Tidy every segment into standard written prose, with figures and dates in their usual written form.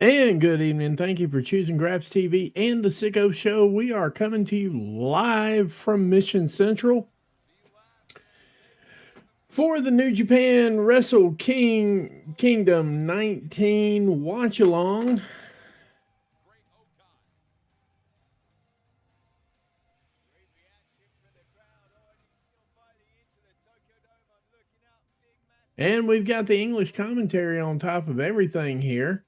And good evening. Thank you for choosing Graps TV and the Sicko Show. We are coming to you live from Mission Central for the New Japan Wrestle Kingdom 19 watch along. And we've got the English commentary on top of everything here.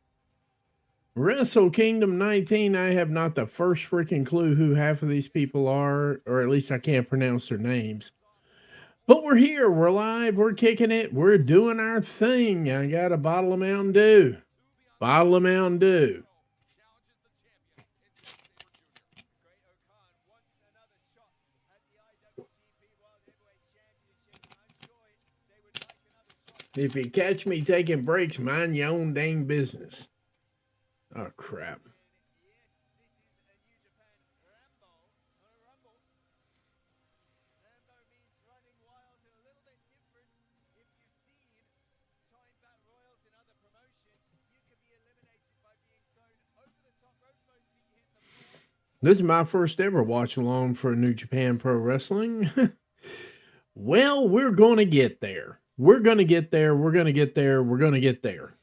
Wrestle Kingdom 19, I have not the first freaking clue who half of these people are, or at least I can't pronounce their names. But we're here, we're live, we're kicking it, we're doing our thing. I got a bottle of Mountain Dew. Bottle of Mountain Dew. If you catch me taking breaks, mind your own dang business. Oh, crap. This is my first ever watch along for New Japan Pro Wrestling. Well, we're going to get there. We're going to get there. We're going to get there. We're going to get there.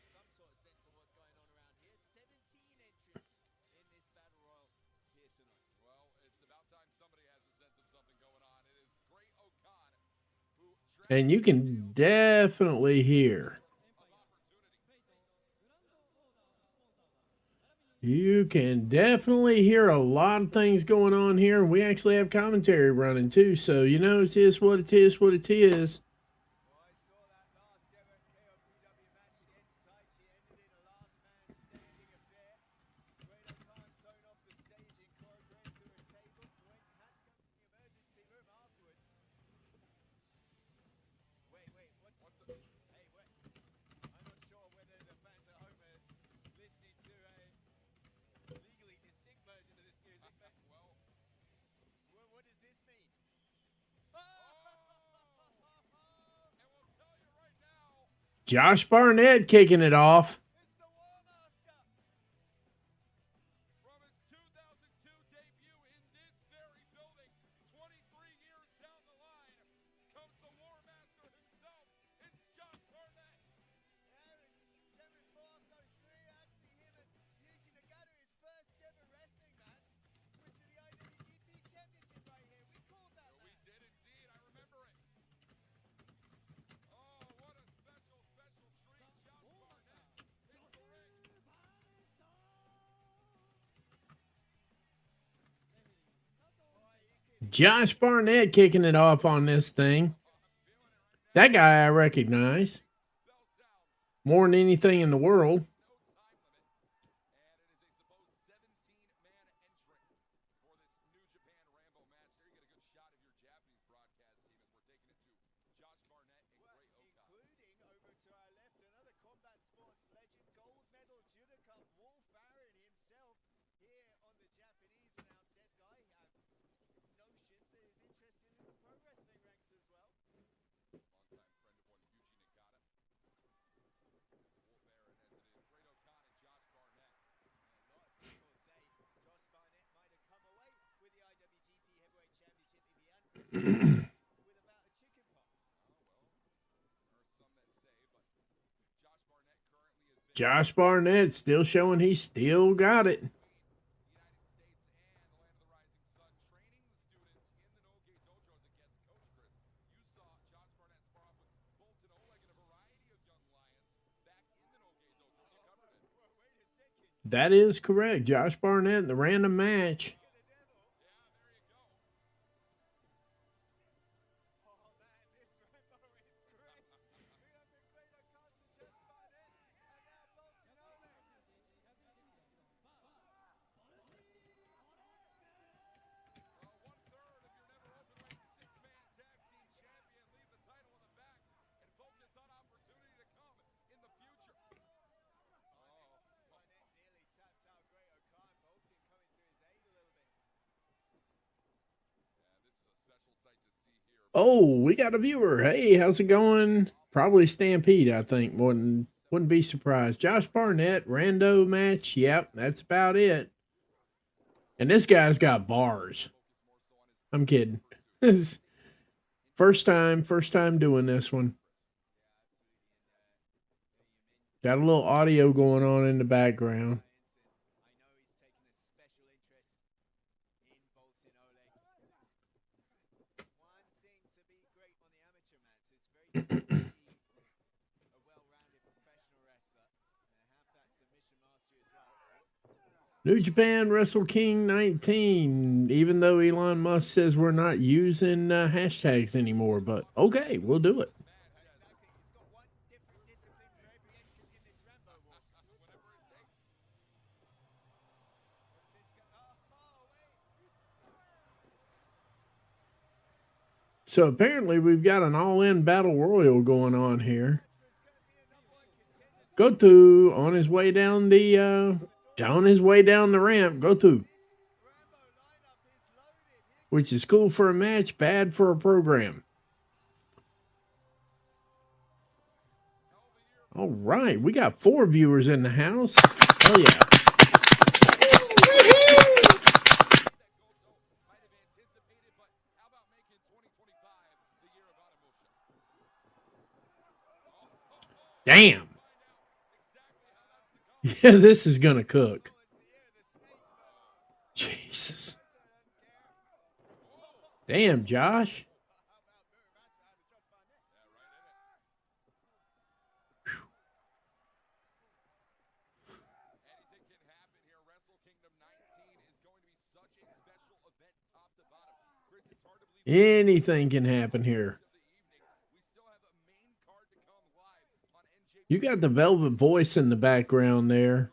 And you can definitely hear. You can definitely hear a lot of things going on here. And we actually have commentary running too. So, you know, it is what it is, what it is. Josh Barnett kicking it off. Josh Barnett kicking it off on this thing. That guy I recognize more than anything in the world. Josh Barnett still showing he still got it. That is correct. Josh Barnett in the random match. Oh, we got a viewer. Hey, how's it going? Probably Stampede, I think, more than Wouldn't be surprised. Josh Barnett, rando match. Yep, that's about it. And this guy's got bars. I'm kidding. First time doing this one. Got a little audio going on in the background. New Japan Wrestle King 19. Even though Elon Musk says we're not using hashtags anymore, but okay, we'll do it. So apparently we've got an all-in battle royal going on here. Goto on his way down the ramp. Goto, which is cool for a match, bad for a program. All right, we got 4 viewers in the house. Hell yeah. Damn. Yeah, this is going to cook. Jesus. Damn, Josh. Anything can happen here. You got the Velvet Voice in the background there.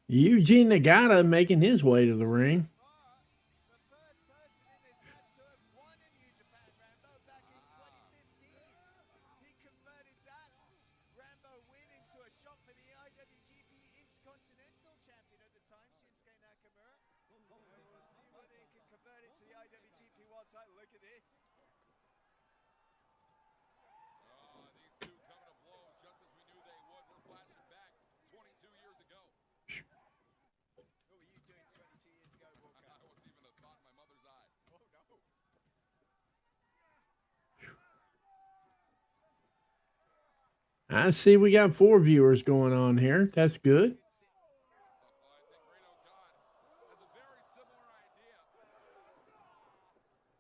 Eugene Nagata making his way to the ring. I see we got 4 viewers going on here. That's good.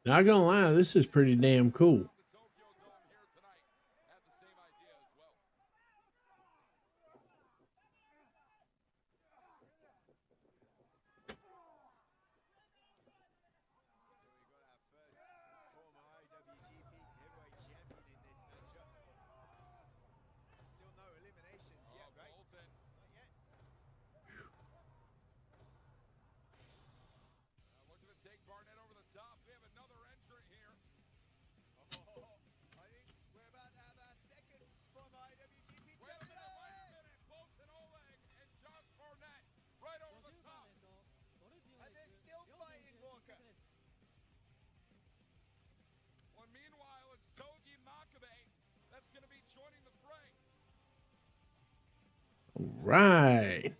Not gonna lie, this is pretty damn cool. Right.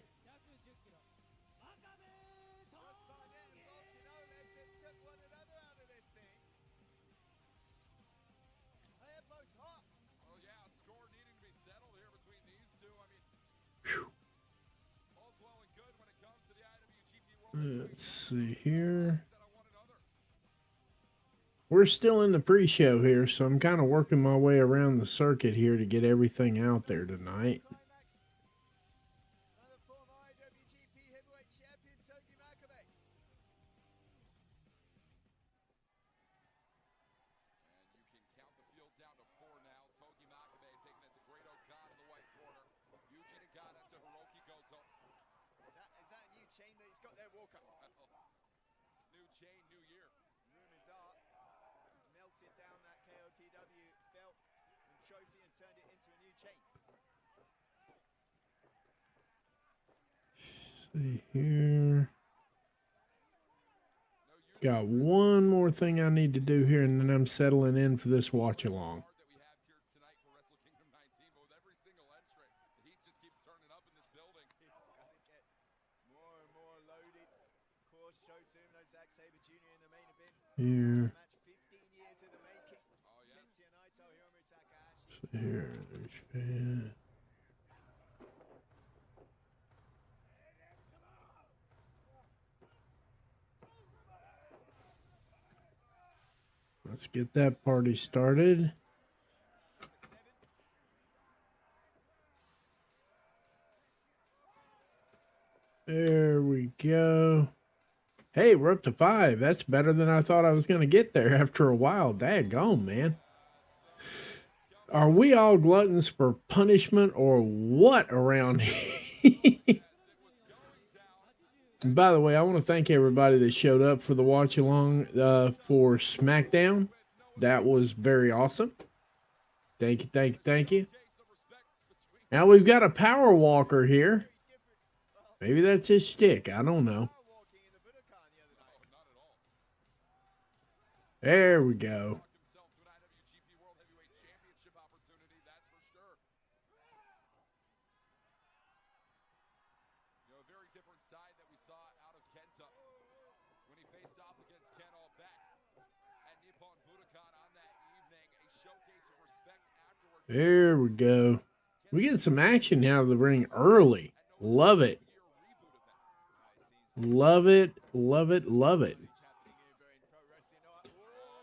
Let's see here. We're still in the pre-show here, so I'm kind of working my way around the circuit here to get everything out there tonight. See here. Got one more thing I need to do here, and then I'm settling in for this watch along. Here. Here. Let's get that party started. There we go. Hey, we're up to 5. That's better than I thought I was going to get there after a while. Daggone, man. Are we all gluttons for punishment or what around here? By the way, I want to thank everybody that showed up for the watch along for SmackDown. That was very awesome. Thank you, thank you, thank you. Now we've got a power walker here. Maybe that's his shtick. I don't know. There we go. There we go. We get some action out of the ring early. Love it. Love it, love it, love it.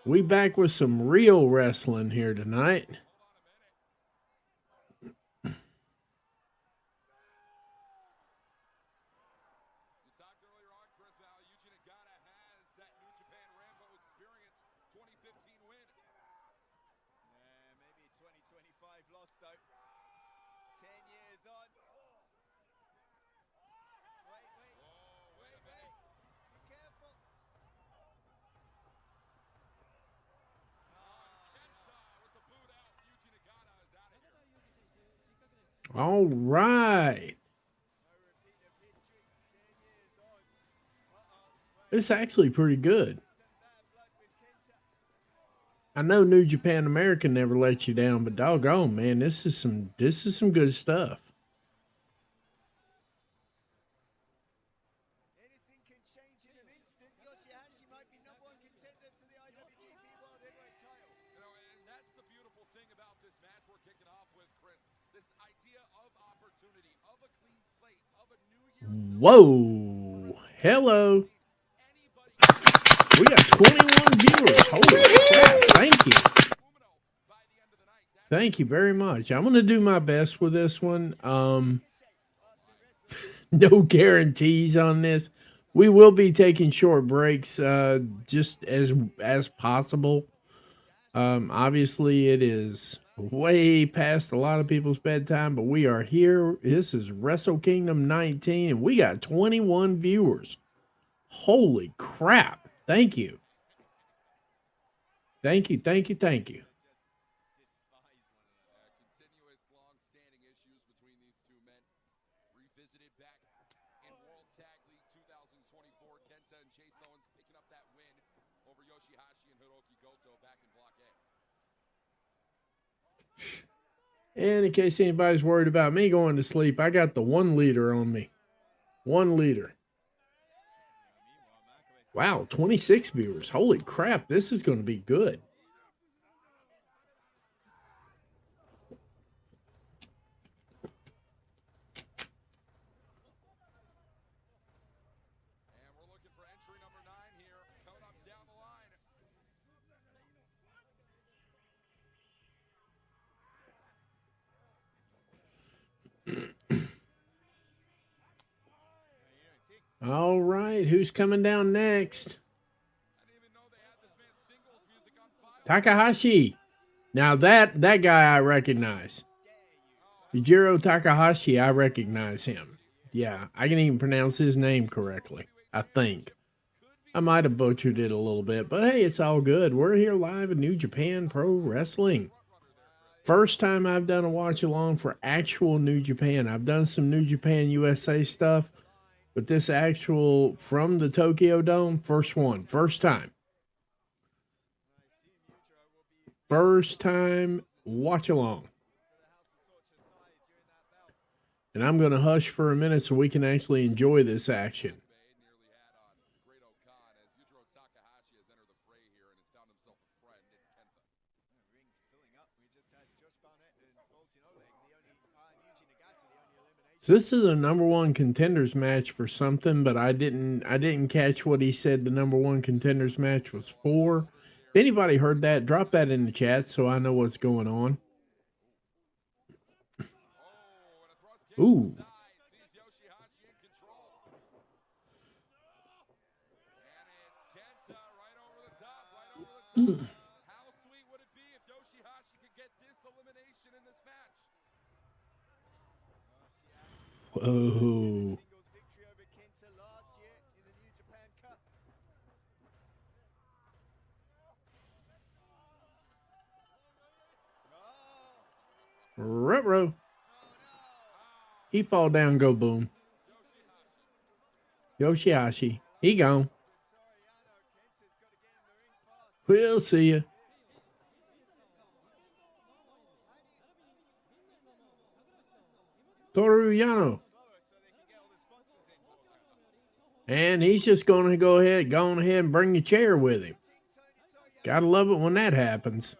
We back with some real wrestling here tonight. All right. It's actually pretty good. I know New Japan America never let you down, but doggone, man, this is some good stuff. Whoa. Hello. We got 21 viewers. Holy crap. Thank you. Thank you very much. I'm going to do my best with this one. No guarantees on this. We will be taking short breaks just as possible. Obviously, it is way past a lot of people's bedtime, but we are here. This is Wrestle Kingdom 19, and we got 21 viewers. Holy crap. Thank you. Thank you, thank you, thank you. And in case anybody's worried about me going to sleep, I got the 1 liter on me. 1 liter. Wow, 26 viewers. Holy crap, this is going to be good. All right, who's coming down next? Takahashi. Now that guy I recognize. Yujiro Takahashi, I recognize him. Yeah, I can even pronounce his name correctly, I think. I might have butchered it a little bit, but hey, it's all good. We're here live in New Japan Pro Wrestling. First time I've done a watch along for actual New Japan. I've done some New Japan USA stuff, but this actual from the Tokyo Dome, first one, first time. First time watch along. And I'm going to hush for a minute so we can actually enjoy this action. So this is a number one contenders match for something, but I didn't catch what he said the number one contenders match was for. If anybody heard that, drop that in the chat so I know what's going on. Ooh. Mm. Whoa. Ruh-roh. He fall down, go boom. Yoshihashi, he gone. We'll see you. Toru Yano. And he's just going to go ahead and bring the chair with him. Gotta love it when that happens.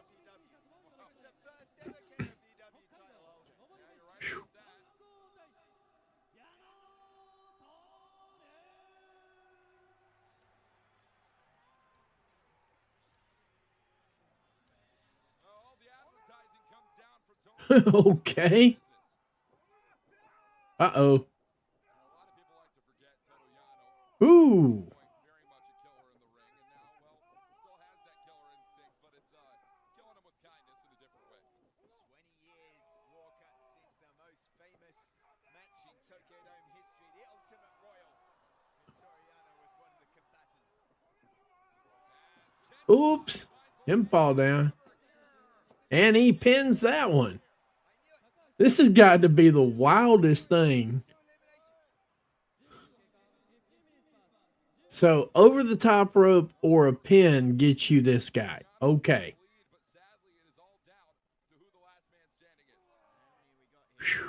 Okay. Uh-oh. Ooh. Oops. Him fall down. And he pins that one. This has got to be the wildest thing. So over the top rope or a pin gets you this guy. Okay. Whew.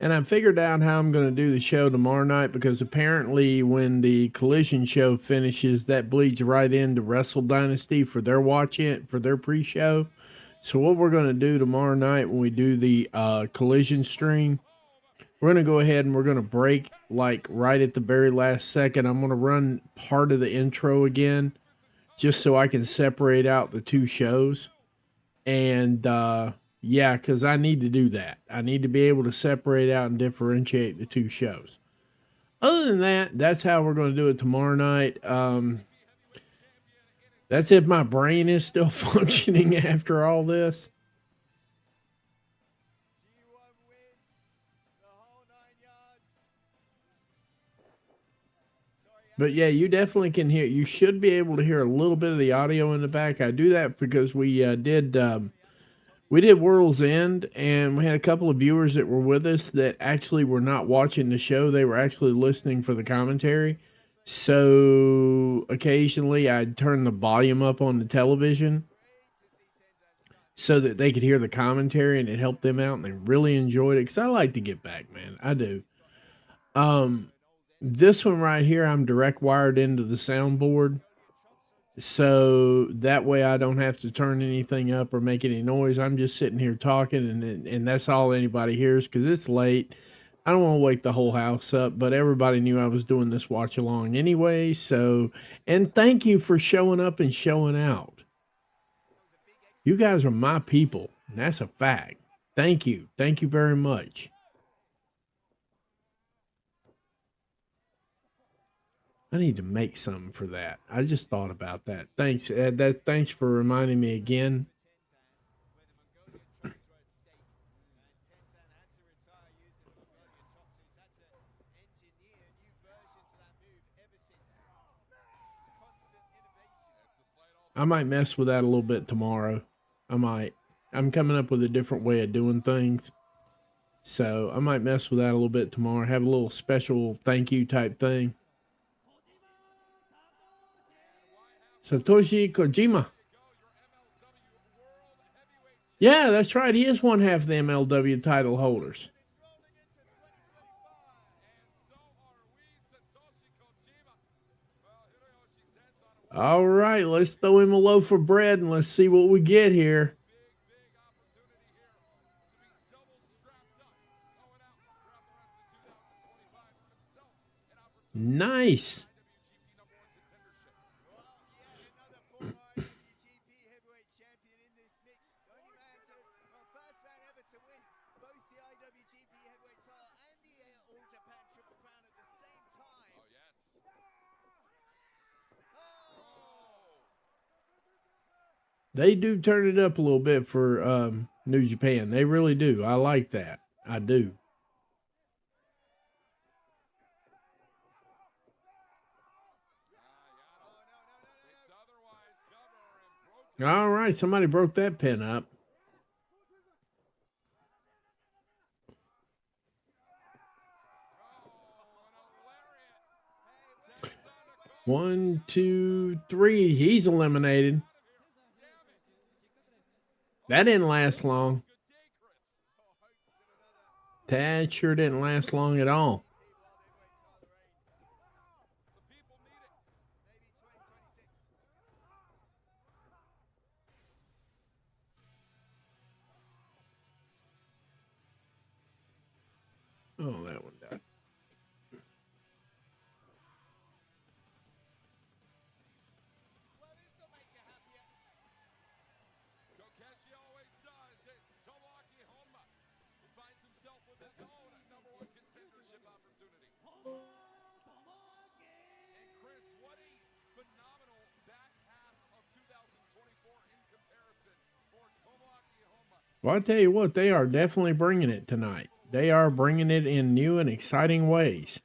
And I figured out how I'm going to do the show tomorrow night because apparently when the Collision show finishes, that bleeds right into Wrestle Dynasty for their for their pre-show. So what we're going to do tomorrow night when we do the Collision stream, we're going to go ahead and we're going to break like right at the very last second. I'm going to run part of the intro again just so I can separate out the two shows. And yeah, because I need to do that. I need to be able to separate out and differentiate the two shows. Other than that, that's how we're going to do it tomorrow night. That's if my brain is still functioning after all this. But yeah, you definitely can hear. You should be able to hear a little bit of the audio in the back. I do that because we did World's End, and we had a couple of viewers that were with us that actually were not watching the show. They were actually listening for the commentary. So occasionally I'd turn the volume up on the television so that they could hear the commentary, and it helped them out, and they really enjoyed it because I like to get back, man. I do. This one right here, I'm direct wired into the soundboard. So that way I don't have to turn anything up or make any noise. I'm just sitting here talking, and that's all anybody hears because it's late. I don't want to wake the whole house up, but everybody knew I was doing this watch along anyway. So, and thank you for showing up and showing out. You guys are my people, and that's a fact. Thank you. Thank you very much. I need to make something for that. I just thought about that. Thanks, Ed. Thanks for reminding me again. I might mess with that a little bit tomorrow. I might. I'm coming up with a different way of doing things. So I might mess with that a little bit tomorrow. Have a little special thank you type thing. Satoshi Kojima. Yeah, that's right. He is one half of the MLW title holders. All right, let's throw him a loaf of bread and let's see what we get here. Nice. They do turn it up a little bit for New Japan. They really do. I like that. I do. All right, somebody broke that pin up. One, two, three. He's eliminated. That didn't last long. That sure didn't last long at all. Oh, that one died. Well, I tell you what, they are definitely bringing it tonight. They are bringing it in new and exciting ways.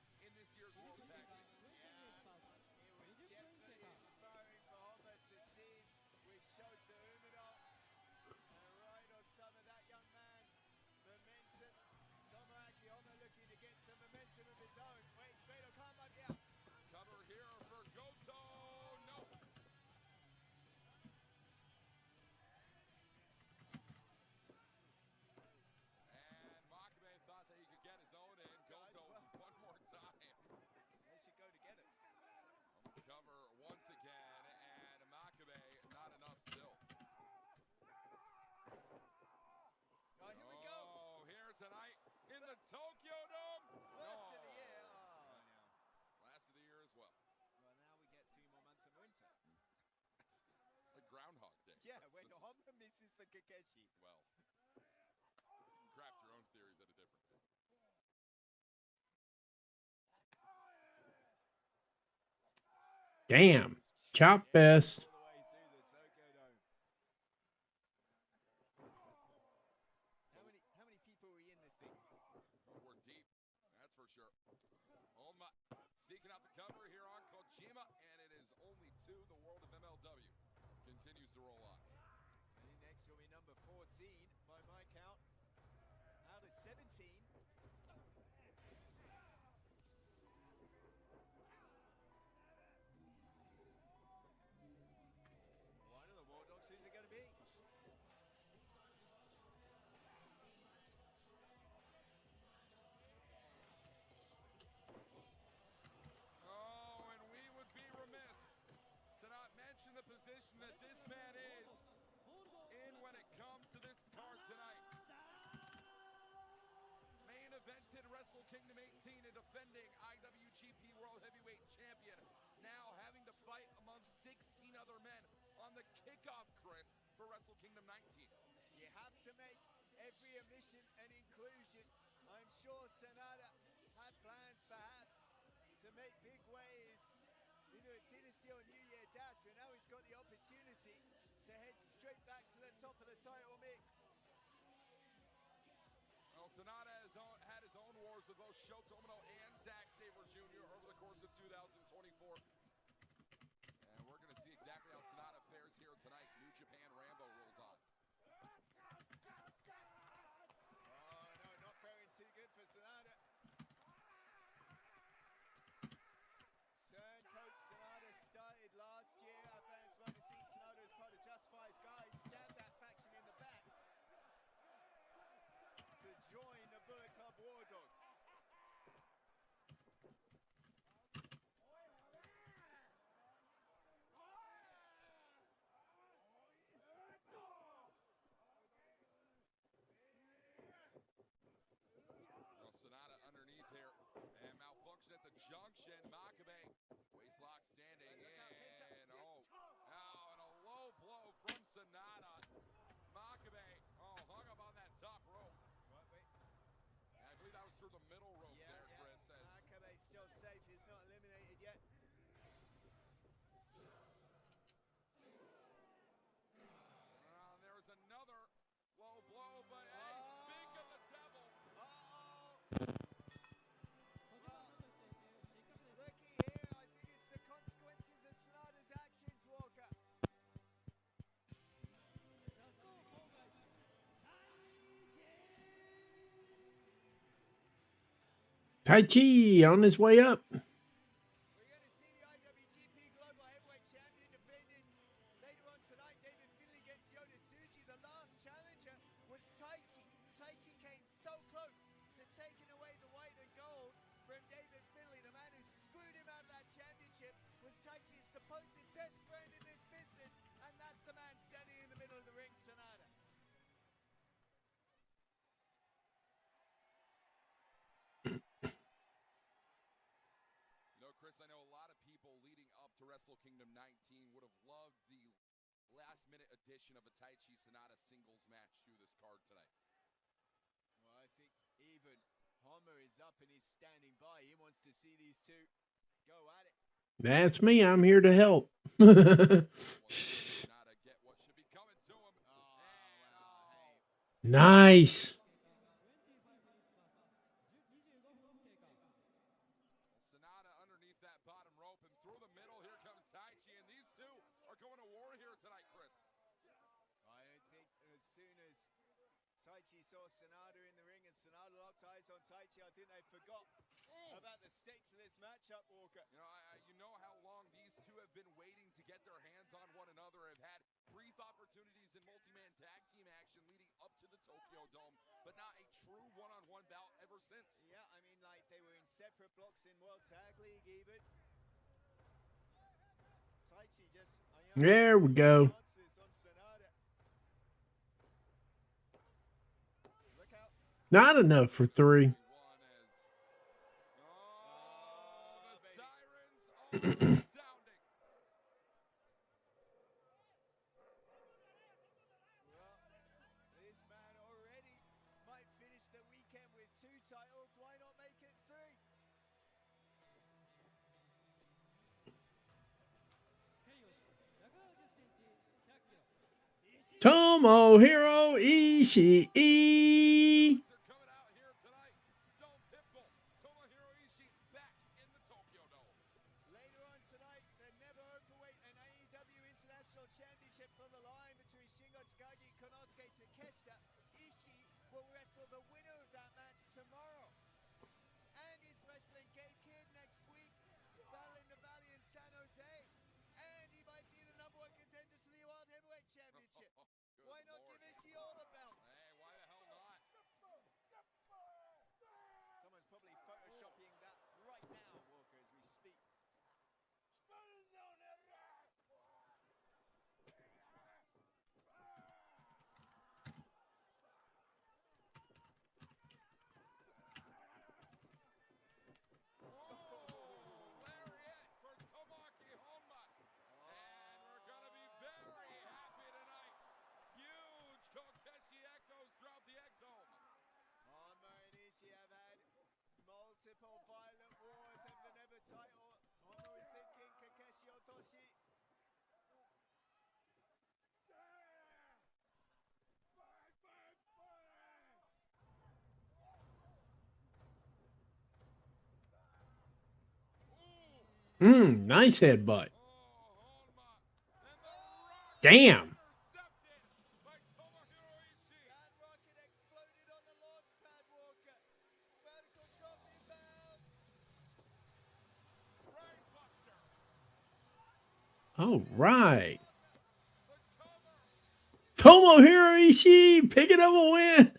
Damn. Chop fest. and defending IWGP World Heavyweight Champion, now having to fight among 16 other men on the kickoff, Chris, for Wrestle Kingdom 19. You have to make every omission an inclusion. I'm sure Sanada had plans, perhaps, to make big waves in the Dynasty or New Year Dash, but now he's got the opportunity to head straight back to the top of the title mix. Well, Sanada has had his own wars with both Shota Umino and Zack Sabre Jr. over the course of 2024. And we're going to see exactly how Sanada fares here tonight. New Japan Rambo rolls on. Oh, no, not faring too good for Sanada. Turncoat Sanada started last year. Our fans might have seen Sanada as part of Just Five Guys, stabbed that faction in the back to join the Bullet Club War Dogs. Well, Sanada underneath here and malfunction at the junction. Makabe, waistlock standing in. And a low blow from Sanada. Makabe, hung up on that top rope. Wait. And I believe that was through the middle rope there, Chris. Makabe's still safe. He's not eliminated yet. There was another low blow, but speak of the devil. Looky here, I think it's the consequences of Sanada's actions, Walker. Tai Chi on his way up. We're going to see the IWGP Global Heavyweight Champion defended later on tonight. David Finlay against Yota Tsuji. The last challenger was Taichi. Taichi came so close to taking away the white and gold from David Finlay. The man who screwed him out of that championship was Taichi's supposed best friend in this business, and that's the man standing in the middle of the ring, Sanada. Chris, I know a lot of people leading up to Wrestle Kingdom 19 would have loved the last-minute addition of a Taichi Sanada singles match to this card tonight. Well, I think even Homer is up and he's standing by. He wants to see these two go at it. That's me. I'm here to help. Sanada get what should be coming to him. Nice. Sanada underneath that bottom rope and through the middle. Here comes Taichi, and these two are going to war here tonight, Chris. I don't think as soon as Taichi saw Sanada in the ring and Sanada locked eyes on Taichi, I think they forgot about the stakes of this matchup, Walker. You know how long these two have been waiting to get their hands on one another, have had brief opportunities in multi-man tag team action leading up to the Tokyo Dome, but not a true one-on-one bout ever since. Yeah, I mean, like, they were in separate blocks in World Tag League even. Taichi just... There we go. On Sanada. Look out. Not enough for 3. The sirens are sounding. Well, this man already might finish the weekend with 2 titles. Why not make it 3? Tomohiro Ishii. They're coming out here tonight. Stone Pitbull, Tomohiro Ishii back in the Tokyo Dome. Later on tonight, the Never Openweight and AEW International Championships on the line between Shingo Takagi and Konosuke Takeshita. Ishii will wrestle the winner of that match tomorrow. And he's wrestling Gay Kid next week, Battle in the Valley in San Jose. And he might be the #1 contender to the World Heavyweight Championship. Why not give Ishii all the belts? Hey, why the hell Nice headbutt. Damn. That rocket exploded on the launch pad, Walker. Vertical drop inbound. All right. Tomohiro Ishii picking up a win.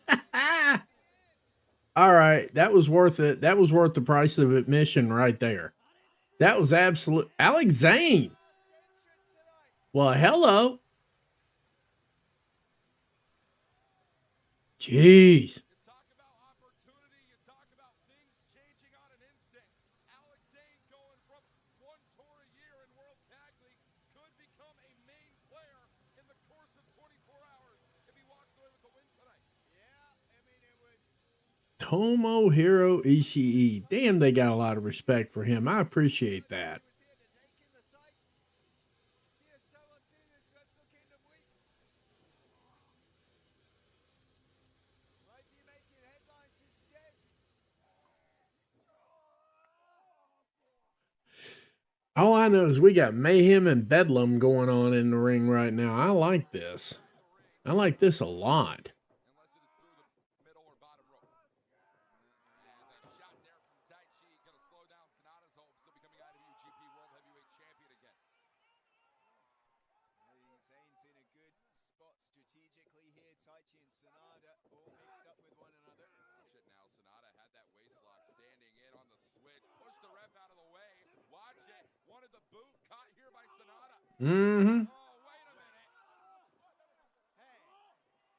All right, that was worth it. That was worth the price of admission right there. That was absolute. Alex Zane. Well, hello. Jeez. You talk about opportunity, you talk about things changing on an instant. Alex Zane going from one tour a year in World Tag League could become a main player in the course of 24 hours if he walks away with the win tonight. Yeah, I mean, it was. Tomohiro Ishii. Damn, they got a lot of respect for him. I appreciate that. Was here to take in the sights. See a show on soon this Wrestle Kingdom week. Might be making headlines instead. All I know is we got mayhem and bedlam going on in the ring right now. I like this. I like this a lot. Unless it is through the middle or bottom rope. There's a shot there from Taichi. Going to slow down Sonata's hopes of becoming IWGP World Heavyweight Champion again. I think Zane's in a good spot strategically here. Taichi and Sonata all mixed up with one another. Watch it now. Sonata had that waist lock standing in on the switch. Pushed the ref out of the way. Watch it. Wanted the boot. Caught here by Sonata. Mm-hmm. Oh, wait a minute. Hey,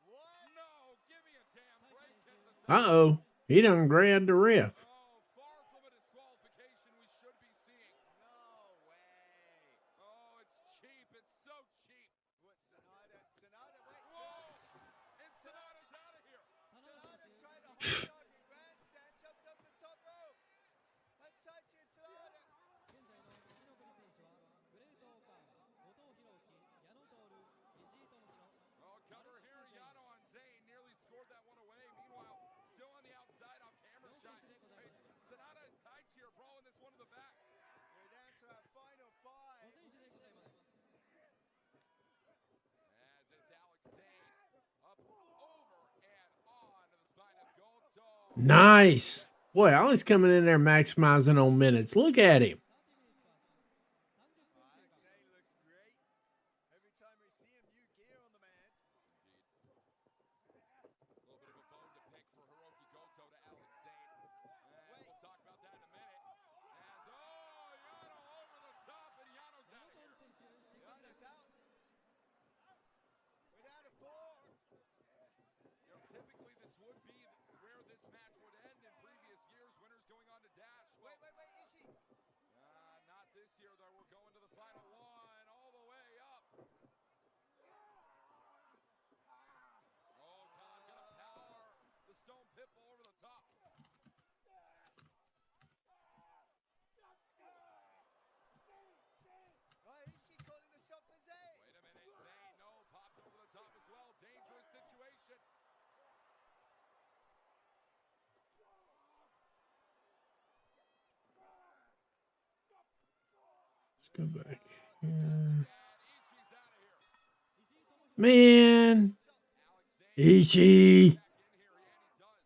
what? No, give me a damn break. Kick the Sonata. Uh-oh. He done grabbed the ref. Oh, far from a disqualification we should be seeing. No way. Oh, it's cheap. It's so cheap. What, Sonata? Sonata, wait. Whoa! And Sonata's out of here. Sonata tried a hot dog in grandstand, jumped up the top rope. And Taichi and Sonata. 現在の生き残り選手はグレートオーカー、後藤弘樹、矢野徹、石井智弘。 Oh, cover here. Yano on Zayn nearly scored that one away. Meanwhile, still on the outside off camera shot. Hey, Sonata and Taichi are brawling this one to the back. We're down to our final 5 five. 選手でございます。 As it's Alex Zayn up over and on to the spine of Goto. Nice. Boy, Alex coming in there maximizing on minutes. Look at him. Alex Zane looks great. Every time we see him, new gear on the man. Indeed. A little bit of a bone to pick for Hiroki Goto to Alex Zayn. And we'll talk about that in a minute. As, oh, Yano over the top, and Yano's out of here. Yano's out. We're down to 4. You know, typically this would be where this match would end in previous years. Winners going on to Dash. Well, Wait, Ishii. not this year, though. We're going to the final one, all the way up. Oh, Khan gonna power the Stone Pitbull over the top. Oh, Ishii calling the shot for Zane. Wait a minute, Zayn, no, popped over the top as well. Dangerous situation. Let's go back here. And Ishii's out of here. Man. Alex Zayn Ishii. back in here, and he does.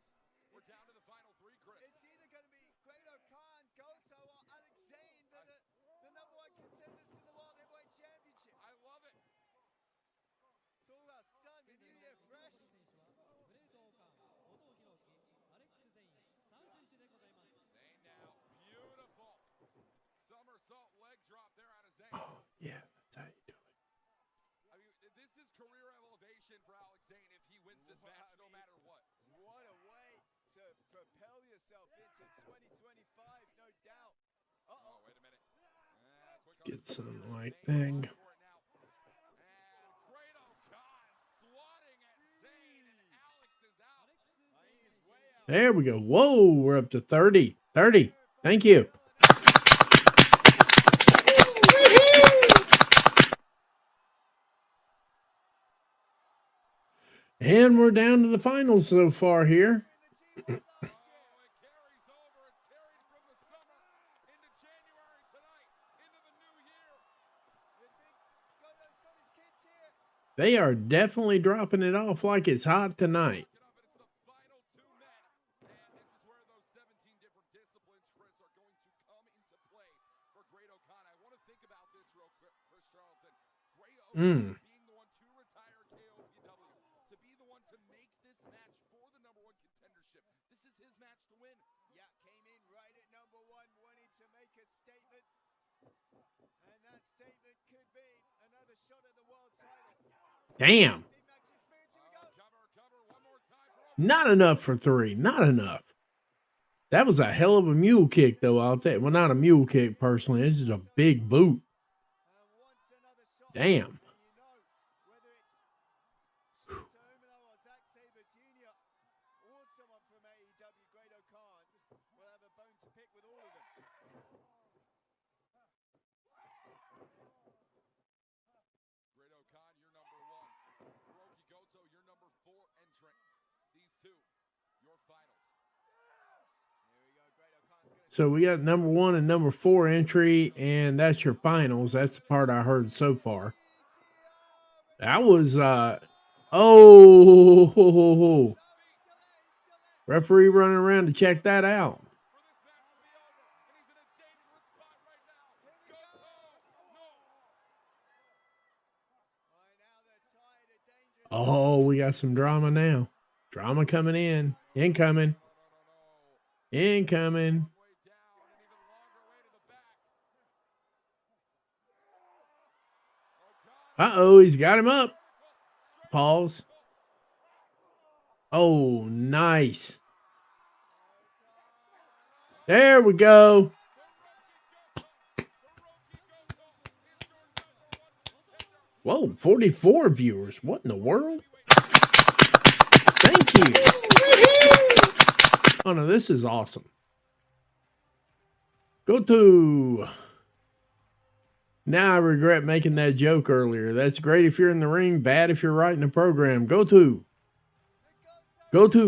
We're down to the final 3, Chris. It's either going to be Great Khan, Goto, or Alex Zane, the number 1 contenders to the World Heavyweight Championship. I love it. It's all about stun, the new year fresh. 選手はグレートオーカー、後藤弘樹、アレックス・ゼイン、3選手でございます。 Zayn now, beautiful. Somersault leg drop there out of Zayn. Oh, yeah, that's how you do it. I mean, this is career elevation for Alex Zayn if he wins this match, no matter what. What a way to propel yourself into 2025, no doubt. Oh, wait a minute. Quick on Get the some trigger. like Zayn thing. going for it now. And Great Khan swatting at Zayn, and Alex is out. I think he's way out. There we go. Whoa, we're up to 30. 30. Thank you. And we're down to the finals so far here. Oh, it carries over. It's carried from the summer into January tonight. They are definitely dropping it off like it's hot tonight. Get up, and it's the final 2 men. And this is where those 17 different disciplines, Chris, are going to come into play for Great-O-Khan. I want to think about this real quick, Chris Charlton. Great-O-Khan being the one to retire KOPW, to be the one to make this match for the #1 contendership. This is his match to win. Yeah, came in right at number 1, wanting to make a statement. And that statement could be another shot at the world title. Damn. Big match experience, here we go. Cover one more time for Not enough for 3. Not enough. That was a hell of a mule kick, though, I'll tell you. Well, not a mule kick, personally. This is a big boot. And once another shot. Damn. And you know, whether it's Shota Umino or Zack Sabre Jr. or someone from AEW, Great-O-Khan will have a bone to pick with all of them. Great-O-Khan, you're number 1. Hiroki Goto, you're number 4 entrant. These two, your finals. Here we go, Great-O-Khan's going to So we got number 1 and number 4 entry, and that's your finals. That's the part I heard so far. That was, oh, referee running around to check that out. Oh, we got some drama now. Drama coming in. Incoming. Incoming. Uh-oh, he's got him up. Pause. Oh, nice. There we go. Whoa, 44 viewers. What in the world? Thank you. Oh, no, this is awesome. Go to... Now I regret making that joke earlier. That's great if you're in the ring, bad if you're writing the program. Go to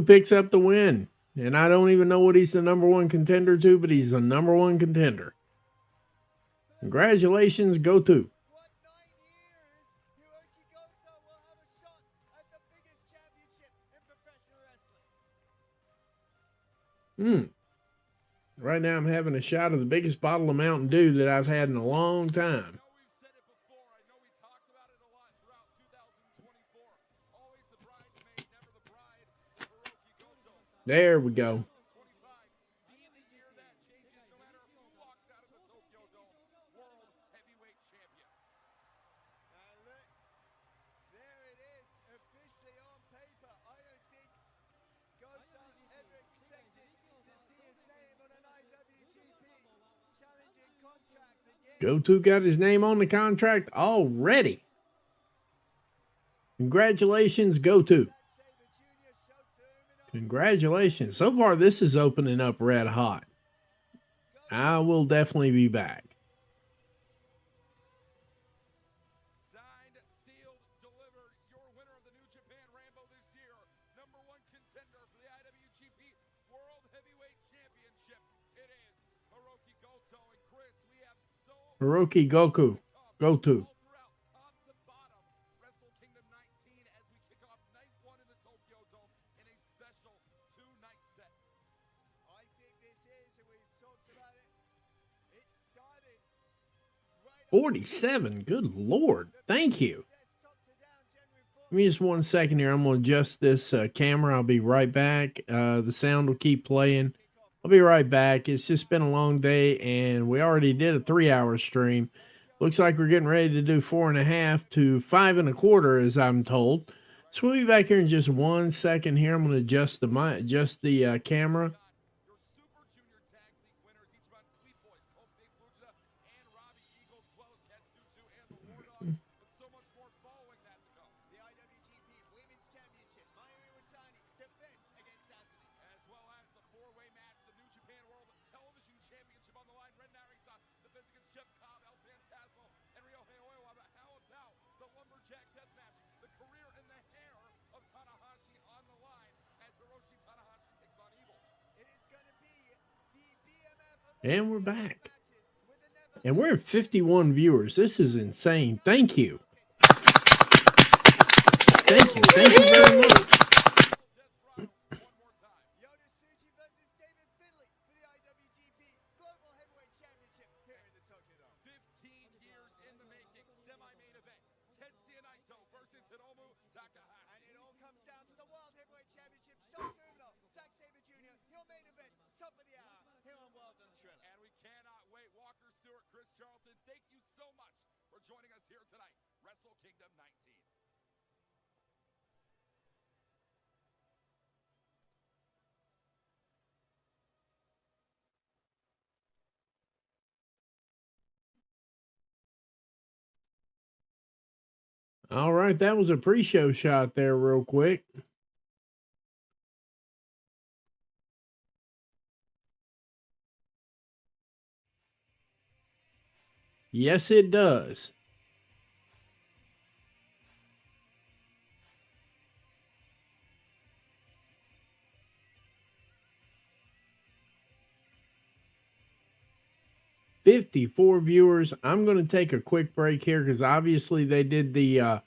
picks up the win. And I don't even know what he's the #1 contender to, but he's the #1 contender. Congratulations, Go to. What 9 years, Hiroki Goto will have a shot at the biggest championship in professional wrestling. Right now I'm having a shot of the biggest bottle of Mountain Dew that I've had in a long time. I know we've said it before. I know we talked about it a lot throughout 2024. Always the bridesmaid, never the bride. Hiroki Goto. There we go. 25 being the year that changes no matter who walks out of the Tokyo Dome. World Heavyweight Champion. And look, there it is, officially on paper. I don't think Goto ever expected to see his name on an IWGP challenging contract again. Go-To got his name on the contract already. Congratulations, Go-To. Sabre Jr., Shota Umino, Congratulations. So far, this is opening up red hot. I will definitely be back. Signed, sealed, delivered. Your winner of the New Japan Rambo this year. #1 contender for the IWGP World Heavyweight Championship. It is Hiroki Goto. And Chris, we have so Hiroki Goku. Go-To. all throughout, top to bottom, Wrestle Kingdom 19 as we kick off night 1 in the Tokyo Dome in a special 2-night set. I think this is, and we've talked about it, it started right 47. Good Lord. Thank you. Let's top to down, January 4th. Give me just 1 second here. I'm going to adjust this camera. I'll be right back. The sound will keep playing. I'll be right back. It's just been a long day, and we already did a 3-hour stream. Looks like we're getting ready to do 4.5 to 5 1/4, as I'm told. So we'll be back here in just 1 second here. I'm going to adjust the camera. Your Super Junior Tag League winners, each month, Sweet Boys, Kosei Fujita and Robbie Eagle, as well as Katsutu and the War Dogs, with so much more following that to come. The IWGP Women's Championship, Mayuri Watani defends against Saturday. As well as the 4-way match, the New Japan World Television Championship on the line. Ren Narita defends against Jeff Cobb, El Phantasmo, and Ryohei Oiwa. But how about the Lumberjack Death Match? The career and the hair of Tanahashi on the line as Hiroshi Tanahashi takes on Evil. It is going to be the BMF of And we're back. matches with the never And we're at 51 viewers. This is insane. Thank you. Thank you. Thank you very much. One more time. Yota Tsuji versus David Finlay for the IWGP Global Heavyweight Championship here in the Tokyo Dome. 15 years in the making, semi-main event. Tetsuya Naito versus Hiromu Takahashi. And it all comes down to the World Heavyweight Championship. Shota Umino, Zack Sabre Jr., your main event, top of the hour, here on World on Thriller. And we cannot wait. Walker Stewart, Chris Charlton, thank you so much for joining us here tonight. Wrestle Kingdom 19. All right, that was a pre-show shot there, real quick. Yes, it does. $54 viewers. I'm going to take a quick break here because obviously they did the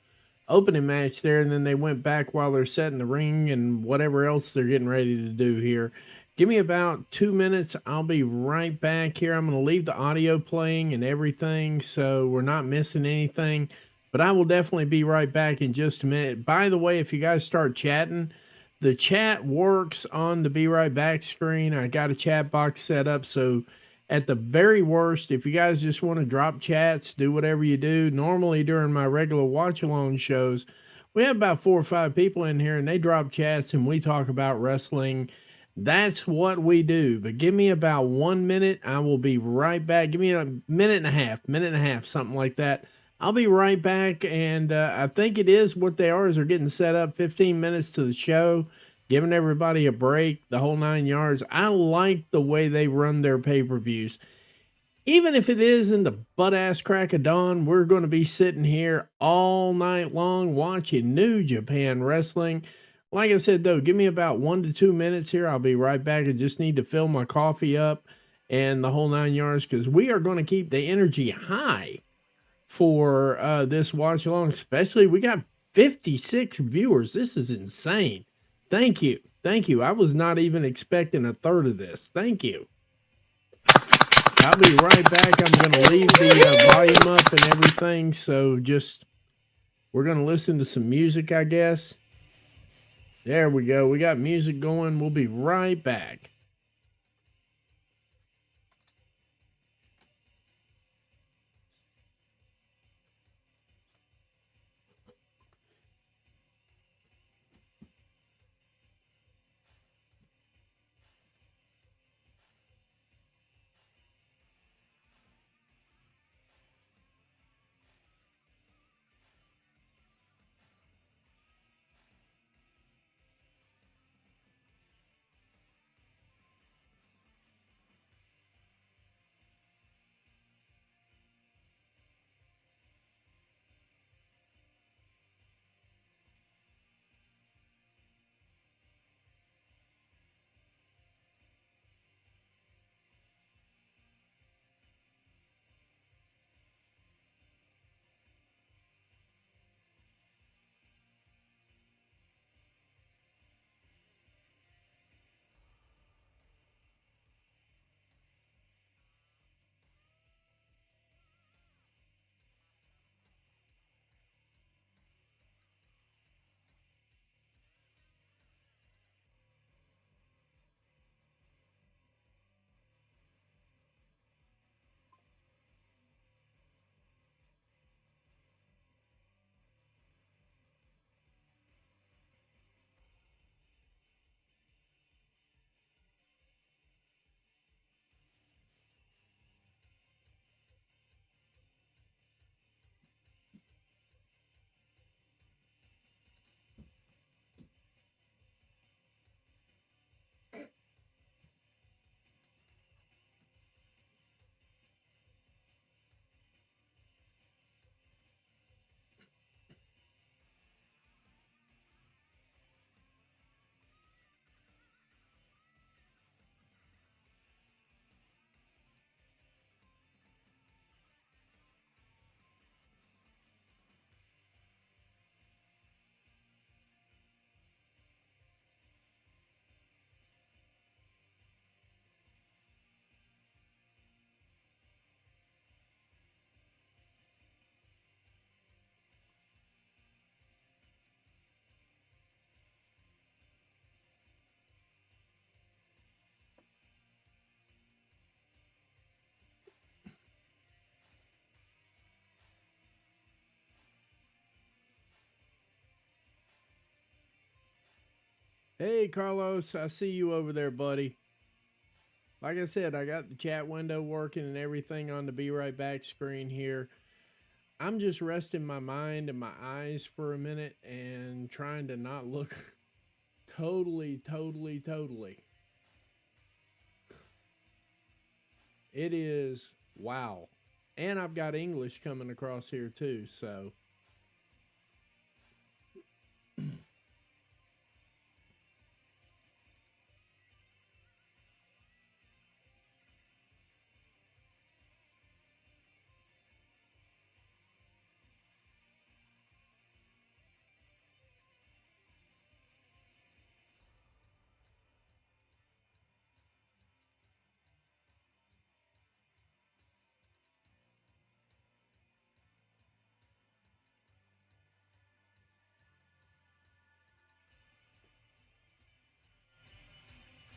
opening match there, and then they went back while they're setting the ring and whatever else they're getting ready to do here. Give me about 2 minutes. I'll be right back here. I'm going to leave the audio playing and everything so we're not missing anything. But I will definitely be right back in just a minute. By the way, if you guys start chatting, the chat works on the Be Right Back screen. I got a chat box set up, so at the very worst, if you guys just want to drop chats, do whatever you do. Normally during my regular watch along shows, we have about 4 or 5 people in here and they drop chats and we talk about wrestling. That's what we do. But give me about 1 minute. I will be right back. Give me a minute and a half, something like that. I'll be right back. And I think it is what they are is they're getting set up 15 minutes to the show, giving everybody a break, the whole 9 yards. I like the way they run their pay-per-views. Even if it is in the butt-ass crack of dawn, we're going to be sitting here all night long watching New Japan Wrestling. Like I said, though, give me about 1 to 2 minutes here. I'll be right back. I just need to fill my coffee up and the whole 9 yards because we are going to keep the energy high for this watch along. Especially, we got 56 viewers. This is insane. Thank you. Thank you. I was not even expecting a third of this. Thank you. I'll be right back. I'm going to leave the volume up and everything. So we're going to listen to some music, I guess. There we go. We got music going. We'll be right back. Hey, Carlos, I see you over there, buddy. Like I said, I got the chat window working and everything on the Be Right Back screen here. I'm just resting my mind and my eyes for a minute and trying to not look totally. It is wow. And I've got English coming across here too, so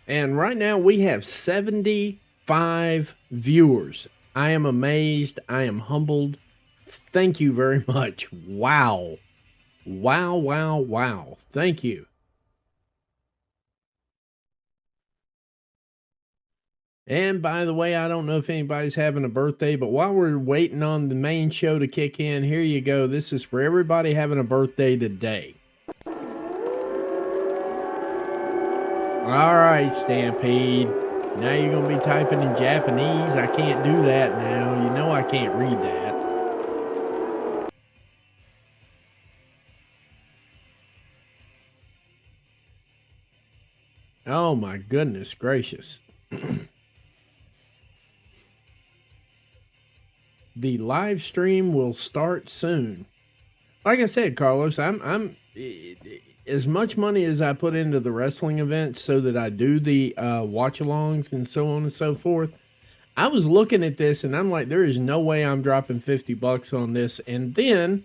and right now we have 75 viewers. I am amazed. I am humbled. Thank you very much. Wow. Wow. Thank you. And by the way, I don't know if anybody's having a birthday, but while we're waiting on the main show to kick in, here you go. This is for everybody having a birthday today. All right, Stampede. Now you're going to be typing in Japanese. I can't do that now. You know I can't read that. Oh my goodness gracious. The live stream will start soon. Like I said, Carlos, I'm as much money as I put into the wrestling events so that I do the watch-alongs and so on and so forth. I was looking at this and I'm like, there is no way I'm dropping $50 on this. And then,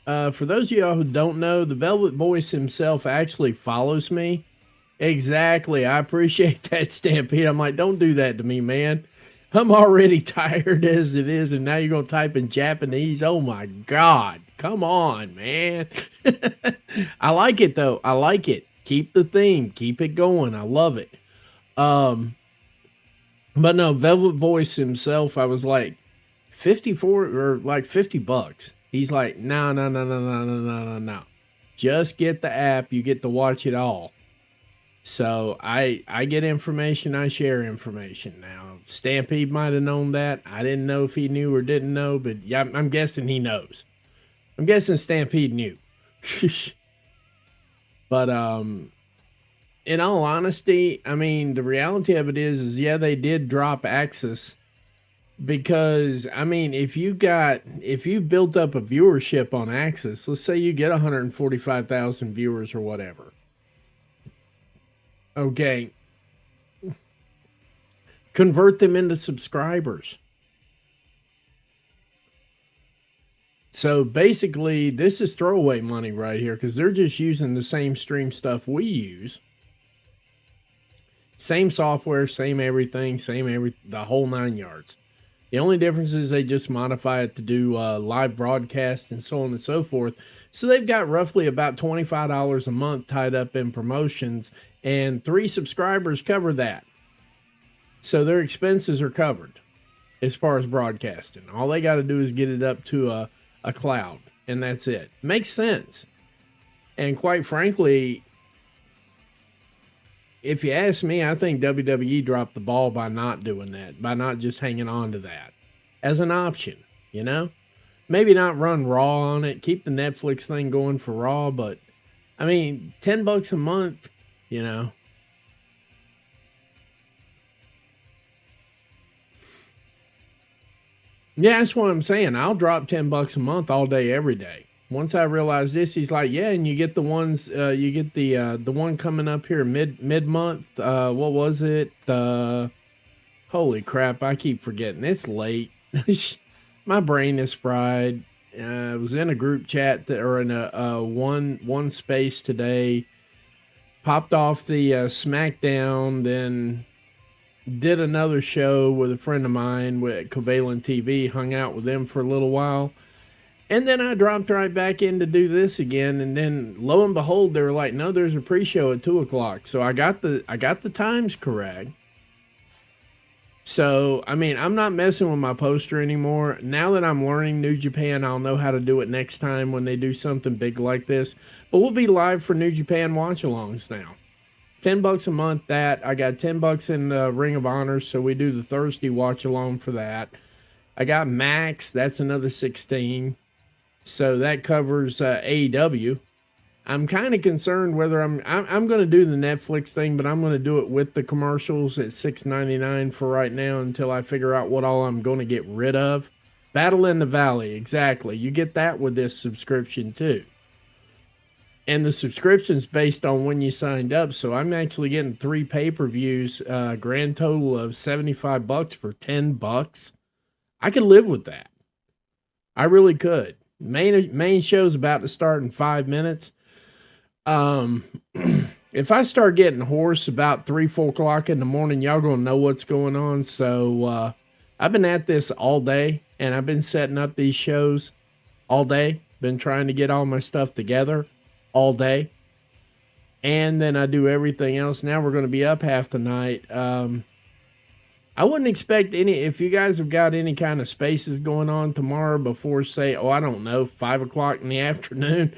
for those of y'all who don't know, the Velvet Voice himself actually follows me. Exactly. I appreciate that, Stampede. I'm like, don't do that to me, man. I'm already tired as it is, and now you're going to type in Japanese? Oh, my God. Come on, man. I like it, though. I like it. Keep the theme. Keep it going. I love it. But no, Velvet Voice himself, I was like, 54 or like $50. He's like, no. Just get the app. You get to watch it all. So I get information, I share information. Now, Stampede might have known that. I didn't know if he knew or didn't know, but yeah, I'm guessing he knows. I'm guessing Stampede knew. But in all honesty, I mean, the reality of it is yeah, they did drop Axis because I mean, if you built up a viewership on Axis, let's say you get 145,000 viewers or whatever. Okay. Convert them into subscribers. So basically, this is throwaway money right here because they're just using the same stream stuff we use. Same software, same everything, the whole 9 yards. The only difference is they just modify it to do live broadcast and so on and so forth. So they've got roughly about $25 a month tied up in promotions, and 3 subscribers cover that. So their expenses are covered as far as broadcasting. All they got to do is get it up to a cloud, and that's it. Makes sense. And quite frankly, if you ask me, I think WWE dropped the ball by not doing that, by not just hanging on to that as an option, you know? Maybe not run Raw on it, keep the Netflix thing going for Raw, but I mean, $10 a month, you know. Yeah, that's what I'm saying. I'll drop $10 a month all day, every day. Once I realized this, he's like, yeah, and you get the ones, you get the one coming up here mid month. What was it? Holy crap! I keep forgetting. It's late. My brain is fried. I was in a group chat or in a one space today. Popped off the SmackDown, then did another show with a friend of mine with Covalent TV. Hung out with them for a little while. And then I dropped right back in to do this again, and then lo and behold, they were like, "No, there's a pre-show at 2:00." So I got the times correct. So I mean, I'm not messing with my poster anymore. Now that I'm learning New Japan, I'll know how to do it next time when they do something big like this. But we'll be live for New Japan watch-alongs now. $10 a month. That I got $10 in Ring of Honor, so we do the Thursday watch-along for that. I got Max. That's another 16. So that covers AEW. I'm kind of concerned whether I'm going to do the Netflix thing, but I'm going to do it with the commercials at $6.99 for right now until I figure out what all I'm going to get rid of. Battle in the Valley, exactly. You get that with this subscription too. And the subscription's based on when you signed up, so I'm actually getting 3 pay-per-views, grand total of $75 for $10. I could live with that. I really could. Main show's about to start in 5 minutes. If I start getting hoarse about 3-4 o'clock in the morning, y'all gonna know what's going on. So I've been at this all day, and I've been setting up these shows all day. Been trying to get all my stuff together all day, and then I do everything else. Now we're gonna be up half the night. I wouldn't expect any, if you guys have got any kind of spaces going on tomorrow before, say, I don't know, 5 o'clock in the afternoon,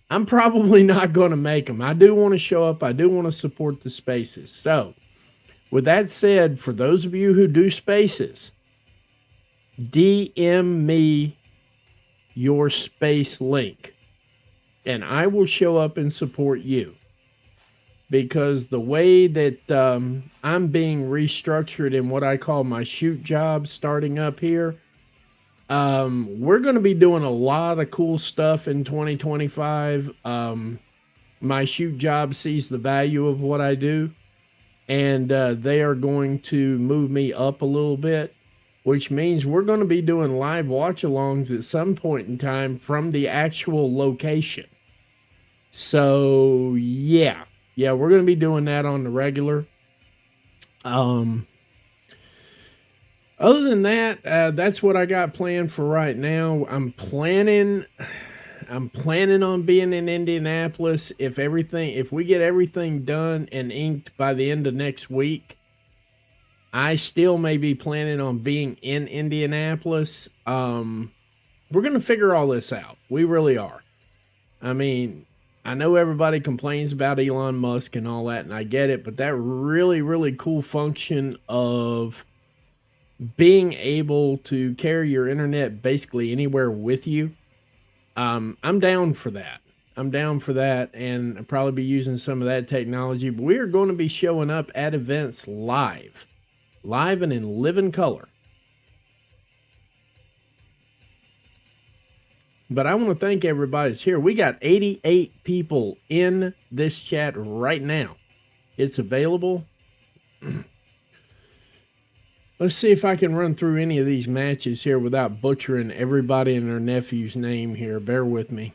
I'm probably not going to make them. I do want to show up. I do want to support the spaces. So, with that said, for those of you who do spaces, DM me your space link, and I will show up and support you. Because the way that I'm being restructured in what I call my shoot job starting up here, we're going to be doing a lot of cool stuff in 2025. My shoot job sees the value of what I do, and they are going to move me up a little bit, which means we're going to be doing live watch-alongs at some point in time from the actual location. So, yeah. Yeah, we're going to be doing that on the regular. Other than that, that's what I got planned for right now. I'm planning on being in Indianapolis if we get everything done and inked by the end of next week. I still may be planning on being in Indianapolis. We're going to figure all this out. We really are. I mean, I know everybody complains about Elon Musk and all that, and I get it, but that really, really cool function of being able to carry your internet basically anywhere with you, I'm down for that. And I'll probably be using some of that technology, but we are going to be showing up at events live and in living color. But I want to thank everybody that's here. We got 88 people in this chat right now. It's available. Let's see if I can run through any of these matches here without butchering everybody and their nephew's name here. Bear with me.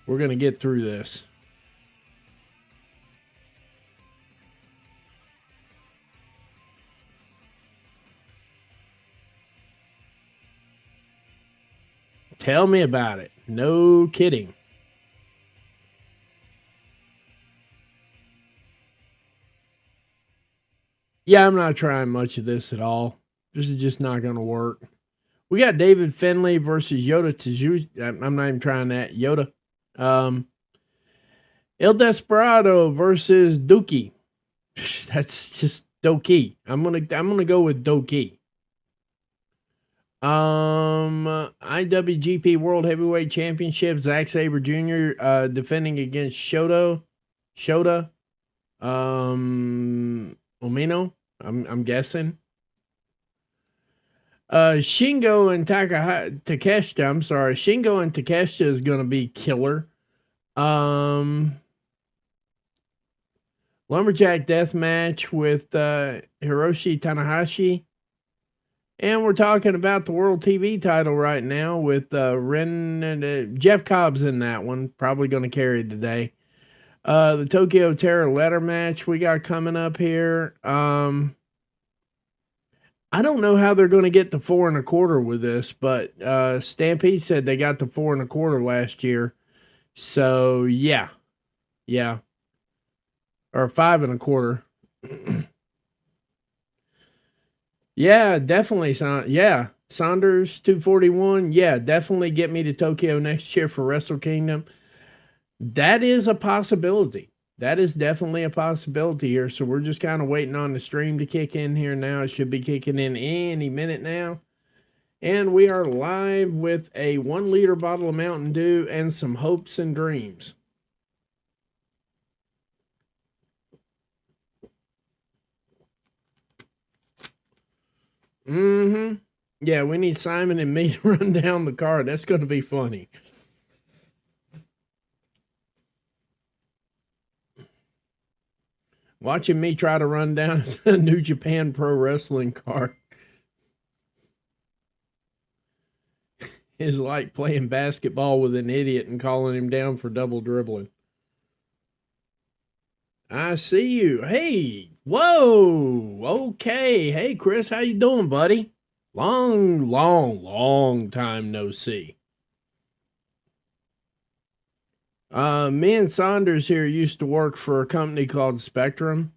We're going to get through this. Tell me about it. No kidding. Yeah, I'm not trying much of this at all. This is just not going to work. We got David Finlay versus Yoda Tsuji. I'm not even trying that. Yoda. El Desperado versus Dookie. That's just Doki. I'm gonna go with Doki. IWGP World Heavyweight Championship, Zack Sabre Jr. Defending against Shota Umino, I'm guessing. Shingo and Takeshita, I'm sorry. Shingo and Takeshita is going to be killer. Lumberjack death match with Hiroshi Tanahashi. And we're talking about the World TV title right now with Ren and Jeff Cobb's in that one. Probably going to carry today. The Tokyo Terror ladder match we got coming up here. I don't know how they're going to get to 4.25 with this, but Stampede said they got to 4.25 last year. So yeah, or 5.25. Yeah, definitely. Yeah, Saunders 241. Yeah, definitely get me to Tokyo next year for Wrestle Kingdom. That is a possibility. That is definitely a possibility here. So we're just kind of waiting on the stream to kick in here now. It should be kicking in any minute now. And we are live with a 1-liter bottle of Mountain Dew and some hopes and dreams. Yeah, we need Simon and me to run down the card. That's going to be funny. Watching me try to run down a New Japan Pro Wrestling card is like playing basketball with an idiot and calling him down for double dribbling. I see you. Hey, whoa, okay. Hey, Chris, how you doing, buddy? Long time no see. Me and Saunders here used to work for a company called Spectrum,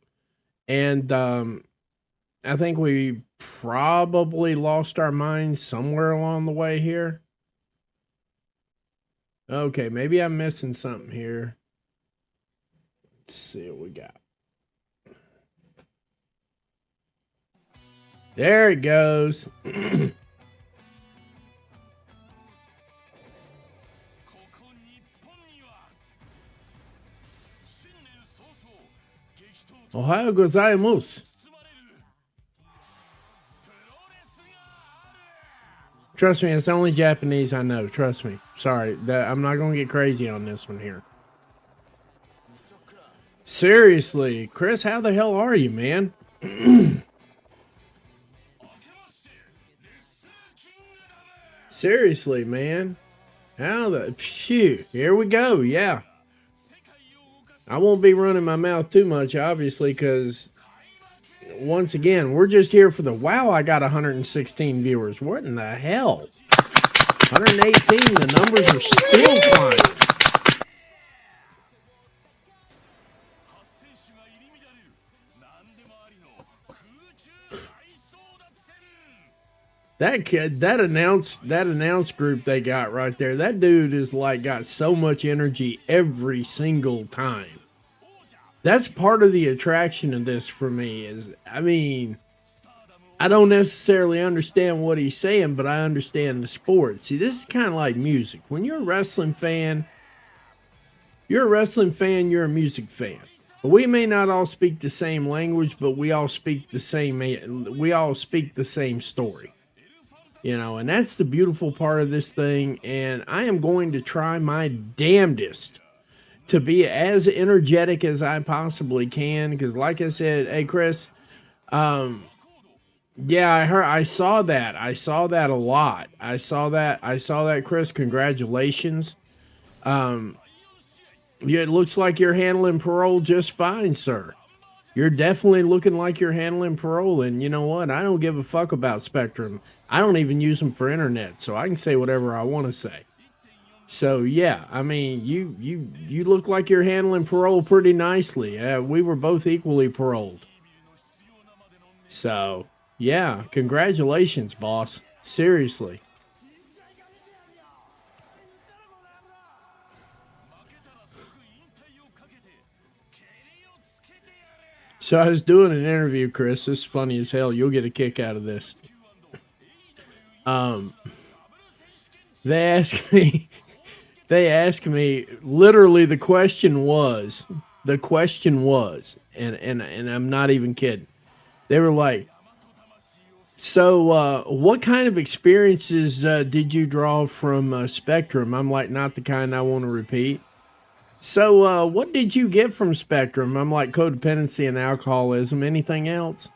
and I think we probably lost our minds somewhere along the way here. Okay, maybe I'm missing something here. Let's see what we got. There it goes. Ohayou gozaimasu. Trust me, it's the only Japanese I know. Trust me. Sorry, I'm not going to get crazy on this one here. Seriously, Chris, how the hell are you, man? Seriously, man. How the... Phew, here we go, yeah. I won't be running my mouth too much, obviously, because... Once again, we're just here for the... Wow, I got 116 viewers. What in the hell? 118, the numbers are still climbing. That kid, that announce group they got right there, that dude is like got so much energy every single time. That's part of the attraction of this for me is, I mean, I don't necessarily understand what he's saying, but I understand the sport. See, this is kind of like music. When you're a wrestling fan, you're a music fan. We may not all speak the same language, but we all speak the same story. You know, and that's the beautiful part of this thing, and I am going to try my damnedest to be as energetic as I possibly can, because like I said, hey Chris, yeah, I saw that a lot. I saw that, Chris, congratulations. Yeah, it looks like you're handling parole just fine, sir. You're definitely looking like you're handling parole, and you know what? I don't give a fuck about Spectrum. I don't even use them for internet, so I can say whatever I want to say. So yeah, I mean, you look like you're handling parole pretty nicely. We were both equally paroled. So yeah, congratulations, boss. Seriously. So I was doing an interview, Chris. This is funny as hell. You'll get a kick out of this. They asked me, literally the question was, and I'm not even kidding. They were like, so what kind of experiences did you draw from Spectrum? I'm like, not the kind I want to repeat. So what did you get from Spectrum? I'm like, codependency and alcoholism. Anything else?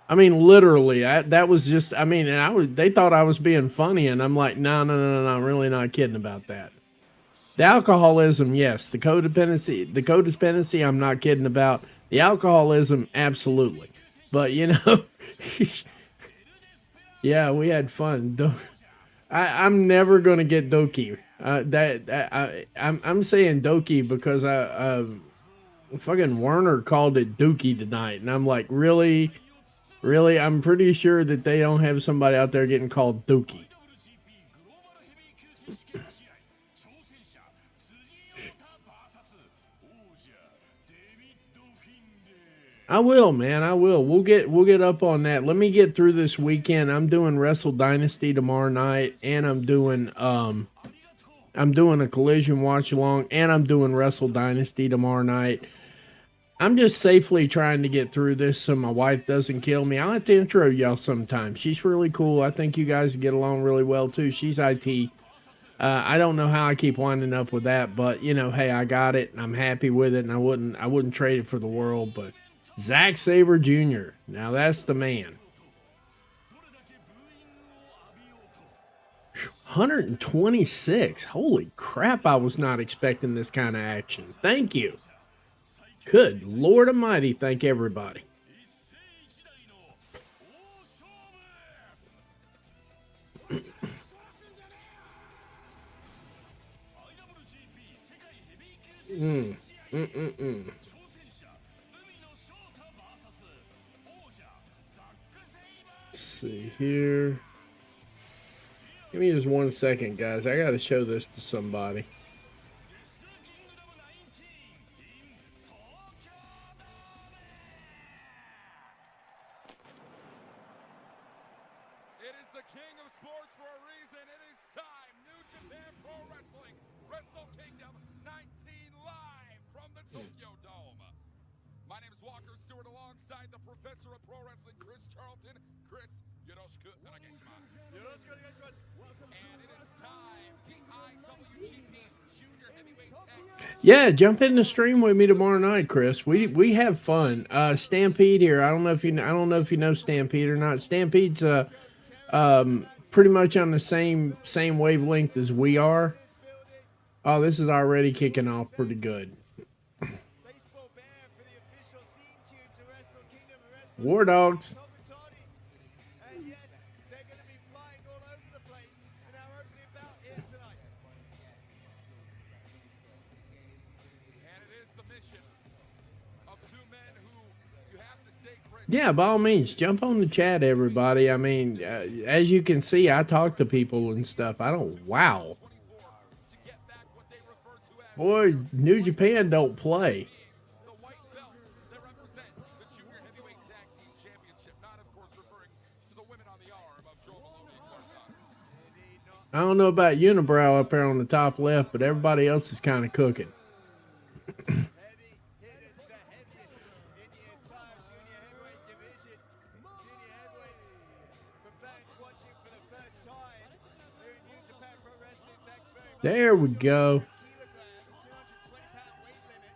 I mean, literally, that was just, I mean, and they thought I was being funny, and I'm like, no, I'm really not kidding about that. The alcoholism, yes. The codependency, I'm not kidding about. The alcoholism, absolutely. But, you know, Yeah, we had fun. I'm never gonna get Doki. I'm saying Doki because fucking Werner called it Dookie tonight, and I'm like, really, really? I'm pretty sure that they don't have somebody out there getting called Dookie. I will, man. I will. We'll get up on that. Let me get through this weekend. I'm doing Wrestle Dynasty tomorrow night, and I'm doing a Collision watch along, and I'm doing Wrestle Dynasty tomorrow night. I'm just safely trying to get through this so my wife doesn't kill me. I'll have to intro y'all sometime. She's really cool. I think you guys get along really well too. She's IT. I don't know how I keep winding up with that, but you know, hey, I got it and I'm happy with it, and I wouldn't trade it for the world. But Zack Sabre Jr. Now that's the man. 126. Holy crap, I was not expecting this kind of action. Thank you. Good Lord Almighty, thank everybody. Let's see here. Give me just 1 second, guys. I got to show this to somebody. It is the king of sports for a reason. It is time. New Japan Pro Wrestling, Wrestle Kingdom 19 live from the Tokyo Dome. My name is Walker Stewart alongside the professor of pro wrestling, Chris Charlton. Chris, yoroshiku onegaishimasu. And it is time. The IWGP Junior Heavyweight Tag. Yeah, jump in the stream with me tomorrow night, Chris. We have fun. Stampede here. I don't know if you know Stampede or not. Stampede's pretty much on the same wavelength as we are. Oh, this is already kicking off pretty good. Baseball Bear for the official theme tune to Wrestle Kingdom and Wrestle War Dogs. And yes, they're going to be flying all over the place in our opening bout here tonight. And it is the mission of two men who you have to say, Chris. Yeah, by all means, jump on the chat, everybody. I mean, as you can see, I talk to people and stuff. Wow. To get back what they refer to as Boy, New Japan don't play. the white belts that represent the Junior Heavyweight Tag Team Championship. Not, of course, referring to the women on the arm of Joe Maloney and Clark Connors. I don't know about Unibrow up there on the top left, but everybody else is kind of cooking. Heavy hitters, the heaviest in the entire junior heavyweight division. Junior heavyweights, for fans watching for the first time here in New Japan Pro Wrestling, thanks very much. There we go. Kilograms, 220-pound weight limit.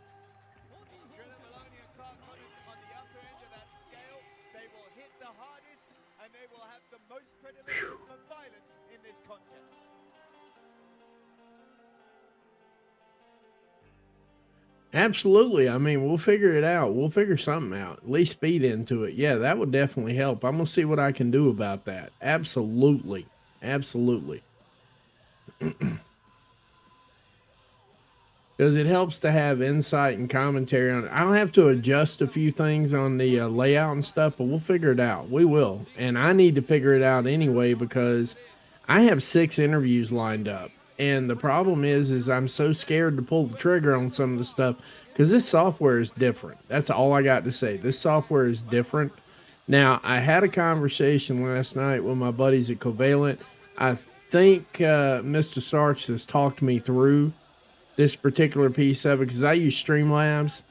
Joe Maloney and Clark Connors on the upper end of that scale. They will hit the hardest and they will have the most predilection for violence in this contest. Absolutely. I mean, we'll figure it out. We'll figure something out. At least speed into it. Yeah, that would definitely help. I'm going to see what I can do about that. Absolutely. Absolutely. Because it helps to have insight and commentary on it. I'll have to adjust a few things on the layout and stuff, but we'll figure it out. We will. And I need to figure it out anyway because I have 6 interviews lined up. And the problem is I'm so scared to pull the trigger on some of the stuff because this software is different. That's all I got to say. This software is different. Now, I had a conversation last night with my buddies at Covalent. I think Mr. Sarks has talked me through this particular piece of it because I use Streamlabs.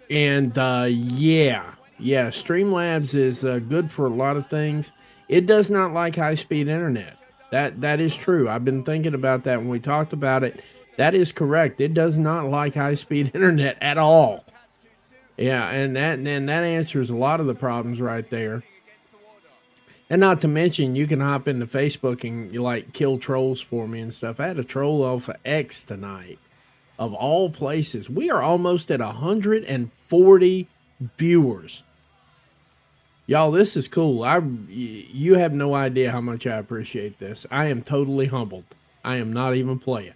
And yeah, Streamlabs is good for a lot of things. It does not like high-speed internet. That is true. I've been thinking about that when we talked about it. That is correct. It does not like high-speed internet at all. Yeah, and that answers a lot of the problems right there. And not to mention, you can hop into Facebook and like kill trolls for me and stuff. I had a troll off of X tonight, of all places. We are almost at 140 viewers. Y'all, this is cool. You have no idea how much I appreciate this. I am totally humbled. I am not even playing.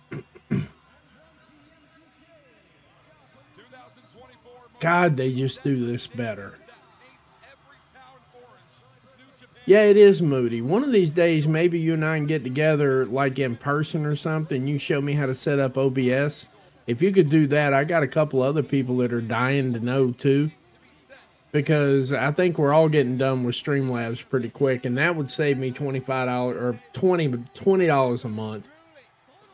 2024 God, they just do this better. that paints every town orange. New Japan Yeah, it is moody. One of these days, maybe you and I can get together, like in person or something. You show me how to set up OBS. If you could do that, I got a couple other people that are dying to know too. Because I think we're all getting done with Streamlabs pretty quick, and that would save me $25 or $20 a month.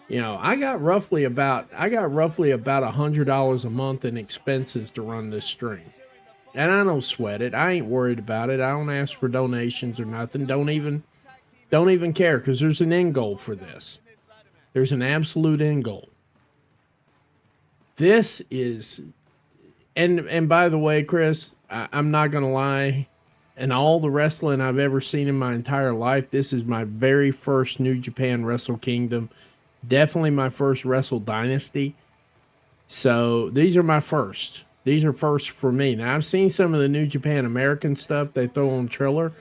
You know, I got roughly about $100 a month in expenses to run this stream. And I don't sweat it. I ain't worried about it. I don't ask for donations or nothing. Don't even care, because there's an end goal for this. There's an absolute end goal. This is, and by the way, Chris, I'm not gonna lie. In all the wrestling I've ever seen in my entire life, this is my very first New Japan Wrestle Kingdom. Definitely my first Wrestle Dynasty. So these are my first. These are first for me. Now I've seen some of the New Japan American stuff they throw on Triller.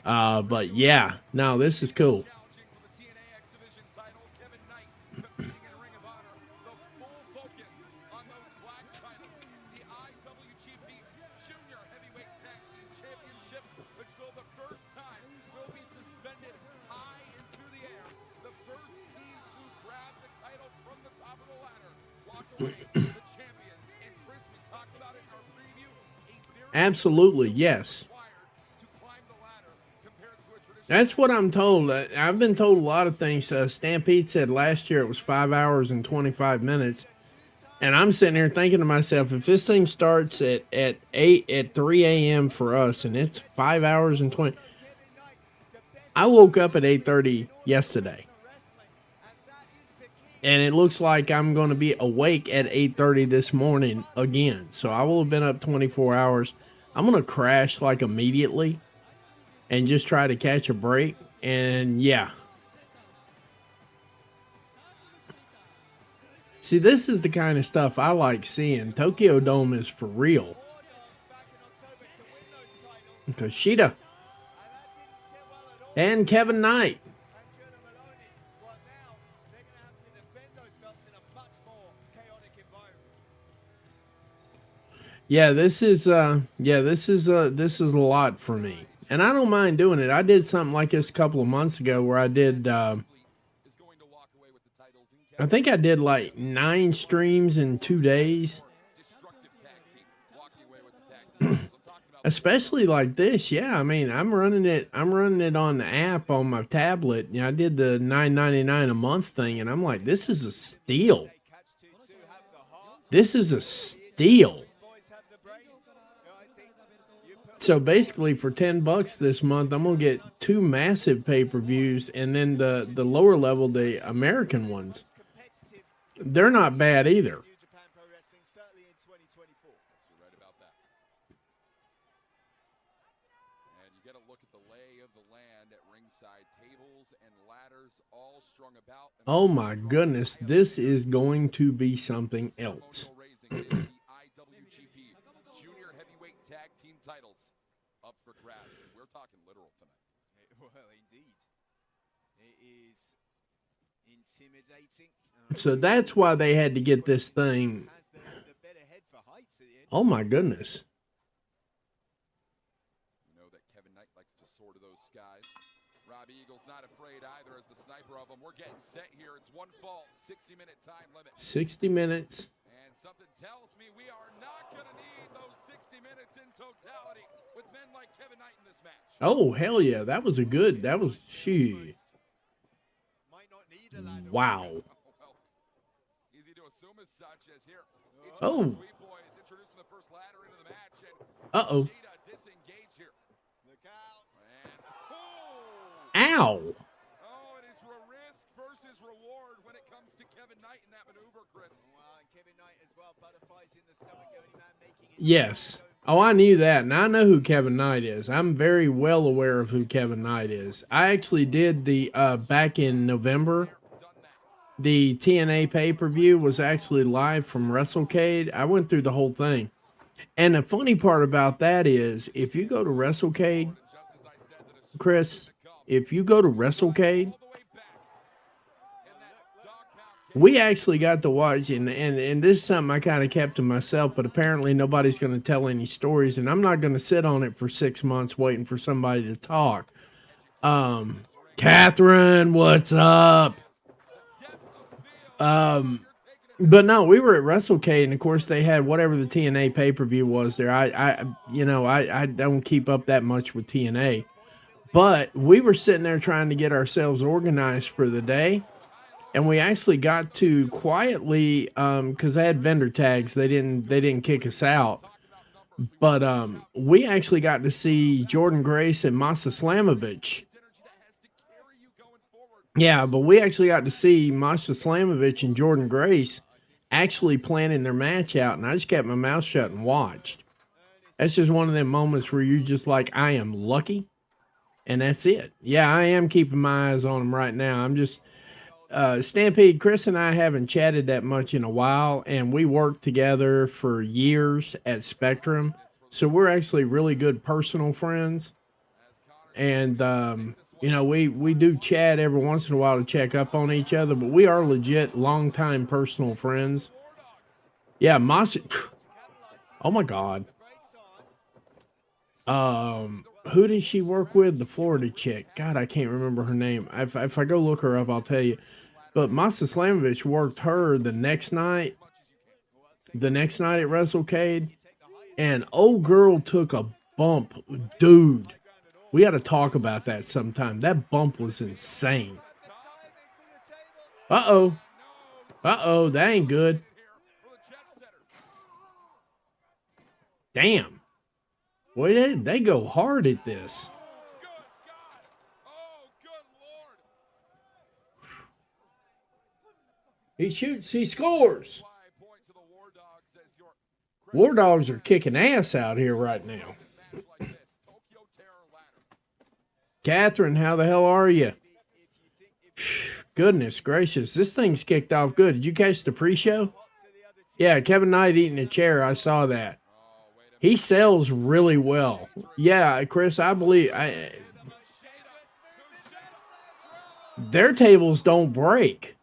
But yeah, no, this is cool. challenging for the TNA X Division title. Kevin Knight competing in Ring of Honor. The full focus on those black titles. The IWGP Junior Heavyweight Tag Team Championship, which for the first time will be suspended high into the air. The first team to grab the titles from the top of the ladder walk away the champions. And Chris, we talked about it in our preview. Absolutely, yes. To climb the ladder compared to a traditional. That's what I'm told. I've been told a lot of things. Stampede said last year it was 5 hours and 25 minutes. And I'm sitting here thinking to myself, if this thing starts at 3 a.m. for us, and it's 5 hours and 20. I woke up at 8:30 yesterday. And it looks like I'm going to be awake at 8:30 this morning again. So I will have been up 24 hours. I'm going to crash like immediately and just try to catch a break. And yeah. See, this is the kind of stuff I like seeing. Tokyo Dome is for real. Kushida and Kevin Knight. Yeah, this is a lot for me. And I don't mind doing it. I did something like this a couple of months ago where I did Is going to walk away with the titles in I think I did like 9 streams in 2 days. destructive tag team. Walking away with the tag team titles. I'm talking about Especially like this. Yeah, I mean, I'm running it on the app on my tablet. You know, I did the $9.99 a month thing, and I'm like, this is a steal. This is a steal. So basically, for $10 this month, I'm gonna get 2 massive pay-per-views, and then the lower level, the American ones, they're not bad either. New Japan Pro Wrestling, certainly in 2024. You're right about that. And you get a look at the lay of the land at ringside. Tables and ladders all strung about. Oh my goodness, this is going to be something else. Raising is the IWGP Junior Heavyweight Tag Team titles up for grabs. We're talking literal tonight. Well, indeed. It is intimidating. So that's why they had to get this thing. Has the better head for heights at the end. Oh my goodness. You know that Kevin Knight likes to soar to those skies. Robbie Eagle's not afraid either as the sniper of them. We're getting set here. It's one fall, 60-minute time limit. 60 minutes. And something tells me we are not going to need those 60 minutes in totality with men like Kevin Knight in this match. Oh, hell yeah. That was she. Might not need a ladder. Wow. Well, easy to assume as such as here. Oh. Sweet Boy is introducing the first ladder into the match. And Uh-oh. Shida disengaged here. Look out. And Ow. oh, it is a risk versus reward when it comes to Kevin Knight in that maneuver, Chris. Well, and Kevin Knight as well. Butterflies in the stomach. The only man making his Yes. Oh, I knew that. And I know who Kevin Knight is. I'm very well aware of who Kevin Knight is. I actually did the, back in November, the TNA pay-per-view was actually live from WrestleCade. I went through the whole thing. And the funny part about that is, if you go to WrestleCade, Chris, if you go to WrestleCade, we actually got to watch, and this is something I kind of kept to myself, but apparently nobody's going to tell any stories, and I'm not going to sit on it for 6 months waiting for somebody to talk. Catherine, what's up? But no, we were at WrestleCade, and of course they had whatever the TNA pay-per-view was there. I don't keep up that much with TNA, but we were sitting there trying to get ourselves organized for the day. And we actually got to quietly, because I had vendor tags. They didn't kick us out, but we actually got to see Jordan Grace and Masa Slamovich. Yeah, but we actually got to see Masa Slamovich and Jordan Grace actually planning their match out, and I just kept my mouth shut and watched. That's just one of them moments where you're just like, I am lucky, and that's it. Yeah, I am keeping my eyes on them right now. I'm just. Stampede, Chris and I haven't chatted that much in a while, and we worked together for years at Spectrum, so we're actually really good personal friends. And we do chat every once in a while to check up on each other, but we are legit longtime personal friends. Yeah, Masha. Oh my God. Who did she work with? The Florida chick. God, I can't remember her name. If I go look her up, I'll tell you. But Masa Slamovich worked her the next night at WrestleCade, and old girl took a bump. Dude, we got to talk about that sometime. That bump was insane. Uh-oh, that ain't good. Damn. Boy, they go hard at this. He shoots, he scores. War Dogs are kicking ass out here right now. Catherine, how the hell are you? Goodness gracious, this thing's kicked off good. Did you catch the pre-show? Yeah, Kevin Knight eating a chair. I saw that. He sells really well. Yeah, Chris, I believe their tables don't break.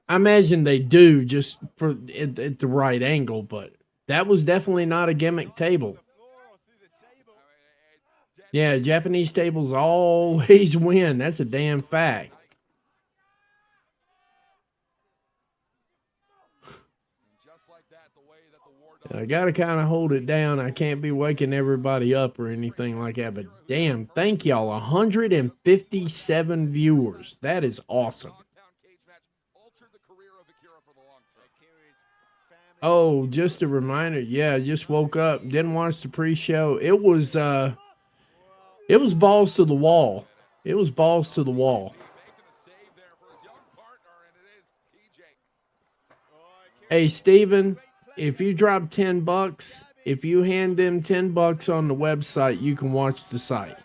I imagine they do, just for at the right angle, but that was definitely not a gimmick table. Yeah, Japanese tables always win. That's a damn fact. I got to kind of hold it down. I can't be waking everybody up or anything like that. But damn, thank y'all. 157 viewers. That is awesome. Oh, just a reminder. Yeah, I just woke up. Didn't watch the pre-show. It was balls to the wall. It was balls to the wall. Hey, Steven. If you drop $10, if you hand them $10 on the website, you can watch the site.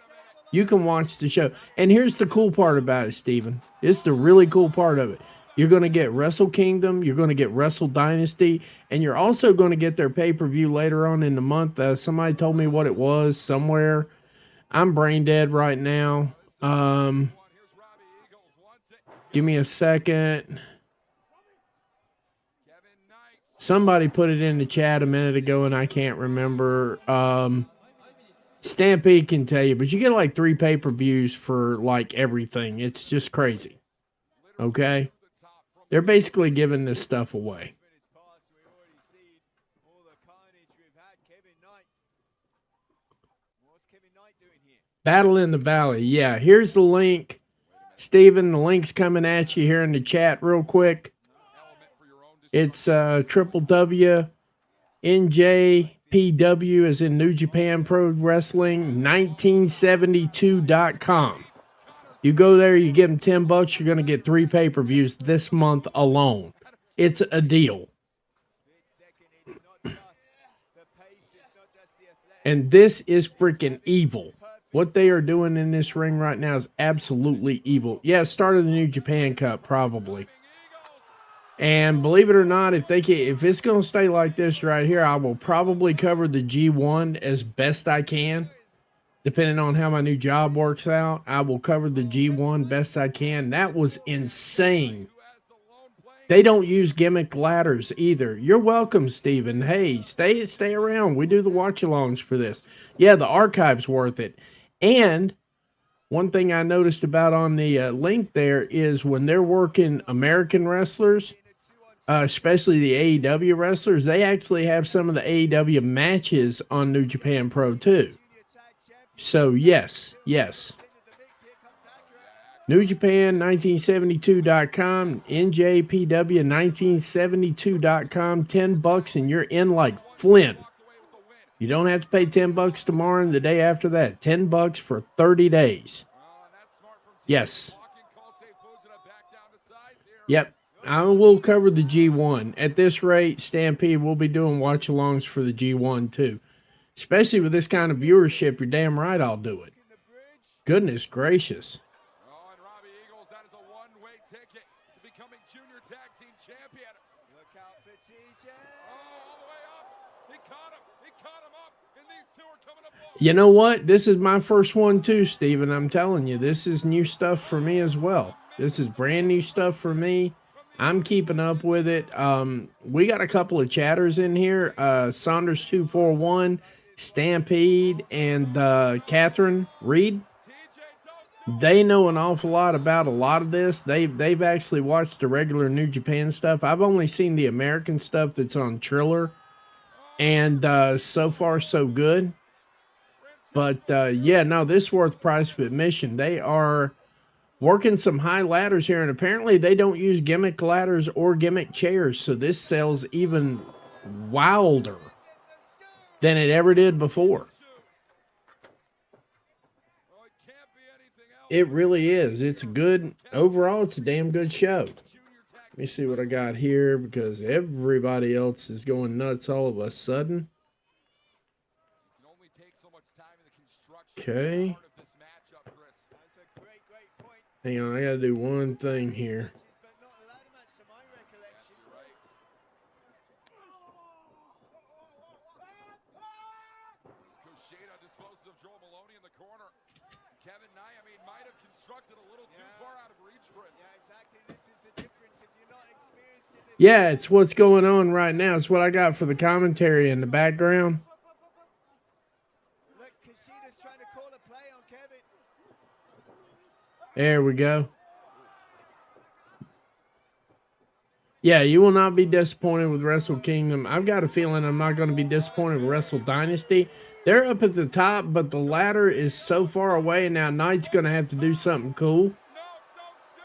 You can watch the show. And here's the cool part about it, Steven. It's the really cool part of it. You're going to get Wrestle Kingdom. You're going to get Wrestle Dynasty. And you're also going to get their pay-per-view later on in the month. Somebody told me what it was somewhere. I'm brain dead right now. Give me a second. Somebody put it in the chat a minute ago, and I can't remember. Stampede can tell you, but you get like 3 pay-per-views for like everything. It's just crazy. Okay? They're basically giving this stuff away. Battle in the Valley. Yeah, here's the link. Steven, the link's coming at you here in the chat real quick. It's www.njpw as in New Japan Pro Wrestling 1972.com. You go there, you give them $10, you're going to get 3 pay-per-views this month alone. It's a deal. And this is freaking evil. What they are doing in this ring right now is absolutely evil. Yeah, start of the New Japan Cup, probably. And believe it or not, if it's going to stay like this right here, I will probably cover the G1 as best I can. Depending on how my new job works out, I will cover the G1 best I can. That was insane. They don't use gimmick ladders either. You're welcome, Steven. Hey, stay around. We do the watch-alongs for this. Yeah, the archive's worth it. And one thing I noticed about on the link there is when they're working American wrestlers, especially the AEW wrestlers, they actually have some of the AEW matches on New Japan Pro too. So yes. NewJapan1972.com, NJPW1972.com, $10 and you're in like Flint. You don't have to pay $10 tomorrow and the day after that. $10 for 30 days. Yes. Yep. I will cover the G1. At this rate, Stampede, we'll be doing watch-alongs for the G1 too. Especially with this kind of viewership, you're damn right I'll do it. Goodness gracious. Oh, and Robbie Eagles, that is a one-way ticket to becoming Junior Tag Team Champion. Look out for TJ. Oh, all the way up. He caught him up, and these two are coming up. You know what? This is my first one too, Steven. I'm telling you, this is new stuff for me as well. This is brand new stuff for me. I'm keeping up with it. We got a couple of chatters in here. Saunders241, Stampede, and Catherine Reed. They know an awful lot about a lot of this. They've actually watched the regular New Japan stuff. I've only seen the American stuff that's on Triller. And so far, so good. But, yeah, no, this is worth the price of admission. They are working some high ladders here, and apparently they don't use gimmick ladders or gimmick chairs, so this sells even wilder than it ever did before. It really is. It's a good, overall, it's a damn good show. Let me see what I got here, because everybody else is going nuts all of a sudden. Okay. Hang on, I gotta do one thing here. Yeah, it's what's going on right now. It's what I got for the commentary in the background. Look, Kushida's trying to call a play on Kevin. There we go. Yeah, you will not be disappointed with Wrestle Kingdom. I've got a feeling I'm not going to be disappointed with Wrestle Dynasty. They're up at the top, but the ladder is so far away. Now Knight's going to have to do something cool.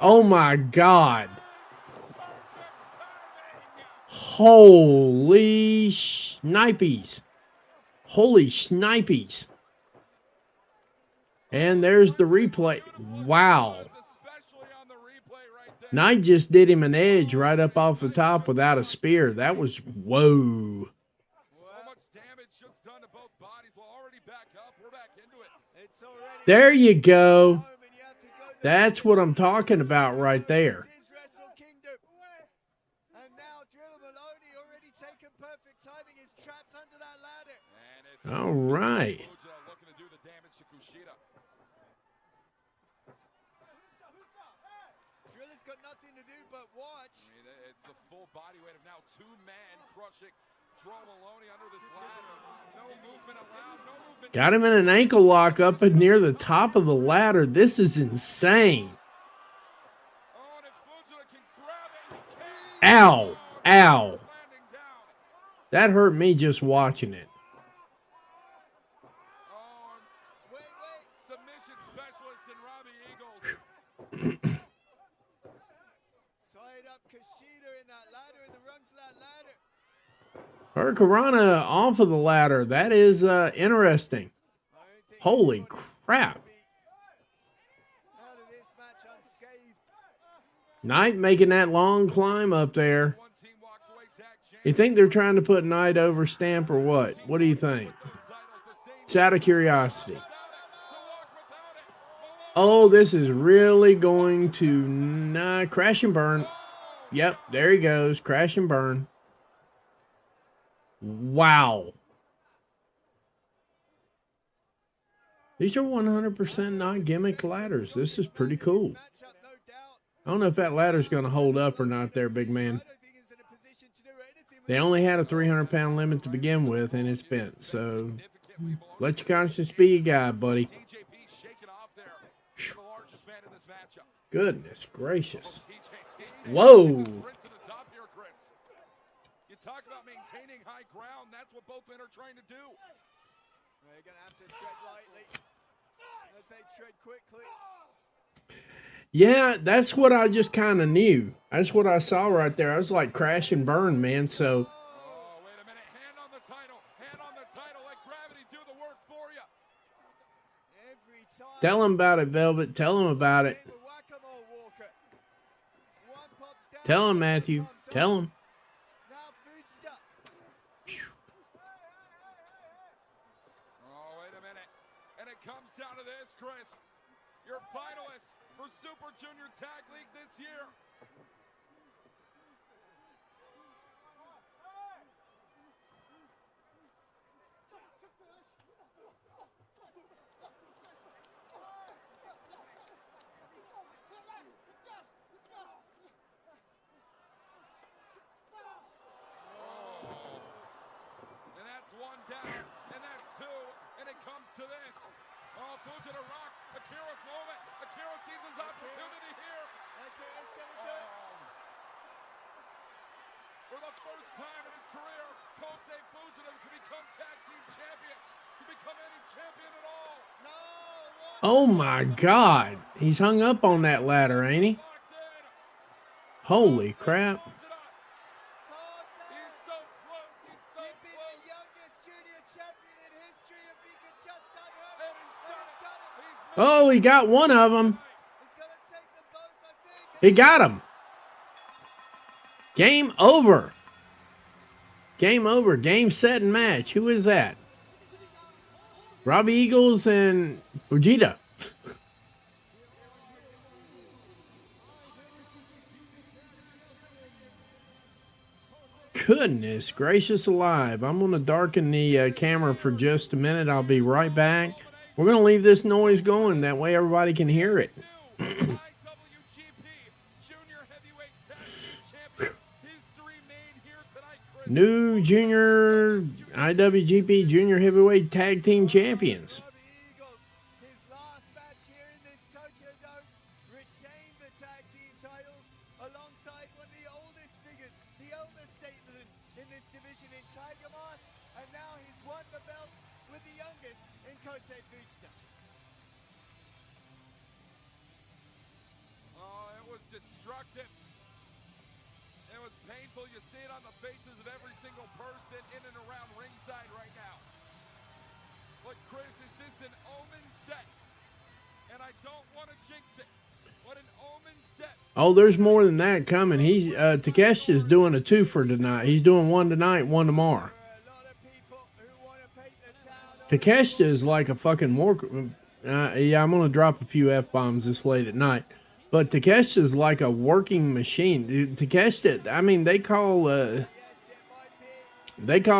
Oh my God. Holy shnipies. Holy shnipies. And there's the replay. Wow. Knight just did him an edge right up off the top without a spear. That was, whoa. There you go. That's what I'm talking about right there. All right. Got nothing to do but watch. I mean, it's a full body weight of now two men crushing Joe Maloney under this ladder. No movement allowed. No movement. Got him in an ankle lock up near the top of the ladder. This is insane. Oh, and if Fujita can grab it, Ow. Ow. That hurt me just watching it. Oh, wait. Submission specialist in Robbie Eagles. Kushida in that ladder, in the rungs of that ladder. Hurricanrana off of the ladder. That is interesting. Holy crap. Out of this match unscathed. Knight making that long climb up there. You think they're trying to put Knight over Stamp or what? What do you think? It's out of curiosity. Oh, this is really going to crash and burn. Yep, there he goes. Crash and burn. Wow. These are 100% non-gimmick ladders. This is pretty cool. I don't know if that ladder's going to hold up or not there, big man. They only had a 300-pound limit to begin with, and it's bent. So let your conscience be your guide, buddy. Goodness gracious. Whoa. You talk about maintaining high ground. That's what both men are trying to do. They're going to have to tread lightly as they tread quickly. Yeah, that's what I just kind of knew. That's what I saw right there. I was like, crash and burn, man. So. Oh, wait a minute. Hand on the title. Hand on the title. Let gravity do the work for you. Every time. Tell him about it, Velvet. Tell him about it. Tell him, Matthew. Tell him. Oh, wait a minute. And it comes down to this, Chris. Your finalists for Super Junior Tag League this year. And that's one down, and that's two, and it comes to this. Oh, Fuji to rock, Akira's moment. Akira sees his opportunity here. Akira's going to do it. For the first time in his career, Kosei Fujita can become tag team champion. Can become any champion at all. No, what? Oh, my God. He's hung up on that ladder, ain't he? Holy crap. He's so close. He's so He'd be the close. youngest junior champion in history if he could just unhook it. And he's And done he's it. got it. Oh, he got one of them. It's going to take them both, I think. He got him. Game over. Game over. Game, set, and match. Who is that? Robbie Eagles and Fujita. Goodness gracious alive. I'm going to darken the camera for just a minute. I'll be right back. We're going to leave this noise going. That way everybody can hear it. IWGP Junior Heavyweight Tag Team Champion. History made here tonight, Chris. New junior IWGP Junior Heavyweight Tag Team Champions. Robbie Eagles, his last match here in this Tokyo Dome, retained the tag team titles alongside one of the oldest figures, the oldest statesman in this division in Tiger Mask, and now he's won the belts with the youngest in Kosei Fujita. Oh, it was destructive. It was painful. You see it on the faces of every single person in and around ringside right now. But Chris, is this an omen set? And I don't want to jinx it, but an omen set. Oh, there's more than that coming. He's Takeshi's doing a two for tonight. He's doing one tonight, one tomorrow. There are a lot of people who want to paint the town on Takeshita is like a fucking war. Yeah, I'm gonna drop a few f-bombs this late at night, but Takeshita is like a working machine. Dude, Takeshita, I mean, they call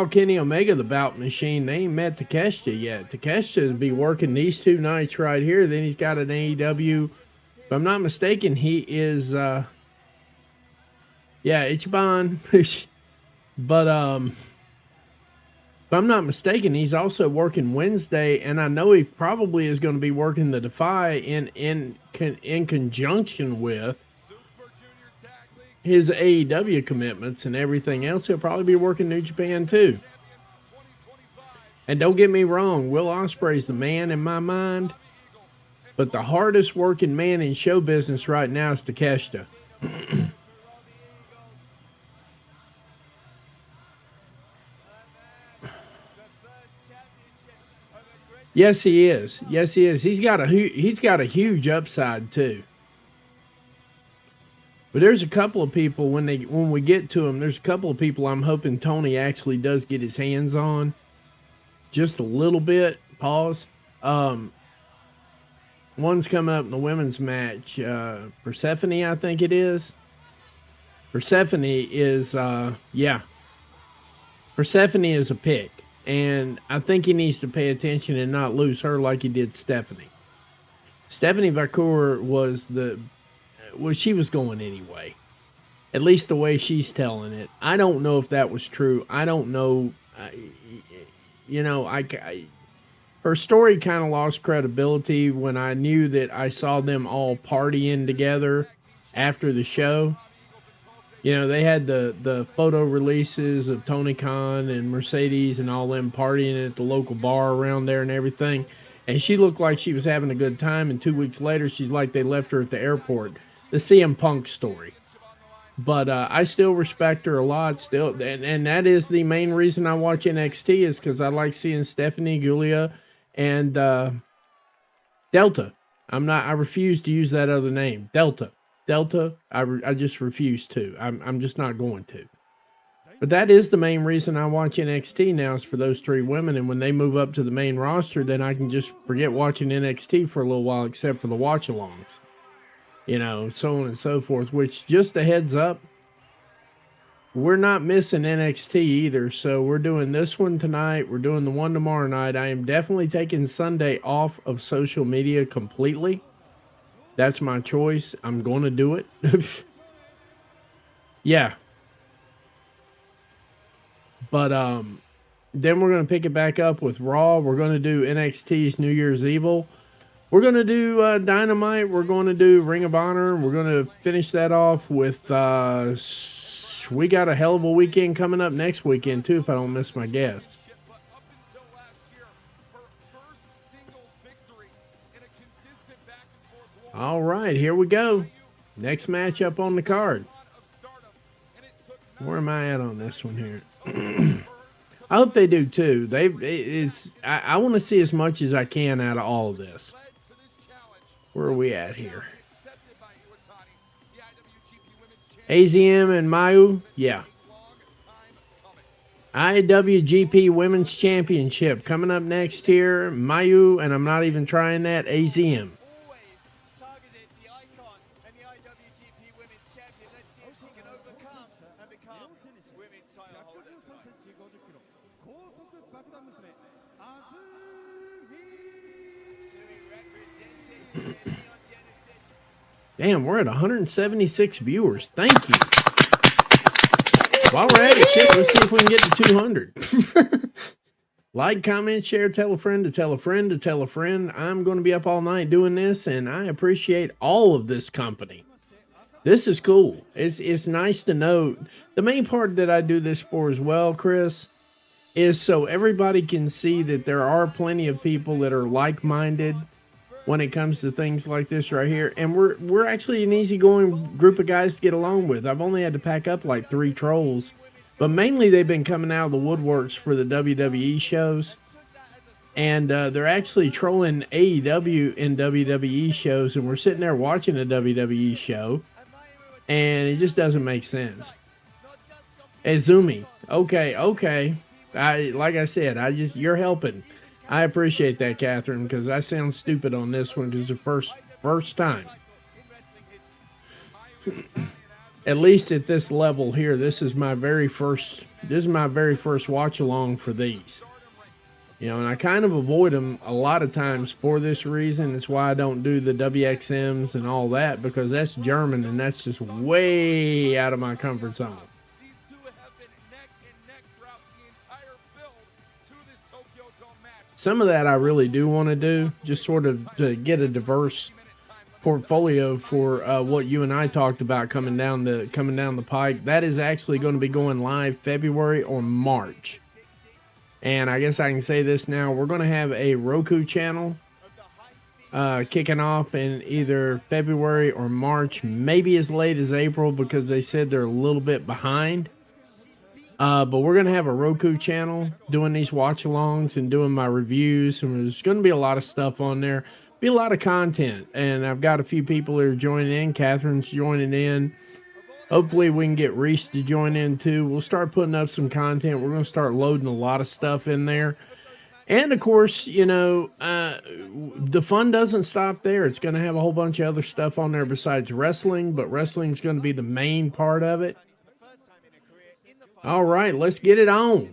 Kenny Omega the bout machine. They ain't met Takeshita yet. Takeshita will be working these two nights right here. Then he's got an AEW. If I'm not mistaken, he is. Yeah, Ichiban. But if I'm not mistaken, he's also working Wednesday, and I know he probably is going to be working the Defy in conjunction with Super Junior Tag League his AEW commitments and everything else. He'll probably be working New Japan too. Champions 2025. And don't get me wrong, Will Ospreay's the man in my mind, but the hardest working man in show business right now is Takeshita. Yes, he is. Yes, he is. He's got a huge upside too. But there's a couple of people when we get to him. There's a couple of people I'm hoping Tony actually does get his hands on, just a little bit. Pause. One's coming up in the women's match. Persephone, I think it is. Persephone is Persephone is a pick, and I think he needs to pay attention and not lose her like he did Stephanie. Stephanie Vacour she was going anyway. At least the way she's telling it. I don't know if that was true. I don't know. Her story kind of lost credibility when I knew that I saw them all partying together after the show. You know, they had the photo releases of Tony Khan and Mercedes and all them partying at the local bar around there and everything. And she looked like she was having a good time. And 2 weeks later, she's like they left her at the airport. The CM Punk story. But I still respect her a lot still. And that is the main reason I watch NXT is because I like seeing Stephanie, Giulia, and Delta. I refuse to use that other name. Delta, I just refuse to. I'm just not going to. But that is the main reason I watch NXT now is for those three women. And when they move up to the main roster, then I can just forget watching NXT for a little while, except for the watch-alongs. You know, so on and so forth, which just a heads up, we're not missing NXT either. So we're doing this one tonight. We're doing the one tomorrow night. I am definitely taking Sunday off of social media completely. That's my choice. I'm going to do it. Yeah. But then we're going to pick it back up with Raw. We're going to do NXT's New Year's Evil. We're going to do Dynamite. We're going to do Ring of Honor. We're going to finish that off with... we got a hell of a weekend coming up next weekend, too, if I don't miss my guess. All right, here we go. Next matchup on the card. Where am I at on this one here? I hope they do too. I want to see as much as I can out of all of this. Where are we at here? AZM and Mayu, yeah. IWGP Women's Championship coming up next here. Mayu, and I'm not even trying that, AZM. Targeted the icon and the IWGP Women's Champion. Let's see if she can overcome and become women's title holder tonight. Representing Neon Genesis. Damn, we're at 176 viewers. Thank you. While we're at it, shit, let's see if we can get to 200. Like, comment, share, tell a friend to tell a friend to tell a friend. I'm going to be up all night doing this, and I appreciate all of this company. This is cool. It's nice to know. The main part that I do this for as well, Chris, is so everybody can see that there are plenty of people that are like-minded when it comes to things like this right here. And we're actually an easygoing group of guys to get along with. I've only had to pack up like 3 trolls. But mainly they've been coming out of the woodworks for the WWE shows. And they're actually trolling AEW in WWE shows. And we're sitting there watching a WWE show. And it just doesn't make sense. Izumi. Okay. Like I said, you're helping. I appreciate that, Catherine, because I sound stupid on this one because it's the first time. At least at this level here, this is my very first watch along for these. You know, and I kind of avoid them a lot of times for this reason. That's why I don't do the WXMs and all that, because that's German and that's just way out of my comfort zone. These two have been neck and neck throughout the entire build to this Tokyo Dome match. Some of that I really do want to do, just sort of to get a diverse portfolio for what you and I talked about coming down the pike. That is actually going to be going live February or March. And I guess I can say this now. We're going to have a Roku channel kicking off in either February or March, maybe as late as April, because they said they're a little bit behind. But we're going to have a Roku channel doing these watch-alongs and doing my reviews. And there's going to be a lot of stuff on there. Be a lot of content. And I've got a few people that are joining in. Catherine's joining in. Hopefully we can get Reese to join in too. We'll start putting up some content. We're going to start loading a lot of stuff in there. And of course, you know, the fun doesn't stop there. It's going to have a whole bunch of other stuff on there besides wrestling, but wrestling's going to be the main part of it. All right, let's get it on. And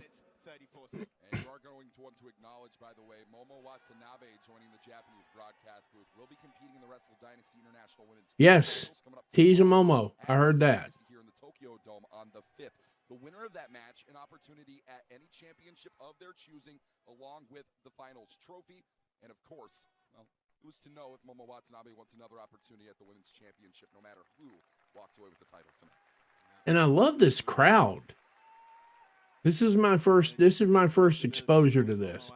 you are going to want to acknowledge, by the way, Momo Watanabe joining the Japanese broadcast booth. Will be competing in the Wrestle Dynasty International Women's Yes, Finals coming up Tease a tomorrow Momo. I at heard Wrestle that. Dynasty here in the Tokyo Dome on the 5th. The winner of that match, an opportunity at any championship of their choosing, along with the finals trophy. And of course, well, who's to know if Momo Watanabe wants another opportunity at the women's championship, no matter who walks away with the title tonight. And I love this crowd. This is my first exposure to this.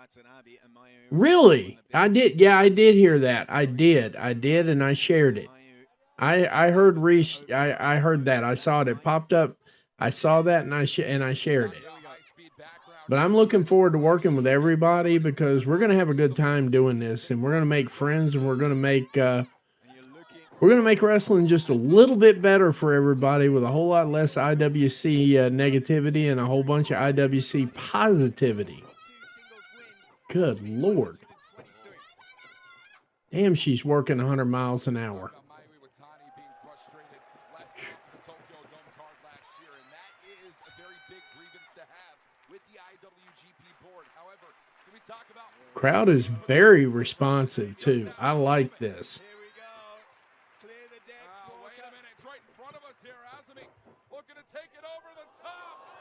Really? I did. Yeah, I did hear that. I did, and I shared it. I heard Reese. I heard that. I saw it. It popped up. I saw that, and I shared it. But I'm looking forward to working with everybody because we're gonna have a good time doing this, and we're gonna make friends, and we're gonna make wrestling just a little bit better for everybody with a whole lot less IWC negativity and a whole bunch of IWC positivity. Good Lord. Damn, she's working 100 miles an hour. Crowd is very responsive too. I like this.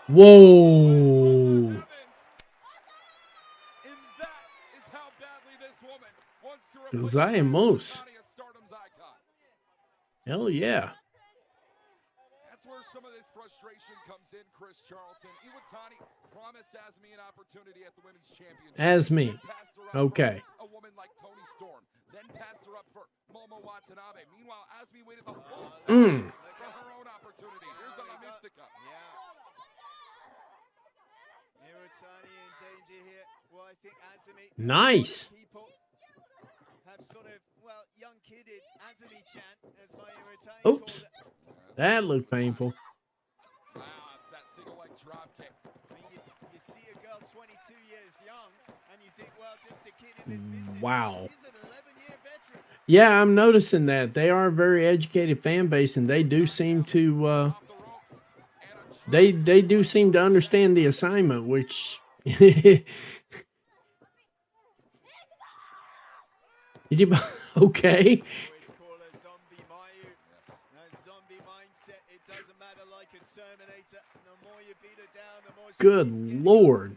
Whoa. Zayamos. Hell yeah. That's where some of this frustration comes in, Chris Charlton. Iwatani promised Azmi an opportunity at the women's championship. Azmi. Okay. A woman like Toni Storm. Then passed her up for Momo Watanabe. Meanwhile, Azmi waited the whole time for her own opportunity. Here's a Mystica. Iwatani in danger here. Well, I think Azmi. Nice. Have sort of, well, young kidded Azmi chant as my Iwatani. Oops. That looked painful. Wow, it's that single leg drop kick. I mean, you see a girl 22 years young, and you think, well, just a kid in this business. Wow. She's an 11-year veteran. Yeah, I'm noticing that. They are a very educated fan base, and they do seem to they do seem to understand the assignment, which Did you okay? Always call her Zombie Mayu. That zombie mindset, it doesn't matter, like a Terminator. The more you beat her down, the more she Good keeps getting Lord.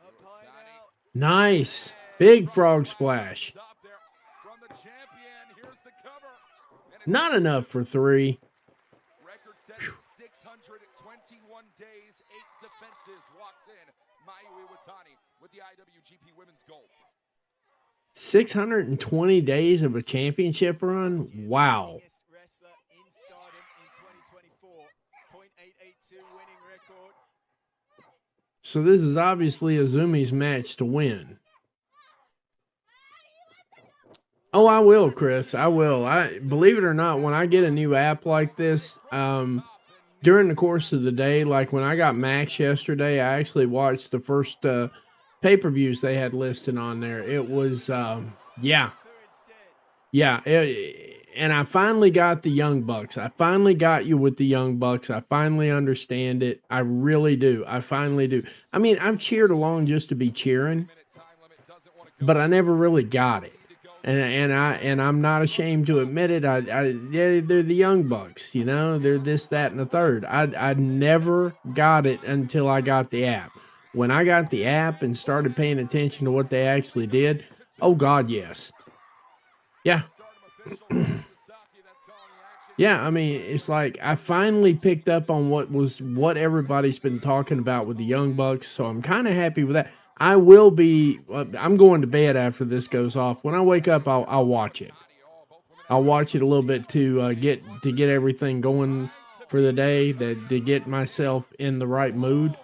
up high now. Nice. Big frog splash. Stop there from the champion. Here's the cover. And it's Not enough for 3. record setting 621 days, 8 defenses. Walks in Mayu Iwatani with the IWGP Women's Gold. 620 days of a championship run? Wow. Youngest wrestler in Stardom in 2024. .882 winning record. So this is obviously Azumi's match to win. Oh, I will, Chris. I will. I believe it or not, when I get a new app like this, during the course of the day, like when I got Max yesterday, I actually watched the first pay-per-views they had listed on there. It was, yeah. And I finally got the Young Bucks. I finally got you with the Young Bucks. I finally understand it. I really do. I finally do. I mean, I've cheered along just to be cheering, but I never really got it. And I'm not ashamed to admit it. Yeah, they're the Young Bucks, you know. They're this, that, and the third. I never got it until I got the app. When I got the app and started paying attention to what they actually did, oh God, yes. Yeah. Yeah, I mean, it's like I finally picked up on what everybody's been talking about with the Young Bucks, so I'm kind of happy with that. I'm going to bed after this goes off. When I wake up, I'll watch it. I'll watch it a little bit to get everything going for the day, to get myself in the right mood.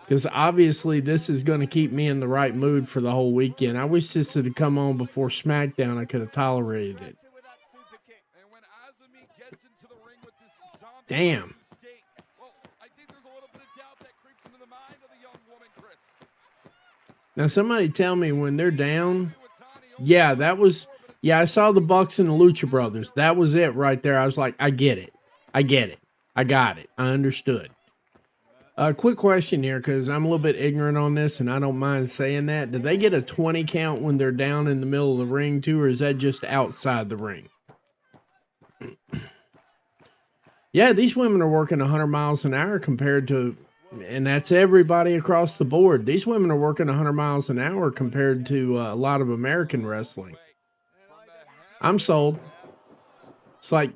Because obviously this is going to keep me in the right mood for the whole weekend. I wish this had come on before SmackDown. I could have tolerated it. Damn. Now, somebody tell me when they're down. Yeah, that was. Yeah, I saw the Bucks and the Lucha Brothers. That was it right there. I was like, I get it. I get it. I got it. I understood. Quick question here, because I'm a little bit ignorant on this, and I don't mind saying that. Do they get a 20 count when they're down in the middle of the ring, too, or is that just outside the ring? Yeah, these women are working 100 miles an hour compared to, and that's everybody across the board. These women are working 100 miles an hour compared to a lot of American wrestling. I'm sold. It's like,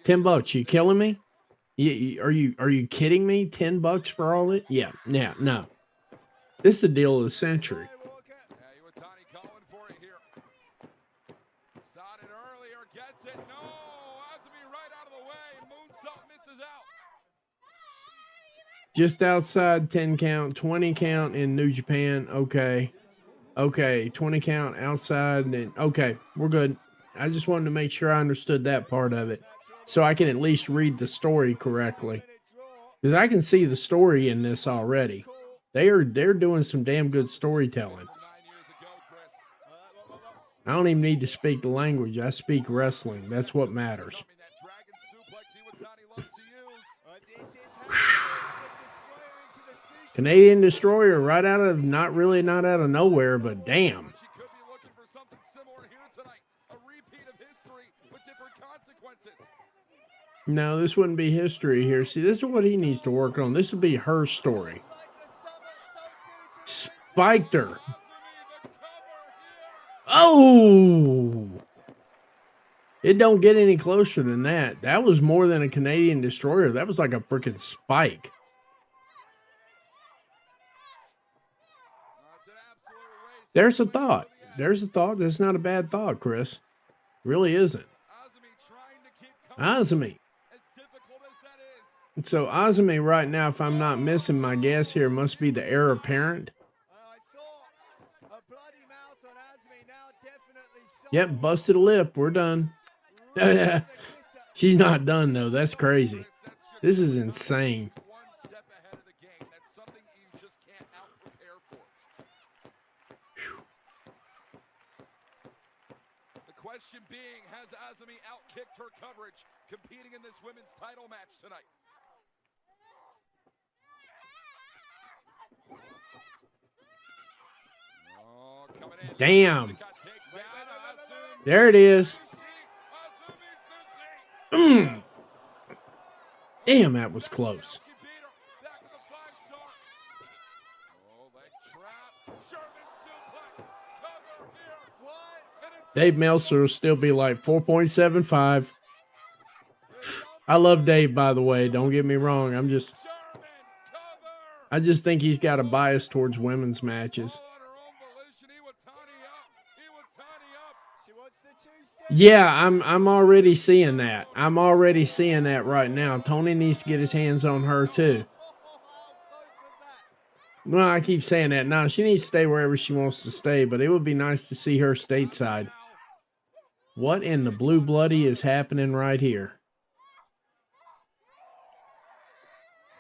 $10. You killing me? Are you kidding me? $10 for all it? Yeah, no. This is the deal of the century. Iwatani going for it here. Sought it earlier, gets it. No, Azumi right out of the way. Moonsault misses out. Just outside 10 count, 20 count in New Japan. Okay, 20 count outside. And okay, we're good. I just wanted to make sure I understood that part of it, so I can at least read the story correctly. Because I can see the story in this already. They're doing some damn good storytelling. I don't even need to speak the language. I speak wrestling. That's what matters. Canadian Destroyer right out of, not out of nowhere, but damn. She could be looking for something similar here tonight. A repeat of history with different consequences. No, this wouldn't be history here. See, this is what he needs to work on. This would be her story. Spiked her. Oh! It don't get any closer than that. That was more than a Canadian Destroyer. That was like a freaking spike. There's a thought. There's a thought. That's not a bad thought, Chris. Really isn't. Azumi. So Azumi right now, if I'm not missing my guess here, must be the heir apparent. Yep, busted a lip. We're done. She's not done, though. That's crazy. This is insane. Question being, has Azumi outkicked her coverage competing in this women's title match tonight? Oh, coming in. Damn. There it is. Damn, that was close. Dave Meltzer will still be like 4.75. I love Dave, by the way. Don't get me wrong. I just think he's got a bias towards women's matches. Yeah, I'm already seeing that. I'm already seeing that right now. Tony needs to get his hands on her too. Well, I keep saying that. No, she needs to stay wherever she wants to stay, but it would be nice to see her stateside. What in the blue bloody is happening right here?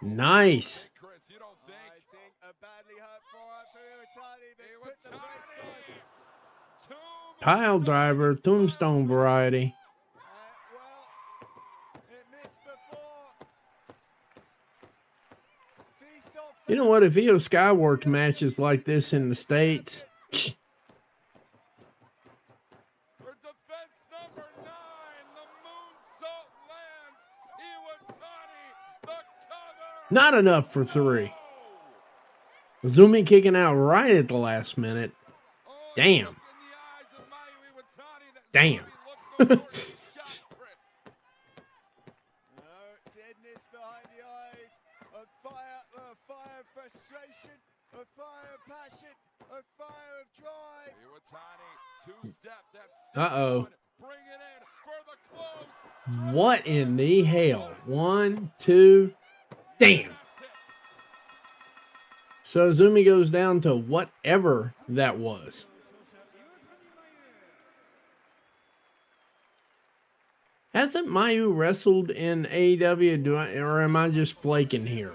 Nice. Pile driver, tombstone variety. You know what? If Io Sky worked matches like this in the States, not enough for 3. Zumi kicking out right at the last minute. Damn. Damn. Deadness behind the eyes, a fire of frustration, a fire of passion, a fire of drive. Uh-oh. What in the hell? 1, 2. Damn. So Zumi goes down to whatever that was. Hasn't Mayu wrestled in AEW, or am I just flaking here?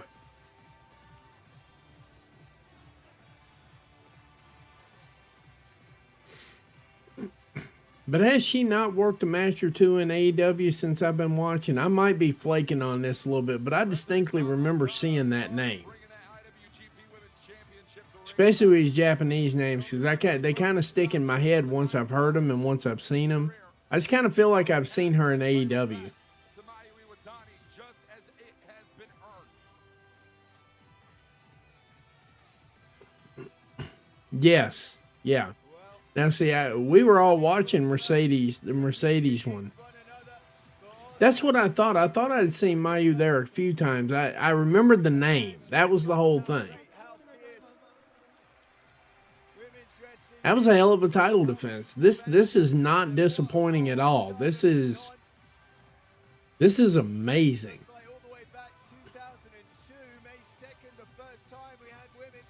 But has she not worked a match or two in AEW since I've been watching? I might be flaking on this a little bit, but I distinctly remember seeing that name. Bringing that IWGP Women's Championship to ring. Especially with these Japanese names, because they kind of stick in my head once I've heard them and once I've seen them. I just kind of feel like I've seen her in AEW. To Mayu Iwatani, just as it has been earned. Yes, yeah. Now see, we were all watching the Mercedes one. That's what I thought. I thought I'd seen Mayu there a few times. I remembered the name. That was the whole thing. How fierce. Women's wrestling. That was a hell of a title defense. This is not disappointing at all. This is amazing. Like all the way back 2002, May 2nd, the first time we had women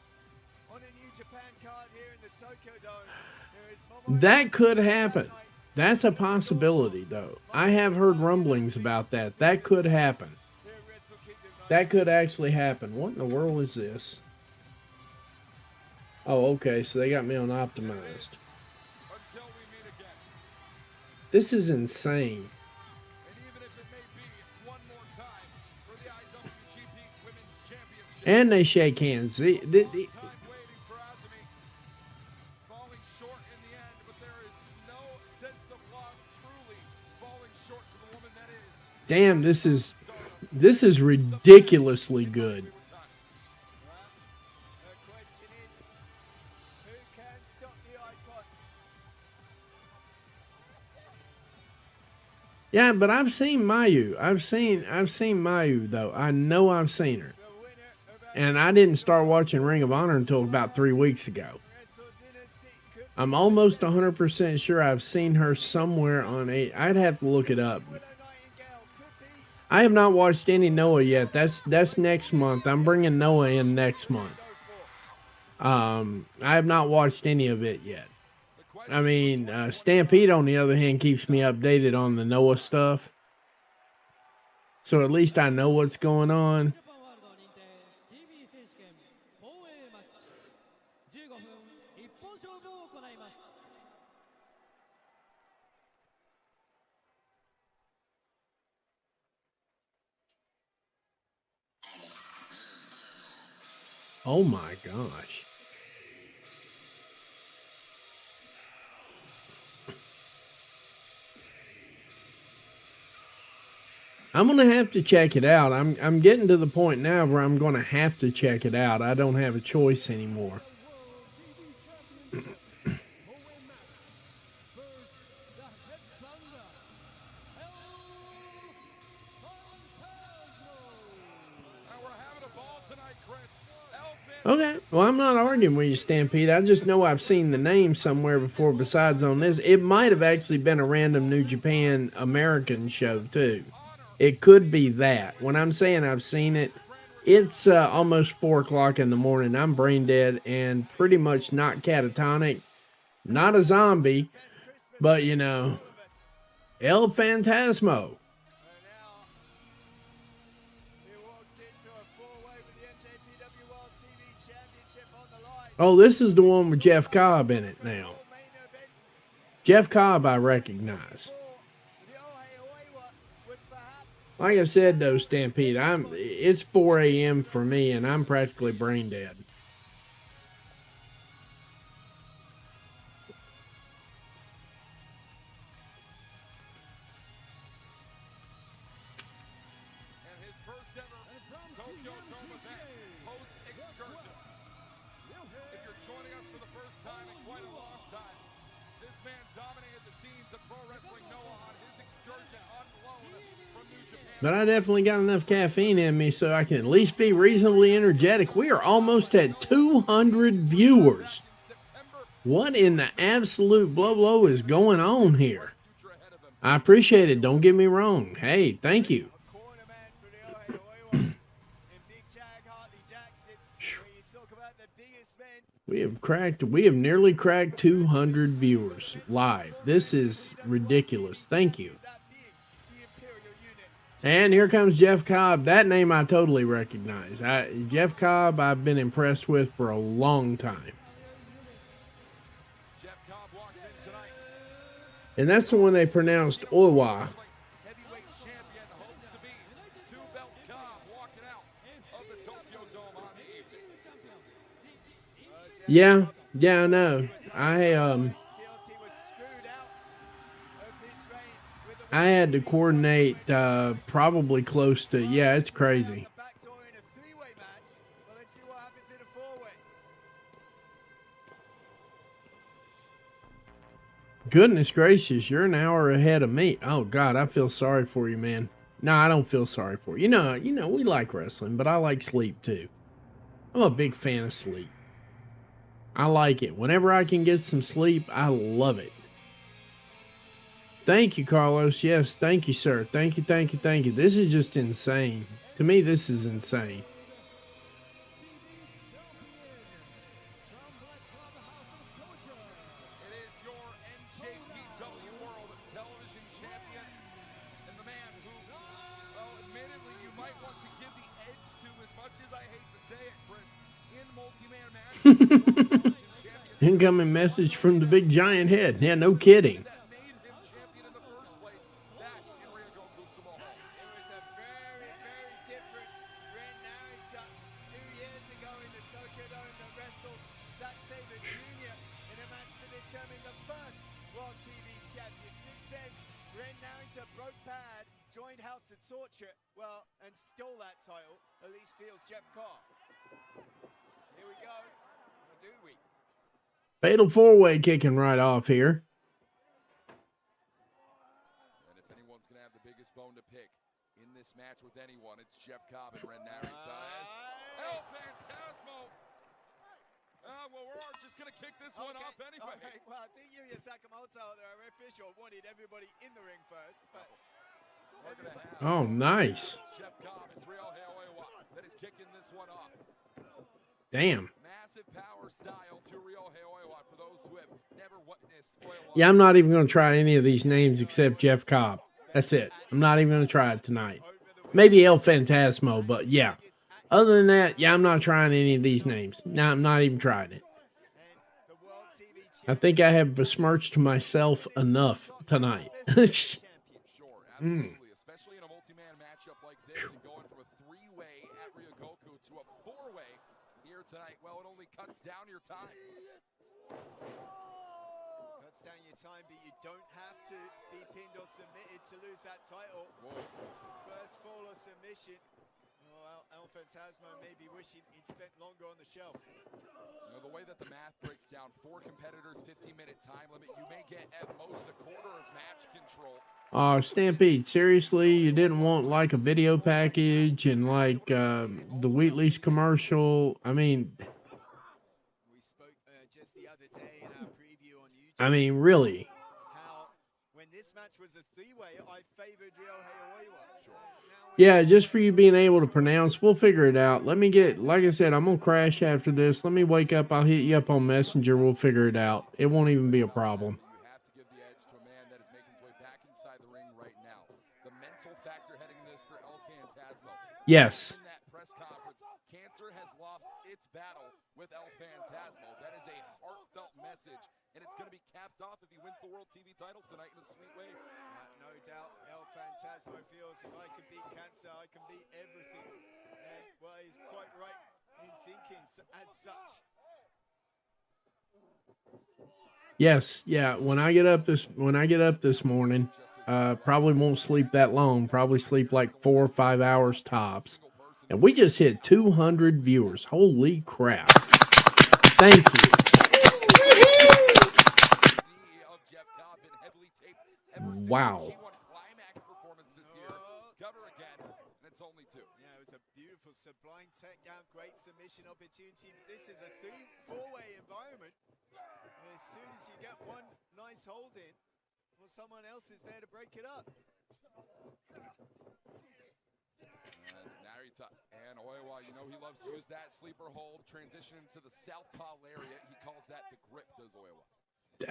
on a New Japan card here in the Tokyo Dome. There is Momo That could happen. That's a possibility, though. I have heard rumblings about that. That could happen. here at Wrestle Kingdom 19. That could actually happen. What in the world is this? Oh, okay. So they got me on optimized. Until we meet again. This is insane. And even if it may be one more time for the IWGP Women's Championship. And they shake hands. Time waiting for Azumi. Falling short in the end, but there is no sense of loss truly falling short to the woman that is. Damn, this is ridiculously good. The question is, who can stop the icon? Yeah, but I've seen Mayu. I've seen Mayu though. I know I've seen her. The winner of our And I didn't start watching Ring of Honor until about 3 weeks ago. Wrestle Dynasty could I'm almost 100% sure I've seen her somewhere on I'd have to look it up. Willow Nightingale could be I have not watched any Noah yet. That's next month. I'm bringing Noah in next month. I have not watched any of it yet. I mean, Stampede, on the other hand, keeps me updated on the Noah stuff. So at least I know what's going on. ジャパンワールド認定 TV 選手権 4A マッチ15分一本勝負を行います。 Oh my gosh. I'm gonna have to check it out. I'm getting to the point now where I'm gonna have to check it out. I don't have a choice anymore. And we're having a ball tonight, Chris. Okay, well, I'm not arguing with you, Stampede. I just know I've seen the name somewhere before besides on this. It might have actually been a random New Japan American show, too. It could be that. When I'm saying I've seen it, it's almost 4 o'clock in the morning. I'm brain dead and pretty much not catatonic. Not a zombie, but, you know, El Phantasmo. And now he walks into a four-way with the NJPW World TV Championship on the line. Oh, this is the one with Jeff Cobb in it now. Four main events Jeff Cobb I recognize. for the Oheoewa was perhaps Like I said, though, Stampede, it's 4 a.m. for me, and I'm practically brain dead. And his first ever Tokyo Dome event post-excursion. If you're joining us for the first time in quite a long time, this man dominated the scenes of pro wrestling Noah on his excursion on loan from New Japan. But I definitely got enough caffeine in me so I can at least be reasonably energetic. We are almost at 200 viewers. In September, What in the absolute blow is going on here? future ahead of him. I appreciate it. Don't get me wrong. Hey, thank you. corner man for the Oheoewa and Big Jag Hartley Jackson. When you talk about the biggest men, We have nearly cracked 200 viewers live. This is ridiculous. Thank you. that being the Imperial unit. And here comes Jeff Cobb. That name I totally recognize. Jeff Cobb I've been impressed with for a long time. Jeff Cobb walks in tonight. And that's the one they pronounced Oiwa. Heavyweight champion hopes to be 2 belts calm walking out of the Tokyo Dome on the evening. Yeah, I know. Feels he was screwed out of this reign with the I had to coordinate probably close to, yeah, it's crazy. the back door in a three-way match. Well, let's see what happens in a four-way. Goodness gracious, you're an hour ahead of me. Oh God, I feel sorry for you, man. No, I don't feel sorry for you. You know, we like wrestling, but I like sleep too. I'm a big fan of sleep. I like it. Whenever I can get some sleep, I love it. Thank you, Carlos. Yes, thank you, sir. Thank you. This is just insane. To me, this is insane. It is your NJPW World Television Champion and the man who, well, admittedly, you might want to give the edge to, as much as I hate to say it, Chris, in multi-man matches. World Television Champion Incoming message from the big giant head. Yeah, no kidding. that made him champion in the first place back in Ryogoku Sumo Hall. It was a very, very different Ren Narita 2 years ago in the Tokyo Dome that wrestled Zack Sabre Jr. in a match to determine the first World TV Champion. Since then, Ren Narita broke bad, joined House of Torture, well, and stole that title, at least feels Jeff Cobb. Here we go. Or do we? Fatal four-way kicking right off here. And if anyone's going to have the biggest bone to pick in this match with anyone, it's Jeff Cobb and Ren Narita. El Phantasmo! Well, we're just going to kick this one off anyway. Okay. Well, I think Yuya Sakamoto, our official, wanted everybody in the ring first, but We're gonna have Oh, nice. Jeff Cobb and Ryohei Oiwa that is kicking this one off. Damn. Massive power style to Ryohei Oiwa for those who have never witnessed Oiwa. Yeah, I'm not even going to try any of these names except Jeff Cobb. That's it. I'm not even going to try it tonight. Maybe El Phantasmo, but yeah. Other than that, yeah, I'm not trying any of these names. No, I'm not even trying it. the World TV I think I have besmirched myself enough tonight. Sure, absolutely. Especially in a multi-man matchup like this and going from a three-way at Ryogoku to a four-way here tonight. Well, it only cuts down your time. Cuts down your time, but you don't have to be pinned or submitted to lose that title. First fall or submission. Well, El Phantasmo may be wishing he'd spent longer on the shelf. You know, the way that the math breaks down, 4 competitors, 15-minute time limit, you may get at most a quarter of match control. Stampede, seriously, you didn't want like a video package and like the Wheatley's commercial? I mean, We spoke just the other day in our preview on YouTube I mean, really? how when this match was a three-way, I favored Ryohei Oiwa. Yeah, just for you being able to pronounce, we'll figure it out. Let me get, like I said, I'm going to crash after this. Let me wake up. I'll hit you up on Messenger. We'll figure it out. It won't even be a problem. You have to give the edge to a man that is making his way back inside the ring right now. The mental factor heading this for El Phantasmo. Yes. In that press conference, cancer has lost its battle with El Phantasmo. That is a heartfelt message, and it's going to be capped off if he wins the World TV title tonight in a sweet way. No doubt, El Phantasmo feels if I can beat cancer, I can beat everything. And well, he's quite right in thinking as such. Yes, yeah. When I get up this morning, probably won't sleep that long. Probably sleep like 4 or 5 hours tops. And we just hit 200 viewers. Holy crap! Thank you. Of Jeff Cobb been heavily taped ever since Wow. the G1 Climax performance this year. Cover again, and it's only 2. Yeah, it was a beautiful sublime takedown, great submission opportunity. But this is a 3-4-way environment. And as soon as you get one nice hold in, well, someone else is there to break it up. As Narita and Oiwa, you know he loves to use that sleeper hold, transition into the southpaw lariat. He calls that the grip, does Oiwa.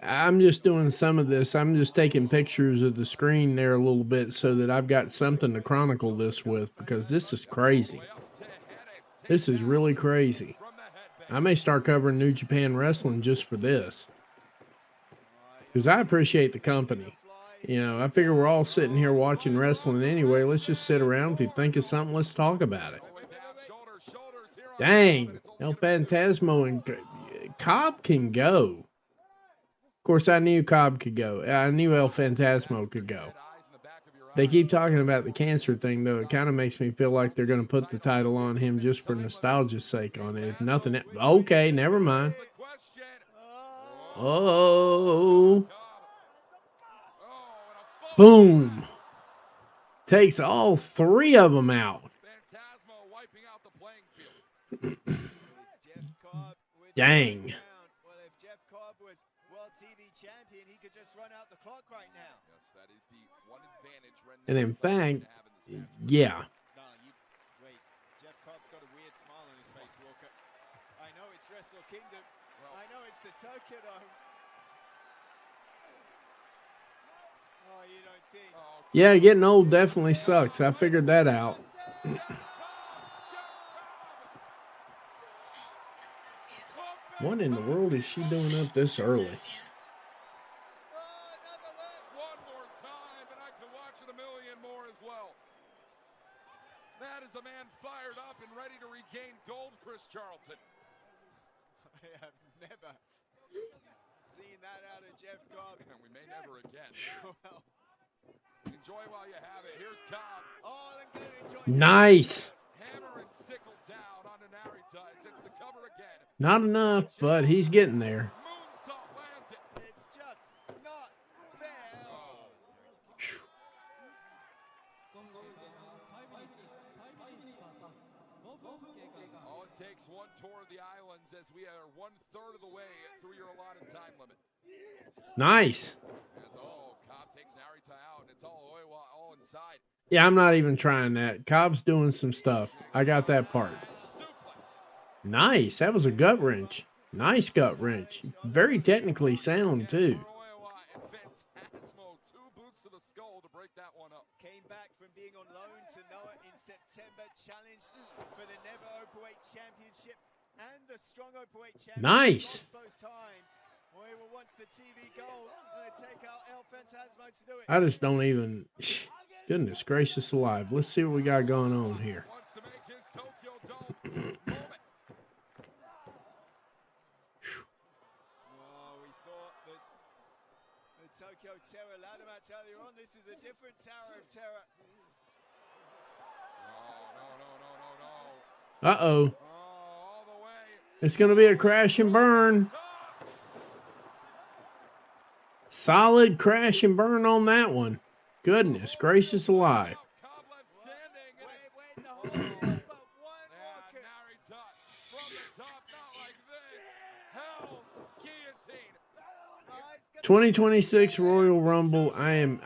I'm just doing some of this. I'm just taking pictures of the screen there a little bit so that I've got something to chronicle this with, because this is crazy. This is really crazy. I may start covering New Japan Wrestling just for this, because I appreciate the company. You know, I figure we're all sitting here watching wrestling anyway. Let's just sit around. If you think of something, let's talk about it. Dang, El Phantasmo and Cobb can go. Of course, I knew Cobb could go. I knew El Phantasmo could go. They keep talking about the cancer thing, though. It kind of makes me feel like they're going to put the title on him just for nostalgia's sake on it. If nothing, okay, never mind. Oh. Boom. Takes all three of them out. Dang. Well, if Jeff Cobb was World TV champion, he could just run out the clock right now. Yes, that is the one advantage And in fact, yeah. No, wait. Jeff Cobb's got a weird smile on his face, Walker. I know it's Wrestle Kingdom. I know it's the Tokyo Dome. Oh, you don't think? Yeah, getting old definitely sucks. I figured that out. What in the world is she doing up this early? One more time, and I can watch it a million more as well. That is a man fired up and ready to regain gold, Chris Charlton. I have never seen that out of Jeff Cobb. And we may never again. Well, Enjoy while you have it. Here's Cobb. oh, I'm going to enjoy Nice. Hammer and sickle down onto Narita. It's the cover again. Not enough, but he's getting there. Moonsault lands it. It's just not fair. Oh. All it takes one tour of the islands as we are 1/3 of the way through your allotted time limit. Nice. As Cobb takes Narita out, and it's all Oiwa all inside. Yeah, I'm not even trying that. Cobb's doing some stuff. I got that part. Suplex. Nice. That was a gut wrench. Nice gut wrench. Very technically sound, too. Oiwa and Phantasmo, 2 boots to the skull to break that one up. Came back from being on loan to Noah in September, challenged for the Never Openweight Championship and the Strong Openweight Championship. Nice. Lost both times. Oiwa wants the TV gold. Going to take out El Phantasmo to do it. I just don't even... Goodness gracious alive. Let's see what we got going on here. Wants to make his Tokyo Dome moment. Oh, we saw the Tokyo Terror ladder match earlier on. This is a different Tower of Terror. No. Uh-oh. All the way. It's going to be a crash and burn. Solid crash and burn on that one. Goodness gracious alive. Cobb left standing, and it's Wait in the hole, but one more kick. Narita from the top, not like this. Hell's guillotine. 2026 Royal Rumble. I'm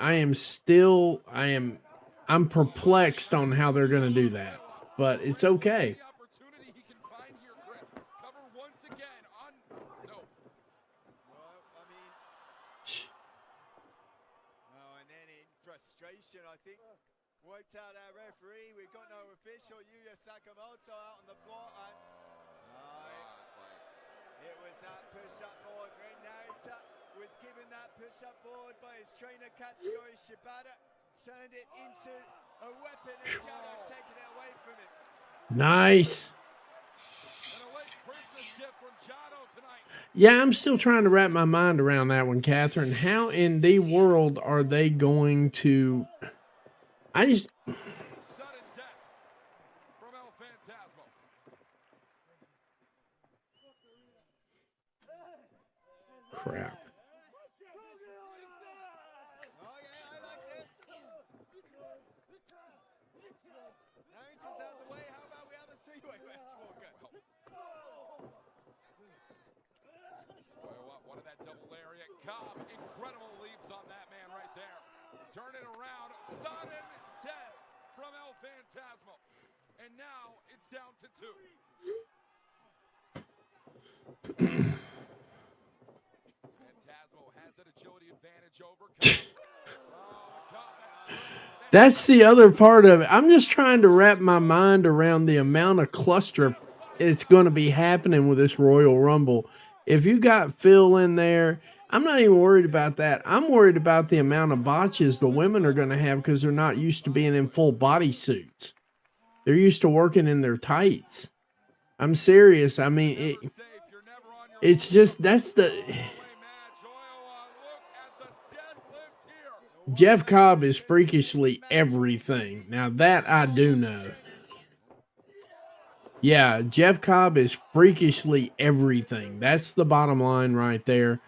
perplexed on how they're going to do that, but it's okay. The opportunity he can find here, Chris. Cover once again on no. Well, I mean, oh, and then in frustration, I think worked out our referee. We've got no official. Yuya Sakamoto out on the floor, and it was that push-up board. When Narita was given that push-up board by his trainer Katsuyori Shibata, turned it into a weapon, and Jado taking it away from him. Nice. And a late Christmas gift from Jado tonight. Yeah, I'm still trying to wrap my mind around that one, Catherine. How in the world are they going to... Sudden death from El Phantasmo. Crap. Oh yeah, I like this. Narita's out of the way. How about we have a three-way match, Walker? One of that double lariat. Cobb, incredible leaps on that man right there. Turn it around. Sudden death from El Phantasmo. And now it's down to 2. Phantasmo has that agility advantage over Cobb. That's the other part of it. I'm just trying to wrap my mind around the amount of cluster it's going to be happening with this Royal Rumble. If you got Phil in there, I'm not even worried about that. I'm worried about the amount of botches the women are going to have because they're not used to being in full body suits. They're used to working in their tights. I'm serious. I mean, it's just that's the. Jeff Cobb is freakishly everything. Now that I do know. Yeah, Jeff Cobb is freakishly everything. That's the bottom line right there.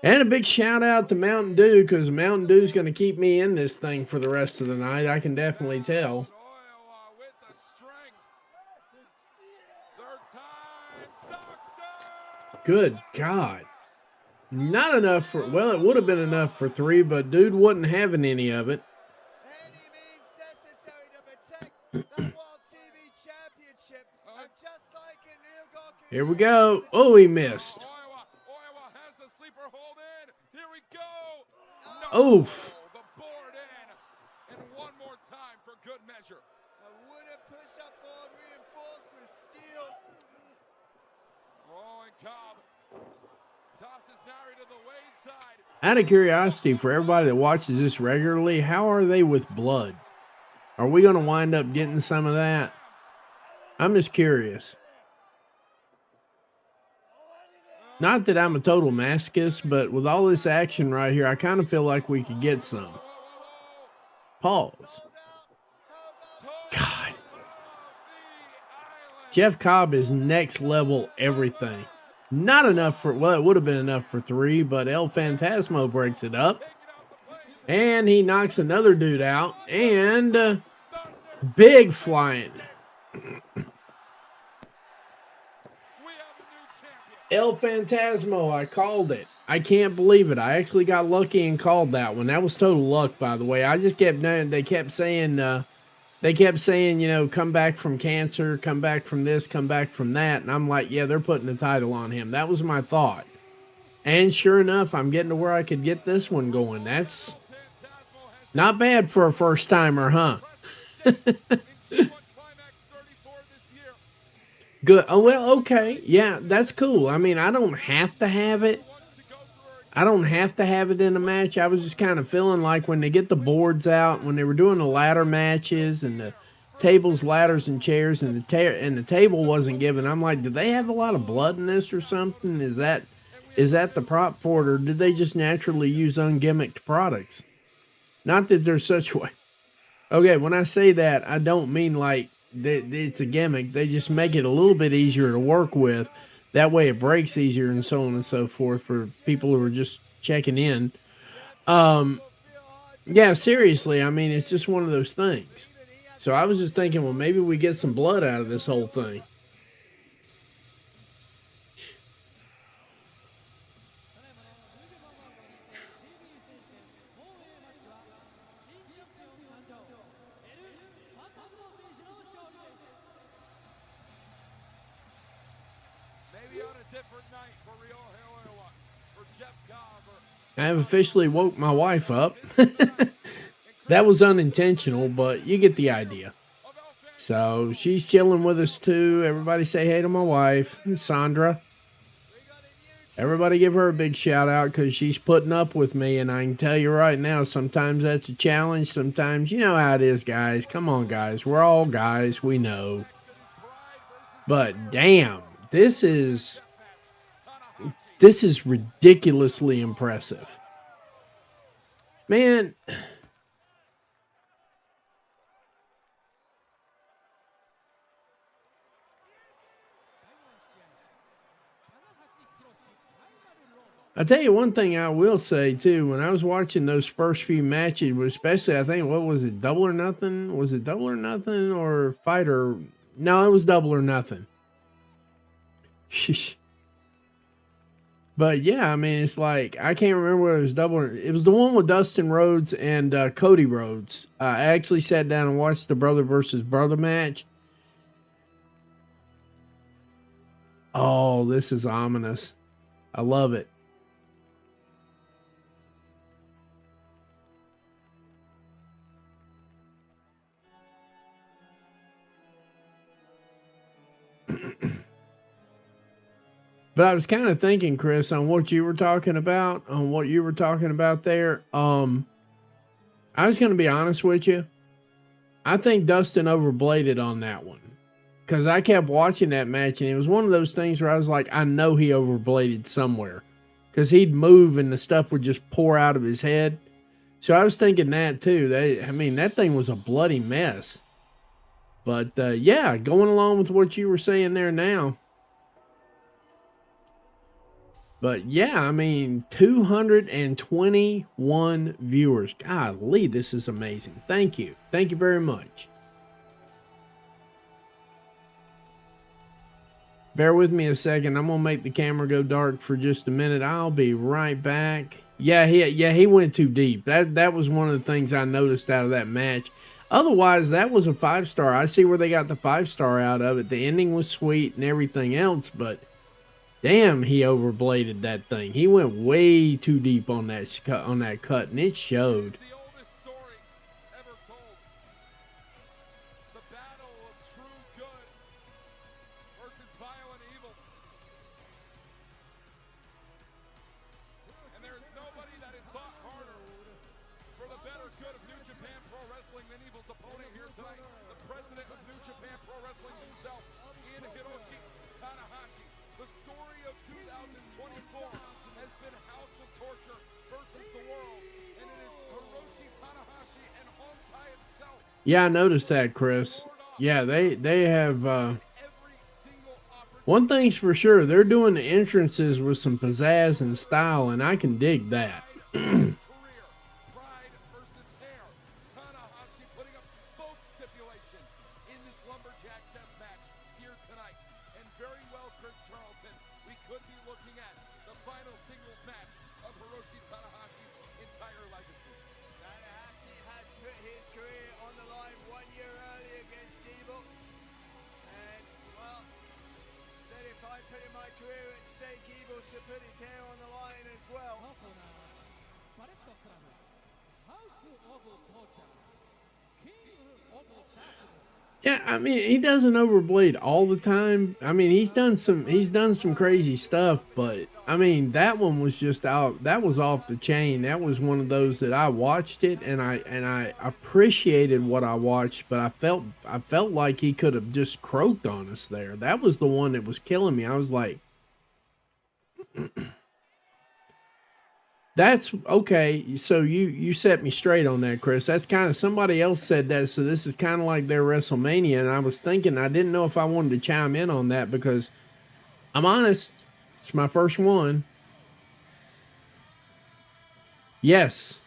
And a big shout out to Mountain Dew because Mountain Dew is going to keep me in this thing for the rest of the night. I can definitely tell. Good God. Not enough for, well, it would have been enough for 3, but dude wasn't having any of it. Any means necessary to protect that World TV Championship. And just like in Here we go. Oh, he missed. Oiwa has the sleeper hold in. Here we go. Oof. The board in. And one more time for good measure. A wooden push-up board reinforced with steel. Oh, and Cobb tosses Mary to the wayside. Out of curiosity, for everybody that watches this regularly, how are they with blood? Are we going to wind up getting some of that? I'm just curious. Not that I'm a total masochist, but with all this action right here, I kind of feel like we could get some. Pause. God. Jeff Cobb is next level everything. Not enough for, well, it would have been enough for 3, but El Phantasmo breaks it up. And he knocks another dude out. And big flying. El Phantasmo, I called it. I can't believe it. I actually got lucky and called that one. That was total luck, by the way. I just kept, they kept saying, you know, come back from cancer, come back from this, come back from that. And I'm like, yeah, they're putting the title on him. That was my thought. And sure enough, I'm getting to where I could get this one going. That's not bad for a first timer, huh? Good. Oh, well, okay. Yeah, that's cool. I mean, I don't have to have it. I don't have to have it in a match. I was just kind of feeling like when they get the boards out, when they were doing the ladder matches and the tables, ladders, and chairs, and the table wasn't given. I'm like, did they have a lot of blood in this or something? Is that the prop for it, or did they just naturally use ungimmicked products? Not that there's such way. Okay, when I say that, I don't mean like it's a gimmick. They just make it a little bit easier to work with. That way it breaks easier and so on and so forth for people who are just checking in. Yeah, seriously, I mean, it's just one of those things. So I was just thinking, well, maybe we get some blood out of this whole thing. I have officially woke my wife up. That was unintentional, but you get the idea. So she's chilling with us too. Everybody say hey to my wife, Sandra. Everybody give her a big shout out because she's putting up with me. And I can tell you right now, sometimes that's a challenge. Sometimes, you know how it is, guys. Come on, guys. We're all guys. We know. But damn, this is ridiculously impressive. Man. I'll tell you one thing I will say, too. When I was watching those first few matches, especially, I think, what was it, Double or Nothing? Was it Double or Nothing or Fighter? No, it was Double or Nothing. But, yeah, I mean, it's like, I can't remember whether it was Double or... It was the one with Dustin Rhodes and Cody Rhodes. I actually sat down and watched the brother versus brother match. Oh, this is ominous. I love it. But I was kind of thinking, Chris, on what you were talking about, there. I was going to be honest with you. I think Dustin overbladed on that one. Because I kept watching that match, and it was one of those things where I was like, I know he overbladed somewhere. Because he'd move, and the stuff would just pour out of his head. So I was thinking that, too. That thing was a bloody mess. But, yeah, going along with what you were saying there now. But, yeah, 221 viewers. Golly, this is amazing. Thank you. Thank you very much. Bear with me a second. I'm going to make the camera go dark for just a minute. I'll be right back. Yeah, he went too deep. That was one of the things I noticed out of that match. Otherwise, that was a 5-star. I see where they got the 5-star out of it. The ending was sweet and everything else, but damn, he overbladed that thing. He went way too deep on that cut, and it showed. The oldest story ever told. The battle of true good versus violent evil. And there is nobody that has fought harder for the better good of New Japan Pro Wrestling than Evil's opponent here tonight. The president of New Japan Pro Wrestling himself, Ian Hiroshi Tanahashi. The story of 2024 has been House of Torture versus the world, and it is Hiroshi Tanahashi and Hontai himself. Yeah, I noticed that, Chris. Yeah, they have. Every single opportunity. One thing's for sure, they're doing the entrances with some pizzazz and style, and I can dig that. Career, pride versus hair. Tanahashi putting up both stipulations in this lumberjack death match here tonight. And very well, Chris Charlton, we could be looking at the final singles match of Hiroshi Tanahashi's entire legacy. Tanahashi has put his career on the line 1 year early against Evil. And, well, said if I put in my career at stake, Evil should put his hair on the line as well. 青コーナーバレットクラブハウス・オブ・トーチャーキング・オブ・ダークネス Yeah, he doesn't overblade all the time. He's done some crazy stuff, but that one was just out. That was off the chain. That was one of those that I watched it and I appreciated what I watched, but I felt like he could have just croaked on us there. That was the one that was killing me. I was like, that's okay. So you set me straight on that, Chris. That's kind of, somebody else said that. So this is kind of like their WrestleMania. And I was thinking, I didn't know if I wanted to chime in on that because I'm honest. It's my first one. Yes.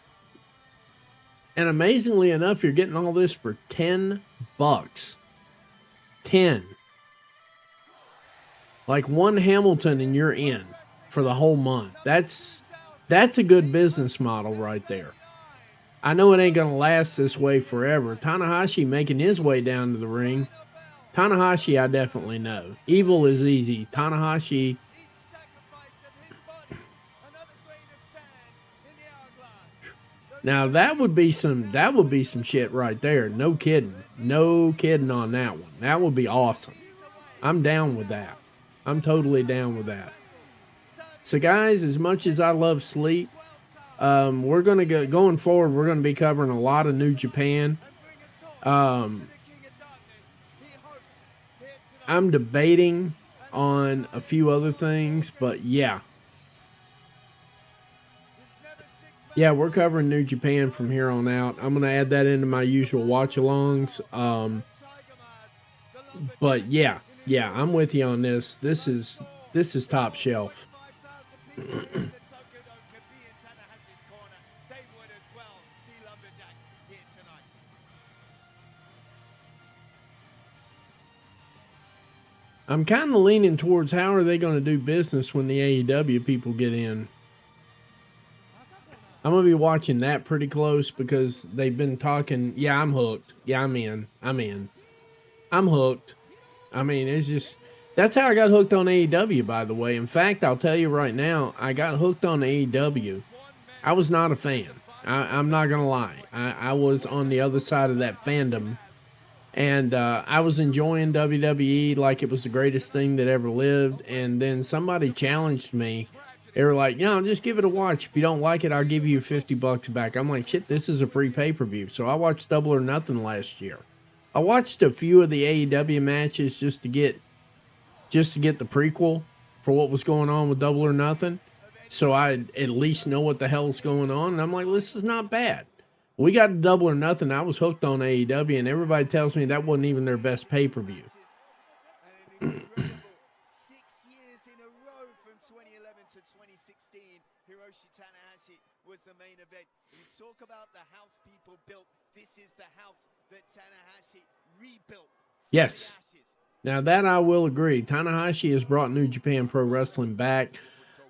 And amazingly enough, you're getting all this for $10. 10. Like one Hamilton and you're in for the whole month. That's a good business model right there. I know it ain't going to last this way forever. Tanahashi making his way down to the ring. Tanahashi, I definitely know. Evil is easy. Tanahashi, Each sacrifice of his body, another grain of sand in the hourglass. now that would be some shit right there. No kidding. No kidding on that one. That would be awesome. I'm down with that. I'm totally down with that. So guys, as much as I love sleep, we're going to going forward, we're going to be covering a lot of New Japan. I'm debating on a few other things, but yeah. Yeah, we're covering New Japan from here on out. I'm going to add that into my usual watch-alongs. But yeah, I'm with you on this. This is top shelf. I'm kind of leaning towards how are they going to do business when the AEW people get in. I'm going to be watching that pretty close because they've been talking. Yeah, I'm hooked. Yeah, I'm in. I'm hooked. It's just, that's how I got hooked on AEW, by the way. In fact, I'll tell you right now, I got hooked on AEW. I was not a fan. I'm not going to lie. I was on the other side of that fandom And I was enjoying WWE like it was the greatest thing that ever lived. And then somebody challenged me. They were like, "No, just give it a watch. If you don't like it, I'll give you $50 back." I'm like, "Shit, this is a free pay-per-view." So I watched Double or Nothing last year. I watched a few of the AEW matches just to get the prequel for what was going on with Double or Nothing. So I at least know what the hell's going on. And I'm like, this is not bad. We got to Double or Nothing. I was hooked on AEW, and everybody tells me that wasn't even their best pay-per-view. And an incredible 6 years in a row from 2011 to 2016, Hiroshi Tanahashi was the main event. You talk about the house people built. This is the house that Tanahashi rebuilt from the Yes. ashes. Now that I will agree. Tanahashi has brought New Japan Pro Wrestling back.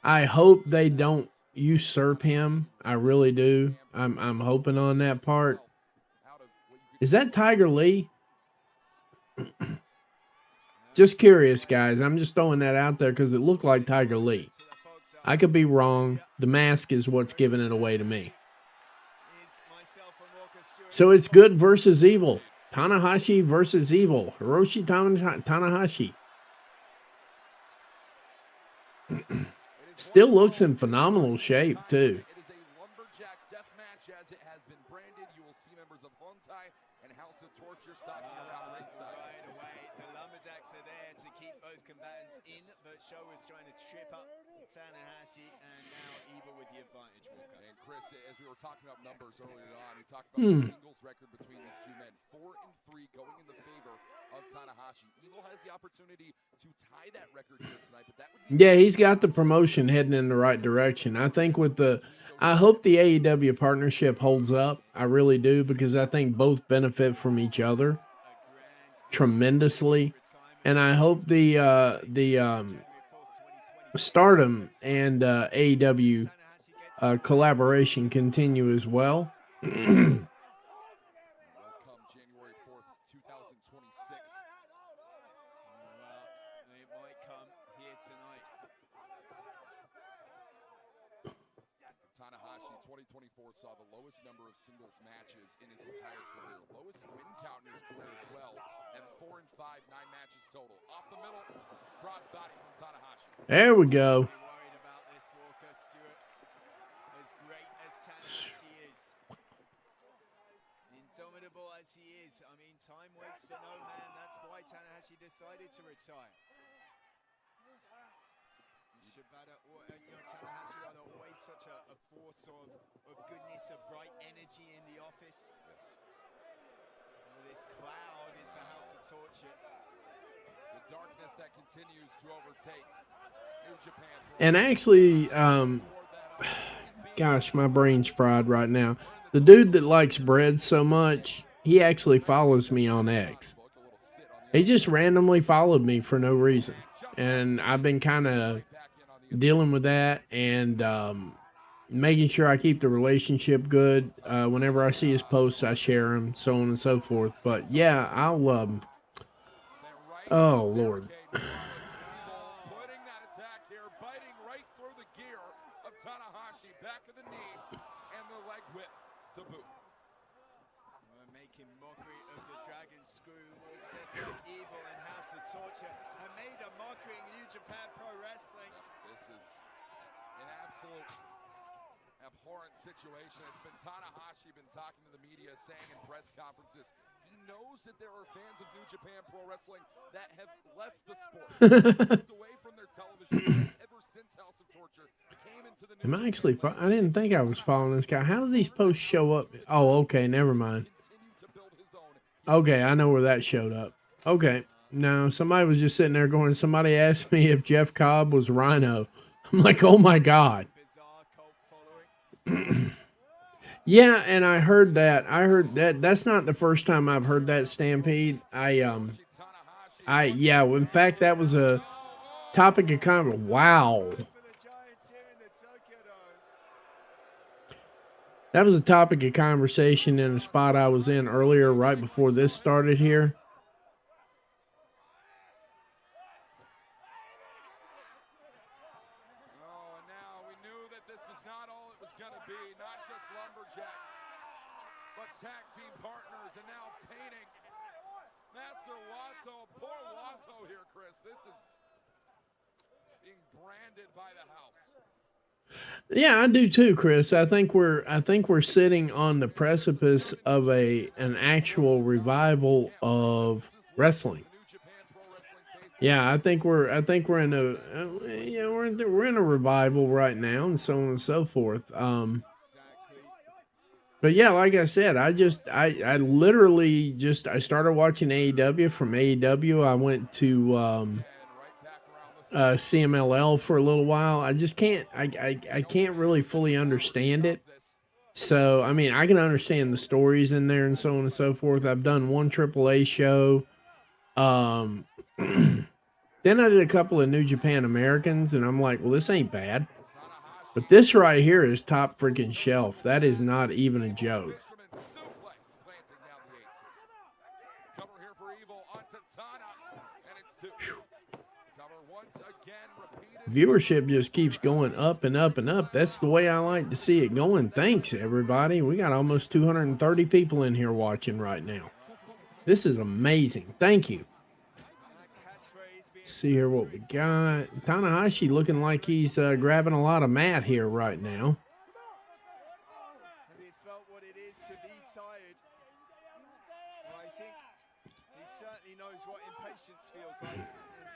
I hope they don't usurp him. I really do. I'm hoping on that part. Is that Tiger Lee? Just curious, guys. I'm just throwing that out there because it looked like Tiger Lee. I could be wrong. The mask is what's giving it away to me. So it's good versus evil. Tanahashi versus evil. Hiroshi Tanahashi. Still looks in phenomenal shape, too. It is a lumberjack death match as it has been branded. You will see members of Hontai and House of Torture stalking around ringside. Right away, the lumberjacks are there to keep both combatants in, but Show is trying to trip up Tanahashi, and now Evil with the advantage, Walker. And Chris, as we were talking about numbers earlier on, we talked about the singles record between these two men. 4-3 going in the favor of Tanahashi. Evil has the opportunity to tie that record here tonight, but that would be Yeah, he's got the promotion heading in the right direction. I think I hope the AEW partnership holds up. I really do, because I think both benefit from each other tremendously. And I hope the Stardom and AEW collaboration continue as well. will come January 4th, 2026. Well, it might come here tonight. Tanahashi, 2024, saw the lowest number of singles matches in his entire career. Lowest win count in his career as well, at 4-5, 9 matches total. Off the middle, crossbody from Tanahashi. There we go. Worried about this, Walker Stewart. As great as Tanahashi is, indomitable as he is, I mean, time waits for no man. That's why Tanahashi decided to retire. Shibata, Tanahashi are always such a force of goodness, of bright energy in the office. This cloud is the House of Torture. The darkness that continues to overtake New Japan. And actually, gosh, my brain's fried right now. The dude that likes bread so much, he actually follows me on X. He just randomly followed me for no reason. And I've been kind of dealing with that and making sure I keep the relationship good. Whenever I see his posts, I share them, so on and so forth. But yeah, I'll oh Lord. Putting that attack here, biting right through the gear of Tanahashi, back of the knee, and the leg whip to boot. We're making mockery of the Dragon Screw, just like Evil and House of Torture, and made a mockery of New Japan Pro Wrestling. This is an absolute abhorrent situation. It's been Tanahashi been talking to the media, saying in press conferences, he knows that there are fans of New Japan Pro Wrestling that have left the sport, moved away from their television ever since House of Torture came into the Am I actually? I didn't think I was following this guy. How do these posts show up? Oh, okay, never mind. to build his own. Okay, I know where that showed up. Okay, no, somebody was just sitting there going. Somebody asked me if Jeff Cobb was Rhino. I'm like, oh my god. Bizarre cult following. Yeah, and I heard that. That's not the first time I've heard that, Stampede. Yeah, in fact, that was a topic of conversation. Wow. For the Giants here in the Tokyo Dome. That was a topic of conversation in a spot I was in earlier, right before this started here. Oh, and now we knew that this is not all it was going to be, not just lumberjacks, but tag team partners, and now painting Master Wato, poor Wato here, Chris. This is being branded by the house. Yeah, I do too, Chris. I think we're sitting on the precipice of an actual revival of wrestling. New Japan Pro Wrestling faithful. Yeah, I think we're in a we're in a revival right now, and so on and so forth. But yeah, like I said, I literally just I started watching AEW. From AEW, I went to CMLL for a little while. I just I can't really fully understand it. So I mean, I can understand the stories in there and so on and so forth. I've done one AAA show. Um, then I did a couple of New Japan Americans, and I'm like, well, this ain't bad. But this right here is top freaking shelf. That is not even a joke. Fisherman suplex planting down the ace. Cover here for Evil onto Tana, and it's 2. Cover once again, repeated. Viewership just keeps going up and up and up. That's the way I like to see it going. Thanks, everybody. We got almost 230 people in here watching right now. This is amazing. Thank you. See here what we got. Tanahashi looking like he's grabbing a lot of mat here right now. Has he felt what it is to be tired? Well, I think he certainly knows what impatience feels like and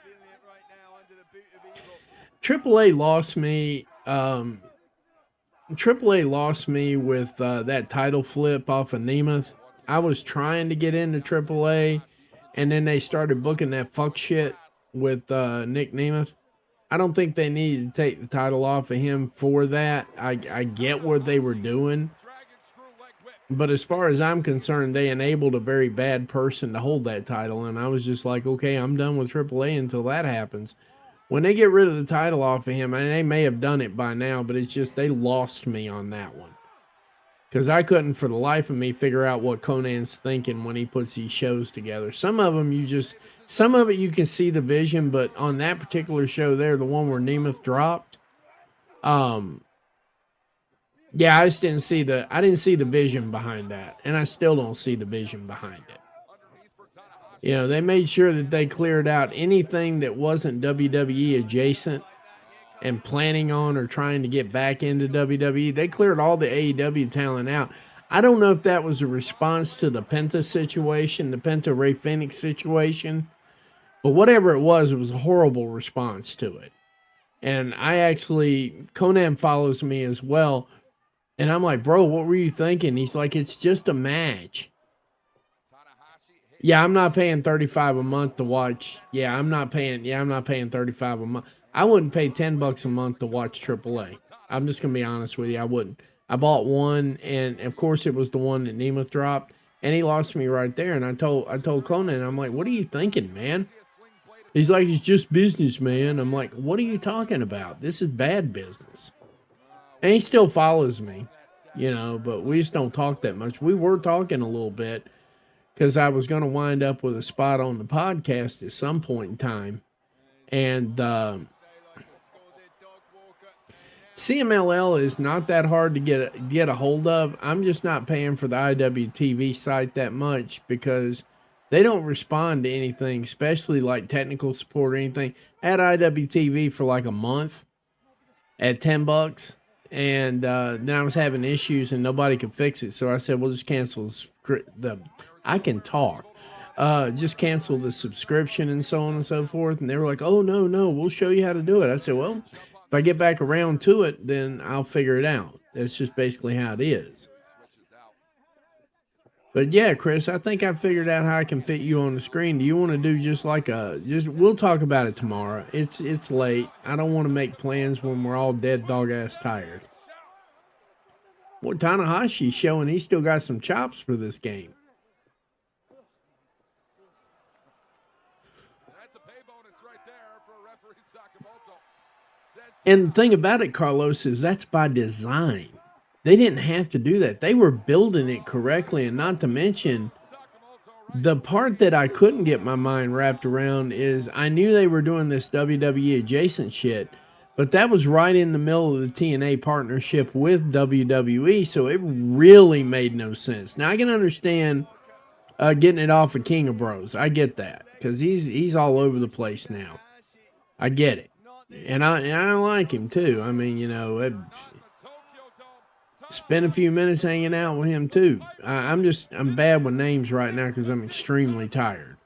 feeling it right now under the boot of Evil. AAA lost me. AAA lost me with that title flip off of Nemeth. I was trying to get into AAA, and then they started booking that fuck shit with Nick Nemeth. I don't think they needed to take the title off of him for that. I get what they were doing. But as far as I'm concerned, they enabled a very bad person to hold that title. And I was just like, okay, I'm done with AAA until that happens. When they get rid of the title off of him, and they may have done it by now, but it's just they lost me on that one. Because I couldn't for the life of me figure out what Conan's thinking when he puts these shows together. Some of them some of it you can see the vision, but on that particular show there, the one where Nemeth dropped, yeah, I didn't see the vision behind that, and I still don't see the vision behind it. You know, they made sure that they cleared out anything that wasn't WWE adjacent and planning on or trying to get back into WWE. They cleared all the AEW talent out. I don't know if that was a response to the Penta situation, the Penta Ray Phoenix situation, but whatever it was a horrible response to it. And Conan follows me as well, and I'm like, bro, what were you thinking? He's like, it's just a match. Yeah, I'm not paying $35 a month to watch. I'm not paying $35 a month. I wouldn't pay $10 a month to watch AAA. I'm just gonna be honest with you. I wouldn't. I bought one, and of course it was the one that Nemeth dropped, and he lost me right there. And I told Conan, I'm like, what are you thinking, man? He's like, it's just business, man. I'm like, what are you talking about? This is bad business. And he still follows me, you know, but we just don't talk that much. We were talking a little bit because I was going to wind up with a spot on the podcast at some point in time. And CMLL is not that hard to get a hold of. I'm just not paying for the IWTV site that much because they don't respond to anything, especially like technical support or anything. I had IWTV for like a month at $10, and then I was having issues and nobody could fix it. So I said, we'll just cancel I can talk. Just cancel the subscription and so on and so forth. And they were like, oh, no, we'll show you how to do it. I said, well, if I get back around to it, then I'll figure it out. That's just basically how it is. But yeah, Chris, I think I figured out how I can fit you on the screen. Do you want to do we'll talk about it tomorrow. It's late. I don't want to make plans when we're all dead dog ass tired. Well, Tanahashi's showing he's still got some chops for this game. And the thing about it, Carlos, is that's by design. They didn't have to do that. They were building it correctly, and not to mention, the part that I couldn't get my mind wrapped around is I knew they were doing this WWE adjacent shit, but that was right in the middle of the TNA partnership with WWE, so it really made no sense. Now, I can understand getting it off of King of Bros. I get that because he's all over the place now. I get it, and I like him too. I mean, you know, spend a few minutes hanging out with him too. I'm bad with names right now because I'm extremely tired.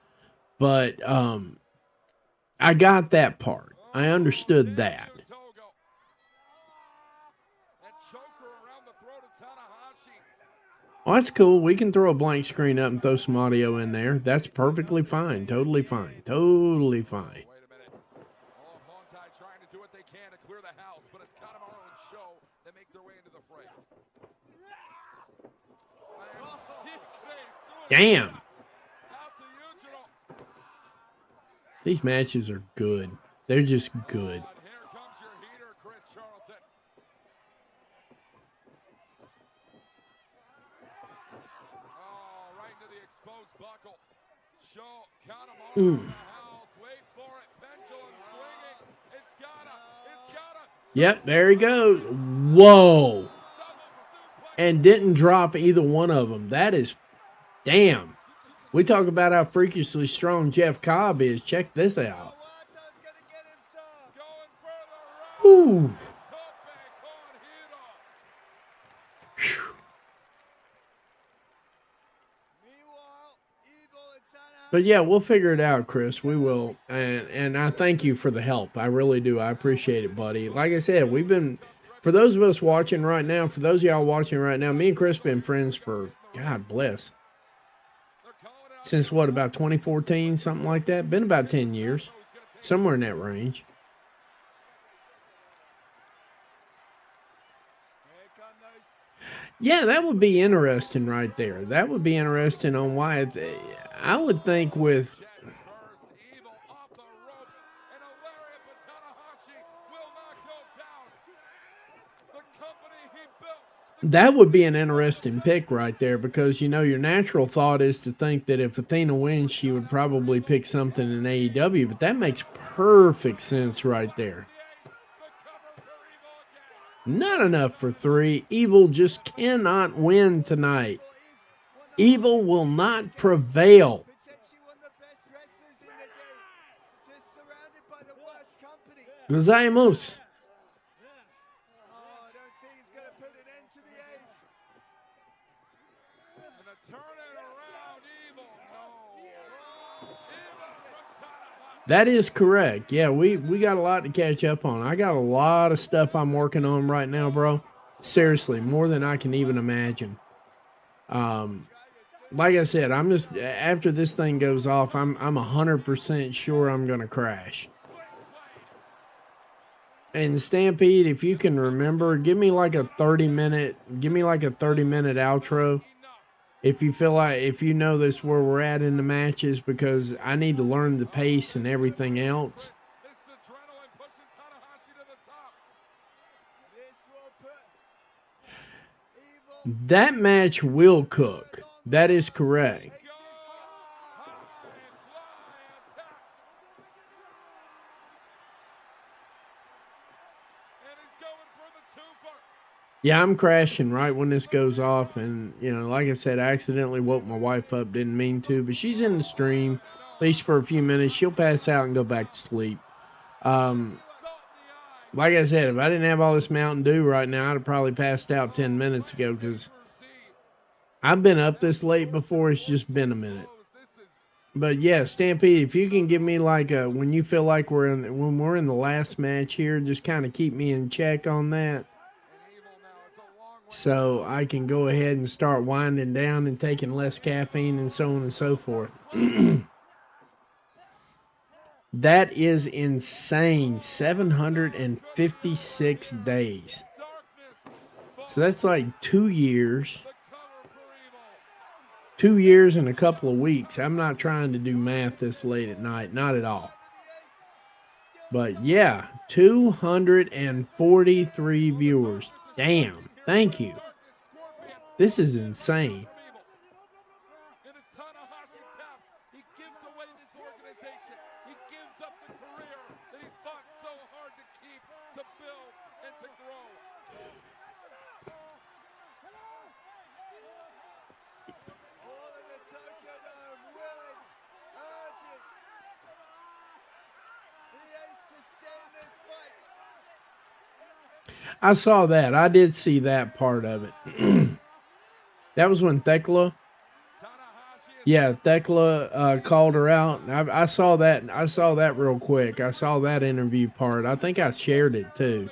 But I got that part. I understood that. Well, that's cool. We can throw a blank screen up and throw some audio in there. That's perfectly fine. Totally fine. Totally fine. Wait a minute. All of Hontai trying to do what they can to clear the house, but it's kind of our own show that make their way into the fray. Damn. These matches are good. They're just good. Here comes your heater, Chris Charlton. Oh, right into the exposed buckle. Show, count him all in the house. Wait for it. Pendulum swinging. It's gotta. Yep, there he goes. Whoa. And didn't drop either one of them. That is, damn. We talk about how freakishly strong Jeff Cobb is. Check this out. Ooh. But yeah, we'll figure it out, Chris. We will. And I thank you for the help. I really do. I appreciate it, buddy. Like I said, we've been, for those of us watching right now, for those of y'all watching right now, me and Chris been friends for, God bless, since what, about 2014, something like that? Been about 10 years, somewhere in that range. Yeah, that would be interesting right there. That would be interesting on why I would think with that would be an interesting pick right there because, you know, your natural thought is to think that if Athena wins, she would probably pick something in AEW, but that makes perfect sense right there. Not enough for 3. Evil just cannot win tonight. Evil will not prevail. Gozaimasu. That is correct. Yeah, we got a lot to catch up on. I got a lot of stuff I'm working on right now, bro. Seriously, more than I can even imagine. Like I said, I'm just, after this thing goes off, I'm 100% sure I'm going to crash. And Stampede, if you can remember, give me like a 30-minute outro. If you feel like, if you know this where we're at in the matches, because I need to learn the pace and everything else. That match will cook. That is correct. Yeah, I'm crashing right when this goes off, and, you know, like I said, I accidentally woke my wife up, didn't mean to, but she's in the stream, at least for a few minutes. She'll pass out and go back to sleep. Like I said, if I didn't have all this Mountain Dew right now, I'd have probably passed out 10 minutes ago, because I've been up this late before. It's just been a minute. But yeah, Stampede, if you can give me like a, when you feel like when we're in the last match here, just kind of keep me in check on that, so I can go ahead and start winding down and taking less caffeine and so on and so forth. That is insane. 756 days. So that's like 2 years. 2 years and a couple of weeks. I'm not trying to do math this late at night. Not at all. But yeah, 243 viewers. Damn. Thank you. This is insane. legend. He has to stay in this fight. I saw that. I did see that part of it. That was when Thekla. Yeah, Thekla called her out. I saw that. I saw that real quick. I saw that interview part. I think I shared it too.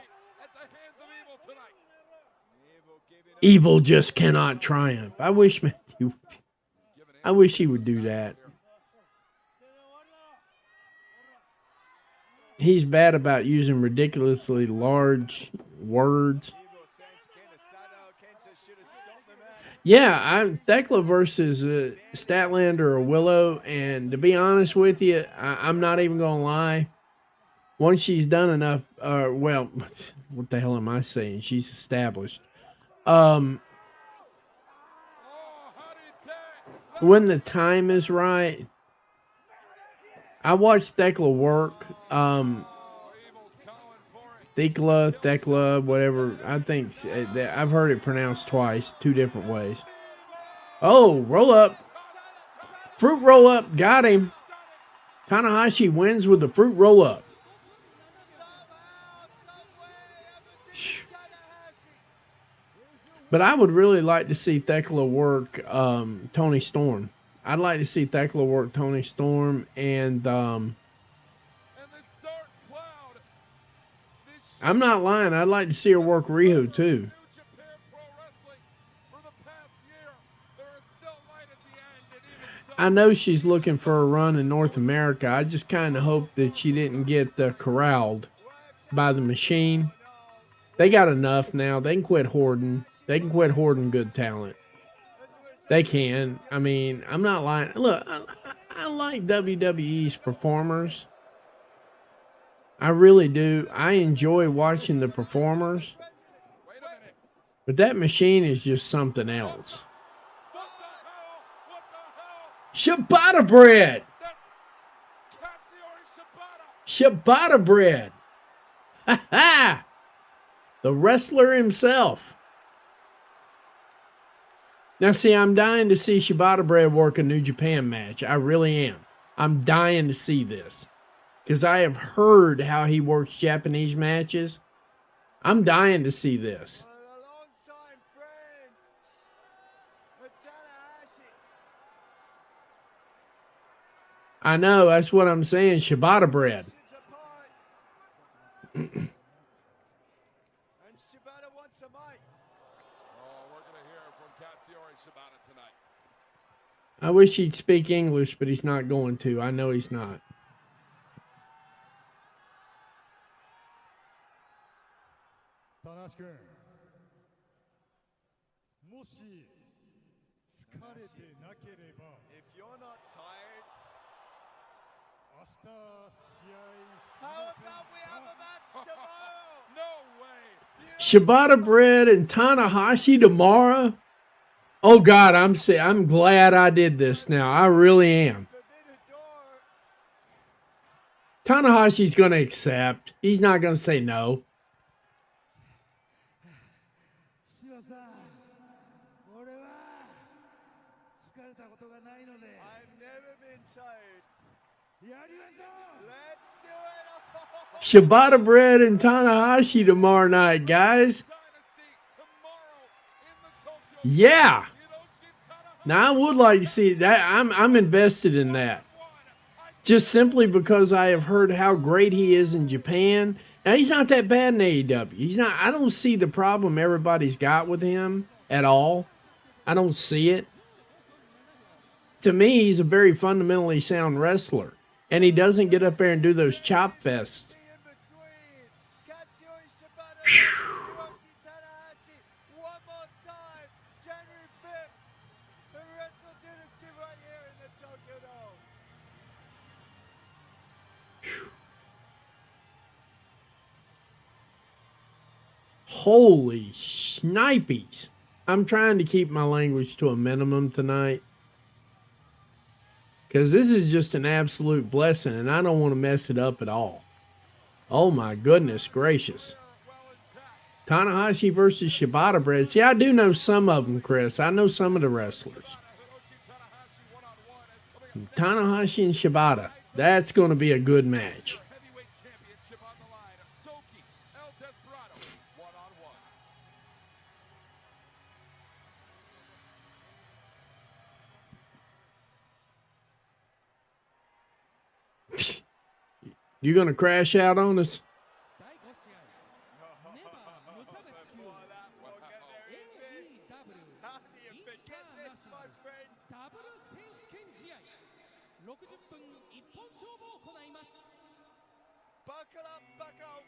Evil just cannot triumph. I wish Matthew. I wish he would do that. He's bad about using ridiculously large words. Yeah, Thekla versus Statlander or Willow, and to be honest with you, I'm not even gonna lie. Once she's done enough, well, what the hell am I saying? She's established. When the time is right, I watched Thekla work. Thekla, whatever. I think I've heard it pronounced twice, two different ways. Oh, roll up. Fruit roll up. Got him. Tanahashi wins with the fruit roll up. But I would really like to see Thekla work Tony Storm. I'd like to see Thekla work Tony Storm and I'm not lying. I'd like to see her work Riho too. I know she's looking for a run in North America. I just kind of hope that she didn't get corralled by the Machine. They got enough now. They can quit hoarding. They can quit hoarding good talent. They can. I mean, I'm not lying. Look, I like WWE's performers. I really do. I enjoy watching the performers. But that Machine is just something else. Ciabatta bread! Ciabatta bread! Ha ha! The wrestler himself. Now, see, I'm dying to see Ciabatta bread work a New Japan match. I really am. I'm dying to see this. Because I have heard how he works Japanese matches. I'm dying to see this. I know, that's what I'm saying. Ciabatta bread. And Shibata wants a mic. Oh, we're going to hear from Katsuyori Shibata tonight. I wish he'd speak English, but he's not going to. I know he's not. If you're not tired, how about we have a match tomorrow? No way. Ciabatta bread and Tanahashi tomorrow? Oh God, I'm glad I did this now. I really am. Tanahashi's gonna accept. He's not gonna say no. I've never been tired. Let's do it. Ciabatta bread and Tanahashi tomorrow night, guys. Yeah. Now I would like to see that. I'm invested in that. Just simply because I have heard how great he is in Japan. Now he's not that bad in AEW. He's not. I don't see the problem everybody's got with him at all. I don't see it. To me, he's a very fundamentally sound wrestler, and he doesn't get up there and do those chop fests. One more time, January 5th, the Wrestle Dynasty right here in the Tokyo Dome. Holy snipies. I'm trying to keep my language to a minimum tonight, because this is just an absolute blessing, and I don't want to mess it up at all. Oh my goodness gracious. Tanahashi versus Ciabatta bread. See, I do know some of them, Chris. I know some of the wrestlers. Tanahashi and Shibata. That's going to be a good match. Heavyweight championship on the line. Toki, El Desperado, one-on-one. You going to crash out on us? 第5試合ネバー無差別級 Before that, we'll get there easy. AEW How do you forget this, my friend? ダブル選手権試合60分一本勝負を行います Buckle up, bucko.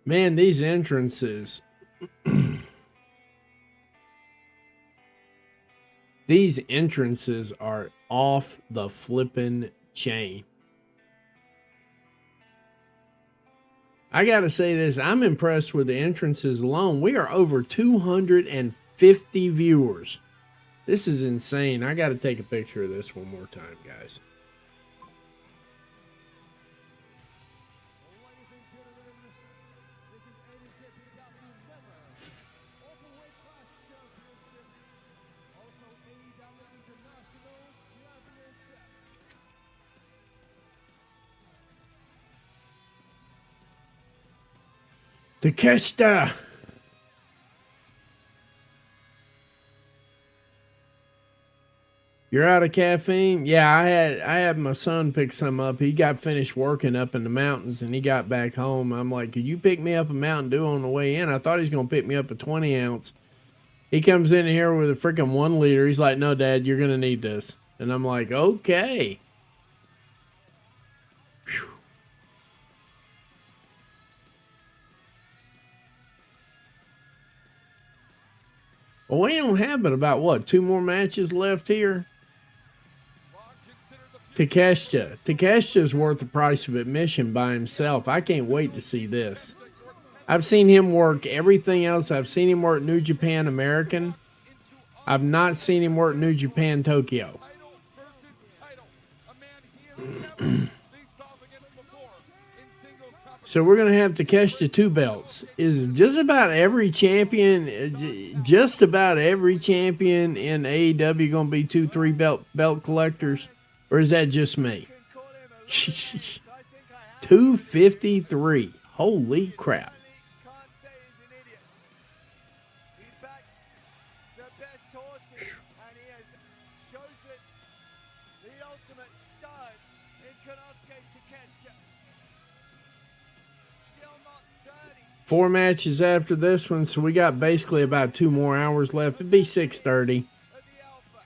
Man, these entrances. These entrances are off the flippin' chain. I gotta say this, I'm impressed with the entrances alone. We are over 250 viewers. This is insane. I gotta take a picture of this one more time, guys. Ladies and gentlemen, this is AEW Never Openweight Class Championship, also AEW International Championship. Takeshita. You're out of caffeine? Yeah, I had my son pick some up. He got finished working up in the mountains and he got back home. I'm like, could you pick me up a Mountain Dew on the way in? I thought he was gonna pick me up a 20 ounce. He comes in here with a freaking 1 liter. He's like, no, Dad, you're gonna need this. And I'm like, okay. Whew. Well, we don't have but about, what, 2 more matches left here? Takeshita. Takeshita's worth the price of admission by himself. I can't wait to see this. I've seen him work everything else. I've seen him work New Japan American. I've not seen him work New Japan Tokyo. So we're going to have Takeshita 2 belts. Is just about every champion in AEW going to be 2-3 belt collectors? Or is that just me? You can call him a legend. I think I have. 253. Holy crap. Can't say he's an idiot. He backs the best horses, and he has chosen the ultimate star in Konosuke Takeshita. Still not 30 4 matches after this one, so we got basically about 2 more hours left. It'd be 6:30. at the Alpha.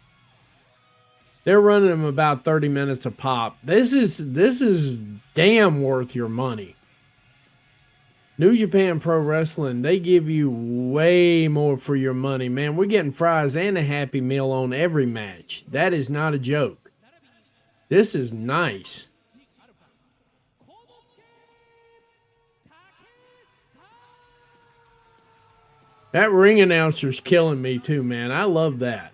They're running them about 30 minutes a pop. This is damn worth your money. New Japan Pro Wrestling, they give you way more for your money, man. We're getting fries and a Happy Meal on every match. That is not a joke. This is nice. That ring announcer's killing me too, man. I love that.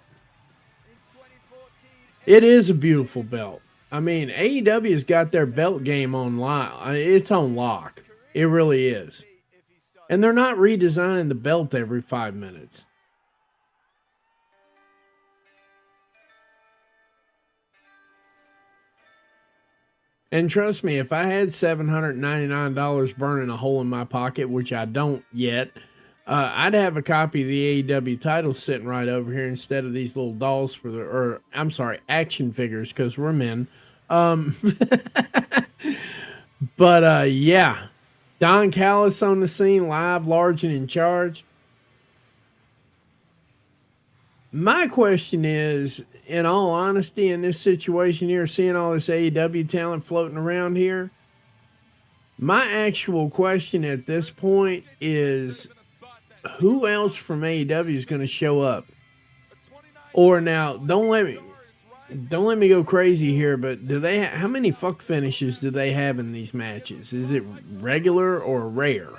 In 2014, It is a beautiful belt. I mean, AEW's got their belt game on lock. It's on lock. It really is. if he starts. And they're not redesigning the belt every 5 minutes. And trust me, if I had $799 burning a hole in my pocket, which I don't yet, I'd have a copy of the AEW title sitting right over here instead of these little dolls for the, or I'm sorry, action figures, because we're men. But yeah, Don Callis on the scene, live, large, and in charge. My question is, in all honesty, in this situation here, seeing all this AEW talent floating around here, my actual question at this point is, who else from AEW is going to show up? Or now, don't let me go crazy here, but do they how many fuck finishes do they have in these matches? Is it regular or rare?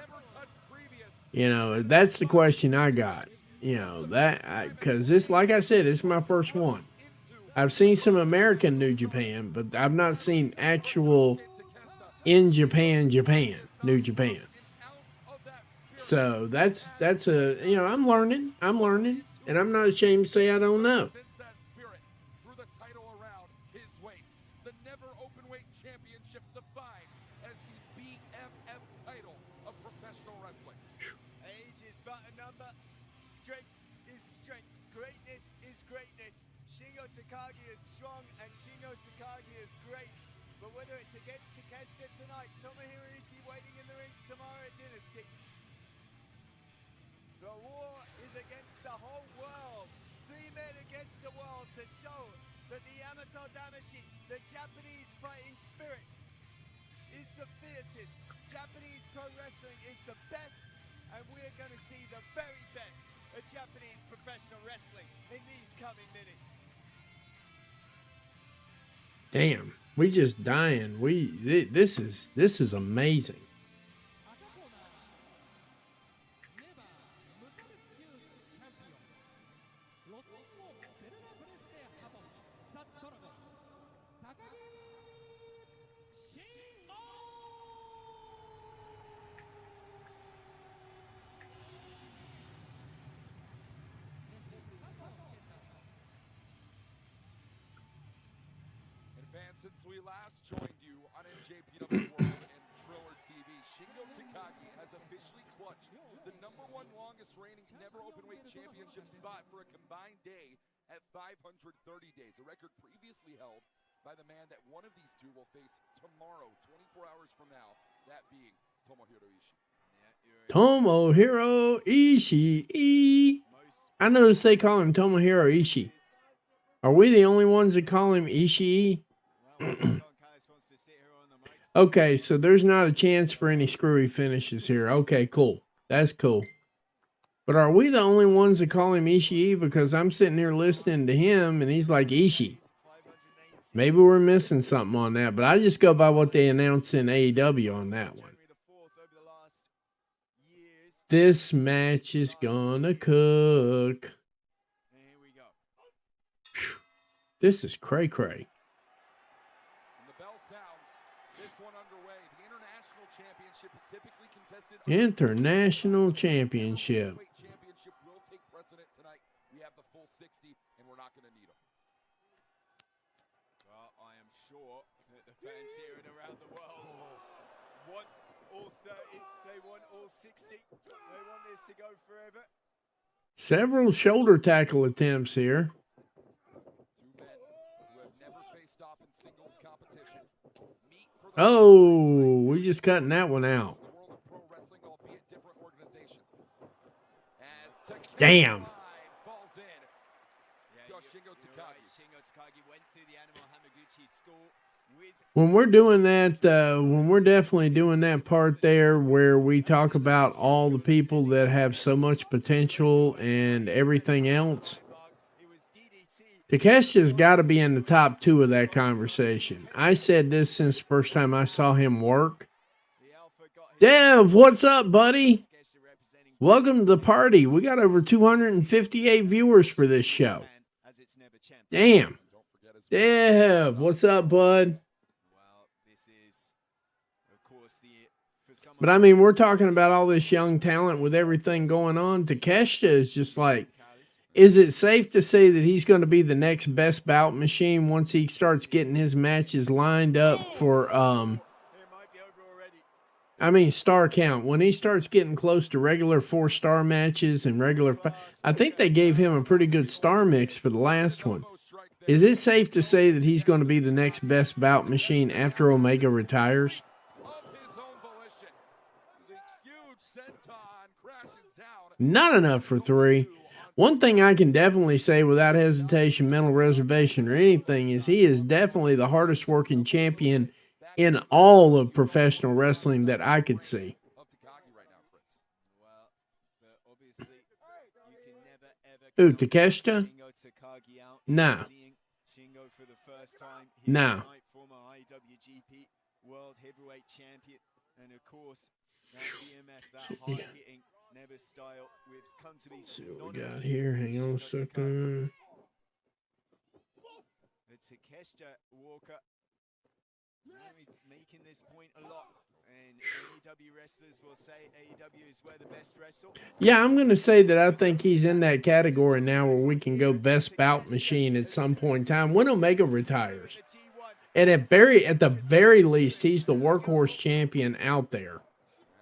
You know, that's the question I got. You know, that because this, like I said, it's my first one. I've seen some American New Japan, but I've not seen actual in Japan New Japan. So that's a, you know, I'm learning. And I'm not ashamed to say I don't know. Sends that spirit through the title around his waist. The never openweight championship defined as the BMF title of professional wrestling. Age is but a number. Strength is strength. Greatness is greatness. Shingo Takagi is strong and Shingo Takagi is great. But whether it's against Takeshita tonight, Tomohiro Ishii waiting in the rings tomorrow at Dynasty. The war is against the whole world. 3 men against the world to show that the Yamato Damashi, the Japanese fighting spirit, is the fiercest. Japanese pro wrestling is the best, and we're going to see the very best of Japanese professional wrestling in these coming minutes. Damn, we just dying. This is amazing. 赤コーナーネバー無差別級チャンピオンロスのベルナブレステハトンザ・ドラゴン高木慎吾 And fans, since we last joined you on NJPW World and Triller TV, Shingo Takagi has officially clutched the #1 longest reigning never openweight championship spot for a combined day at 530 days, a record previously held by the man that one of these two will face tomorrow, 24 hours from now, that being Tomohiro Ishii. Tomohiro Ishii. I noticed they call him Tomohiro Ishii. Are we the only ones that call him Ishii? Okay, so there's not a chance for any screwy finishes here. Okay, cool. That's cool. But are we the only ones that call him Ishii? Because I'm sitting here listening to him and he's like Ishii. Maybe we're missing something on that, but I just go by what they announced in AEW on that one. This match is gonna cook. This is cray-cray. The bell sounds. This one underway. The International Championship typically contested. International Championship. Championship will take precedent tonight. We have the full 60, and we're not going to need them. Well, I am sure that the fans here and around the world want all 30. They want all 60. They want this to go forever. Several shoulder tackle attempts here. Oh, we just cutting that one out. Damn. When we're doing that, when we're definitely doing that part there where we talk about all the people that have so much potential and everything else, Takeshita's got to be in the top 2 of that conversation. I said this since the first time I saw him work. Dev, what's up, buddy? Welcome to the party. We got over 258 viewers for this show. Damn. Dev, what's up, bud? But I mean, we're talking about all this young talent with everything going on. Takeshita is just like, is it safe to say that he's going to be the next best bout machine once he starts getting his matches lined up for, star count? When he starts getting close to regular 4-star matches and regular, I think they gave him a pretty good star mix for the last one. Is it safe to say that he's going to be the next best bout machine after Omega retires? Not enough for 3. One thing I can definitely say without hesitation, mental reservation, or anything is he is definitely the hardest working champion in all of professional wrestling that I could see. Ooh, Takeshita? Nah. Nah. World heavyweight champion, and of course, that BMF, that hard-hitting Never style, we've come to be. Let's see what we got here. Hang on a second. It's Takeshita Walker. He's making this point a lot. And AEW wrestlers will say AEW is where the best wrestle. Yeah, I'm going to say that I think he's in that category now where we can go best bout machine at some point in time when Omega retires. And at the very least, he's the workhorse champion out there.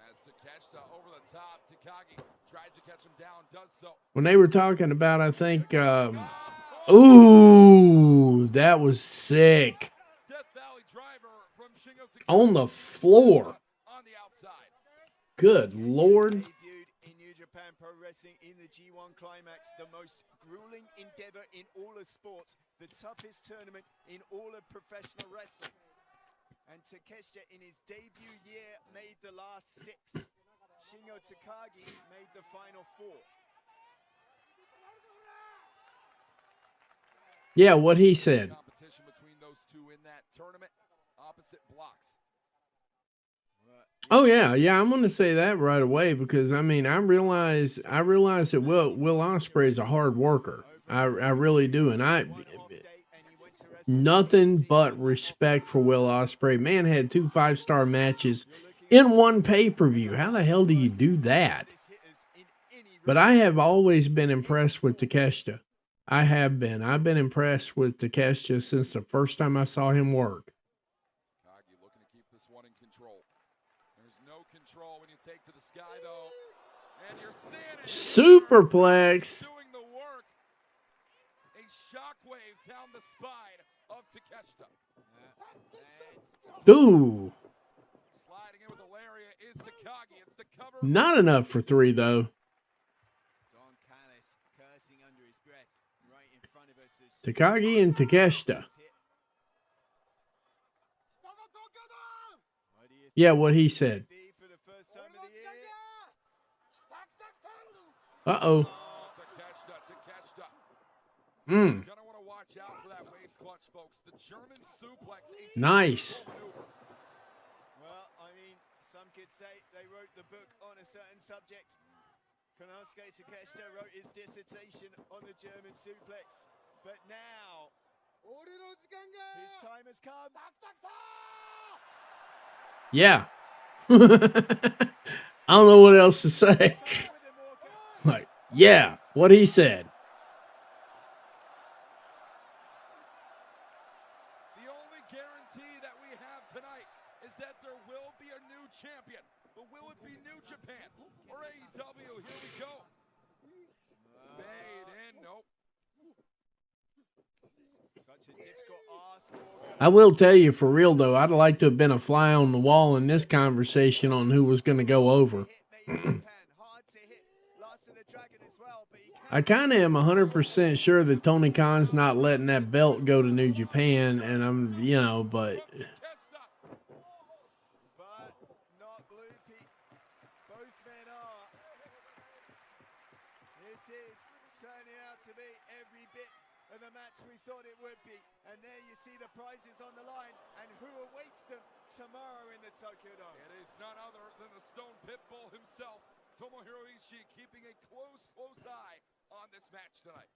As Takeshita over the top, Takagi tries to catch him down, does so. When they were talking about, I think, ooh, that was sick. Death Valley driver from Shingo Takagi On the floor. on the outside. Good Lord. Debuted in New Japan Pro Wrestling in the G1 Climax, the most grueling endeavor in all of sports, the toughest tournament in all of professional wrestling. And Takeshita in his debut year made the last 6. Shingo Takagi made the final 4. Yeah, what he said. Competition between those two in that tournament, opposite blocks. Oh yeah, I'm gonna say that right away because I mean I realize that Will Ospreay is a hard worker. I really do, and nothing but respect for Will Ospreay. Man had 2 5-star matches in one pay-per-view. How the hell do you do that? But I have always been impressed with Takeshita. I have been. I've been impressed with Takeshita since the first time I saw him work. Takagi looking to keep this one in control. There's no control when you take to the sky, though. And you're seeing it. Superplex. Doing the work. A shockwave down the spine of Takeshita. Ooh. Sliding in with the lariat is Takagi. It's the cover. Not enough for 3 though. Don Callis cursing under his breath right in front of us. as Takagi and Takeshita. What do you Yeah, what he said. think for the first time of the year? Uh-oh. Takeshita. Mm. Gonna want to watch out for that waist clutch, folks. The German suplex. a Nice. maneuver. Well, I mean, some could say they wrote the book on a certain subject. Konosuke Takeshita wrote his dissertation on the German suplex. But now, his time has come. Yeah. I don't know what else to say. With the walkout. Like, yeah, what he said. The only guarantee that we have tonight is that there will be a new champion. But will it be New Japan or AEW? Here we go. Made in, nope. Such a difficult ask. Walker. I will tell you for real though, I'd like to have been a fly on the wall in this conversation on who was going to go over. Hit made in Japan. Hard to hit. Last of the Dragon as well, but he I kind of am 100% sure that Tony Khan's not letting that belt go to New Japan, and I'm, but but not Loopy. Both men are. This is turning out to be every bit of the match we thought it would be. And there you see the prizes on the line and who awaits them tomorrow in the Tokyo Dome. It is none other than the Stone Pitbull himself, Tomohiro Ishii, keeping a close eye on this match tonight.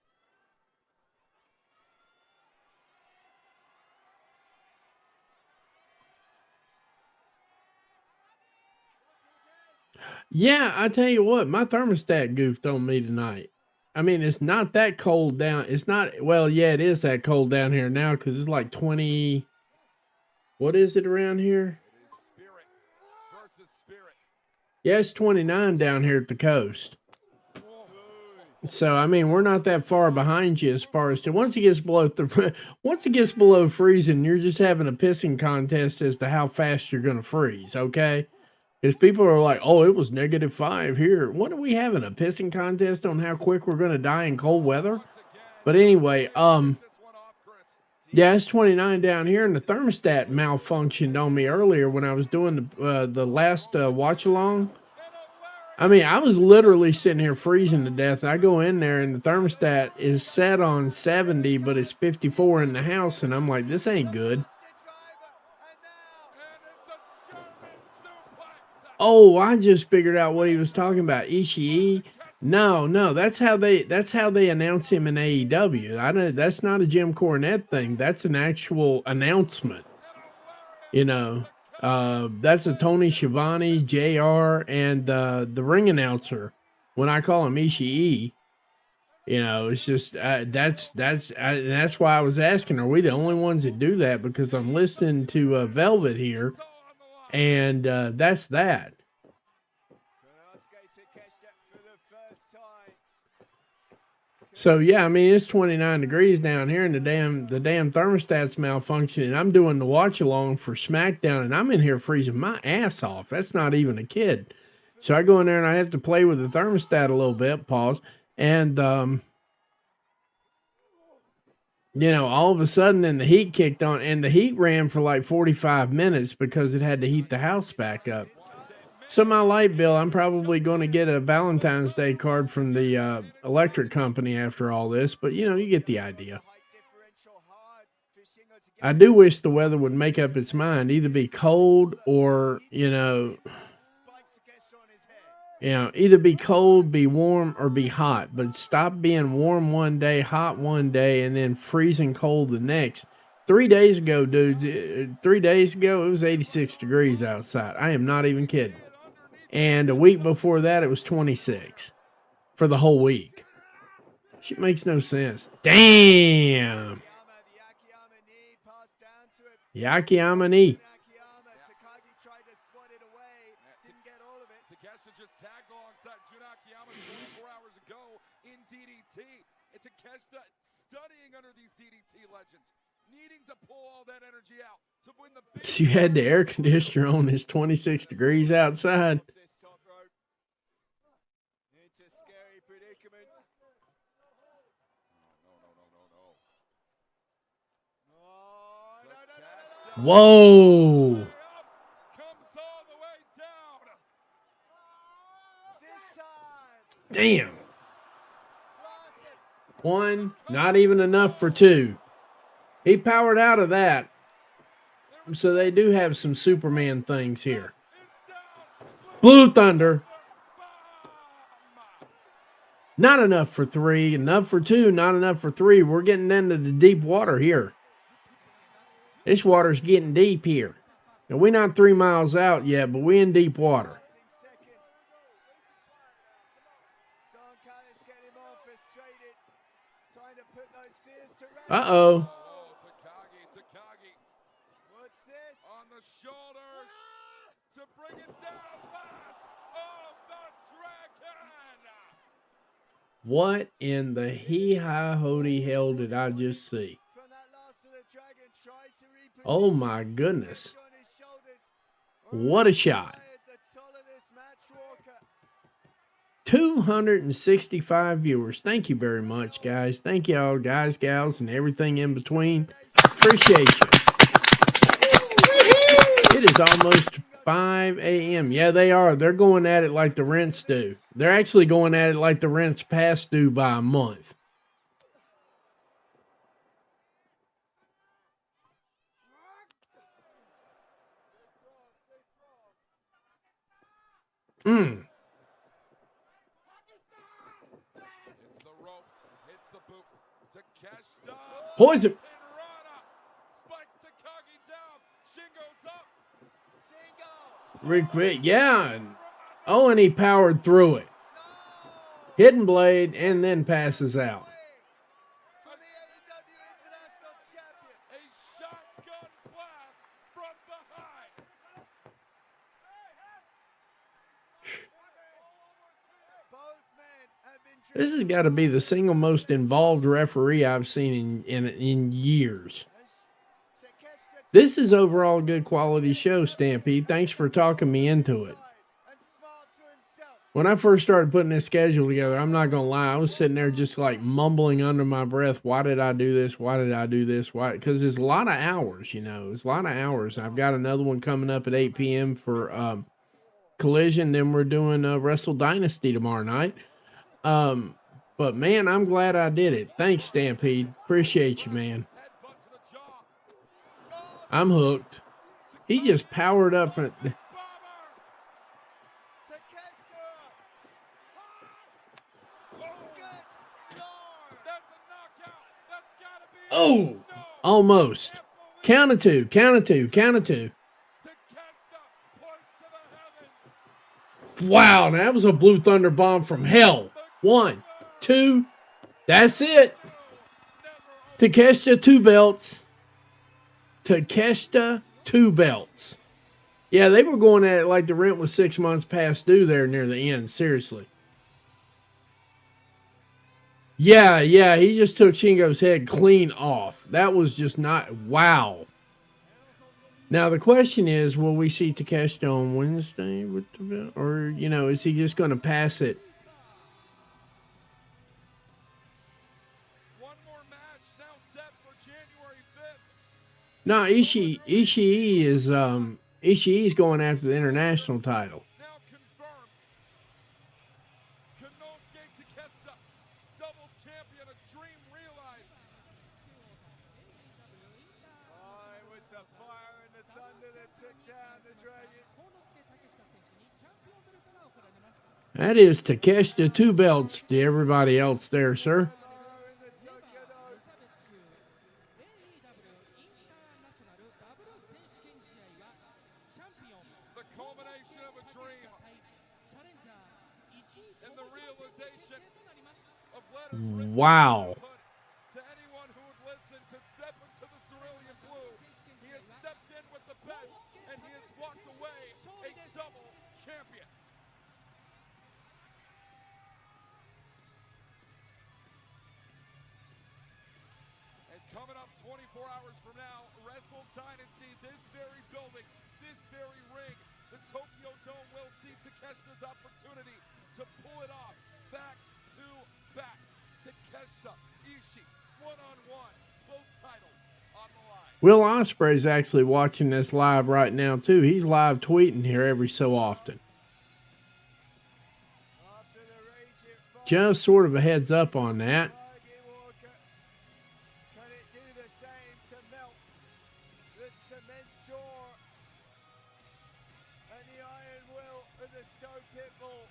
yeah, I tell you what, my thermostat goofed on me tonight. I mean, it's not that cold down. It's not, well, yeah, it is that cold down here now because it's like 20, what is it around here? It is spirit versus spirit. Yeah, it's 29 down here at the coast. So I mean, we're not that far behind you as far as once it gets below freezing, you're just having a pissing contest as to how fast you're gonna freeze. Okay, because people are like, "Oh, it was -5 here." What are we having, a pissing contest on how quick we're gonna die in cold weather? But anyway, This one off, Chris. yeah, it's 29 down here, and the thermostat malfunctioned on me earlier when I was doing the last watch along. I mean, I was literally sitting here freezing to death. I go in there and the thermostat is set on 70, but it's 54 in the house, and I'm like, this ain't good. Oh, I just figured out what he was talking about. Ishii. No, that's how they announce him in AEW. That's not a Jim Cornette thing. That's an actual announcement. That's a Tony Schiavone, JR, and the ring announcer. When I call him Ishii, it's just that's why I was asking, are we the only ones that do that? Because I'm listening to Velvet here, and that's that. So yeah, I mean it's 29 degrees down here, and the damn thermostat's malfunctioning. I'm doing the watch along for SmackDown, and I'm in here freezing my ass off. That's not even a kid. So I go in there and I have to play with the thermostat a little bit. Pause, and all of a sudden, then the heat kicked on, and the heat ran for like 45 minutes because it had to heat the house back up. So my light bill, I'm probably going to get a Valentine's Day card from the electric company after all this, but you get the idea. I do wish the weather would make up its mind, either be cold or, either be cold, be warm, or be hot, but stop being warm one day, hot one day, and then freezing cold the next. 3 days ago, dudes, 3 days ago, it was 86 degrees outside. I am not even kidding. And a week before that, it was 26 for the whole week. Shit makes no sense. Damn. The Akiyama knee. Takeshita just tagged alongside Jun Akiyama 24 hours ago in DDT. It's Takeshita studying under these DDT legends, needing to pull all that energy out to win the big. So you had the air conditioner on. It's 26 degrees outside. It's a scary predicament. No. Whoa. Comes all the way down. This time. Damn. One, not even enough for two. He powered out of that. So they do have some Superman things here. Blue Thunder. Not enough for three, enough for two, not enough for three. We're getting into the deep water here. This water's getting deep here. Now, we're not 3 miles out yet, but we're in deep water. Uh-oh. Takagi. What's this? On the shoulders to bring it down last of the dragon. What in the hee-ha-hody hell did I just see? From that last of the dragon, tried to reposition Oh my goodness. on his shoulders. What a shot. The toll of this match, Walker. 265 viewers. Thank you very much, guys. Thank y'all, guys, gals, and everything in between. Appreciate you. It is almost 5 a.m. Yeah, they are. They're going at it like the rents do. They're actually going at it like the rents past due by a month. It's the ropes. It's the boot. Takeshita. Poison. Rana spikes Takagi down. Shingo's up. Single. Yeah. Oh, and he powered through it. Hidden blade and then passes out. For the AEW International Champion. A shotgun blast from behind. Both men have been This has got to be the single most involved referee I've seen in years. Takeshita This is overall good quality show, Stampede. Thanks for talking me into it. and smiled to himself. When I first started putting this schedule together, I'm not going to lie, I was sitting there just like mumbling under my breath, why did I do this? Why did I do this? Why? Because it's a lot of hours, It's a lot of hours. I've got another one coming up at 8 p.m. for Collision. Then we're doing Wrestle Dynasty tomorrow night. But man, I'm glad I did it. Thanks, Stampede. Appreciate you, man. Headbutt to the jaw. I'm hooked. He just powered up. Bomber. Takeshita. Good Lord. That's a knockout. That's gotta be it. Oh, almost. Count of two. Count of two. Count of two. Takeshita Wow, that was a Blue Thunder Bomb from hell. 1, 2. That's it. Takeshita 2 belts. Takeshita 2 belts. Yeah, they were going at it like the rent was 6 months past due there near the end. Seriously. Yeah, he just took Shingo's head clean off. That was just not... Wow. Now, the question is, will we see Takeshita on Wednesday with the belt? Or, you know, is he just going to pass it? One more match now set for January 5th. No, Ishii's going after the international title. Now confirmed. Konosuke Takeshita, double champion, a dream realized. Oh, it was the fire and the thunder that took down the dragon. That is Takeshita 2 belts to everybody else there, sir. Fire in the Tokyo Dome. The culmination of a dream and the realization of letters written Wow. to anyone who would listen to step into the cerulean blue. He has stepped in with the best and he has walked away a double champion. And coming up 24 hours from now, Wrestle Dynasty, this very building, this very ring, the Tokyo Dome will see Takeshita's opportunity to pull it off. Back to back. Takeshita, Ishii, one-on-one, both titles on the line. Will Ospreay's actually watching this live right now, too. He's live tweeting here every so often. After the raging fire, Just sort of a heads up on that. Tiger Walker. Can it do the same to melt the cement jaw and the iron will of the Stowe Pitbull?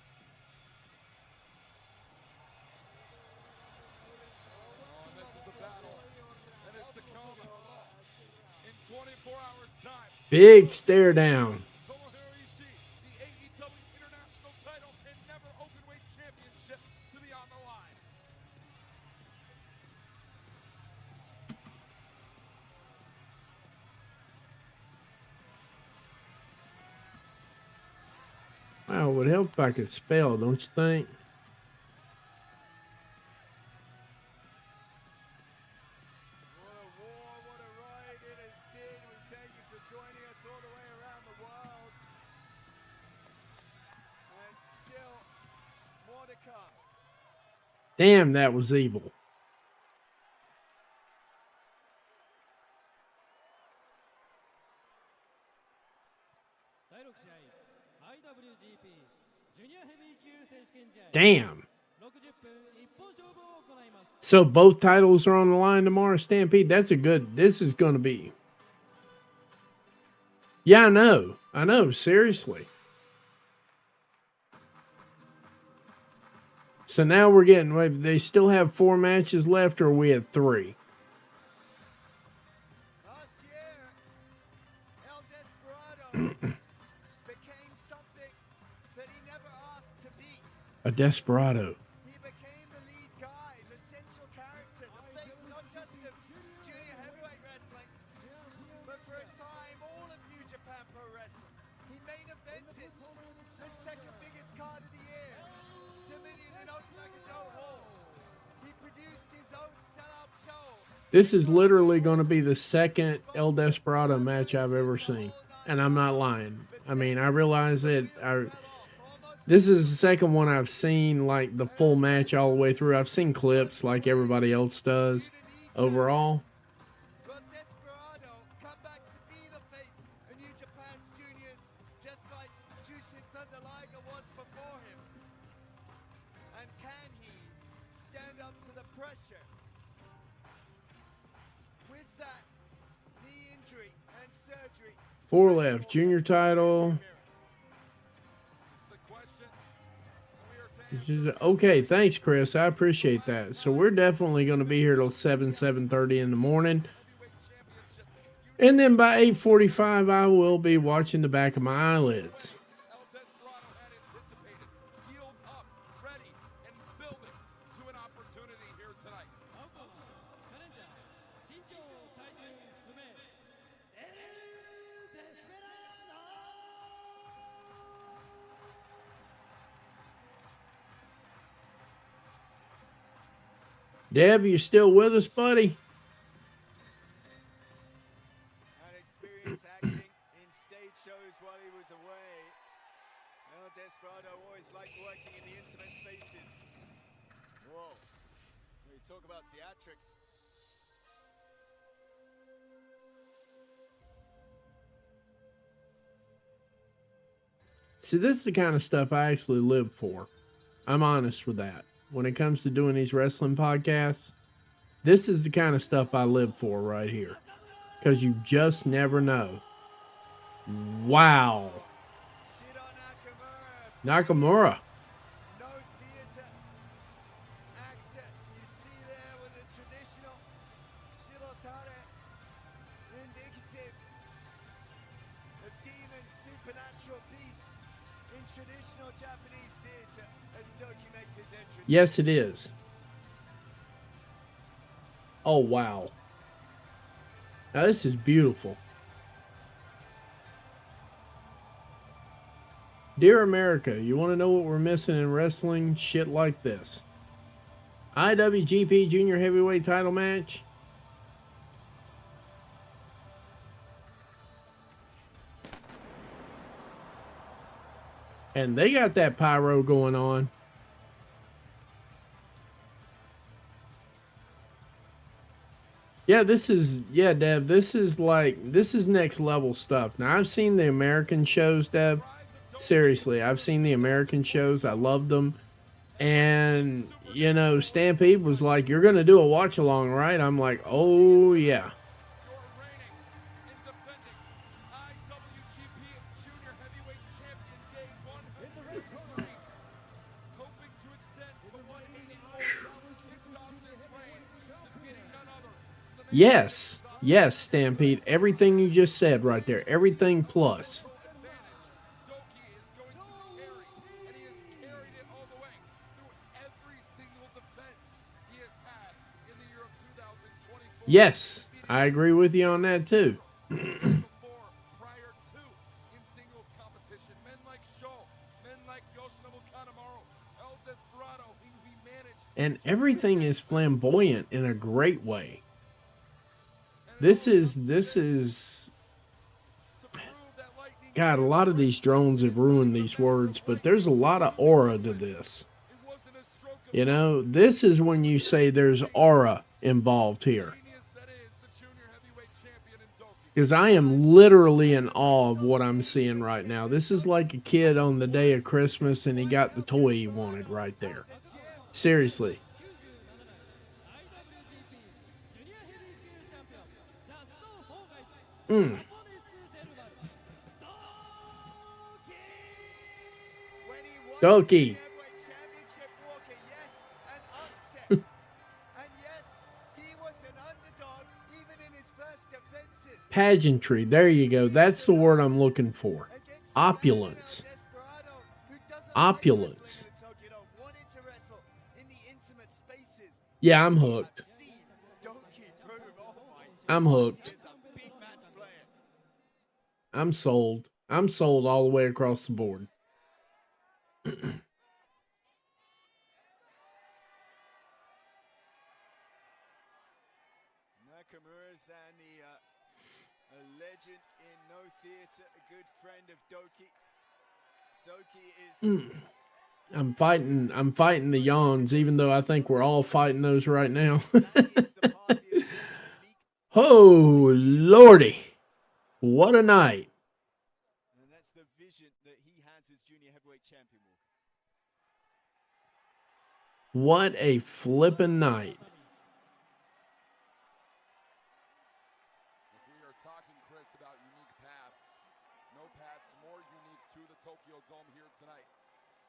Oh, and this is the battle that is to come in 24 hours' time. Big stare down. Tomohiro Ishii, the AEW International title and never openweight championship to be on the line. Wow, it would help if I could spell, don't you think? What a war, what a ride it has been. We thank you for joining us all the way around the world. And still more to come. Damn, that was evil. Damn. So both titles are on the line tomorrow, Stampede. That's a good. This is going to be. Yeah, I know. I know. Seriously. So now we're getting. They still have 4 matches left, or are we at 3? Last year, El Desperado became something that he never asked to be. A desperado. He became the lead guy, the central character, the face not just of junior heavyweight wrestling, but for a time all of New Japan Pro Wrestling. He main evented the second biggest card of the year, Dominion in Osaka Joe Hall. He produced his own sellout show. This is literally going to be the second El Desperado match I've ever seen. And I'm not lying. I mean, I realize that this is the second one I've seen, like, the full match all the way through. I've seen clips like everybody else does overall. But Desperado come back to be the face of New Japan's juniors, just like Jushin Thunder Liger was before him. And can he stand up to the pressure? With that knee injury and surgery, 4 left. Junior title. This is the question. And we are taking Okay, thanks, Chris. I appreciate that. So we're definitely going to be here till 7:30 in the morning. heavyweight championship. And then by 8:45, I will be watching the back of my eyelids. El Desperado had anticipated Dev, you still with us, buddy? And experience acting in stage shows while he was away. El Desperado always liked working in the intimate spaces. Whoa. We talk about theatrics. See, this is the kind of stuff I actually live for. I'm honest with that. When it comes to doing these wrestling podcasts, this is the kind of stuff I live for right here. Because you just never know. Wow. Shiro Nakamura. Nakamura. No theater actor. You see there with the traditional Shirotare indicative of demon supernatural beasts in traditional Japanese theater as Doki makes his entrance. Yes, it is. Oh, wow. Now, this is beautiful. Dear America, you want to know what we're missing in wrestling? Shit like this. IWGP Junior Heavyweight title match. And they got that pyro going on. Yeah, Dev, this is next level stuff. Now, I've seen the American shows, Dev. Seriously, I've seen the American shows. I loved them. And, you know, Stampede was like, you're going to do a watch along, right? I'm like, oh, yeah. Your reigning and defending IWGP Junior Heavyweight Champion Day 103. Hoping to extend to 184. Kicked off this reign, defeating none other than the Yes. Yes, Stampede. Everything you just said right there. Everything plus. Doki is going to carry, and he has carried it all the way through every single defense he has had in the year of 2024. Yes, I agree with you on that too. Before, prior to, in singles competition, men like Sho, men like Yoshinobu Kanemaru, El Desperado, he managed And everything is flamboyant in a great way. This is to prove that lightning God, a lot of these drones have ruined these words, but there's a lot of aura to this. it wasn't a stroke of You know, this is when you say there's aura involved here. genius that is the junior heavyweight champion in Doki. Because I am literally in awe of what I'm seeing right now. This is like a kid on the day of Christmas and he got the toy he wanted right there. Seriously. When he won Doki. the Heavyweight Championship, Walker, yes, an upset. And yes, he was an underdog even in his first defenses. Pageantry. There you go. That's the word I'm looking for. Against Opulence. El Desperado, who doesn't Opulence. like wrestling in Tokyo, wanted to wrestle in the intimate spaces. Yeah, I'm hooked. I've seen Doki prove, oh my I'm God, hooked. he is a big match player. I'm sold. I'm sold all the way across the board. Nakamura's and a legend in no theater, a good friend of Doki. Doki is I'm fighting the yawns, even though I think we're all fighting those right now. the party of unique. Oh, Lordy. What a night. And that's the vision that he has as junior heavyweight champion. What a flippin' night. If we are talking, Chris, about unique paths, no paths more unique to the Tokyo Dome here tonight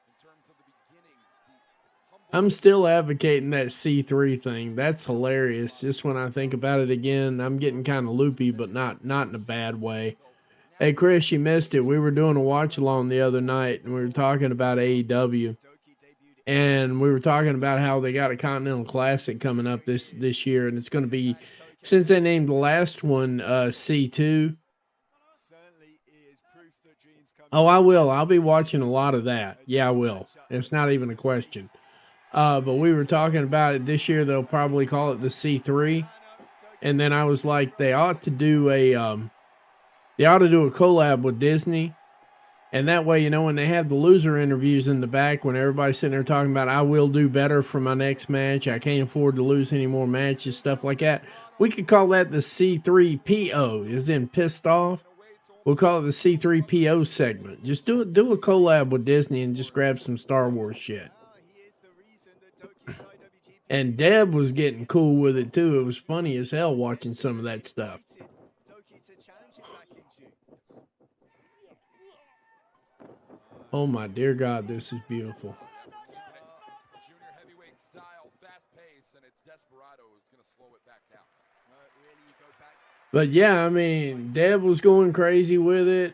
in terms of the beginnings, the humble. I'm still advocating that C3 thing. That's hilarious. Just when I think about it again, I'm getting kind of loopy, but not in a bad way. Hey, Chris, you missed it. We were doing a watch along the other night, and we were talking about AEW. Doki debuted And we were talking about how they got a Continental Classic coming up this year, and it's going to be, since they named the last one C2. certainly is proof that dreams come Oh, I will. I'll be watching a lot of that. Yeah, I will. It's not even a question. But we were talking about it this year. They'll probably call it the C3. And then I was like, they ought to do a collab with Disney. And that way, you know, when they have the loser interviews in the back, when everybody's sitting there talking about, I will do better for my next match, I can't afford to lose any more matches, stuff like that, we could call that the C3PO, as in pissed off. We'll call it the C3PO segment. Just do a collab with Disney and just grab some Star Wars shit. And Deb was getting cool with it too. It was funny as hell watching some of that stuff. Oh my dear God, this is beautiful. Junior heavyweight style, fast pace, and it's Desperado who's going to slow it back down. But yeah, I mean, Deb was going crazy with it.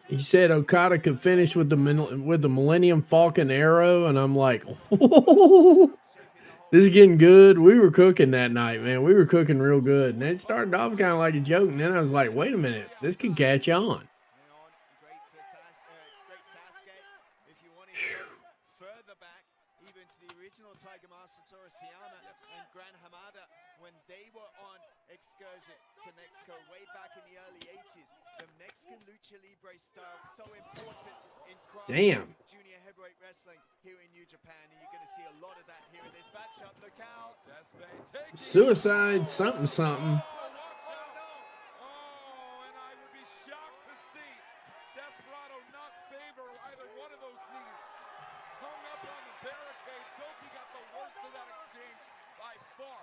He said Okada could finish with the Millennium Falcon arrow, and I'm like, this is getting good. We were cooking that night, man. We were cooking real good, and it started off kind of like a joke, and then I was like, wait a minute, this could catch on. To Mexico way back in the early 80s. The Mexican lucha libre style so important in Damn. junior heavyweight wrestling here in New Japan, and you're going to see a lot of that here in this matchup. Look out. Suicide something something. Oh, and I would be shocked to see Desperado not favor either one of those knees. Hung up on the barricade. Doki got the worst of that exchange by far.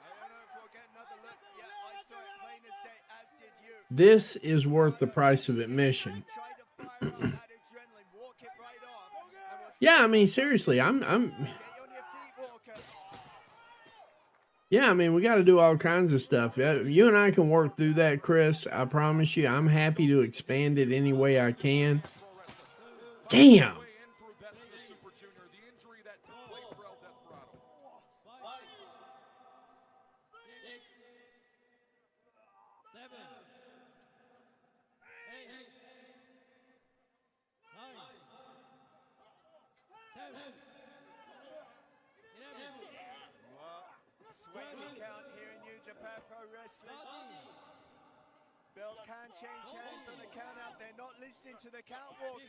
I don't know if we'll get another look. Yeah, I saw it plain as day, as did you. This is worth the price of admission. Yeah, I mean, seriously, yeah, I mean, we got to do all kinds of stuff. You and I can work through that, Chris. I promise you. I'm happy to expand it any way I can. Damn. Sweaty count here in New Japan Pro Wrestling. Belt can change hands on the count out. They're not listening to the count walker.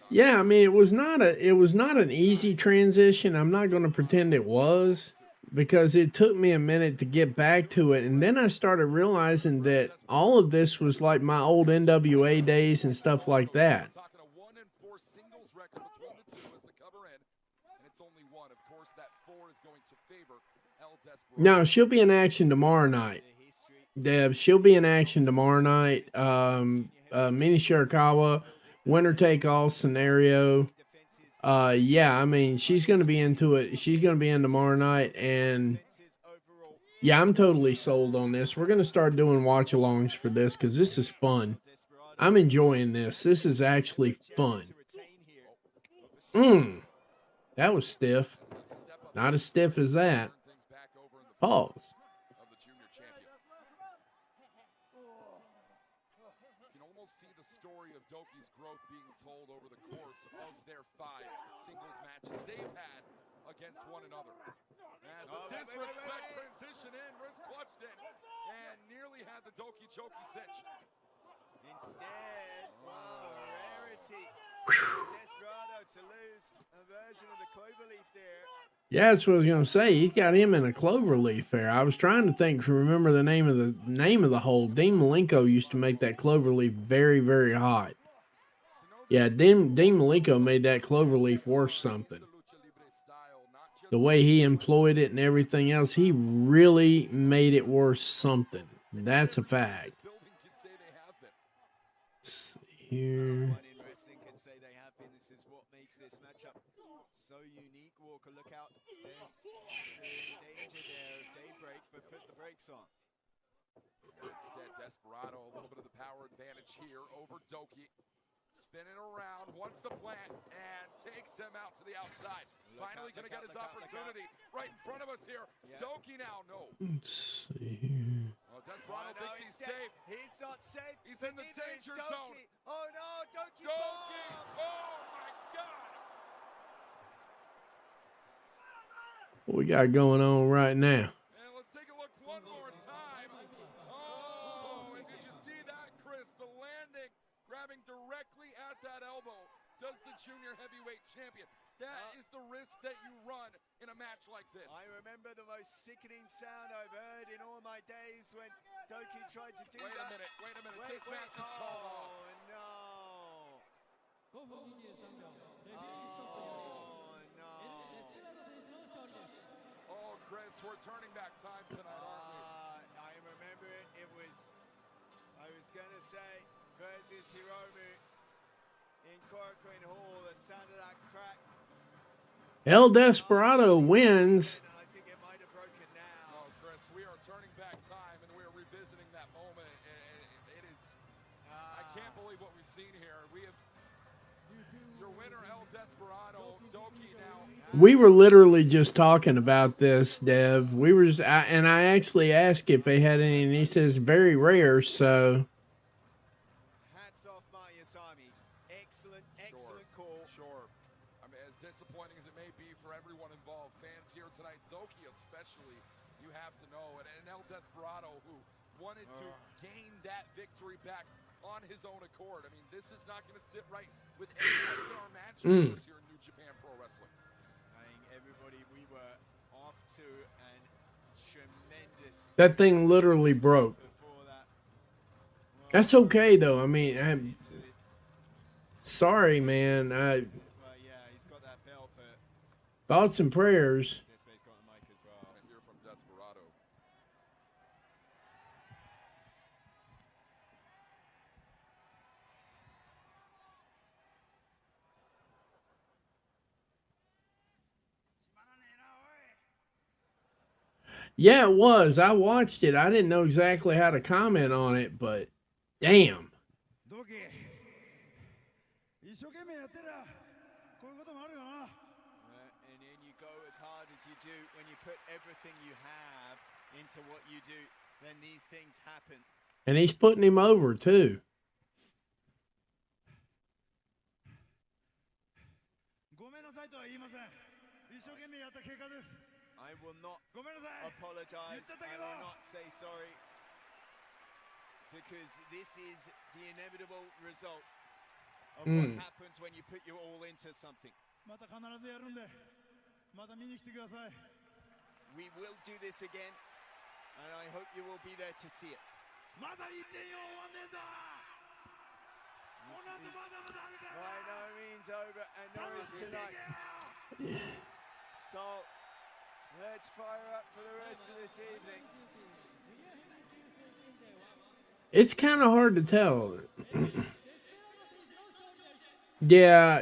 Yeah, I mean, it was not an easy transition. I'm not going to pretend it was, because it took me a minute to get back to it, and then I started realizing that all of this was like my old NWA days and stuff like that. No, she'll be in action tomorrow night. Deb, she'll be in action tomorrow night. Mini Shirakawa, winner take all scenario. Yeah, I mean, she's going to be into it. She's going to be in tomorrow night, and yeah, I'm totally sold on this. We're going to start doing watch-alongs for this because this is fun. I'm enjoying this. This is actually fun. That was stiff. Not as stiff as that. Pause. Of the junior champion. You can almost see the story of Doki's growth being told over the course of their 5 singles matches they've had against one another. As the disrespect transition in, wrist clutched in, and nearly had the Doki Choki cinched. Instead, wow, rarity. Desperado to lose a version of the cloverleaf there. Yeah, that's what I was gonna say. He's got him in a cloverleaf there. I was trying to remember the name of the hole. Dean Malenko used to make that cloverleaf very, very hot. Yeah, Dean Malenko made that cloverleaf worth something. The way he employed it and everything else, he really made it worth something. That's a fact. Let's see here. So unique, Walker. Look out. There's danger there of daybreak, but put the brakes on. Instead, Desperado, a little bit of the power advantage here over Doki. Spinning around, wants to plant, and takes him out to the outside. Finally going to get his opportunity right in front of us here. Yeah. Doki now, no. Let's see here. Well, Desperado thinks he's safe. He's not safe. He's in the danger zone. Oh, no, Doki. Oh, my God. What we got going on right now? And let's take a look one more time. Oh, and did you see that, Chris? The landing, grabbing directly at that elbow, does the junior heavyweight champion. That is the risk that you run in a match like this. I remember the most sickening sound I've heard in all my days when Doki tried to do Wait that. a minute. This match is called off. Oh, no. 5分23秒レフェリーストップにより Oh, エ no. デスペラード選手の勝利です Oh, Chris, we're turning back time tonight, aren't we? I remember it was, I was going to say, versus Hiromu in Korakuen Hall, the sound of that crack. El Desperado wins. And I think it might have broken now. Oh, Chris, we are turning back time and we are revisiting that moment. It is, I can't believe what we've seen here. We have your winner, El Desperado, Doki now. We were literally just talking about this, Dev. We were, and I actually asked if they had any, and he says very rare. So Hats off, Mayasami. Excellent, excellent call. Sure. I mean, as disappointing as it may be for everyone involved, fans here tonight, Doki especially, you have to know, and El Desperado, who wanted to gain that victory back on his own accord. I mean, this is not going to sit right with anyone in our match here in New Japan Pro Wrestling. I think everybody, we were off to an tremendous that thing literally broke. before that. That's okay though. I mean, I'm It's, sorry, man. well, yeah, he's got that belt, but Thoughts and prayers. Despe's got the mic as well. I hear from Desperado. Yeah, it was. I watched it. I didn't know exactly how to comment on it, but damn. 同期一生懸命やってりゃこういうこともあるよな And then you go as hard as you do. When you put everything you have into what you do, then these things happen. And he's putting him over too. ごめんなさいとは言いません一生懸命やった結果です I will not ごめんなさい apologize.言っちゃった I けど will not say sorry. Because this is the inevitable result of what happens when you put your all into something. また必ずやるんでまた見に来てください We will do this again, and I hope you will be there to see it. まだ言ってよ終わんねえぞ This この後 is まだまだあるから by no means over, and nor 楽 is しんでいけ tonight. よ So let's fire up for the rest of this evening. It's kind of hard to tell. Yeah,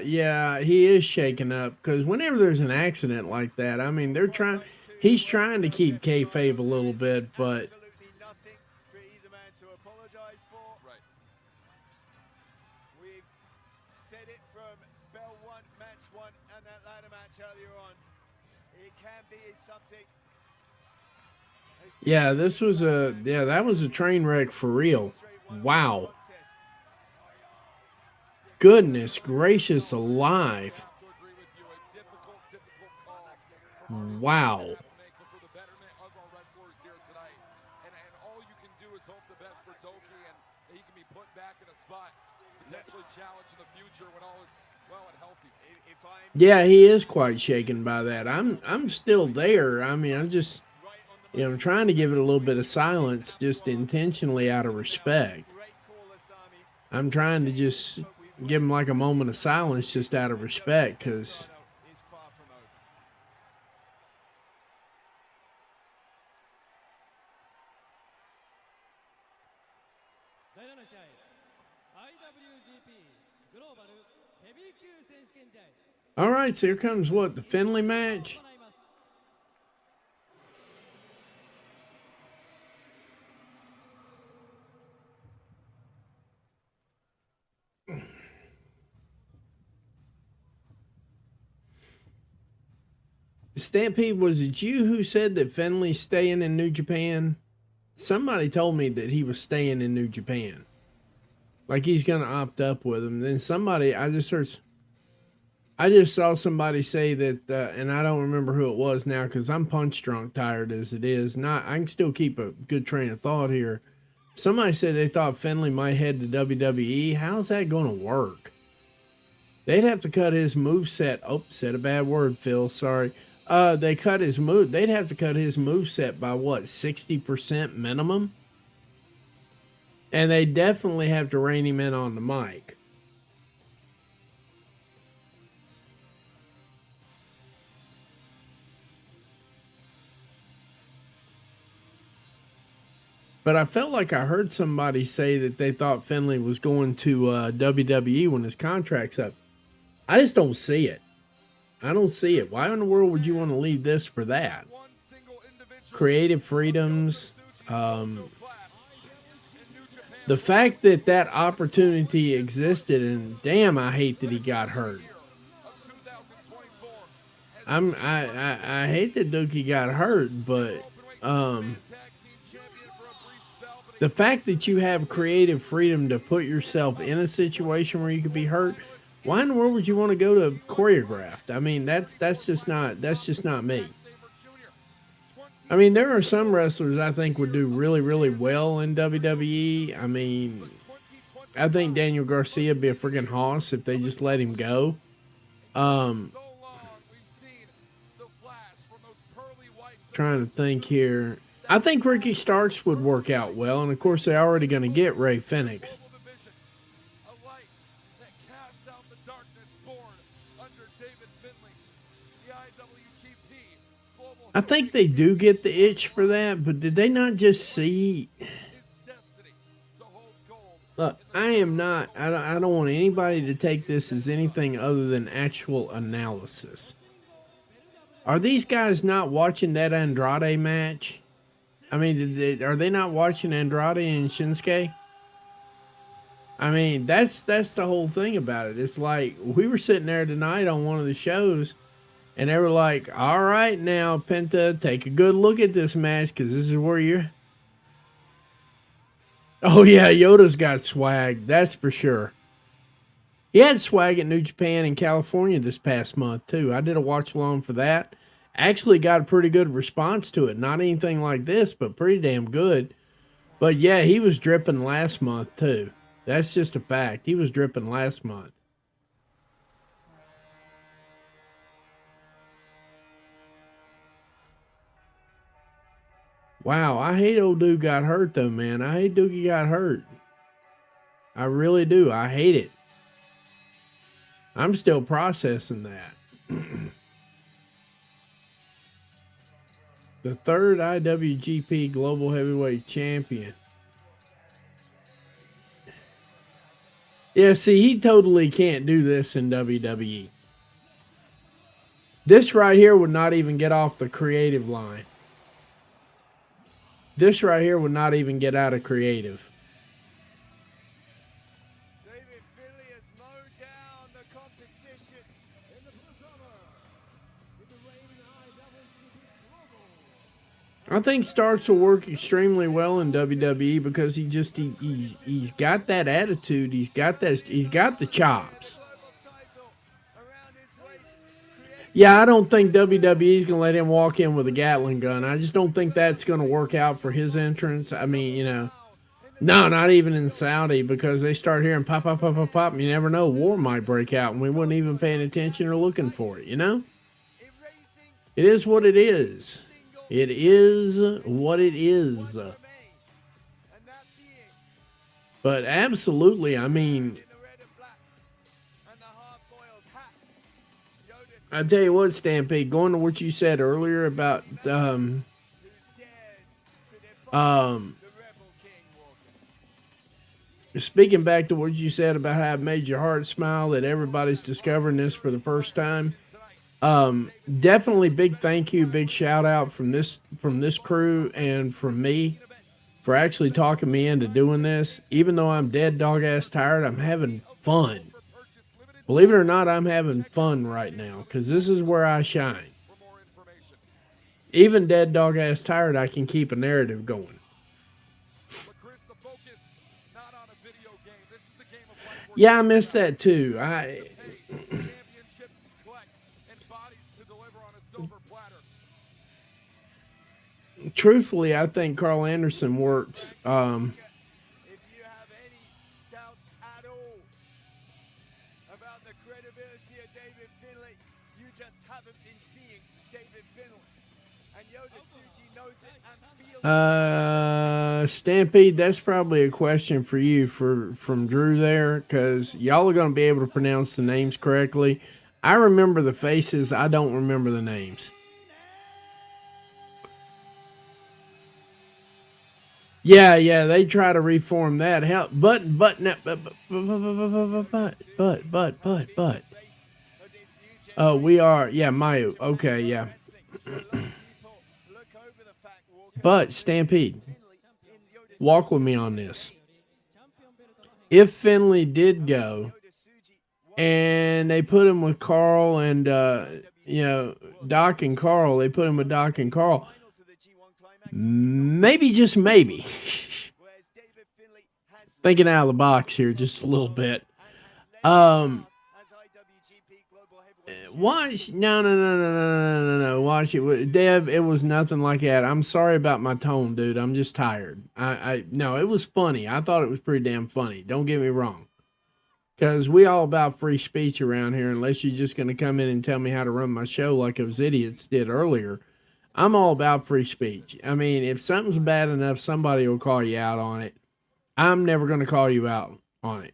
he is shaking up because whenever there's an accident like that, I mean, he's trying to keep kayfabe a little bit, but Absolutely nothing for either man to apologize for. Right. We've said it from Bell 1, Match 1, and that ladder match earlier on. It can be something. yeah, that was a train wreck for real. Wow. Goodness gracious alive. To agree with you, a difficult call. Wow. To make for the betterment of our wrestlers here tonight. And all you can do is hope the best for Doki and that he can be put back in a spot to potentially challenge in the future when all is well and healthy. If I'm Yeah, he is quite shaken by that. I'm still there. I mean, I'm just, I'm trying to give it a little bit of silence just intentionally out of respect. great call, Asami, I'm trying to just give him like a moment of silence just out of respect because is far from over. 第7試合 IWGP グローバルヘビー級選手権試合 all right, so here comes what, the Finley match? 行います Stampede, was it you who said that Finley's staying in New Japan? Somebody told me that he was staying in New Japan. Like he's going to opt up with him. Then somebody, I just heard. I just saw somebody say that, and I don't remember who it was now because I'm punch drunk tired as it is. Not, I can still keep a good train of thought here. Somebody said they thought Finley might head to WWE. How's that going to work? They'd have to cut his moveset. Oh, said a bad word, Phil. Sorry. They cut his move. They'd have to cut his moveset by what, 60% minimum? And they definitely have to rein him in on the mic. But I felt like I heard somebody say that they thought Finley was going to WWE when his contract's up. I just don't see it. I don't see it. Why in the world would you want to leave this for that? Creative freedoms. The fact that that opportunity existed, and damn, I hate that he got hurt. I hate that Dookie got hurt, but the fact that you have creative freedom to put yourself in a situation where you could be hurt, why in the world would you want to go to choreographed? I mean, that's just not me. I mean, there are some wrestlers I think would do really, really well in WWE. I mean, I think Daniel Garcia would be a freaking hoss if they just let him go. Trying to think here. I think Ricky Starks would work out well, and of course they're already going to get Ray Phoenix. I think they do get the itch for that, but did they not just see? Look, I don't want anybody to take this as anything other than actual analysis. Are these guys not watching that Andrade match? I mean, are they not watching Andrade and Shinsuke? I mean, that's the whole thing about it. It's like we were sitting there tonight on one of the shows, and they were like, all right, now, Penta, take a good look at this match because this is where you're... Oh, yeah, Yoda's got swag. That's for sure. He had swag at New Japan in California this past month, too. I did a watch-along for that. Actually got a pretty good response to it. Not anything like this, but pretty damn good. But, yeah, he was dripping last month, too. That's just a fact. He was dripping last month. Wow, I hate old dude got hurt, though, man. I hate Dookie got hurt. I really do. I hate it. I'm still processing that. The third IWGP Global Heavyweight Champion. Yeah, see, he totally can't do this in WWE. This right here would not even get off the creative line. This right here would not even get out of creative. David Finlay has mowed down the competition. In the blue corner, with the reigning IWGP Global. I think Starks will work extremely well in WWE because he's got that attitude. He's got the chops. Yeah, I don't think WWE is going to let him walk in with a Gatling gun. I just don't think that's going to work out for his entrance. I mean, you know, no, not even in Saudi because they start hearing pop, pop, pop, pop, pop, and you never know, war might break out and we wasn't even paying attention or looking for it, you know? It is what it is. It is what it is. But absolutely, I mean, I tell you what, Stampede, going to what you said earlier about speaking back to what you said about how it made your heart smile that everybody's discovering this for the first time. Definitely big thank you, big shout out from this crew and from me for actually talking me into doing this. Even though I'm dead dog ass tired, I'm having fun. Believe it or not, I'm having fun right now because this is where I shine. Even dead dog ass tired, I can keep a narrative going. Yeah, I missed that too. truthfully, I think Carl Anderson works. If you have any doubts at all about the credibility of David Finlay, you just haven't been seeing David Finlay. And Yoda Tsuji knows it and feels it. Stampede, that's probably a question for you from Drew there, because y'all are going to be able to pronounce the names correctly. I remember the faces. I don't remember the names. Yeah, they try to reform that. Hell, but we are, yeah, Mayu. Okay, yeah. But Stampede, walk with me on this. If Finlay did go, and they put him with Carl and Doc and Carl, they put him with Doc and Carl. Maybe, just maybe, thinking out of the box here just a little bit. Watch, no. Watch it, Dev. It was nothing like that. I'm sorry about my tone, dude. I'm just tired. No, it was funny. I thought it was pretty damn funny. Don't get me wrong, because we all about free speech around here. Unless you're just gonna come in and tell me how to run my show like those idiots did earlier. I'm all about free speech. I mean, if something's bad enough, somebody will call you out on it. I'm never going to call you out on it.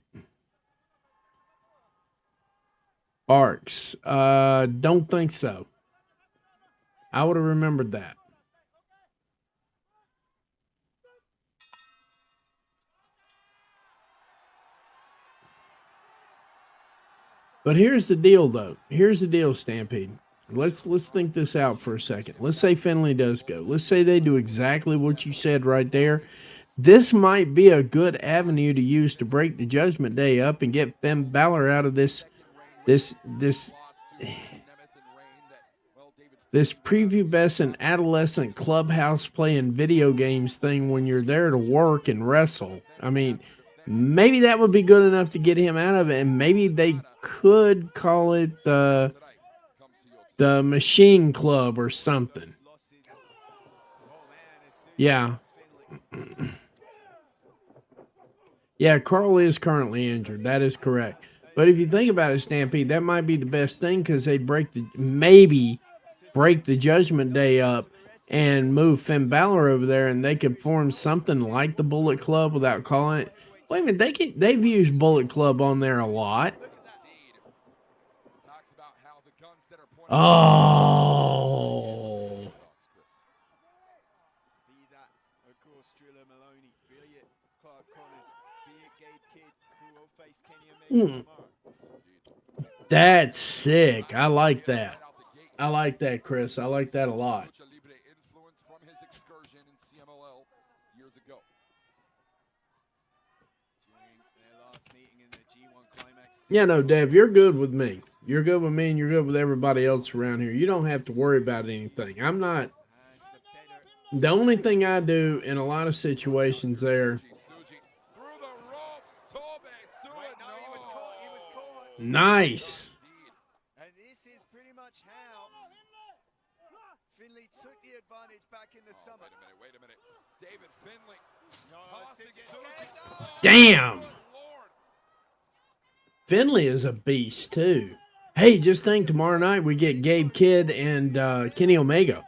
Barks. Don't think so. I would have remembered that. But here's the deal, though. Here's the deal, Stampede. Let's think this out for a second. Let's say Finlay does go. Let's say they do exactly what you said right there. This might be a good avenue to use to break the Judgment Day up and get Finn Balor out of this prepubescent adolescent clubhouse playing video games thing when you're there to work and wrestle. I mean, maybe that would be good enough to get him out of it, and maybe they could call it the Machine Club or something. Yeah. Yeah, Carl is currently injured. That is correct. But if you think about it, Stampede, that might be the best thing, because they'd break the Judgment Day up and move Finn Balor over there, and they could form something like the Bullet Club without calling it. Wait a minute, they've used Bullet Club on there a lot. Oh. That's sick. I like that. I like that, Chris. I like that a lot. Yeah, no, Dev, you're good with me. You're good with me, and you're good with everybody else around here. You don't have to worry about anything. I'm not. The only thing I do in a lot of situations there. Nice. And this is pretty much how Finlay took the advantage back in the summer. Wait a minute. David Finlay. Damn. Finlay is a beast, too. Hey, just think, tomorrow night we get Gabe Kidd and Kenny Omega.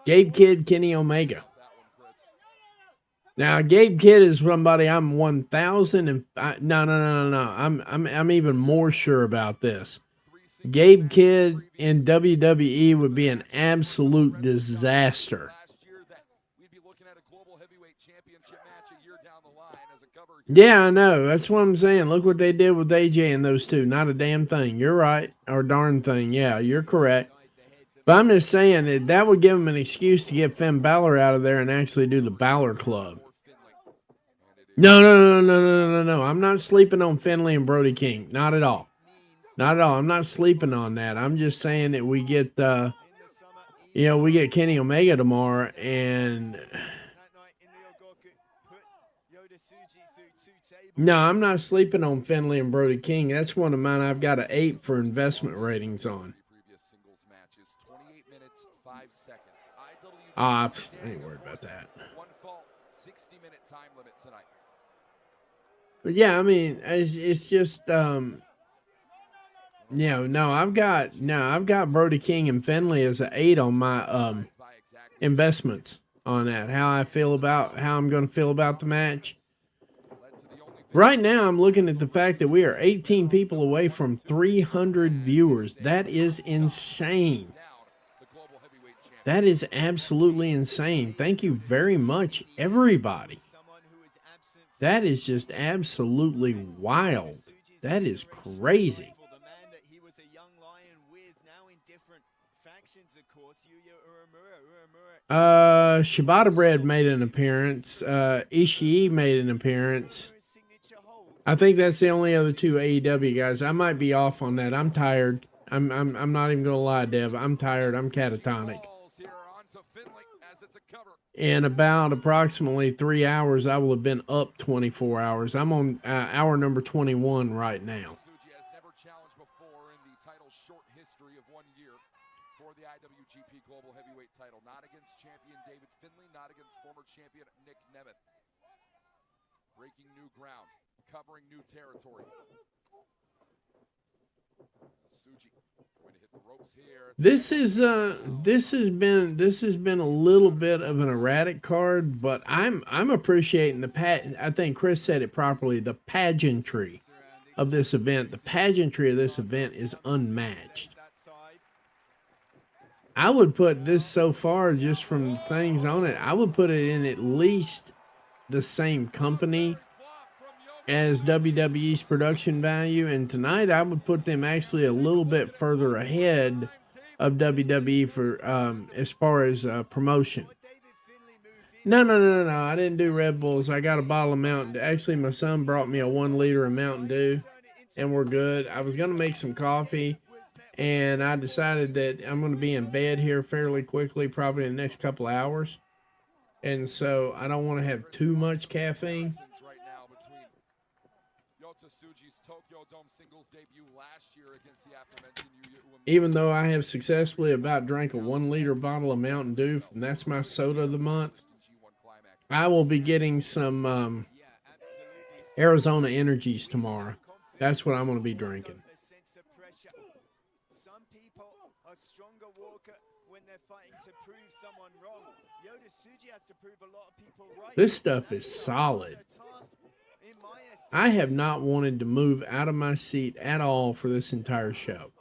Gabe Kidd, Kenny Omega. Now, Gabe Kidd is somebody I'm 1,000 and no. I'm even more sure about this. Gabe Kidd in WWE would be an absolute disaster. Yeah, I know. That's what I'm saying. Look what they did with AJ and those two. Not a damn thing. You're right. Or darn thing. Yeah, you're correct. But I'm just saying that would give them an excuse to get Finn Balor out of there and actually do the Balor Club. No. I'm not sleeping on Finlay and Brody King. Not at all. Not at all. I'm not sleeping on that. I'm just saying that we get, we get Kenny Omega tomorrow, and no, I'm not sleeping on Finlay and Brody King. That's one of mine I've got an 8 for investment ratings on. I ain't worried about that. One fall, 60-minute time limit tonight. But yeah, I mean, it's just I've got Brody King and Finley as an 8 on my investments on that. How I'm going to feel about the match. Right now, I'm looking at the fact that we are 18 people away from 300 viewers. That is insane. That is absolutely insane. Thank you very much, everybody. That is just absolutely wild. That is crazy. The man that he was a young lion with, now in different factions, of course. Shibata Bread made an appearance. Ishii made an appearance. I think that's the only other 2 AEW guys. I might be off on that. I'm tired. I'm not even gonna lie, Dev. I'm tired. I'm catatonic. In about approximately 3 hours, I will have been up 24 hours. I'm on hour number 21 right now. Suji has never challenged before in the title's short history of 1 year for the IWGP Global Heavyweight title. Not against champion David Finlay, not against former champion Nick Nemeth. Breaking new ground, covering new territory. Suji going to hit the ropes here. This has been a little bit of an erratic card, but I'm appreciating I think Chris said it properly. The pageantry of this event, the pageantry of this event is unmatched. I would put this so far, just from things on it, I would put it in at least the same company as WWE's production value, and tonight I would put them actually a little bit further ahead of WWE for as far as promotion. No, I didn't do Red Bulls. I got a bottle of Mountain Dew. Actually, my son brought me a 1 liter of Mountain Dew, and we're good. I was gonna make some coffee, and I decided that I'm gonna be in bed here fairly quickly, probably in the next couple of hours, and so I don't want to have too much caffeine. Even though I have successfully about drank a 1 liter bottle of Mountain Dew, and that's my soda of the month, I will be getting some Arizona Energies tomorrow. That's what I'm going to be drinking. Some people are stronger walker when they're fighting to prove someone wrong. Yoda Suji has to prove a lot of people right. This stuff is solid. I have not wanted to move out of my seat at all for this entire show.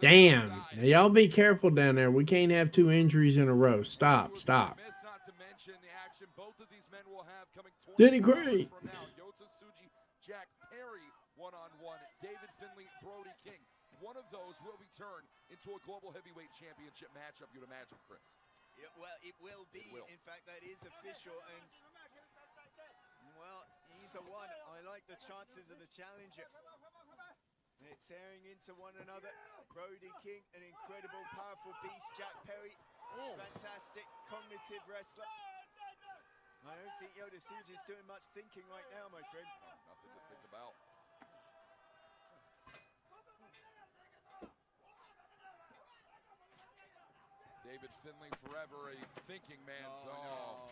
Damn. Now, y'all be careful down there. We can't have 2 injuries in a row. Stop. Denny Gray. Jack Perry, one-on-one. David Finlay, Brody King. One of those will return into a global heavyweight championship matchup, you'd imagine, Chris. Yeah, well, it will be. In fact, that is official. And, well, either one. I like the chances of the challenger. It's tearing into one another. Brody King, an incredible, powerful beast. Jack Perry, fantastic, cognitive wrestler. I don't think Yoda Suji is doing much thinking right now, my friend. Nothing to think about. David Finlay forever a thinking man. God,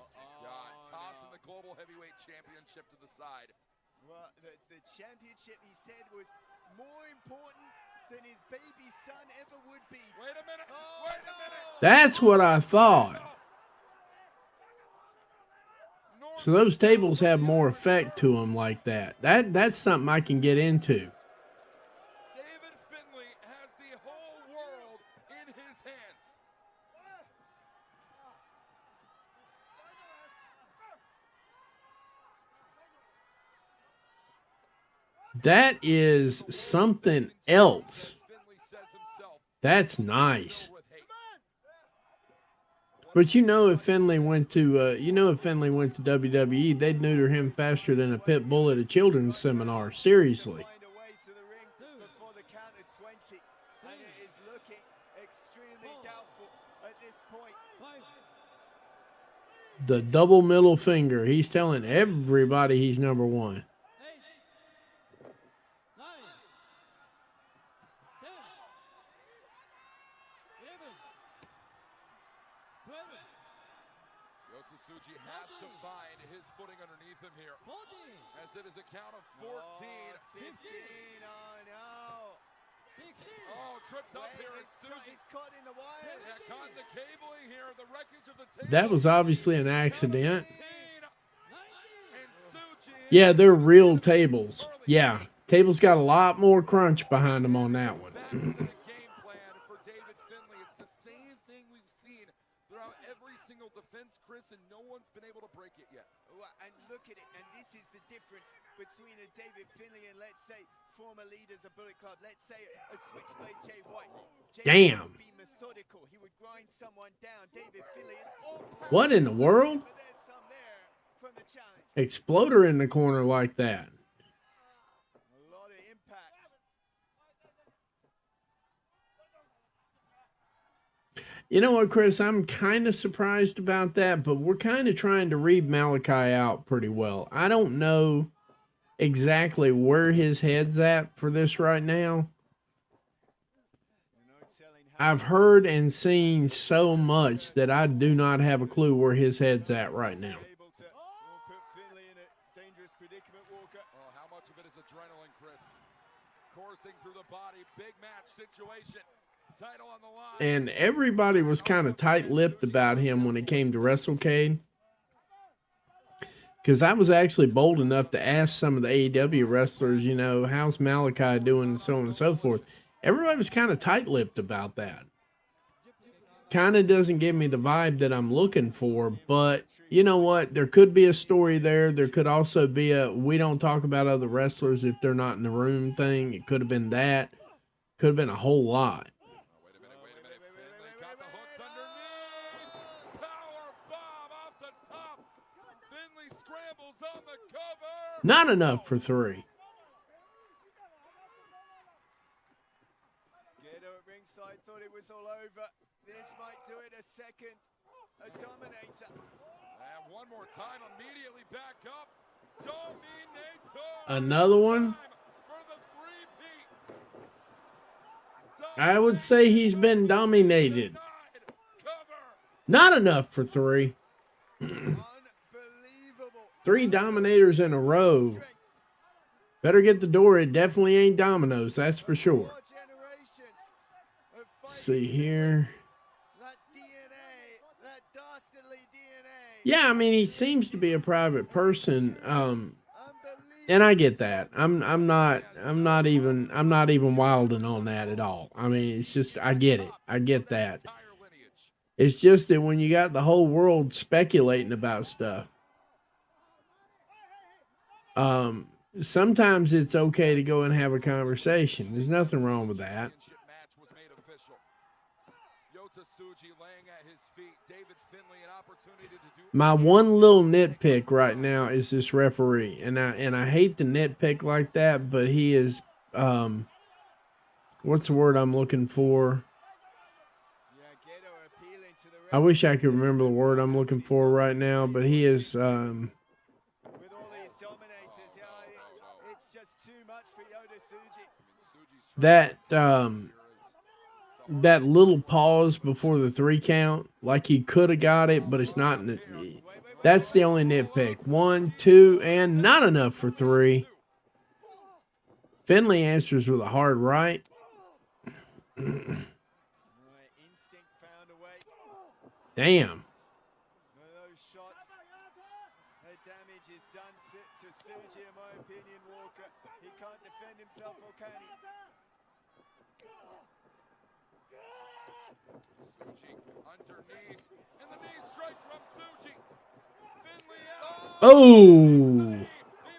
tossing the global heavyweight championship to the side. Well, the championship, he said, was more important than his baby son ever would be. Wait a minute. Wait a minute. That's what I thought. So those tables have more effect to them like that. That's something I can get into. David Finlay has the whole world in his hands. That is something else. That's nice. But if Finlay went to WWE, they'd neuter him faster than a pit bull at a children's seminar. Seriously. The double middle finger. He's telling everybody he's number 1. as it is a count of 14. 15. Oh, no. 16. Oh, tripped up here. Wait, it's caught in the wires. Yeah, caught in the cabling here. The wreckage of the table. That was obviously an accident. 15. And Suji Yeah, they're real tables. Yeah, tables got a lot more crunch behind them on that one. back to the game plan for David Finlay. It's the same thing we've seen throughout every single defense, Chris, and no one's been able to break it yet. And look at it, and this is the difference between a David Finlay and, let's say, former leaders of Bullet Club. Let's say a Switchblade Jay White. Jay Damn. would be methodical. He would grind someone down. David Finlay, it's all What in the world? but there's some there from the challenge. Exploder in the corner like that. A lot of impact. You know what, Chris? I'm kind of surprised about that, but we're kind of trying to read Malachi out pretty well. I don't know exactly where his head's at for this right now. No telling how I've heard and seen so much that I do not have a clue where his head's at right now. able to put Finlay in a dangerous predicament, Walker. Oh, how much of it is adrenaline, Chris? Coursing through the body. Big match situation. Title on the line. And everybody was kind of tight-lipped about him when it came to WrestleCade. Because I was actually bold enough to ask some of the AEW wrestlers, you know, how's Malachi doing and so on and so forth. Everybody was kind of tight-lipped about that. Kind of doesn't give me the vibe that I'm looking for, but you know what? There could be a story there. There could also be a we don't talk about other wrestlers if they're not in the room thing. It could have been that. Could have been a whole lot. Wait a minute. Finlay got the hooks underneath. Power bomb off the top. Finlay scrambles on the cover. Not enough for 3. Gedo at ringside thought it was all over. This might do it a second. A dominator. And one more time, immediately back up. Dominator. Another one? For the three-peat. I would say he's been dominated. Cover. Not enough for 3. Unbelievable. 3 dominators in a row. Better get the door. It definitely ain't Domino's, that's for sure. 4 generations of Let's see here. that DNA, that dastardly DNA. Yeah, I mean, he seems to be a private person. Unbelievable. And I get that. I'm not even wilding on that at all. I mean, it's just I get it. I get that. Entire lineage. It's just that when you got the whole world speculating about stuff, sometimes it's okay to go and have a conversation. There's nothing wrong with that. Championship match was made official. Yota Tsuji laying at his feet. David Finlay an opportunity to do My one little nitpick right now is this referee, and I hate to nitpick like that, but he is what's the word I'm looking for? Yeah, Gedo appealing to the I wish I could remember the word I'm looking for right now, but he is with all these dominators. Yeah, it's just too much for Yota Tsuji. that little pause before the 3 count, like he could have got it, but it's not. That's the only nitpick. 1, 2, and not enough for 3. Finlay answers with a hard right. Instinct found a way. Damn. Those shots, the damage is done to Tsuji, in my opinion, Walker. He can't defend himself, or can he? Tsuji underneath. And the knee strike from Tsuji. Finlay out. Oh, He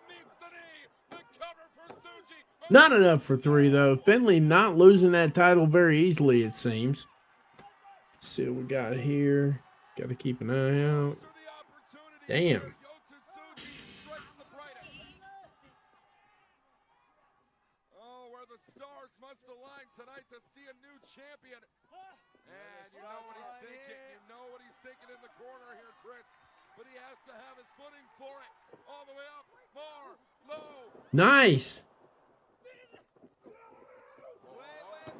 meets the knee. The cover for Tsuji. not enough for 3 though. Finlay not losing that title very easily, it seems. Let's see what we got here. Got to keep an eye out. Damn. Yota Tsuji strikes the brightest. Oh, where the stars must align tonight to see a new champion. And you know what he's thinking. You know what he's thinking in the corner here, Chris. But he has to have his footing for it. All the way up. More. Low. Nice.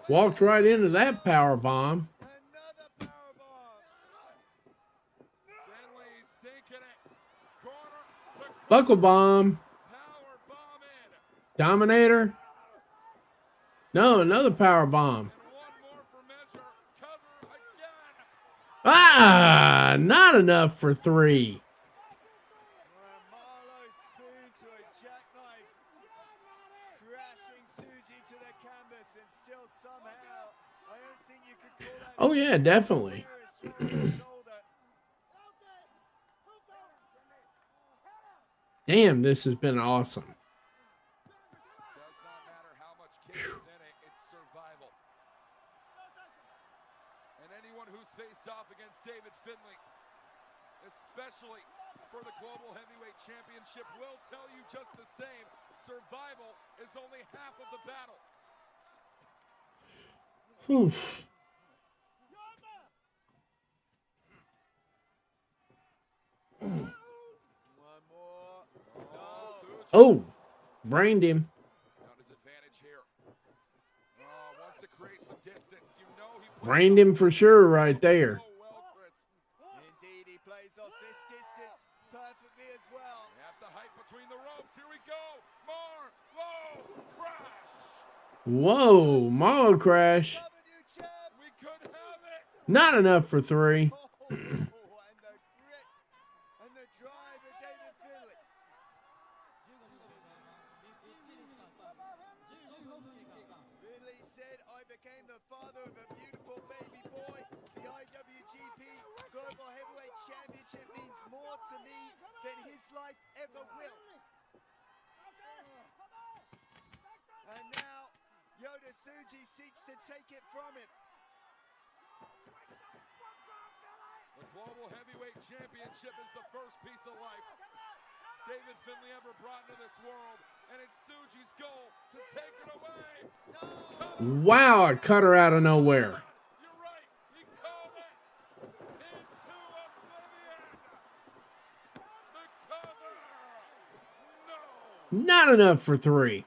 Walked right into that power bomb. Another powerbomb. Finlay's thinking it. Corner to Buckle bomb. power Dominator. No, another power bomb. And one more for measure. Cover again. Ah, not enough for 3. Well, Marlowe spoon to a jackknife, crashing Suji to the canvas, and still somehow, I don't think you could call that. Oh yeah, definitely. Straight to the shoulder. Damn, this has been awesome. Does not matter how much kick is in it, it's survival. And anyone who's faced off against David Finlay, especially for the Global Heavyweight Championship, will tell you just the same. Survival is only half of the battle. Whew. One more. No. Suji Oh, brained him. found his advantage here. Wants to create some distance. You know he plays Brained him for sure right there. so well, Fritz. Indeed, he plays off this distance perfectly as well. At the height between the ropes. Here we go. Marlowe crash. Whoa, Marlowe crash. W champ. We could have it. Not enough for 3. And the grit and the drive of David Finlay. Finlay said, I became the father of a beautiful baby boy. The IWGP Global Heavyweight Championship means more to me than his life ever will. And now, Yoda Tsuji seeks to take it from him. The Global Heavyweight Championship is the first piece of life David Finlay ever brought into this world, and it's Tsuji's goal to take it away. Wow, I cut her out of nowhere. You're right. He called it into oblivion. The cover. No. Not enough for 3.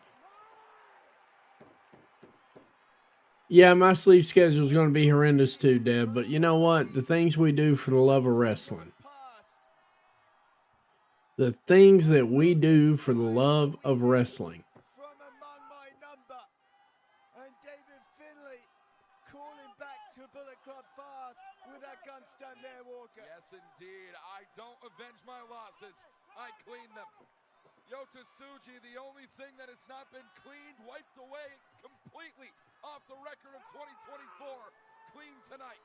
Yeah, my sleep schedule is going to be horrendous too, Deb. But you know what? The things we do for the love of wrestling. Past. The things that we do for the love of wrestling. From among my number. And David Finlay calling back to Bullet Club fast with that gun stun there, Walker. Yes, indeed. I don't avenge my losses. I clean them. Yota Tsuji, the only thing that has not been cleaned, wiped away completely off the record of 2024. Clean tonight.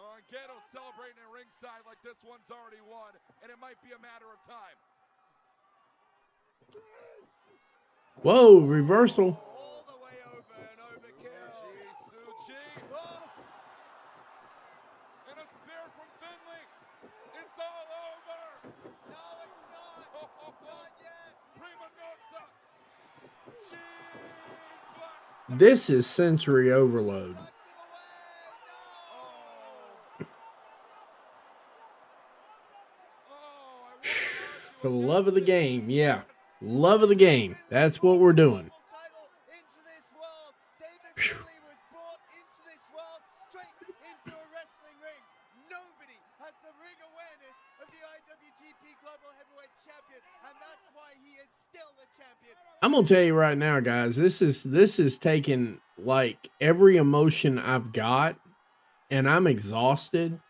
And Gato celebrating at ringside like this one's already won, and it might be a matter of time. Whoa, reversal. All the way over and overkill. Tsuji. Oh, And a spear from Finlay. It's all over. no, it's not. Not yet. Prima nocta. She blocks. This is sensory overload. Tucks him away. No. Oh, I For the love of the game, yeah. Love of the game. That's what we're doing. Title into this world. David Finlay was brought into this world straight into a wrestling ring. Nobody has the ring awareness of the IWGP Global Heavyweight Champion, and that's why he is still the champion. I'm gonna tell you right now, guys. This is taking like every emotion I've got, and I'm exhausted.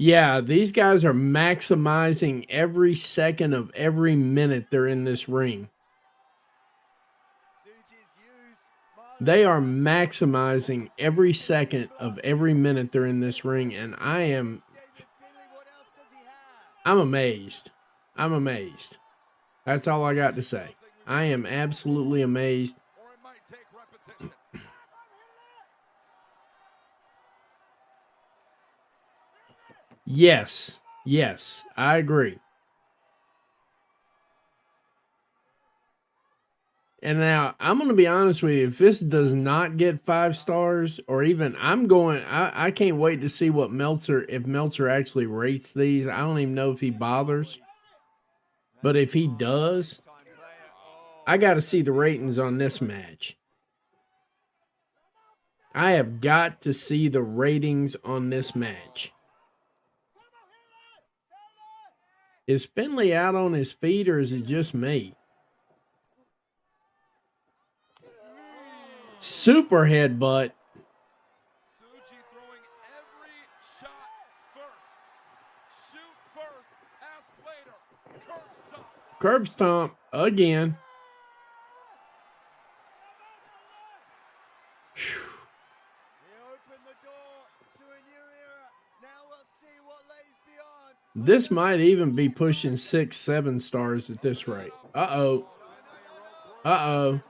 Yeah, these guys are maximizing every second of every minute they're in this ring. Tsuji's used. They are maximizing every second of every minute they're in this ring, and David Finlay, what else does he have? I'm amazed. I'm amazed. That's all I got to say. I am absolutely amazed. or it might take repetition. Yes, I agree. And now I'm going to be honest with you. If this does not get 5 stars, or even I can't wait to see what if Meltzer actually rates these. I don't even know if he bothers. But if he does, Time player. Oh, I got to see the ratings on this match. I have got to see the ratings on this match. Is Finley out on his feet or is it just me? Super headbutt. Tsuji throwing every shot first. Shoot first, ask later. Curb stop. Curb stomp again. He opened the door to a new era. Now we'll see what lays beyond. This might even be pushing 6, 7 stars at this rate. Uh-oh. Uh-oh.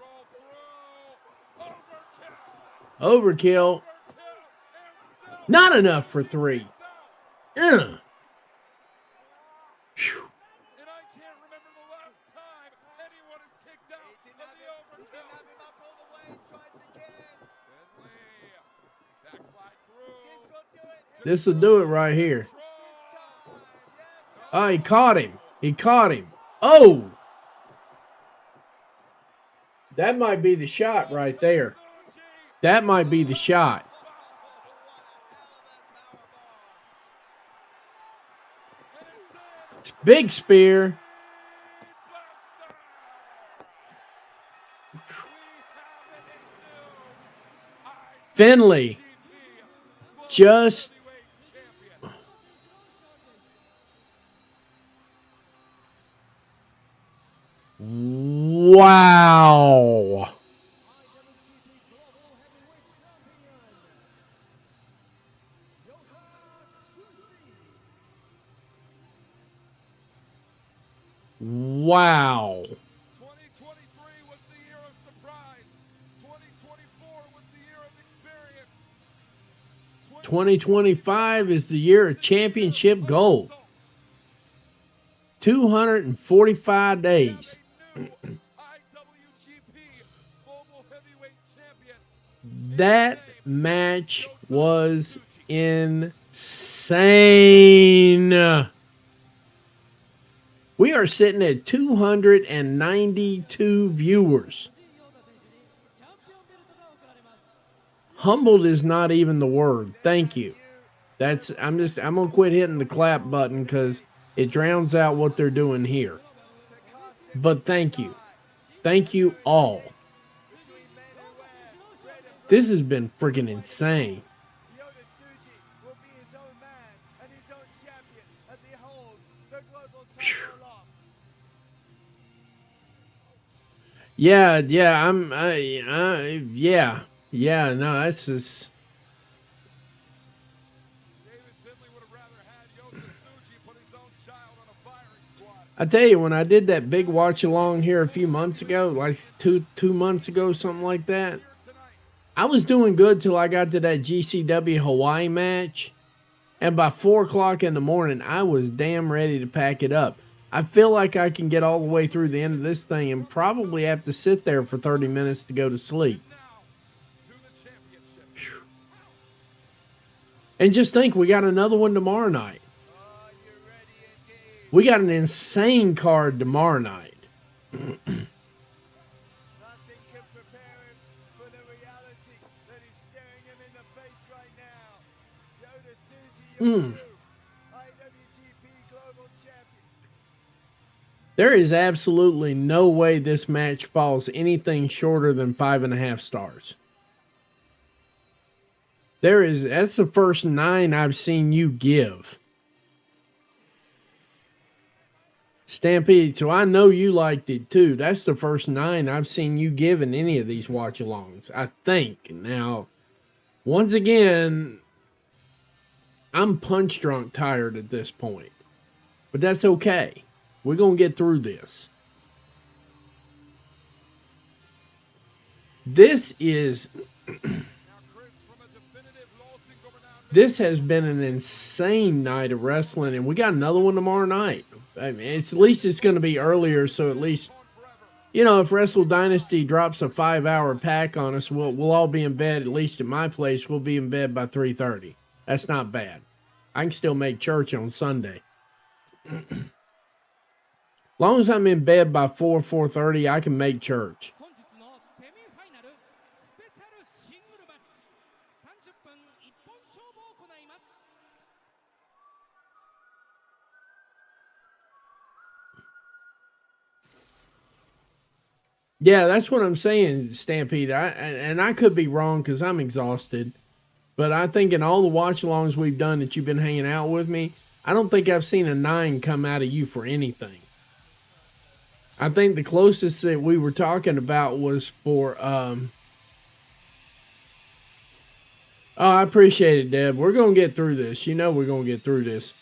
Overkill. Not enough for 3. Ugh. Phew. And I can't remember the last time anyone has kicked out He of didn't the have him overkill. up all the way. Tries again. Finley, backslide through. This will do it. This will do it right here. This time. Yes. Oh, he caught him. He caught him. Oh! That might be the shot right there. That might be the shot. Big spear. Finley just wow. Wow. 2023 was the year of surprise. 2024 was the year of experience. 2025 is the year of championship gold. 245 days. IWGP Global Heavyweight Champion. That match was insane. We are sitting at 292 viewers. Humbled is not even the word. Thank you. I'm gonna quit hitting the clap button because it drowns out what they're doing here. But thank you. Thank you all. This has been freaking insane. Yoda Tsuji will be his own man and his own champion as he holds the global title aloft. Yeah, no, that's just. David Finley would have rather had Yoda Tsuji put his own child on a firing squad. I tell you, when I did that big watch along here a few months ago, like two months ago, something like that, I was doing good till I got to that GCW Hawaii match. And by 4 o'clock in the morning, I was damn ready to pack it up. I feel like I can get all the way through the end of this thing and probably have to sit there for 30 minutes to go to sleep. Now to the championship. And just think, we got another one tomorrow night. Oh, you're ready indeed. We got an insane card tomorrow night. Nothing can prepare him for the reality that is staring him in the face right now. Yoda Tsuji, your new IWGP Global Champion. There is absolutely no way this match falls anything shorter than 5.5 stars. That's the first 9 I've seen you give. Stampede, so I know you liked it too. That's the first 9 I've seen you give in any of these watch-alongs, I think. Now, once again, I'm punch-drunk tired at this point. But that's okay. We're going to get through this. This has been an insane night of wrestling, and we got another one tomorrow night. I mean, at least it's going to be earlier, so at least, you know, if Wrestle Dynasty drops a 5-hour pack on us, we'll all be in bed, at least at my place, we'll be in bed by 3:30. That's not bad. I can still make church on Sunday. As long as I'm in bed by 4:30, I can make church. 本日のセミファイナルスペシャルシングルマッチ30分一本勝負を行います Yeah, that's what I'm saying, Stampede. And I could be wrong because I'm exhausted. But I think in all the watch alongs we've done that you've been hanging out with me, I don't think I've seen a 9 come out of you for anything. I think the closest that we were talking about was for oh, I appreciate it, Deb. We're gonna get through this. You know we're gonna get through this.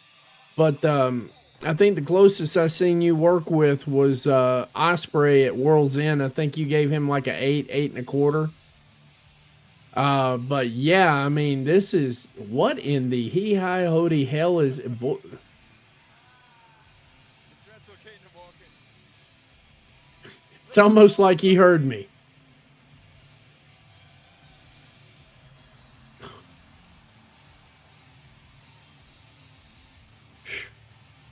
But I think the closest I seen you work with was Osprey at World's End. I think you gave him like a 8, 8.25. But yeah, I mean, this is what in the hee hi hody hell is. It's Wrestle Kingdom walking. It's almost like he heard me.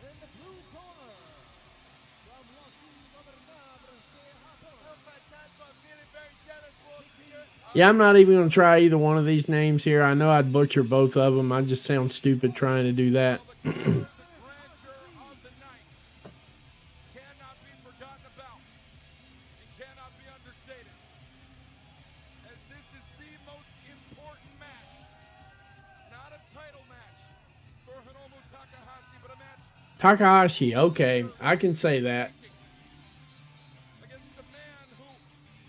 In the blue corner, from Los Ingobernables de Japón, Oh, Phantasmo, I'm feeling very jealous, Walter Stewart. Yeah, I'm not even gonna try either one of these names here. I know I'd butcher both of them. I just sound stupid trying to do that. The grandeur of the night cannot be forgotten about and cannot be understated. As this is the most important match, not a title match for Hiromu Takahashi, but a match Takahashi, okay, I can say that. against a man who,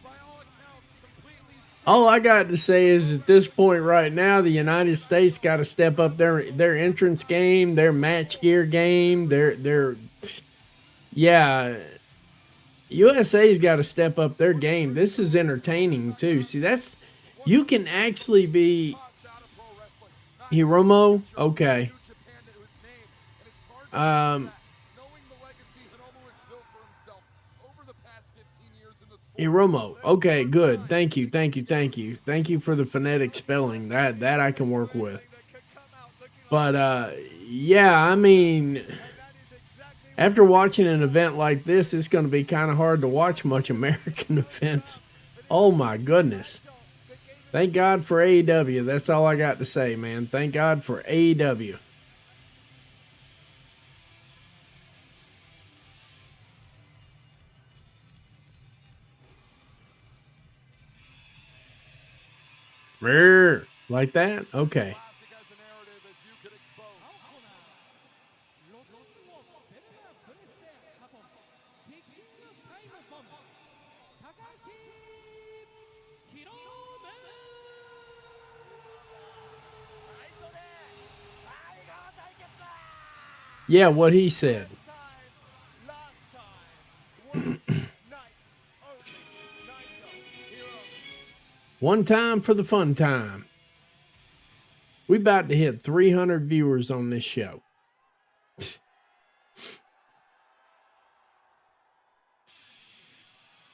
by all accounts, completely All I got to say is at this point right now, the United States got to step up their entrance game, their match gear game, their yeah. USA's got to step up their game. This is entertaining too. See, that's you can actually be tossed out of pro wrestling. Not Hiromo. Okay. New Japan to his name, and it's hard to Um, knowing the legacy Hiromu has built for himself over the past 15 years in the sport. Hiromo. Okay, good. Thank you. Thank you for the phonetic spelling. That I can work with. That could come out looking But yeah, I mean, like that is exactly after watching an event like this, it's going to be kind of hard to watch much American events. Oh my goodness. Thank God for AEW. That's all I got to say, man. Thank God for AEW. Rrr. Like that? Okay. Classic as a narrative as you could expose. 青コーナー、ロソスモベルナプレステハポン、ピッキングタイムボム、高橋ヒロム。最初で最後の対決だ Yeah, what he said. Time, last time. One night only. Naito, Hero. One time for the fun time. We about to hit 300 viewers on this show.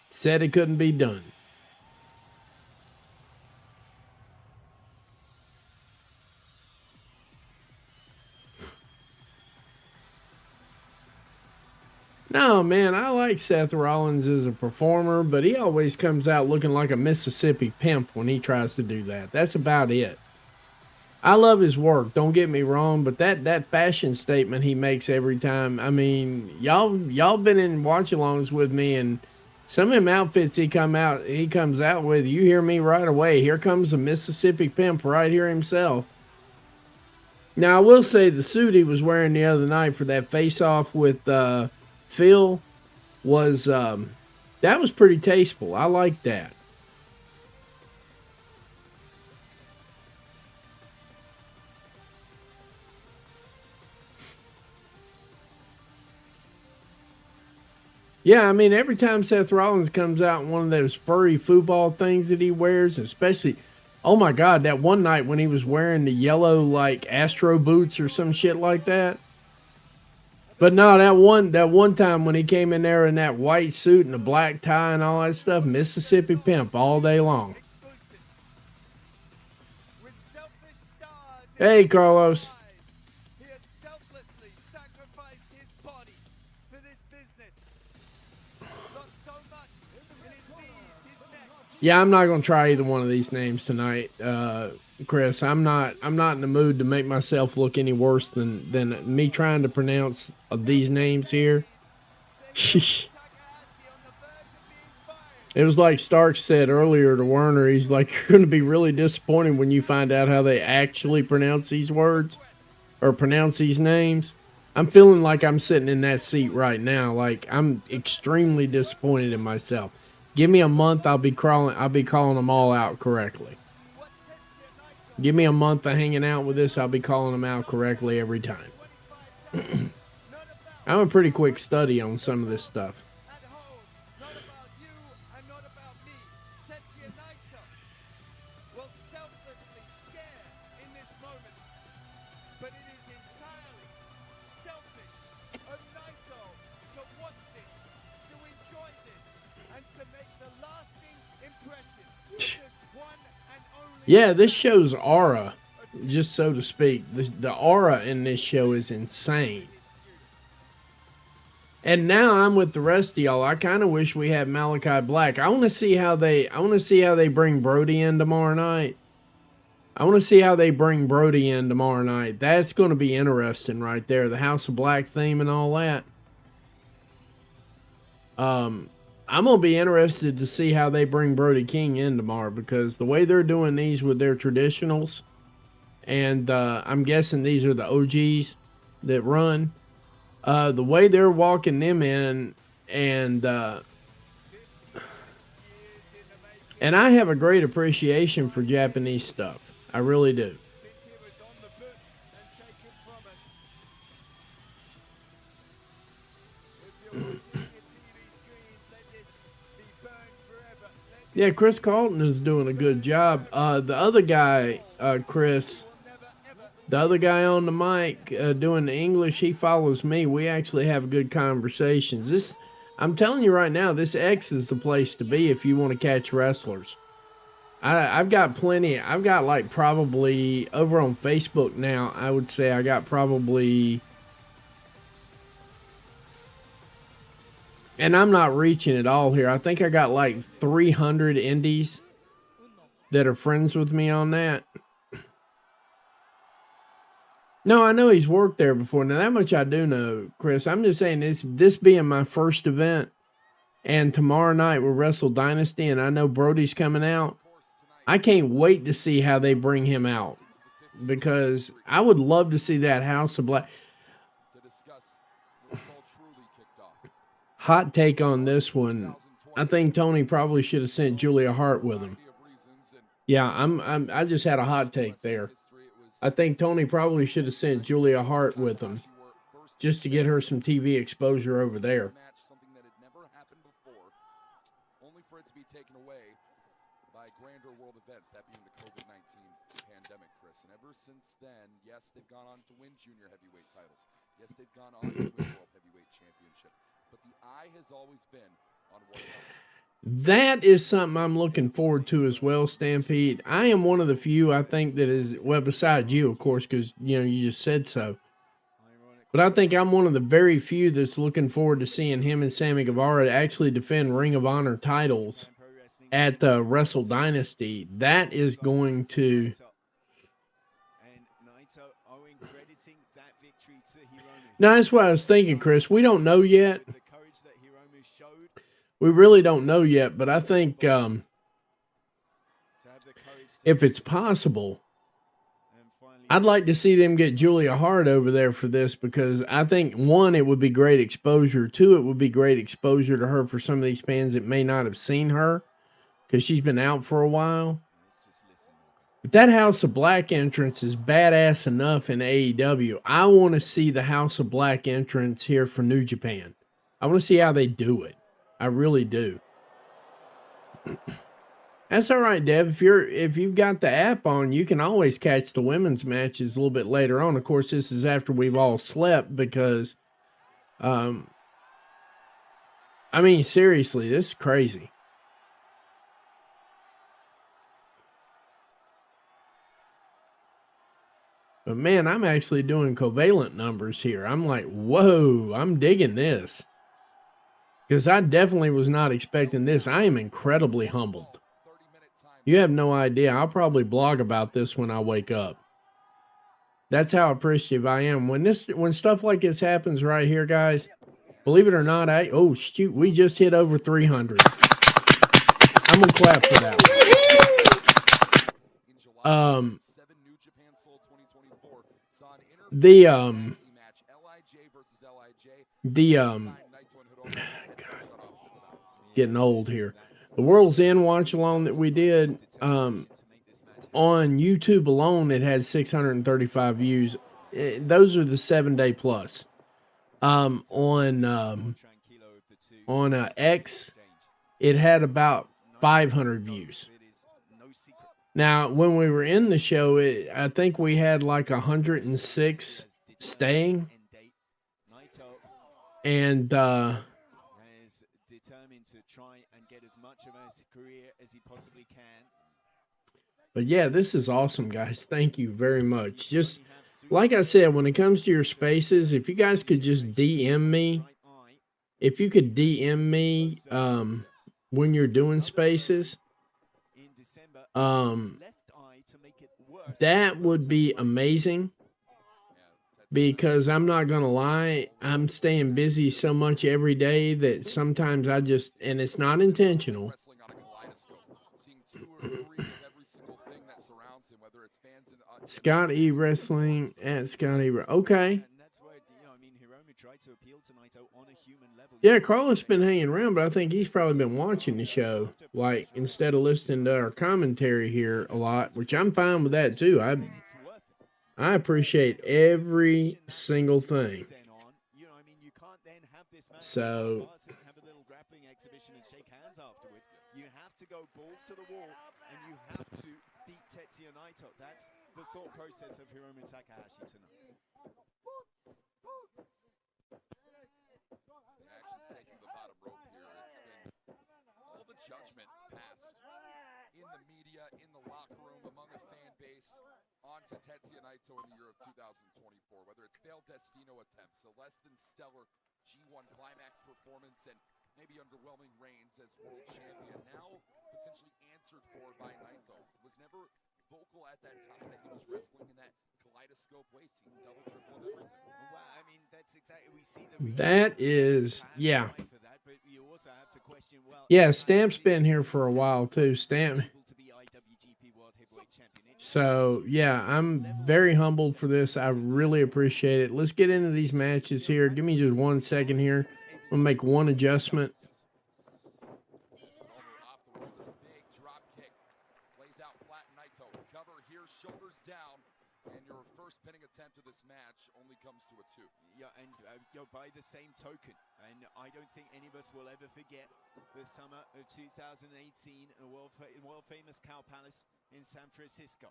Said it couldn't be done. No, man, I like Seth Rollins as a performer, but he always comes out looking like a Mississippi pimp when he tries to do that. That's about it. I love his work, don't get me wrong, but that fashion statement he makes every time, I mean, y'all been in watch-alongs with me, and some of them outfits he comes out with, you hear me right away. Here comes the Mississippi pimp right here himself. Now, I will say the suit he was wearing the other night for that face-off with Phil was that was pretty tasteful. I like that. Yeah, I mean, every time Seth Rollins comes out in one of those furry football things that he wears, especially, oh my God, that one night when he was wearing the yellow, like, Astro boots or some shit like that. But no, that one time when he came in there in that white suit and the black tie and all that stuff, Mississippi pimp all day long. Exclusive. With selfish stars in Hey, his Carlos. eyes, he has selflessly sacrificed his body for this business. Not so much in his knees, his neck. Yeah, I'm not gonna try either one of these names tonight, Chris. I'm not in the mood to make myself look any worse than me trying to pronounce these names here. Takahashi on the verge of being fired. It was like Stark said earlier to Werner. He's like, you're going to be really disappointed when you find out how they actually pronounce these words or pronounce these names. I'm feeling like I'm sitting in that seat right now. Like, I'm extremely disappointed in myself. Give me a month, I'll be calling them all out correctly. Give me a month of hanging out with this, I'll be calling them out correctly every time. I'm a pretty quick study on some of this stuff. At home, not about you and not about me. Tetsuya Naito will selflessly share in this moment, but it is entirely selfish of Naito to want this, to enjoy this, and to make the lasting impression with this one and only. Yeah, this show's aura, just so to speak. The aura in this show is insane. And now I'm with the rest of y'all. I kind of wish we had Malachi Black. I want to see how they bring Brody in tomorrow night. That's going to be interesting right there. The House of Black theme and all that. I'm going to be interested to see how they bring Brody King in tomorrow, because the way they're doing these with their traditionals, and I'm guessing these are the OGs that run. The way they're walking them in, and I have a great appreciation for Japanese stuff. I really do. Since it was on the books and taken from us. If you're watching your TV screens, let this be burned forever. Yeah, Chris Carlton is doing a good job. The other guy, Chris, the other guy on the mic doing the English, he follows me. We actually have good conversations. I'm telling you right now, this X is the place to be if you want to catch wrestlers. I've got plenty. I've got like probably over on Facebook now, I would say I got probably, and I'm not reaching it all here. I think I got like 300 indies that are friends with me on that. No, I know he's worked there before. Now, that much I do know, Chris. I'm just saying this being my first event, and tomorrow night with Wrestle Dynasty, and I know Brody's coming out, I can't wait to see how they bring him out, because I would love to see that House of Black. Hot take on this one. I think Tony probably should have sent Julia Hart with him. Yeah, I just had a hot take there. I think Tony probably should have sent Julia Hart with him, just to get her some TV exposure over there. Something that had never happened before, only for it to be taken away by grander world events, that being the COVID-19 pandemic, Chris. And ever since then, yes, they've gone on to win junior heavyweight titles. Yes, they've gone on to win world heavyweight championship. But the eye has always been on one level. That is something I'm looking forward to as well, Stampede. I am one of the few, I think, that is, well, besides you, of course, because, you just said so. But I think I'm one of the very few that's looking forward to seeing him and Sammy Guevara actually defend Ring of Honor titles at the Wrestle Dynasty. That is going to... Now, that's what I was thinking, Chris. We don't know yet. We really don't know yet, but I think if it's possible, I'd like to see them get Julia Hart over there for this, because I think, one, it would be great exposure. Two, it would be great exposure to her for some of these fans that may not have seen her, because she's been out for a while. But that House of Black entrance is badass enough in AEW. I want to see the House of Black entrance here for New Japan. I want to see how they do it. I really do. That's all right, Dev. If you've got the app on, you can always catch the women's matches a little bit later on. Of course, this is after we've all slept, because, I mean, seriously, this is crazy. But man, I'm actually doing covalent numbers here. I'm like, whoa, I'm digging this. Because I definitely was not expecting this. I am incredibly humbled. You have no idea. I'll probably blog about this when I wake up. That's how appreciative I am. When stuff like this happens right here, guys, believe it or not, oh shoot, we just hit over 300. I'm gonna clap for that In July, one. 7 New Japan Soul 2024 saw an The fantasy match, LIJ versus LIJ. the Time Naito and Hiromu head to head on opposite sides. getting old here. The World's End watch along that we did on YouTube alone, it had 635 views. Those are the 7-day plus. On X, it had about 500 views. Now, when we were in the show, I think we had like 106 staying, and Determined to try and get as much of his career as he possibly can. but yeah, this is awesome, guys. Thank you very much. Just like I said, when it comes to your spaces, if you guys could just DM me, if you could DM me when you're doing spaces, that would be amazing. Because I'm not going to lie, I'm staying busy so much every day that sometimes I just, and it's not intentional. Wrestling on a kaleidoscope, seeing 2 or 3 of every single thing that surrounds him, whether it's fans in the Scott E Wrestling at Scott E. Okay. And that's why, I mean, Hiromu tried to appeal to Naito on a human level. Yeah, Carlos been hanging around, but I think he's probably been watching the show, like, instead of listening to our commentary here a lot, which I'm fine with that too. It's worth it. I appreciate every single thing. Then on, you know, I mean, you can't then have this match So- have a little grappling exhibition and shake hands afterwards. You have to go balls to the wall, and you have to beat Tetsuya Naito. That's the thought process of Hiromu Takahashi tonight. The action's taking the bottom rope here. It's been all the judgment passed in the media, in the locker room, among a fan base, onto Tetsuya Naito in the year of 2024. Whether it's failed Destino attempts, a less than stellar G1 climax performance, and maybe underwhelming reigns as world champion, now potentially answered for by Naito. Was never vocal at that time that he was wrestling in that kaleidoscope way, seeing double, triple, and everything. Well, I mean, that's exactly, we see the That is, fans yeah. fight for that, but you also have to question, well, Yeah, Stamp's been here for a while too. Stamp. able to be IWGP World Heavyweight Champion. So, yeah, I'm very humbled for this. I really appreciate it. Let's get into these matches here. Give me just 1 second here. I'm going to make one adjustment. Off the ropes, big drop kick. Lays out flat Naito. Cover here, shoulders down. And your first pinning attempt of this match only comes to a 2. Yeah, and by the same token, and I don't think any of us will ever forget the summer of 2018 in world famous Cow Palace in San Francisco,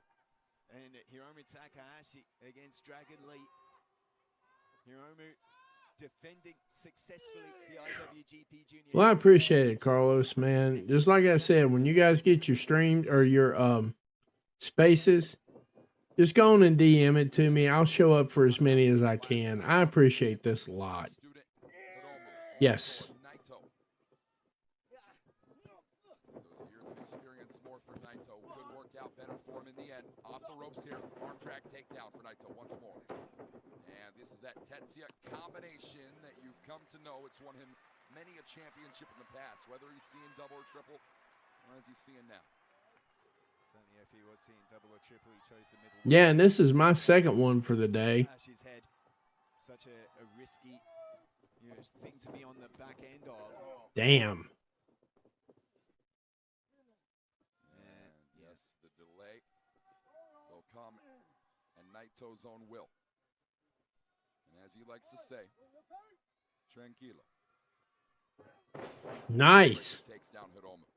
and Hiromu Takahashi against Dragon Lee. Hiromu defending successfully the IWGP Junior. Well, I appreciate it, Carlos, man. Just like I said, when you guys get your streams or your spaces, just go on and DM it to me. I'll show up for as many as I can. I appreciate this a lot. Student Hiromu. Yes. Naito. Those years of experience more for Naito could work out better for him in the end. Off the ropes here, arm drag takedown for Naito once more. And this is that Tetsuya combination that you've come to know. It's won him many a championship in the past, whether he's seeing double or triple, or as he's seeing now. Certainly, if he was seeing double or triple, he chose the middle. Yeah, and this is my second one for the day. Takahashi's head, such a risky, you know, thing to be on the back end of. Damn. And yes, the delay will come and Naito's own will. And as he likes to say, tranquilo. Nice. Takes down Hiromu.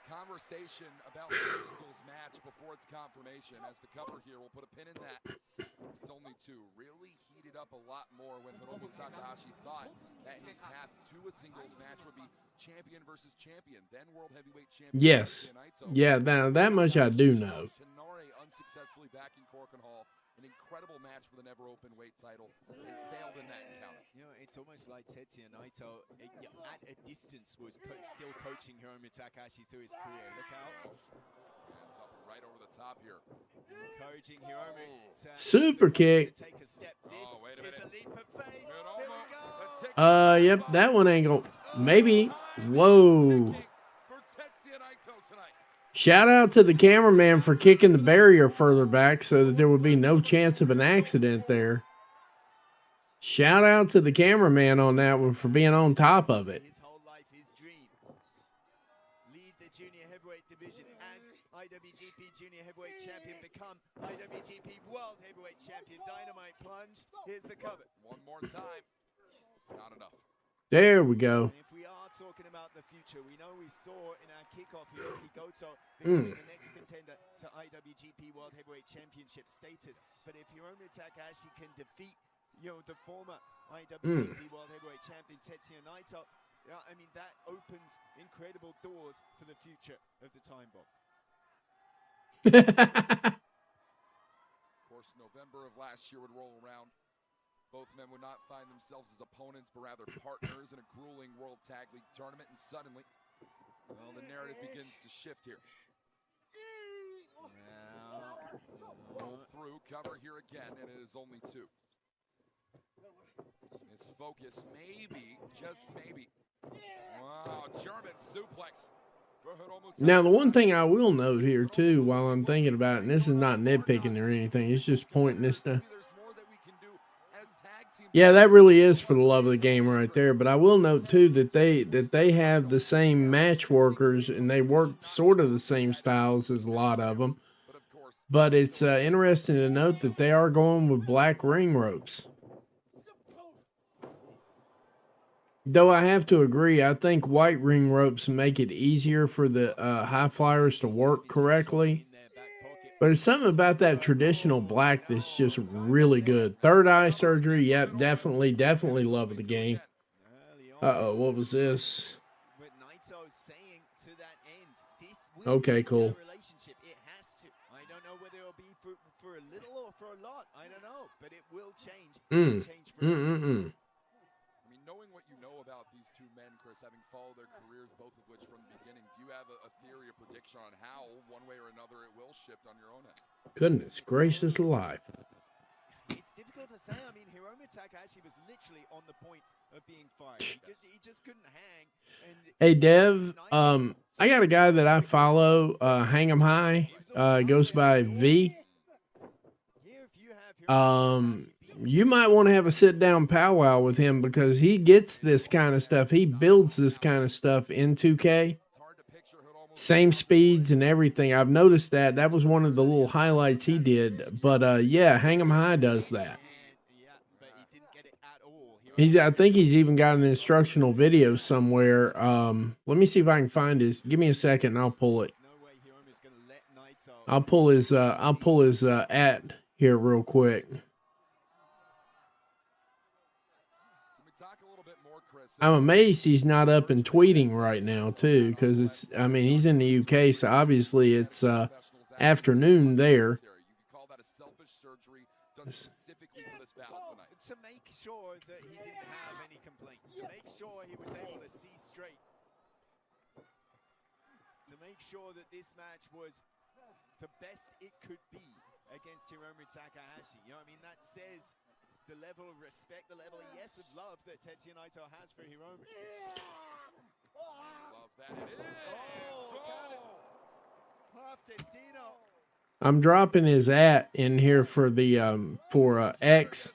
Conversation about the singles match before its confirmation. As the cover here, we'll put a pin in that. It's only 2. Really heated up a lot more when Hiromu Takahashi thought that his path to a singles match would be champion versus champion, then world heavyweight champion. Yes. Naito. Yeah, that much I do know. Shinare unsuccessfully back in Corkin Hall. An incredible match for the never open weight title. And failed in that encounter. You know, it's almost like Tetsuya Naito, at a distance, was still coaching Hiromu Takahashi through his career. Look out. Hands up right over the top here. Encouraging Hiromu to Super kick. take a step. This Oh, wait a is a minute. leap of faith. Here Hiromu, we go. let's take Yep, that one ain't gonna. Maybe. Whoa. For Tetsuya Naito tonight. Shout out to the cameraman for kicking the barrier further back so that there would be no chance of an accident there. Shout out to the cameraman on that one for being on top of it. His whole life, his dream. Lead the junior heavyweight division as IWGP Junior Heavyweight Champion, become IWGP World Heavyweight Champion. Dynamite plunged. Here's the cover. One more time. Not enough. There we go. And if we are talking about the future, we know we saw in our kickoff Hiroki Goto becoming the next contender to IWGP World Heavyweight Championship status. But if Hiromu Takahashi can defeat, the former IWGP World Heavyweight Champion Tetsuya Naito, I mean, that opens incredible doors for the future of the Time Bomb. Of course, November of last year would roll around. Both men would not find themselves as opponents, but rather partners in a grueling World Tag League tournament. And suddenly, well, the narrative begins to shift here. Roll through, cover here again, and it is only two. His focus, maybe, just maybe. Wow, German suplex. Now, the one thing I will note here, too, while I'm thinking about it, and this is not nitpicking or anything, it's just pointing this stuff. Yeah, that really is for the love of the game right there. But I will note, too, that they have the same match workers, and they work sort of the same styles as a lot of them. But it's interesting to note that they are going with black ring ropes. Though I have to agree, I think white ring ropes make it easier for the high flyers to work correctly. But it's something about that traditional black that's just really good. Third eye surgery, yep, definitely love the game. Uh-oh, what was this? Okay, cool. I don't know whether it'll be for a little or for a lot. I don't know, but it will change. I mean, knowing what you know about these two men, Chris, having followed their careers, both of which from the beginning, do you have a theory or prediction on how, one way or another, it will shift on your own end? Goodness gracious alive. It's difficult to say. I mean, Hiromu Takahashi was literally on the point of being fired. He just couldn't hang. And hey, Dev, I got a guy that I follow, Hang 'em High, goes by V. You might want to have a sit-down powwow with him because he gets this kind of stuff. He builds this kind of stuff in 2K. Same speeds and everything. I've noticed that. That was one of the little highlights he did. But, yeah, Hang 'em High does that. I think he's even got an instructional video somewhere. Let me see if I can find his. Give me a second and I'll pull it. I'll pull his at here real quick. I'm amazed he's not up and tweeting right now too, because he's in the UK, so obviously it's afternoon there. to make sure that he didn't have any complaints, to make sure he was able to see straight, to make sure that this match was the best it could be against Hiromu Takahashi. You know what I mean? That says the level of respect, the level, yes, of love that Tetsuya Naito has for Hiromu. Love that it is. Half Destino. I'm dropping his at in here for the X.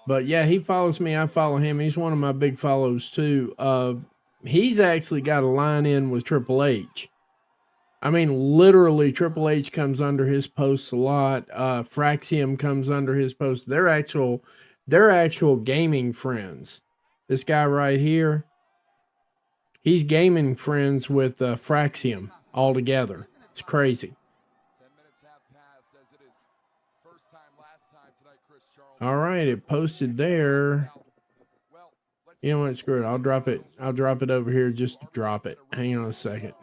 But yeah, he follows me. I follow him. He's one of my big follows too. He's actually got a line in with Triple H. I mean, literally, Triple H comes under his posts a lot. Fraxium comes under his posts. They're actual gaming friends. This guy right here, he's gaming friends with Fraxium all together. It's crazy. 10 minutes have passed as it is first time, last time tonight, Chris Charles. All right, it posted there. You know what? Screw it. I'll drop it. I'll drop it over here just to drop it. Hang on a second.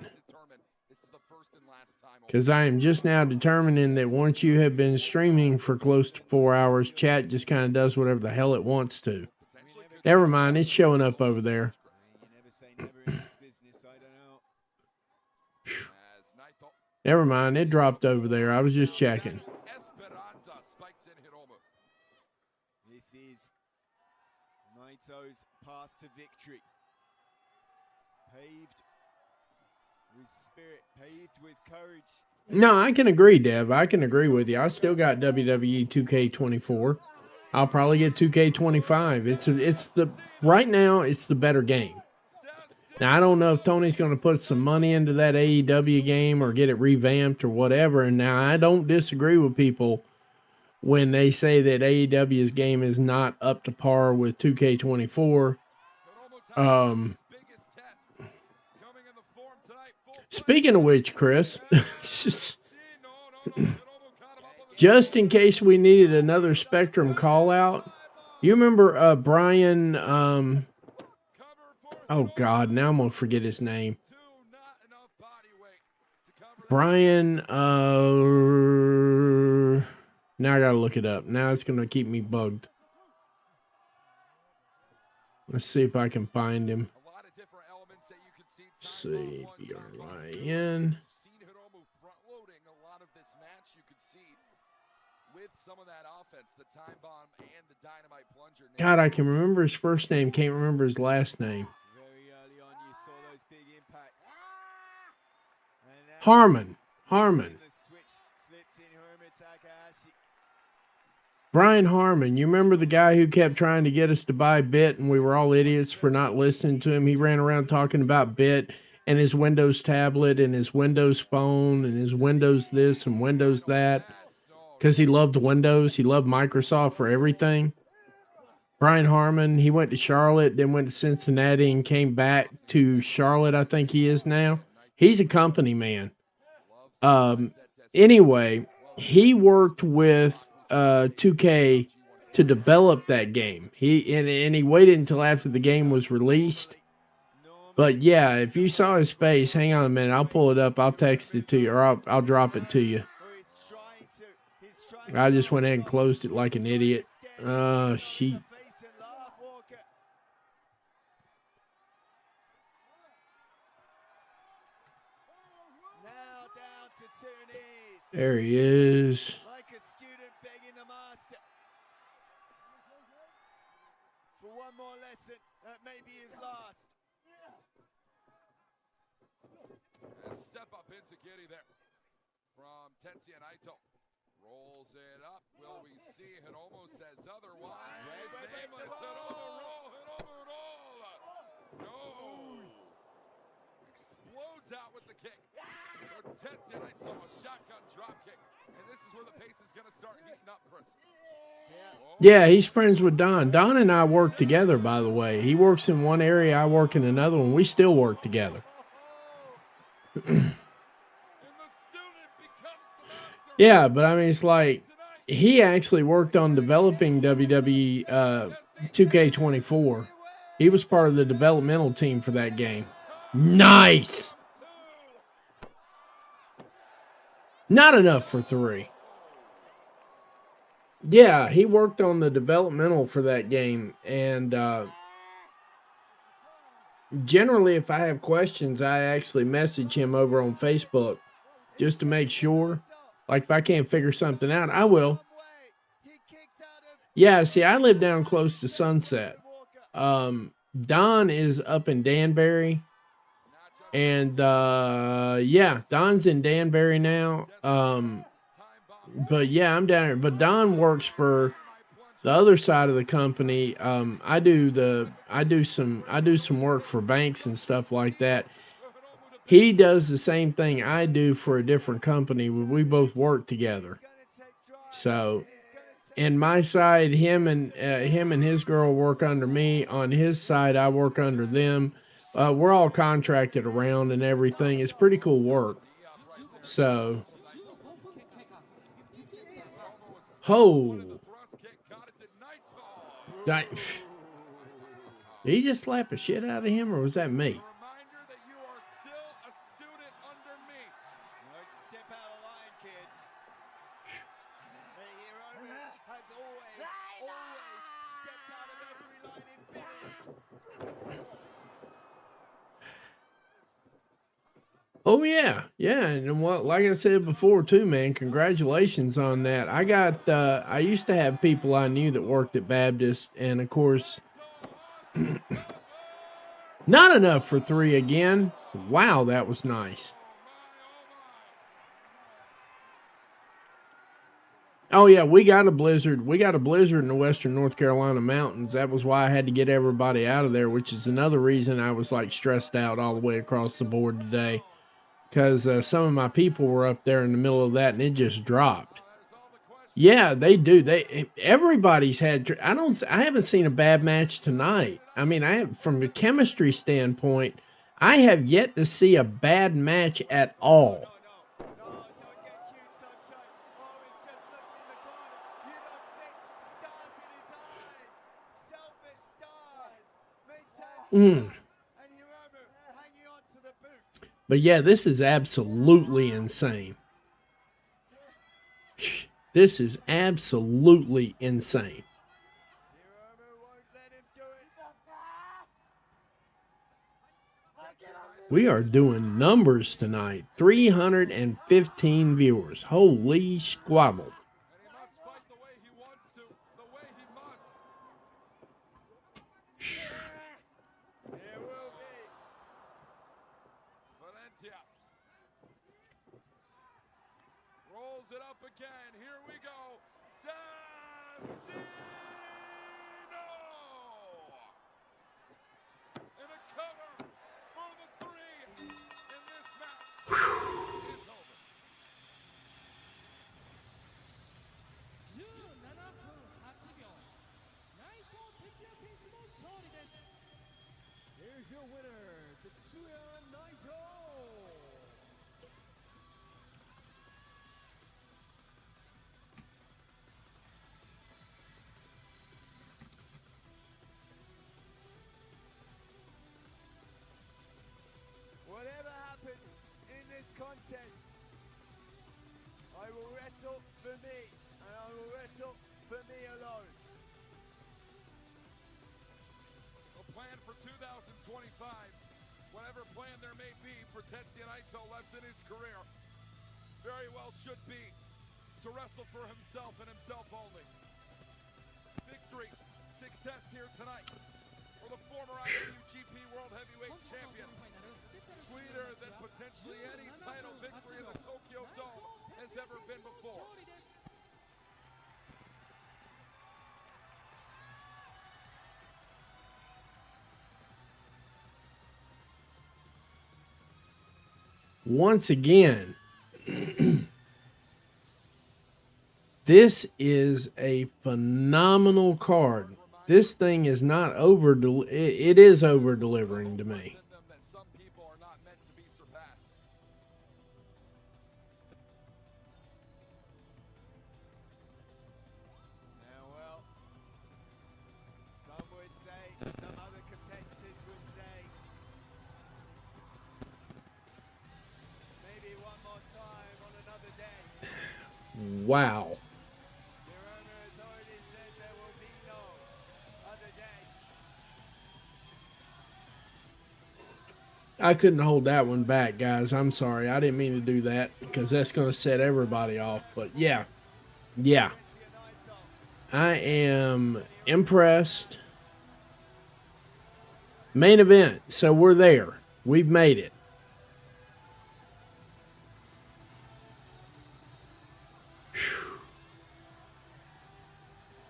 Because I am just now determining that once you have been streaming for close to 4 hours, chat just kind of does whatever the hell it wants to. Never mind. It's showing up over there. Never mind. It dropped over there. I was just checking. This is Naito's path to victory. Paved with spirit, paved with courage. No, I can agree, Dev. I can agree with you. I still got WWE 2K24. I'll probably get 2K25. It's the right now it's the better game. Now I don't know if Tony's going to put some money into that AEW game or get it revamped or whatever. And now I don't disagree with people when they say that AEW's game is not up to par with 2K24. Speaking of which, Chris, just in case we needed another Spectrum call out, you remember Brian, oh God, now I'm going to forget his name. Brian, now I got to look it up. Now it's going to keep me bugged. Let's see if I can find him. See, BRYN. God, I can remember his first name, can't remember his last name. Very early on, you saw those big impacts. Harmon. The switch flipped in Hiromu Takahashi. Brian Harmon. You remember the guy who kept trying to get us to buy Bit and we were all idiots for not listening to him? He ran around talking about Bit and his Windows tablet and his Windows phone and his Windows this and Windows that because he loved Windows. He loved Microsoft for everything. Brian Harmon, he went to Charlotte, then went to Cincinnati and came back to Charlotte, I think he is now. He's a company man. Anyway, he worked with 2K to develop that game. He waited until after the game was released. But yeah, if you saw his face, hang on a minute, I'll pull it up, I'll text it to you, or I'll drop it to you. I just went ahead and closed it like an idiot. Sheet. There he is. Like a student begging the master for one more lesson that may be his last. Step up into Kitty there from Tetsuya Naito. Rolls it up. Will we see? Hiromu says otherwise. Nameless Hiromu roll. No. Explodes out with the kick. For Tetsuya Naito, a shotgun drop kick. And this is where the pace is going to start heating up, Chris. Yeah, he's friends with Don. Don and I work together, by the way. He works in one area, I work in another one. We still work together. Yeah, but I mean, it's like he actually worked on developing WWE 2K24. He was part of the developmental team for that game. Nice. Not enough for 3. Yeah, he worked on the developmental for that game. And generally, if I have questions, I actually message him over on Facebook just to make sure. Like, if I can't figure something out, I will. Yeah, see, I live down close to Sunset. Don is up in Danbury. And, yeah, Don's in Danbury now. But, yeah, I'm down here. But Don works for the other side of the company. I do some work for banks and stuff like that. He does the same thing I do for a different company. We both work together. So, in my side, him and his girl work under me. On his side, I work under them. We're all contracted around and everything. It's pretty cool work. So, did he just slap the shit out of him, or was that me? Oh yeah, and what, like I said before too, man, congratulations on that. I used to have people I knew that worked at Baptist, and of course, Not enough for 3 again. Wow, that was nice. Oh yeah, we got a blizzard. We got a blizzard in the western North Carolina mountains. That was why I had to get everybody out of there, which is another reason I was like stressed out all the way across the board today. Because some of my people were up there in the middle of that, and it just dropped. Yeah, they do. Everybody's had. I haven't seen a bad match tonight. I mean, from a chemistry standpoint, I have yet to see a bad match at all. No, don't get cute, sunshine. Oh, it's just looks in the corner. You don't think stars in his eyes. Selfish stars. Makes sense. And you remember hanging on to the boot. But yeah, this is absolutely insane. This is absolutely insane. Hiromu won't let him do it. We are doing numbers tonight. 315 viewers. Holy squabble. And he must fight the way he wants to, the way he must. There will be. Valencia rolls it up again. Here we go. Destino! And a cover for the 3 in this match is over. 17分8秒内藤哲也選手の勝利です。 Here's your winner, Tetsuya Naito. Whatever happens in this contest, I will wrestle for me, and I will wrestle for me alone. A plan for 2025, whatever plan there may be for Tetsuya Naito left in his career, very well should be to wrestle for himself and himself only. Victory, success here tonight for the former IWGP World Heavyweight Champion. Sweeter than potentially any title victory in the Tokyo Dome has ever been before. Once again, this is a phenomenal card. This thing is not it is over delivering to me. That some people are not meant to be surpassed. Now, well, some would say, some other competitors would say, maybe one more time on another day. Wow. Your owner has already said there will be no other day. I couldn't hold that one back, guys. I'm sorry. I didn't mean to do that because that's going to set everybody off. But yeah. Tetsuya Naito. I am impressed. Main event. So we're there. We've made it. Whew.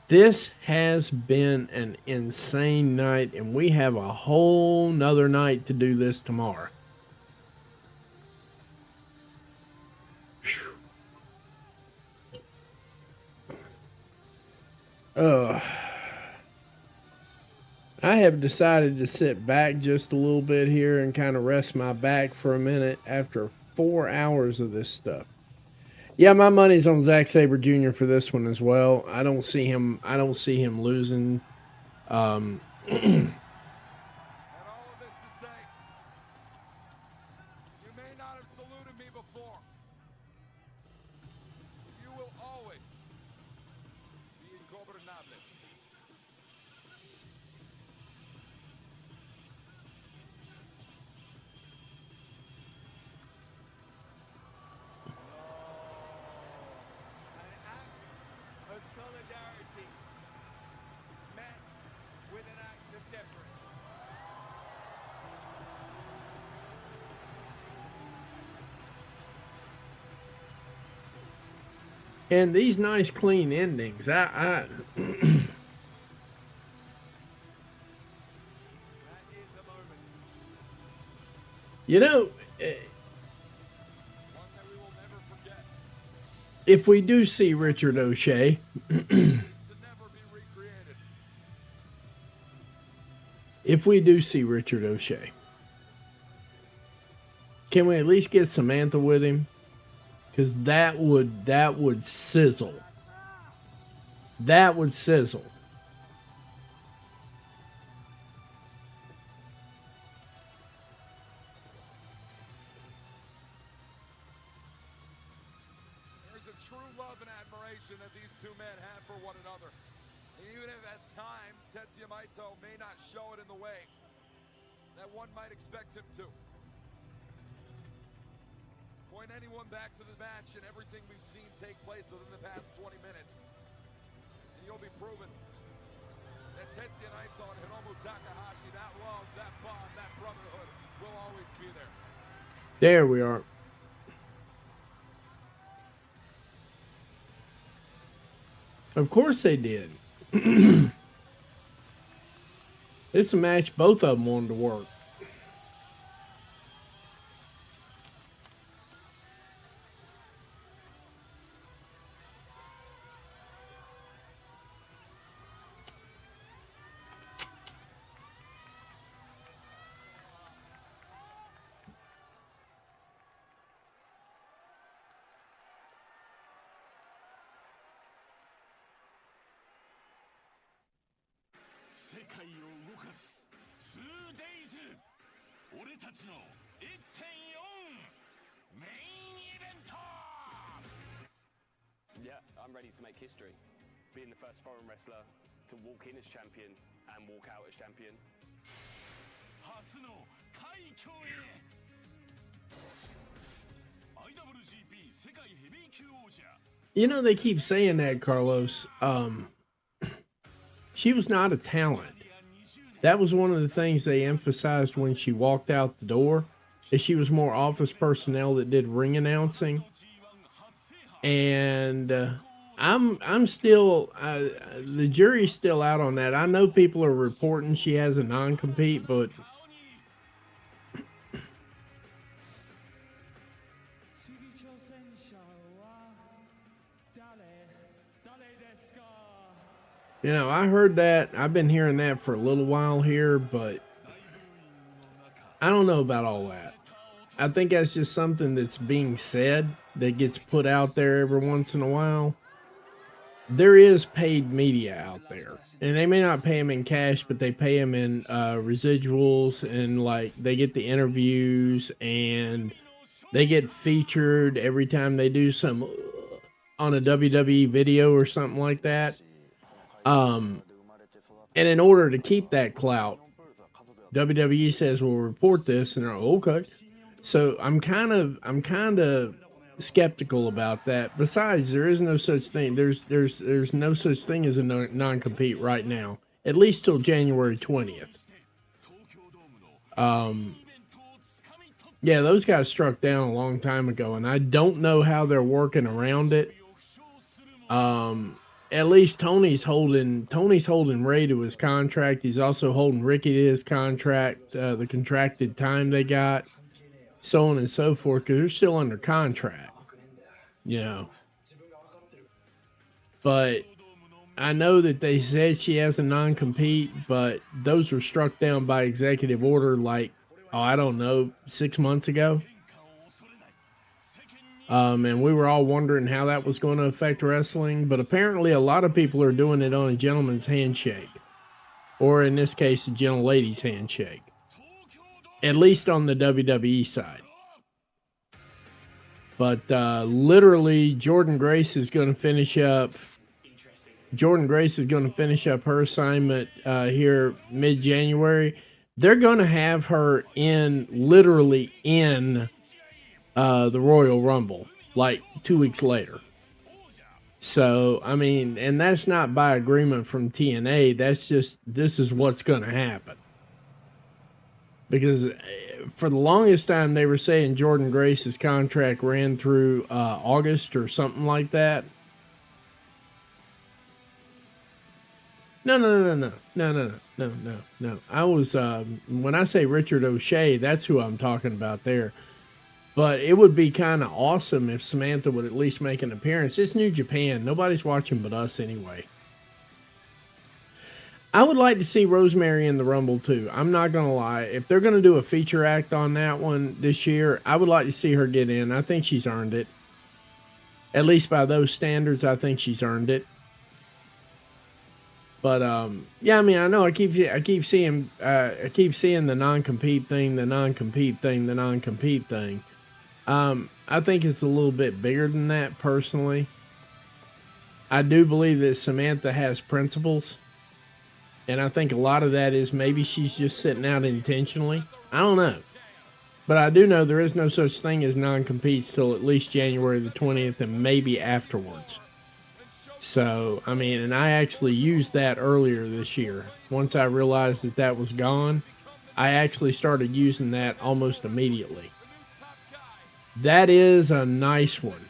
This has been an insane night, and we have a whole nother night to do this tomorrow. Whew. I have decided to sit back just a little bit here and kind of rest my back for a minute after 4 hours of this stuff. Yeah, my money's on Zack Sabre Jr. for this one as well. I don't see him losing. And all of this to say, you may not have saluted me before. You will always be ingobernable. An act of solidarity met with an act of deference. And these nice clean endings, That is a moment. you know, One that we will never forget. if we do see Richard O'Shea, Needs to never be recreated. if we do see Richard O'Shea, can we at least get Samantha with him? Because that would sizzle. That would sizzle. There's a true love and admiration that these two men have for one another. And even if at times Tetsuya Naito may not show it in the way that one might expect him to. Point anyone back to the match and everything we've seen take place within the past 20 minutes. And you'll be proven that Tetsuya Naito and Hiromu Takahashi, that love, that bond, that brotherhood will always be there. There we are. Of course they did. It's a match both of them wanted to work. Yeah, I'm ready to make history. Being the first foreign wrestler to walk in as champion and walk out as champion. You know, they keep saying that, Carlos. She was not a talent. That was one of the things they emphasized when she walked out the door, is she was more office personnel that did ring announcing. And I'm still, the jury's still out on that. I know people are reporting she has a non-compete, but you know, I heard that. I've been hearing that for a little while here, but I don't know about all that. I think that's just something that's being said that gets put out there every once in a while. There is paid media out there, and they may not pay them in cash, but they pay them in residuals, and like they get the interviews and they get featured every time they do some on a WWE video or something like that. And in order to keep that clout, WWE says, "We'll report this," and they're okay. So I'm kind of skeptical about that. Besides, there is no such thing. There's no such thing as a non-compete right now, at least till January 20th. Yeah, those guys struck down a long time ago, and I don't know how they're working around it. At least Tony's holding Ray to his contract. He's also holding Ricky to his contract, the contracted time they got, so on and so forth, because they're still under contract, you know. But I know that they said she has a non-compete, but those were struck down by executive order like, I don't know, 6 months ago. And we were all wondering how that was going to affect wrestling, but apparently a lot of people are doing it on a gentleman's handshake, or in this case, a gentle lady's handshake, at least on the WWE side. But literally, Jordynne Grace is going to finish up her assignment here mid-January. They're going to have her literally in the Royal Rumble, like 2 weeks later. So, I mean, and that's not by agreement from TNA. That's just, this is what's going to happen. Because for the longest time, they were saying Jordynne Grace's contract ran through August or something like that. No, no, no, no, no, no, no, no, no, no. I was when I say Richard O'Shea, that's who I'm talking about there. But it would be kind of awesome if Samantha would at least make an appearance. It's New Japan. Nobody's watching but us anyway. I would like to see Rosemary in the Rumble too. I'm not going to lie. If they're going to do a feature act on that one this year, I would like to see her get in. I think she's earned it. At least by those standards, I think she's earned it. But yeah, I mean, I know I keep seeing the non-compete thing, the non-compete thing, the non-compete thing. I think it's a little bit bigger than that personally. I do believe that Samantha has principles. And I think a lot of that is maybe she's just sitting out intentionally. I don't know. But I do know there is no such thing as non-competes till at least January the 20th and maybe afterwards. So, I mean, and I actually used that earlier this year. Once I realized that that was gone, I actually started using that almost immediately. That is a nice one.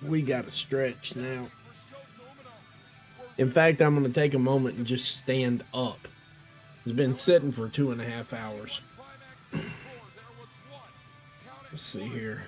We got to stretch now. In fact, I'm going to take a moment and just stand up. It's been sitting for 2.5 hours. Let's see here.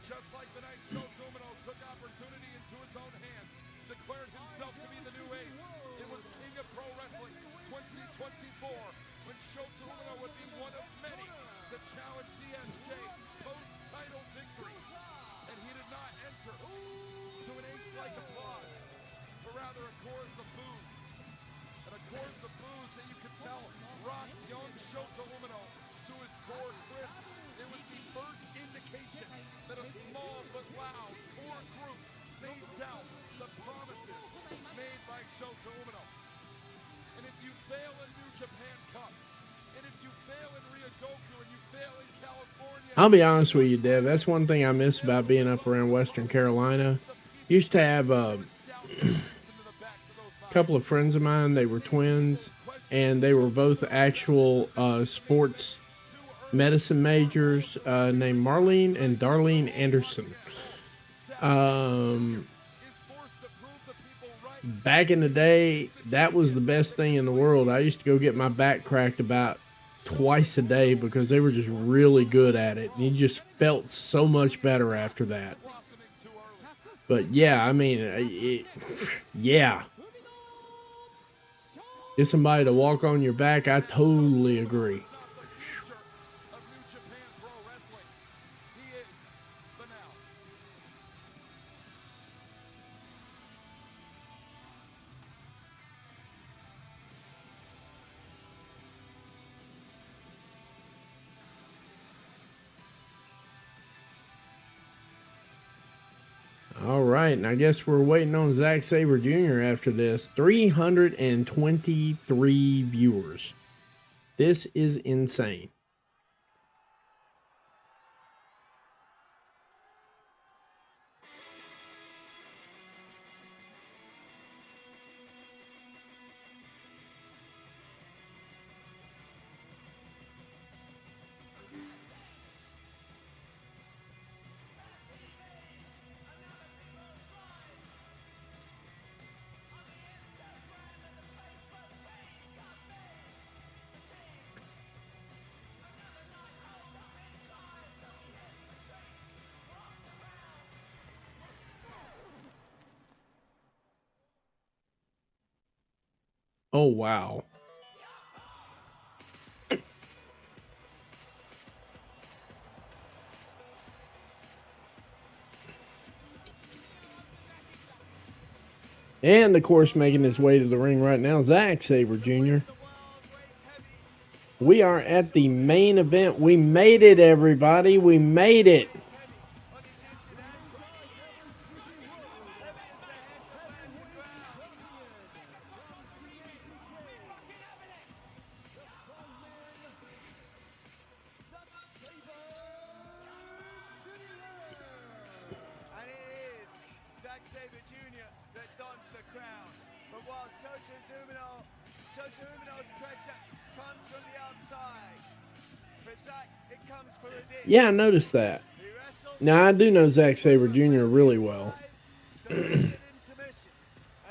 Just like the night Shoto Umino took opportunity into his own hands, declared himself to be the new ace. It was King of Pro Wrestling 2024 when Shoto Umino would be one of many to challenge ZSJ post-title victory. And he did not enter to an ace-like applause, but rather a chorus of boos. And a chorus of boos that you could tell rocked young Shoto Umino to his core crisp. It was the first indication that a small but loud core group made doubt the promises made by Shoto Umino. And if you fail in New Japan Cup, and if you fail in Ryogoku, and you fail in California... I'll be honest with you, Dev. That's one thing I miss about being up around Western Carolina. Used to have a couple of friends of mine. They were twins, and they were both actual sports medicine majors named Marlene and Darlene Anderson. Back in the day, that was the best thing in the world. I used to go get my back cracked about twice a day because they were just really good at it. And you just felt so much better after that. But yeah, I mean, yeah. Get somebody to walk on your back, I totally agree. All right, and I guess we're waiting on Zack Sabre Jr. after this. 323 viewers. This is insane. Oh, wow. And, of course, making his way to the ring right now, Zack Sabre Jr. We are at the main event. We made it, everybody. We made it. Heavy on his injured ankle. Heavy as the head that wears the crown. And it is Zack Sabre Jr. that dons the crown. But while Shota Umino's pressure comes from the outside, for Zack, it comes from within. Yeah, I noticed that. He wrestled. Now, I do know Zack Sabre Jr. really well. Competed intermission,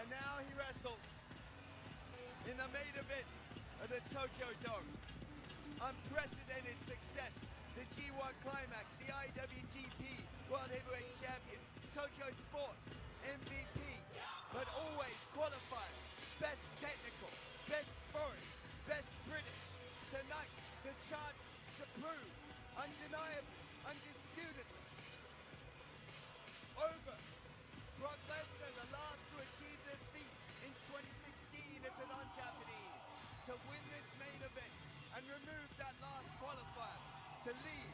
and now he wrestles in the main event of the Tokyo Dome. Unprecedented success, the G1 Climax, the IWGP World Heavyweight Champion, Tokyo Sports MVP, but always qualifiers, best technical, best foreign, best British. Tonight, the chance to prove undeniably, undisputedly, over Brock Lesnar, the last to achieve this feat in 2016 as a non-Japanese, to win this main event and remove that last qualifier, to leave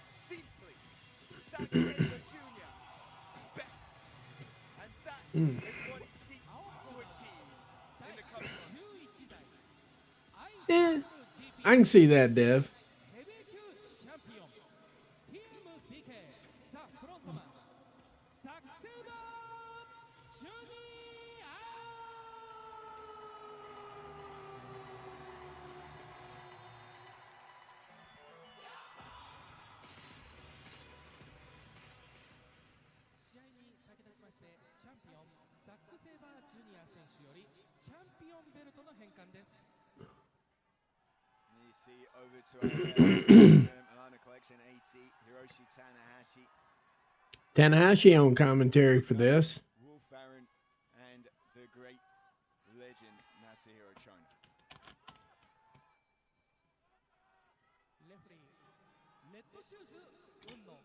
simply Zack Sabre Jr. best. And that is what he seeks to achieve in the coming months. Eh, I can see that, Dev. ヘビー級チャンピオンティーム DK ザ・フロントマンザック・セイバージュニ試合に先立ちましてチャンピオンザック・セイバージュニア選手よりチャンピオンベルトの返還です。 You see over to our Alana Collection 80, Hiroshi Tanahashi, Tanahashi on commentary for this. Wolf Baron, and the great legend Masahiro Chono. レフェリーレッドシューズ運の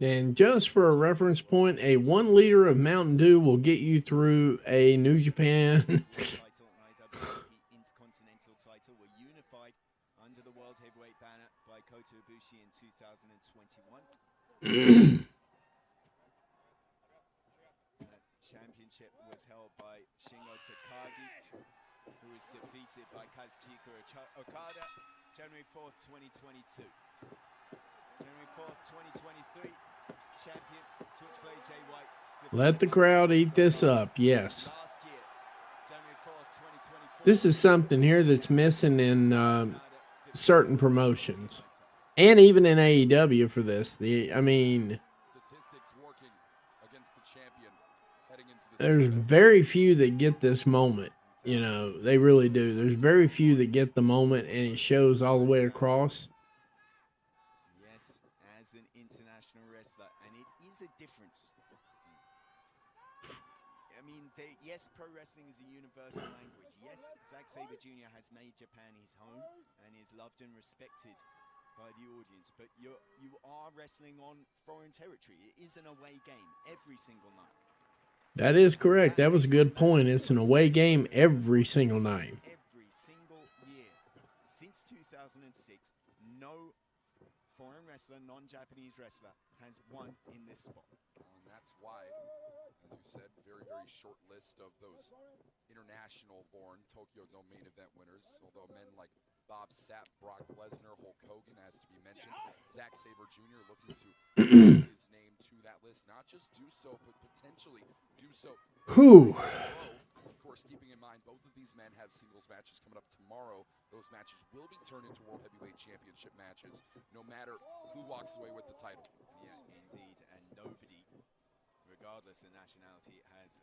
And just for a reference point, a 1 liter of Mountain Dew will get you through a New Japan. Title and IWGP Intercontinental title were unified under the World Heavyweight banner by Kota Ibushi in 2021. That championship was held by Shingo Takagi, who was defeated by Kazuchika Okada January 4th, 2022. January 4th, 2023, champion Switchblade Jay White. Let the crowd eat this up. Yes. Last year, January 4th, 2024. This is something here that's missing in certain promotions. And even in AEW for this. I mean, Statistics working against the champion heading into this there's event. very few that get this moment. You know, they really do. There's very few that get the moment, and it shows all the way across. Yes, as an international wrestler, and it is a difference. I mean, yes, pro wrestling is a universal language. Yes, Zack Sabre Jr. has made Japan his home and is loved and respected by the audience. But you are wrestling on foreign territory. It is an away game every single night. That is correct. That was a good point. It's an away game every single night. Every single year since 2006, no foreign wrestler, non-Japanese wrestler, has won in this spot. And that's why, as you said, very, very short list of those international-born Tokyo Dome main event winners. Although men like Bob Sapp, Brock Lesnar, Hulk Hogan has to be mentioned. Zack Sabre Jr. looking to add his name to that list. Not just do so, but potentially do so. Whew. Of course, keeping in mind both of these men have singles matches coming up tomorrow. Those matches will be turned into World Heavyweight Championship matches, no matter who walks away with the title. Yeah, indeed. And nobody, regardless of nationality, has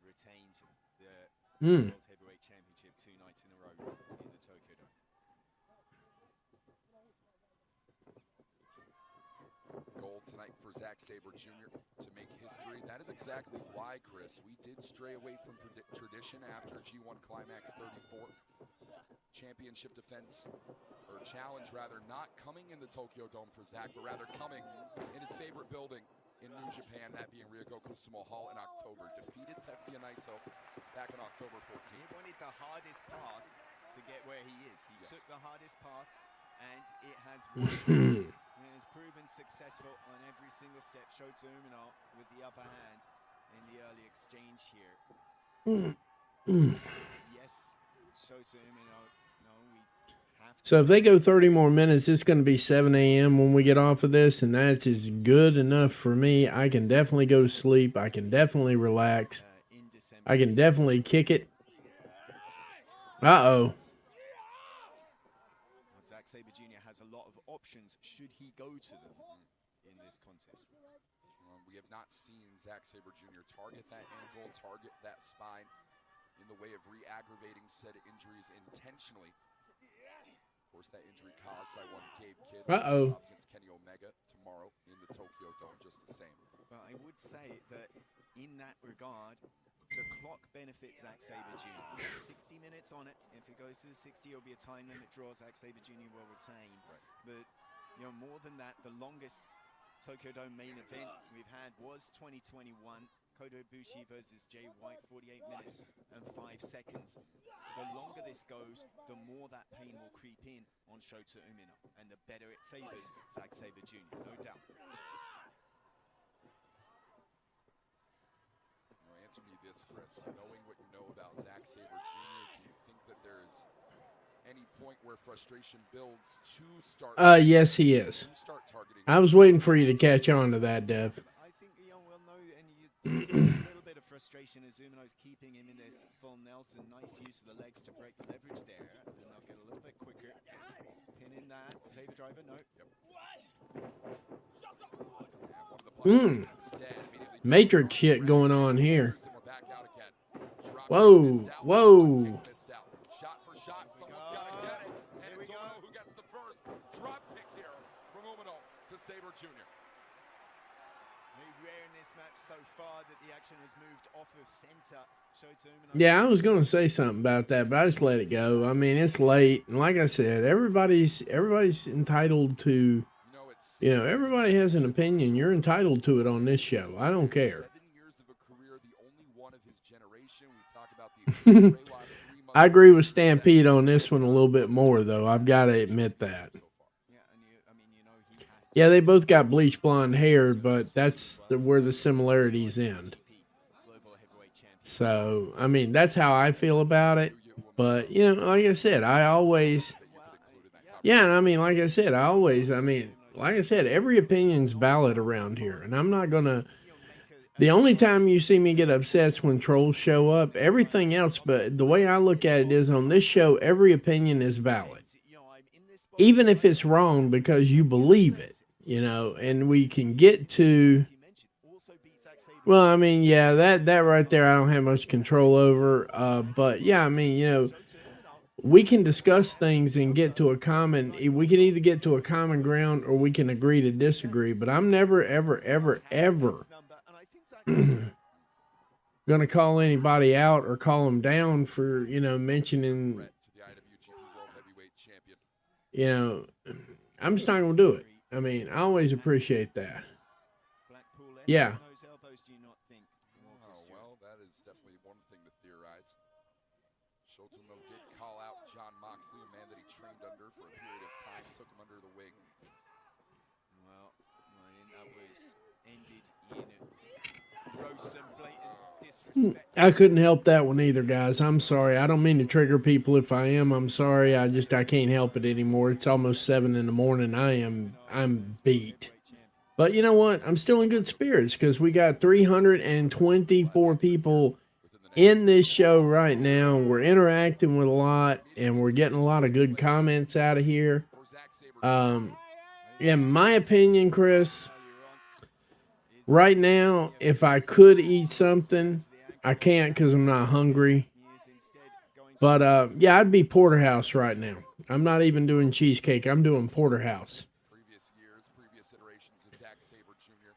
retained the World Heavyweight Championship 2 nights in a row in the Tokyo Dome. Goal tonight for Zack Sabre Jr. to make history. That is exactly why, Chris, we did stray away from tradition after G1 Climax 34. Championship defense, or challenge rather, not coming in the Tokyo Dome for Zack, but rather coming in his favorite building in New Japan, that being Ryoko Kusumo Hall in October. Defeated Tetsuya Naito back in October He 14th. wanted the hardest path to get where he is. He took the hardest path, and it has worked. It has proven successful on every single step. Shota Umino with the upper hand in the early exchange here. Yes, Shota Umino, no, we have to. So if they go 30 more minutes, it's going to be 7 a.m. when we get off of this, and that's is good enough for me. I can definitely go to sleep. I can definitely relax. In December. I can definitely kick it. Uh-oh. Well, Zack Sabre Jr. has a lot of options should he go to them in this contest. We have not seen Zack Sabre Jr. target that ankle, target that spine in the way of re-aggravating said injuries intentionally. Of course, that injury caused by one Gabe Kidd. Uh-oh. Against Kenny Omega tomorrow in the Tokyo Dome, just the same. Well, I would say that in that regard, the clock benefits Zack Sabre Jr. He has 60 minutes on it. If it goes to the 60, it'll be a time limit draw. Zack Sabre Jr. will retain. Right. But you know, more than that, the longest Tokyo Dome main event we've had was 2021. Kota Ibushi versus Jay White, 48 minutes and 5 seconds. The longer this goes, the more that pain will creep in on Shota Umino, and the better it favors Zack Sabre Jr., no doubt. Answer me this, Chris. Knowing what you know about Zack Sabre Jr., do you think that there is any point where frustration builds to start? Yes, he is. To start targeting. I was waiting for you to catch on to that, Dev. I think Eon will know, and you see a little bit of frustration as Umino's keeping him in this full Nelson. Nice use of the legs to break the leverage there, and they'll get a little bit quicker. Pin in that, save driver, no. Matrix shit going on here. Whoa, whoa. Shot for shot, someone's got to get it. And it's Umino who gets the first drop kick here from Umino to Sabre Jr. Very rare in this match so far that the action has moved off of center. Shota Umino. Yeah, I was going to say something about that, but I just let it go. I mean, it's late. And like I said, everybody's entitled to, you know, everybody has an opinion. You're entitled to it on this show. I don't care. 7 years of a career, the only one of his generation. We talk about the I agree with Stampede on this one a little bit more, though. I've got to admit that. Yeah, they both got bleach blonde hair, but that's where the similarities end. So, I mean, that's how I feel about it. But, you know, like I said, I always, yeah, and I mean, like I said, like I said, every opinion's valid around here. And I'm not going to, the only time you see me get upset is when trolls show up. Everything else, but the way I look at it is on this show, every opinion is valid. Even if it's wrong because you believe it, you know, and we can get to, well, I mean, yeah, that right there I don't have much control over. But yeah, I mean, you know, we can discuss things and get to we can either get to a common ground or we can agree to disagree. But I'm never, ever, ever, ever going to call anybody out or call them down for, you know, mentioning, you know, I'm just not going to do it. I mean, I always appreciate that. Yeah. Oh, well, that is definitely one thing to theorize. Shota Umino did call out Jon Moxley, a man that he trained under for a period of time, took him under the wing. Well, that was ended in gross and blatant disrespect. I couldn't help that one either, guys. I'm sorry. I don't mean to trigger people. If I am, I'm sorry. I can't help it anymore. It's almost 7 in the morning. I'm beat. But you know what? I'm still in good spirits because we got 324 people in this show right now. We're interacting with a lot, and we're getting a lot of good comments out of here. In my opinion, Chris, right now, if I could eat something, I can't because I'm not hungry. But yeah, I'd be porterhouse right now. I'm not even doing cheesecake. I'm doing porterhouse. Previous years, previous iterations of Zack Sabre Jr.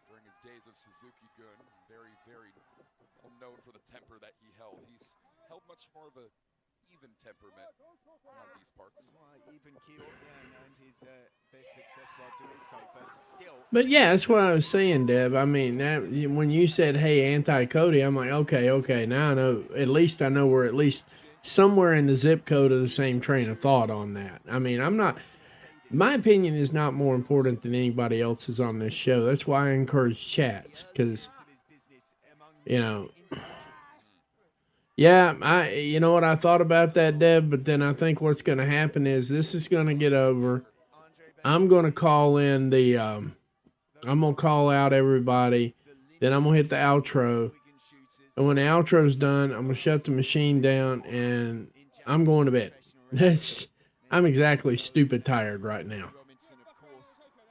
During his days of Suzuki-gun, very, very well known for the temper that he held. He's held much more of a even temperament on these parts. Even keel, yeah, and his best success while doing so, but still. But yeah, that's what I was saying, Deb. I mean, that when you said, "Hey, anti-Cody," I'm like, okay. Now I know. At least I know we're at least somewhere in the zip code of the same train of thought on that. I mean, I'm not. My opinion is not more important than anybody else's on this show. That's why I encourage chats, because you know, yeah, you know what I thought about that, Deb. But then I think what's going to happen is this is going to get over. I'm going to call in the. I'm gonna call out everybody. Then I'm gonna hit the outro. And when the outro's done, I'm gonna shut the machine down and I'm going to bed. I'm exactly stupid tired right now.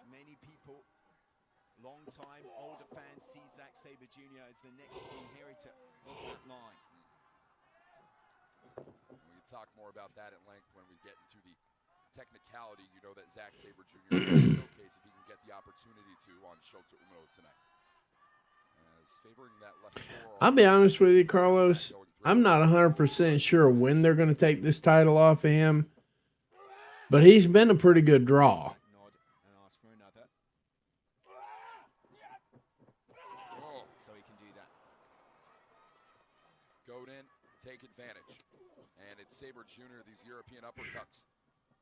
Many people, long time older fans, see Zack Sabre Jr. as the next inheritor of that line. We can talk more about that at length when we get into the technicality. You know that Zack Sabre Jr. will showcase if he can get the opportunity to on Shota Umino tonight. As favoring that left forearm. I'll be honest with you, Carlos. I'm not 100% sure when they're going to take this title off of him, but he's been a pretty good draw. Nod and ask for another. So he can do that. Godin, take advantage. And it's Sabre Jr. These European uppercuts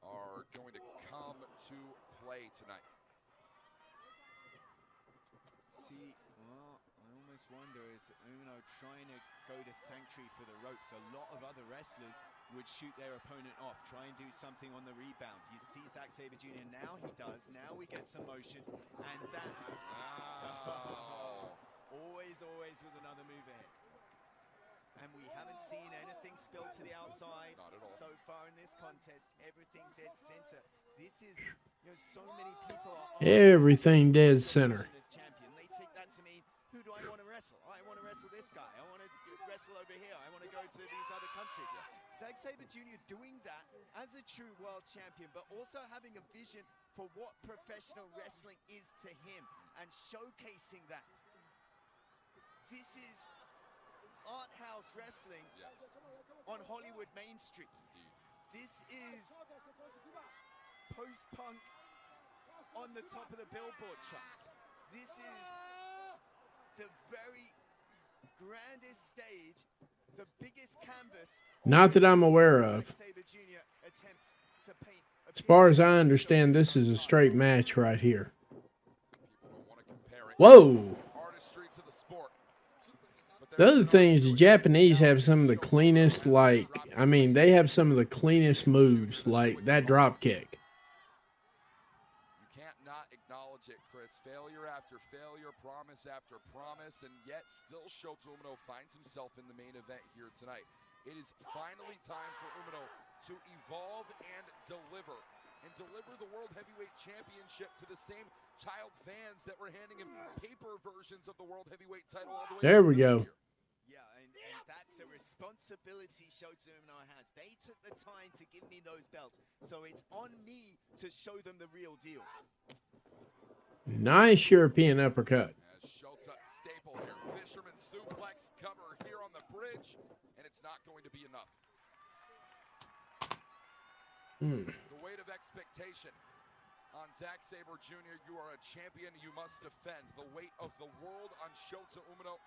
are going to come to play tonight. See, well, I almost wonder, is Umino trying to go to Sanctuary for the ropes? A lot of other wrestlers would shoot their opponent off, try and do something on the rebound. You see Zack Sabre Jr. now, he does. Now we get some motion, and that... always with another move ahead. And we haven't seen anything spilled to the outside so far in this contest. Everything dead center. This is, you know, so many people are Everything dead center. as champion. They take that to mean, who do I want to wrestle? I want to wrestle this guy. I want to wrestle over here. I want to go to these other countries. Zack Sabre Jr. doing that as a true world champion, but also having a vision for what professional wrestling is to him and showcasing that. This is art house wrestling on Hollywood Main Street. This is post-punk on the top of the Billboard charts. This is the very grandest stage, the biggest canvas. Not that I'm aware of. Sabre Jr. attempts to paint a As far as I understand, this is a straight match right here. Whoa! Artistry to the sport. The other thing is the Japanese have some of the cleanest, like, I mean, they have some of the cleanest moves, like that drop kick. You can't not acknowledge it, Chris. Failure after failure, promise after promise, and yet still Shota Umino finds himself in the main event here tonight. It is finally time for Umino to evolve and deliver the World Heavyweight Championship to the same child fans that were handing him paper versions of the World Heavyweight title all the way. There we go. Yeah, and that's a responsibility Shota Umino has. They took the time to give me those belts, so it's on me to show them the real deal. Nice European uppercut. As Shota staple here, fisherman suplex cover here on the bridge, and it's not going to be enough. The weight of expectation on Zack Sabre Jr. You are a champion, you must defend. The weight of the world on Shota Umino.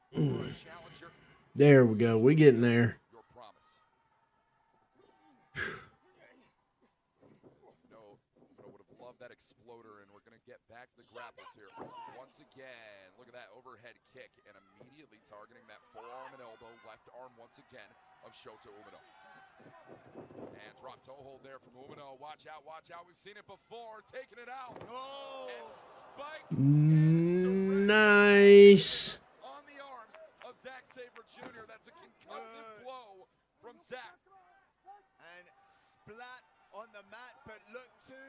You are a challenger. There we go. We getting there. Your promise. Umino would have loved that exploder, and we're going to get back to the grapples here. Once again, look at that overhead kick, and immediately targeting that forearm and elbow, left arm once again of Shota Umino. And drop toe hold there from Umino. Watch out, watch out. We've seen it before. Taking it out. Oh! And spike. Nice. On the arms of Zack Sabre Jr. That's a concussive blow from Zack. And splat on the mat, but look to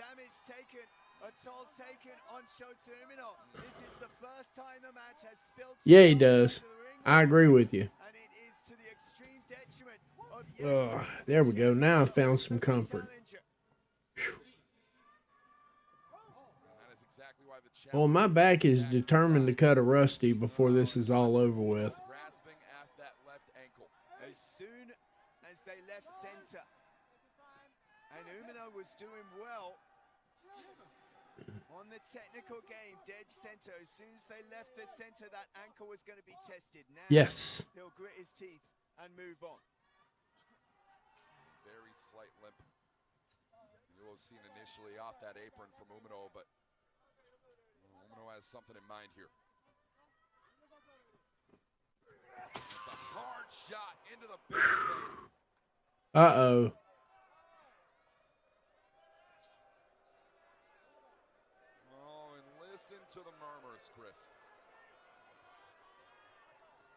damage taken, a toll taken on Shota Umino. This is the first time the match has spilled. Yeah, he does. I agree with you. And it is to the extreme detriment of There we go. Now I found some comfort. Well, my back is determined to cut a rusty before this is all over with. Grasping at that left ankle. As soon as they left center, and And Umino was doing well on the technical game, dead center. As soon as they left the center, that ankle was going to be tested. Now Yes. he'll grit his teeth and move on. Very slight limp. You will have seen initially off that apron from Umino, but Umino has something in mind here. It's a hard shot into the barricade. Uh-oh. Oh, and listen to the murmurs, Chris.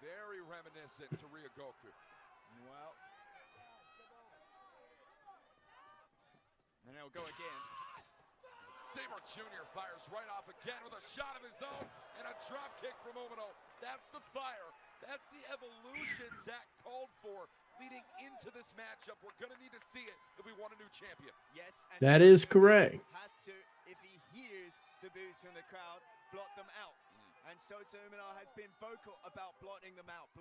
Very reminiscent to Ryogoku. Well, and he'll go again. Sabre Jr. fires right off again with a shot of his own and a drop kick from Umino. That's the fire. That's the evolution Zach called for leading into this matchup. We're going to need to see it if we want a new champion. Yes, and That is correct. has to, if he hears the boos from the crowd, blot them out. And Shota Umino has been vocal about blotting them out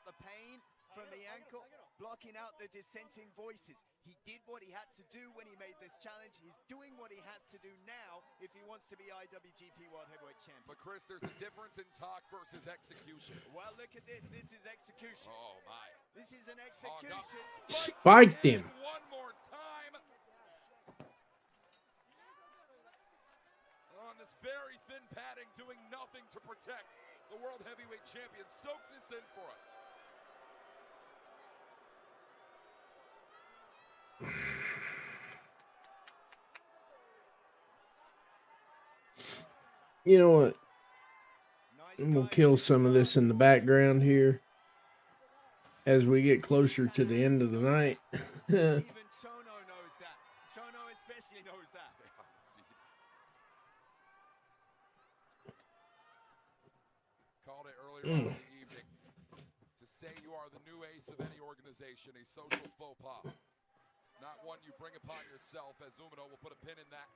the pain from the ankle, blocking out the dissenting voices. He did what he had to do when he made this challenge. He's doing what he has to do now if he wants to be IWGP World Heavyweight Champion. But Chris, there's a difference in talk versus execution. Well, look at this. This is execution. Oh my. This is an Oh, execution. Spiked him. One more time. On this very thin padding, doing nothing to protect the World Heavyweight Champion. Soak this in for us. You know what? Nice We'll guys. kill some of this in the background here as we get closer to the end of the night. Even Chono knows that. Chono especially knows that. Called it earlier in the evening. To say you are the new ace of any organization, a social faux pas. Not one you bring upon yourself, as Umino will put a pin in that.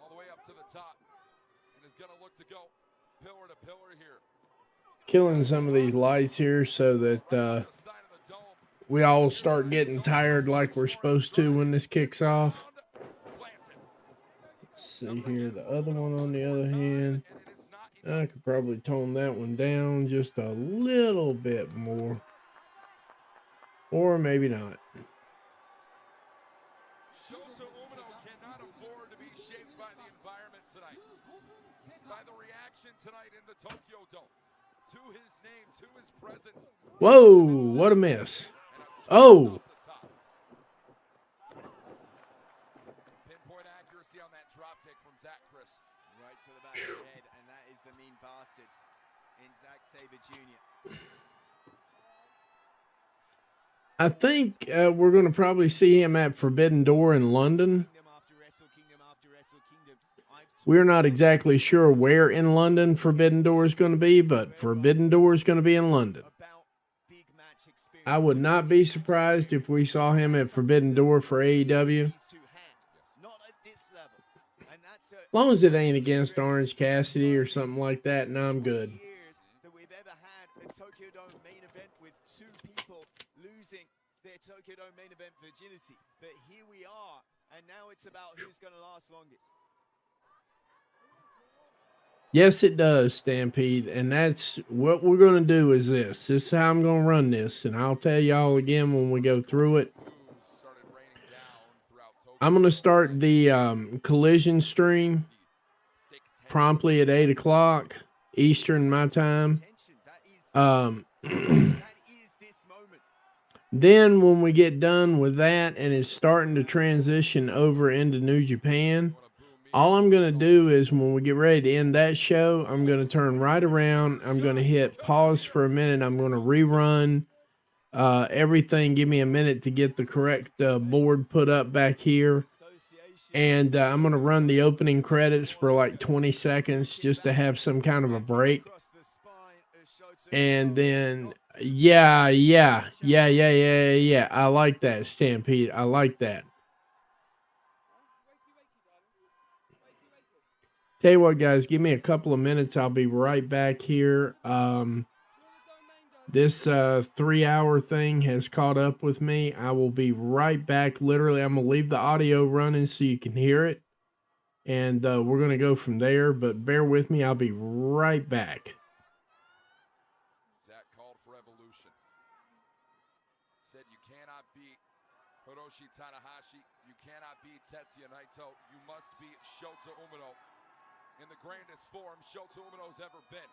All the way up to the top. And is going to look to go pillar to pillar here. Killing some of these lights here so that The side of the dome. we all start getting tired like we're supposed to when this kicks off. Planted. Let's see here, the other one on the other hand. And it is not I could probably tone that one down just a little bit more. Or maybe not. Shota Umino cannot afford to be shaped by the environment tonight. By the reaction tonight in the Tokyo Dome. To his name, to his presence. Whoa, what a miss. And a Oh. off the top. Pinpoint accuracy on that drop kick from Zach Chris. Right to the back of the head, and that is the mean bastard in Zack Sabre Jr. I think we're going to probably see him at Forbidden Door in London. Kingdom after Wrestle Kingdom after Wrestle Kingdom. We're not exactly sure where in London Forbidden Door is going to be, but Forbidden Door is going to be in London. About big match experience. I would not be surprised if we saw him at Forbidden Door for AEW. Not at this level. And that's As long as it ain't against Orange Cassidy or something like that, and I'm good. years that we've ever had a Tokyo Dome main event with two people losing their Tokyo Dome main event virginity. But here we are, and now it's about who's going to last longest. Yes, it does, Stampede, and that's what we're going to do is this. This is how I'm going to run this, and I'll tell y'all again when we go through it. News started raining down throughout Tokyo. I'm going to start the collision stream Thick tent. promptly at 8 o'clock Eastern my time. Tension, that is this moment. Then when we get done with that and it's starting to transition over into New Japan, all I'm going to do is when we get ready to end that show, I'm going to turn right around. I'm going to hit pause for a minute. I'm going to rerun everything. Give me a minute to get the correct board put up back here. Association. And I'm going to run the opening credits for like 20 seconds just to have some kind of a break. Across the spine as Shota And Umino then, got yeah. I like that, Stampede. I like that. Tell you what, guys, give me a couple of minutes. I'll be right back here. This 3-hour thing has caught up with me. I will be right back. Literally, I'm going to leave the audio running so you can hear it. And we're going to go from there. But bear with me. I'll be right back. Zach called for evolution. Said you cannot beat Hiroshi Tanahashi. You cannot beat Tetsuya Naito. You must beat Shota Umino in the grandest form Shota Umino's ever been.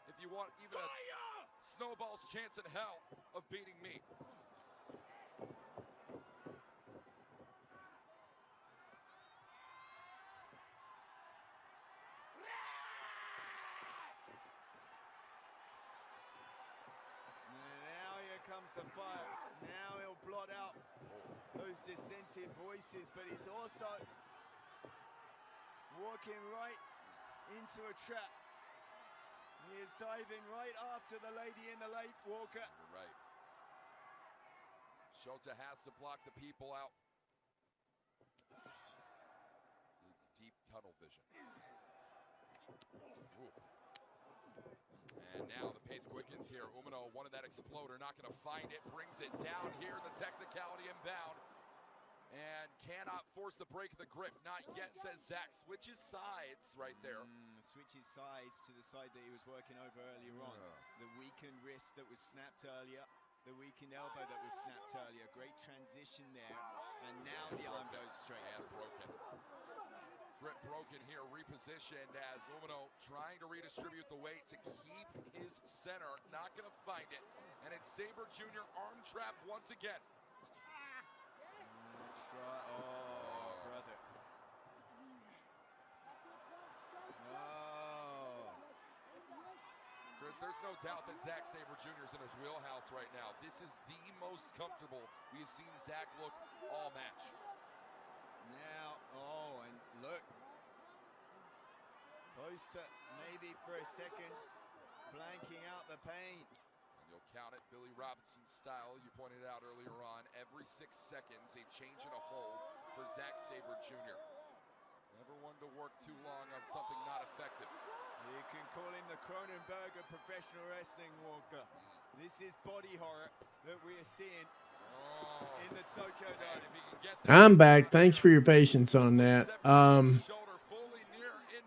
If you want even a snowball's chance in hell of beating me. Now here comes the fire. Now he'll blot out those dissenting voices, but he's also walking right into a trap. He is diving right after the lady in the lake, Walker. You're right. Shota has to block the people out. Needs deep tunnel vision. Ooh. And now the pace quickens here. Umino wanted that exploder, not going to find it. Brings it down here. The technicality inbound. And cannot force the break of the grip. Not yet, says Zach. Switches sides right there. Switches sides to the side that he was working over earlier on. The weakened wrist that was snapped earlier. The weakened elbow that was snapped earlier. Great transition there. And now the arm goes straight. And broken. Grip broken here, repositioned as Umino trying to redistribute the weight to keep his center. Not going to find it. And it's Sabre Jr. arm trap once again. Oh, brother. Oh. Chris, there's no doubt that Zack Sabre Jr. is in his wheelhouse right now. This is the most comfortable we've seen Zack look all match. Now, oh, and look. Close to maybe for a second, blanking out the pain. You'll count it Billy Robinson style. You pointed out earlier on, every 6 seconds, a change in a hold for Zack Sabre Jr. Never one to work too long on something not effective. You can call him the Cronenberg of professional wrestling, Walker. This is body horror that we are seeing in the Tokyo Dome. I'm back. Thanks for your patience on that.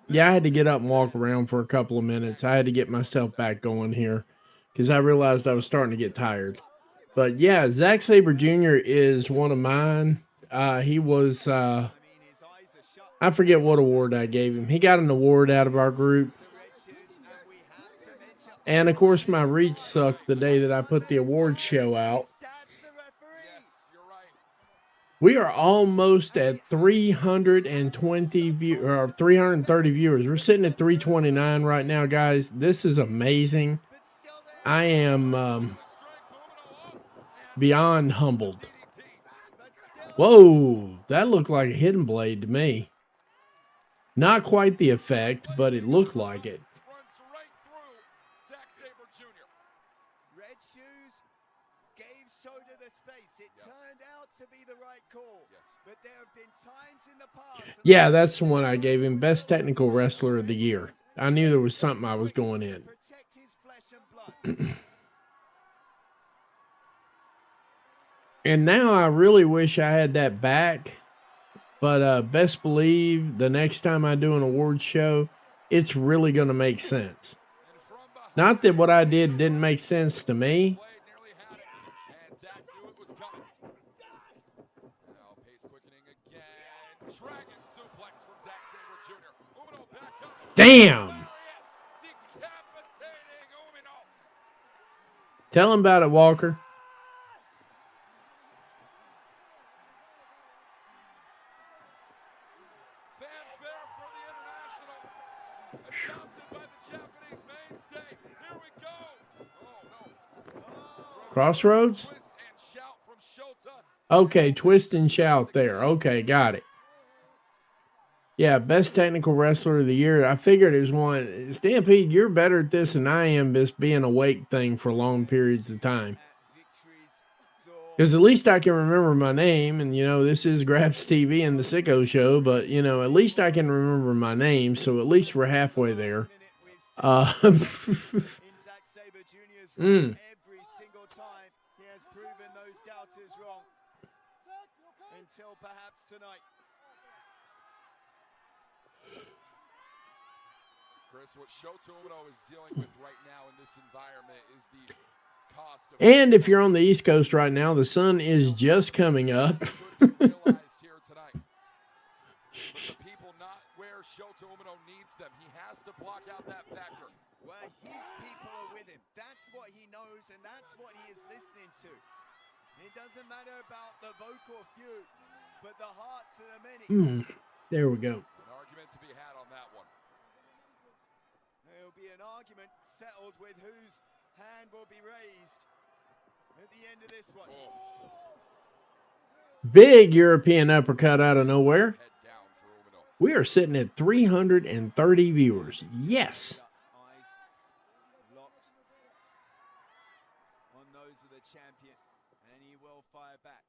Yeah, I had to get up and walk around for a couple of minutes. I had to get myself back going here because I realized I was starting to get tired. But yeah, Zack Sabre Jr. is one of mine. He was, I forget what award I gave him. He got an award out of our group. And of course, my reach sucked the day that I put the award show out. We are almost at 320 or 330 viewers. We're sitting at 329 right now, guys. This is amazing. I am beyond humbled. Whoa, that looked like a hidden blade to me. Not quite the effect, but it looked like it. Red shoes gave Shota the space. It turned out to be the right call. But there have been times in the past. Yeah, that's the one I gave him. Best Technical Wrestler of the Year. I knew there was something I was going in. Protect his flesh and blood. And now I really wish I had that back. But best believe the next time I do an award show, it's really going to make sense. Not that what I did didn't make sense to me. Damn! Tell him about it, Walker. Crossroads? Okay, twist and shout there. Okay, got it. Yeah, best technical wrestler of the year. I figured it was one. Stampede, you're better at this than I am, this being awake thing for long periods of time. Because at least I can remember my name, and, you know, this is Grabs TV and the Sicko Show, but, you know, at least I can remember my name, so at least we're halfway there. Jr.'s right every single time. He has proven those doubters wrong. Until perhaps tonight. Chris, what Shota Umino is dealing with right now in this environment is the cost of. And if you're on the East Coast right now, the sun is just coming up. realized here tonight. But the people not where Shota Umino needs them. He has to block out that factor. Where his people are with him. That's what he knows and that's what he is listening to. It doesn't matter about the vocal few, but the hearts of the many. There we go. An argument to be had on that one. There'll be an argument settled with whose hand will be raised at the end of this one. Big European uppercut out of nowhere. Head down for Umino. We are sitting at 330 viewers. Yes. Eyes locked on those of the champion, and he will fire back.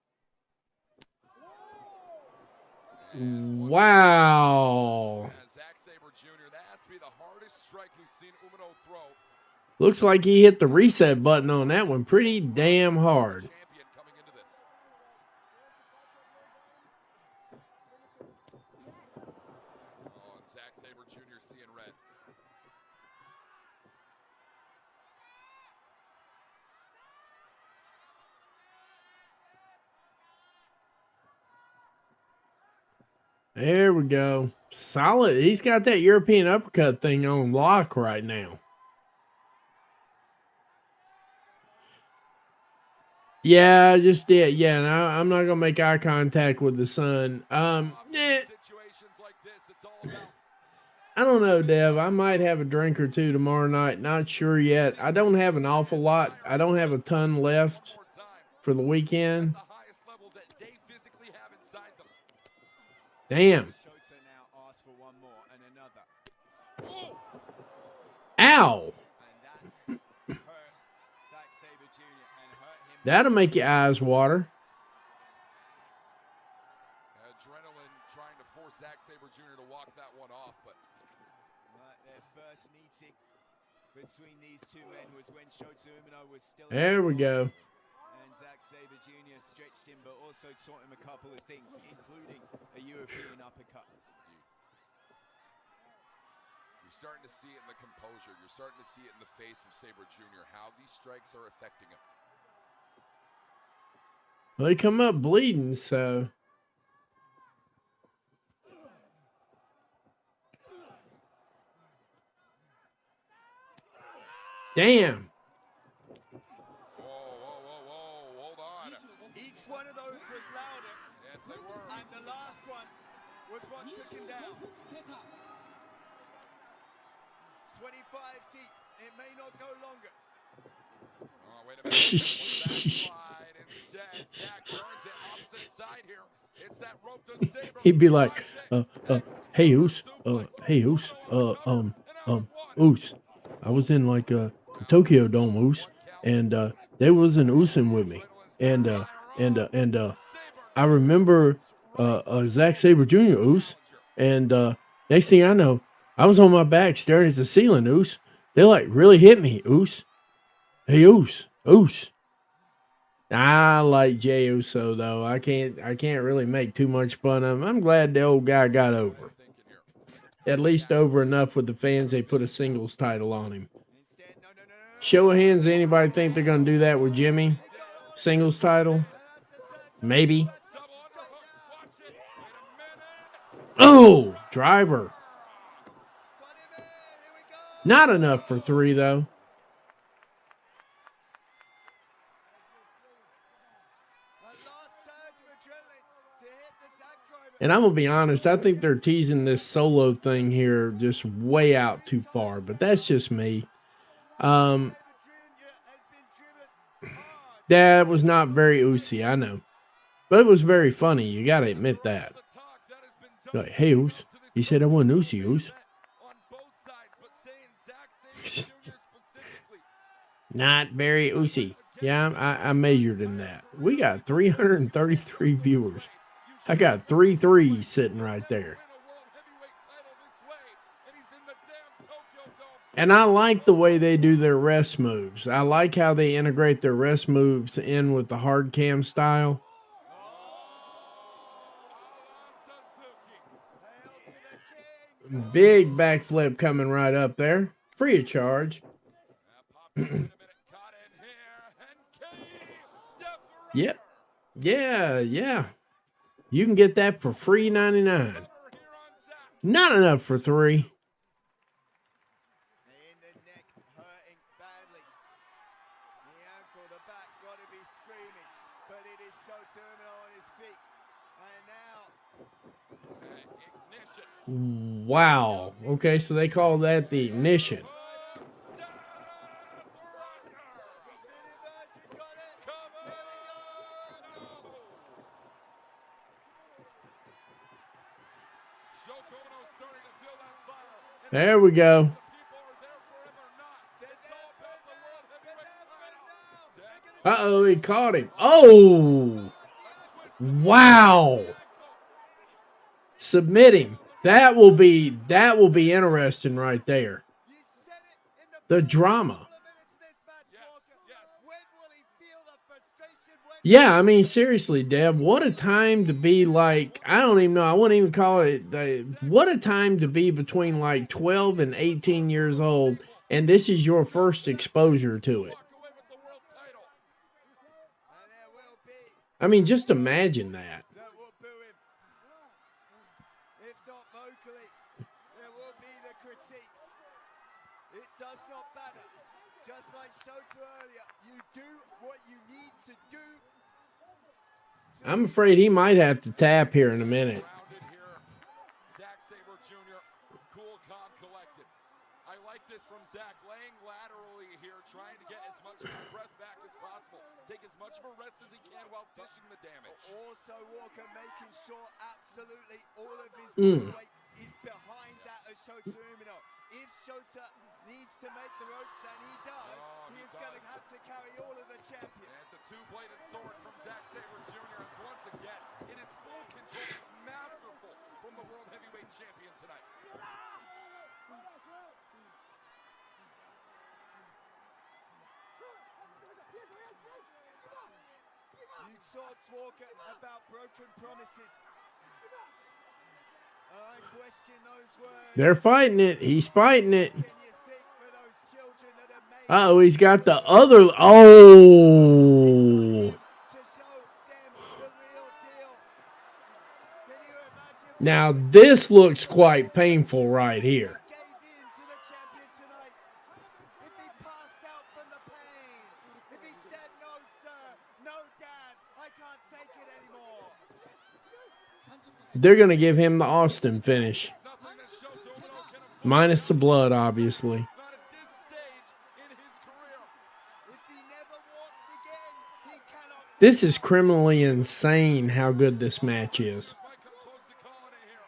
Wow. Zack Sabre Jr., that has to be the hardest strike we've seen Umino throw. Looks like he hit the reset button on that one pretty damn hard. Champion coming into this. Oh, and Zack Sabre Jr. seeing red. There we go. Solid. He's got that European uppercut thing on lock right now. Yeah, I just did. Yeah, and I'm not gonna make eye contact with the sun. Situations like this, it's all about. I don't know, Dev. I might have a drink or two tomorrow night. Not sure yet. I don't have an awful lot. I don't have a ton left More time. for the weekend. The highest level that they physically have inside them. Damn. Shota now asks for one more and another. Ow. And that hurt Zack Sabre Jr. and hurt him. That'll make your eyes water. Adrenaline trying to force Zack Sabre Jr. to walk that one off, but Their first meeting between these two men was when Shota Umino was still. There we go. And Zack Sabre Jr. stretched him, but also taught him a couple of things, including a European uppercut. you're starting to see it in the composure. You're starting to see it in the face of Sabre Jr., how these strikes are affecting him. Well, he come up bleeding, so. Damn. Whoa, hold on. Each one of those was louder, Yes, they were. and the last one was what took him down. 25 deep. It may not go longer. Oh, wait a minute. Backslide instead. Zack turns it opposite side here. It's that rope to Sabre. He'd be like, hey, Oos, Oos, I was in like the Tokyo Dome, Oos, and they wasn't oosing with me, and I remember Zack Sabre Jr. Oos, and next thing I know, I was on my back staring at the ceiling, Oos. They like really hit me, Oos. Hey, Oos. I like Jey Uso though. I can't really make too much fun of him. I'm glad the old guy got over. At least over enough with the fans. They put a singles title on him. Instead, no. Show of hands. Anybody think they're gonna do that with Jimmy? Singles title? Maybe. Oh, driver. Got him in. Here we go. Not enough for 3 though. A last surge of adrenaline to hit the Zack driver. And I'm gonna be honest, I think they're teasing this solo thing here just way out too far, but that's just me. Sabre Jr. has been driven hard. That was not very Oosy, I know. But it was very funny, you gotta admit that. Like, hey, Oos. He said I wasn't Oosy, Oos. On both sides, but saying Zack Sabre Jr. specifically. Not very Oosy. Yeah, I measured in that. We got 333 viewers. I got 3 threes sitting right there. Win a world heavyweight title this way, and he's in the damn Tokyo Dome. And I like the way they do their rest moves. I like how they integrate their rest moves in with the hard cam style. Big backflip coming right up there. Free of charge. Yep. Yeah, yeah. You can get that for free 99. Not enough for 3. In the neck, hurting badly. The ankle, the back, got to be screaming. But it is so terminal on his feet. And now, Wow. Okay, so they call that the ignition. spinning version, got it. There we go. There we go. Uh-oh, he caught him. Oh! Wow! Submit him. That will be interesting right there. You said it in the The first drama. couple of minutes of this match, Walker. When will he feel the frustration? When Yeah, I mean, seriously, Deb, what a time to be like, I don't even know, I wouldn't even call it, what a time to be between like 12 and 18 years old, and this is your first exposure to it. and there will be I mean, just imagine that. that will boo him. If not vocally, there will be the critiques. It does not matter. Just like Shota earlier, you do what you need to do. I'm afraid he might have to tap here in a minute. Rounded here. Zack Sabre Jr., cool, calm, collected. I like this from Zack, laying laterally here, trying to get as much of his breath back as possible. Take as much of a rest as he can while dishing the damage. Also, Walker making sure absolutely all of his body weight is behind that of Shota Umino. If Shota needs to make the ropes, and he does, he is going to have to carry all of the champion. And it's a two-bladed sword from Zack Sabre Jr. As once again, it is full control. It's masterful from the World Heavyweight Champion tonight. You talked, Walker, about broken promises. I question those words. They're fighting it. He's fighting it. Can you think for those children that have made Uh-oh, he's got the other, oh! to show them the real deal? Can you imagine Now, this looks quite painful right here. gave in to the champion tonight? If he passed out from the pain, if he said, no, sir, no, dad, I can't take it anymore. They're going to give him the Austin finish. Nothing that Shota Umino can afford. Minus the blood, obviously. Not at this stage in his career. If he never walks again, he cannot This is criminally insane how good this match is. Might come close to calling it here.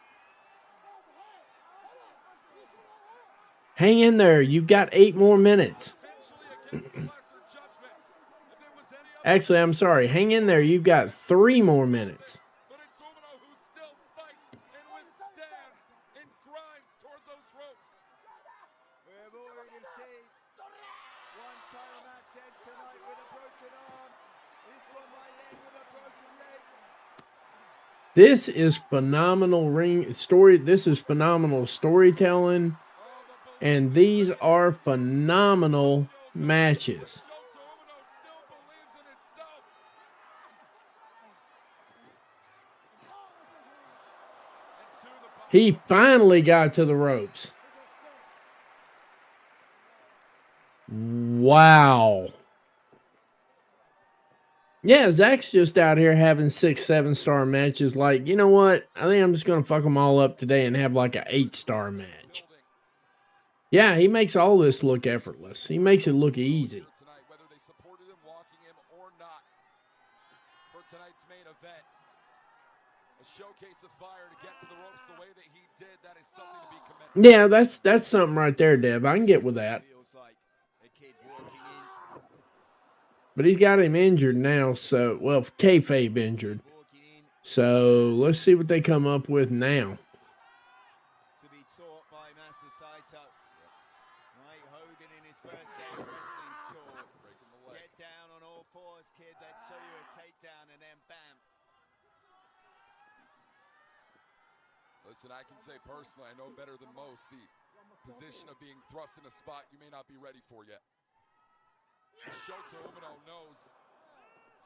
Hang in there. You've got 8 more minutes. Potentially against the lesser judgment. If it was any other, Actually, I'm sorry. Hang in there. You've got 3 more minutes. but it's Umino who still fights and withstands and grinds toward those ropes. We have already seen one title match end tonight with a broken arm. This one might end with a broken leg. This is phenomenal This is phenomenal storytelling. And these are phenomenal matches. Shota Umino still believes in himself. And to the bottom. He finally got to the ropes. Wow. Yeah, Zach's just out here having 6, 7-star matches. Like, you know what? I think I'm just going to fuck them all up today and have like an 8-star match. Yeah, he makes all this look effortless. He makes it look easy. Tonight, whether they supported him, walking him, or not, for tonight's main event, a showcase of fire to get to the ropes the way that he did. That is something to be commended. Yeah, that's something right there, Deb. I can get with that. Feels like a kid walking in, But he's got him injured now, so, well, kayfabe injured. walking in So let's see what they come up with now. to be taught by Master Saito. Right, scared they'd show you a takedown and then bam. Listen, I can say personally, I know better than most the position of being thrust in a spot you may not be ready for yet. Shota Umino knows,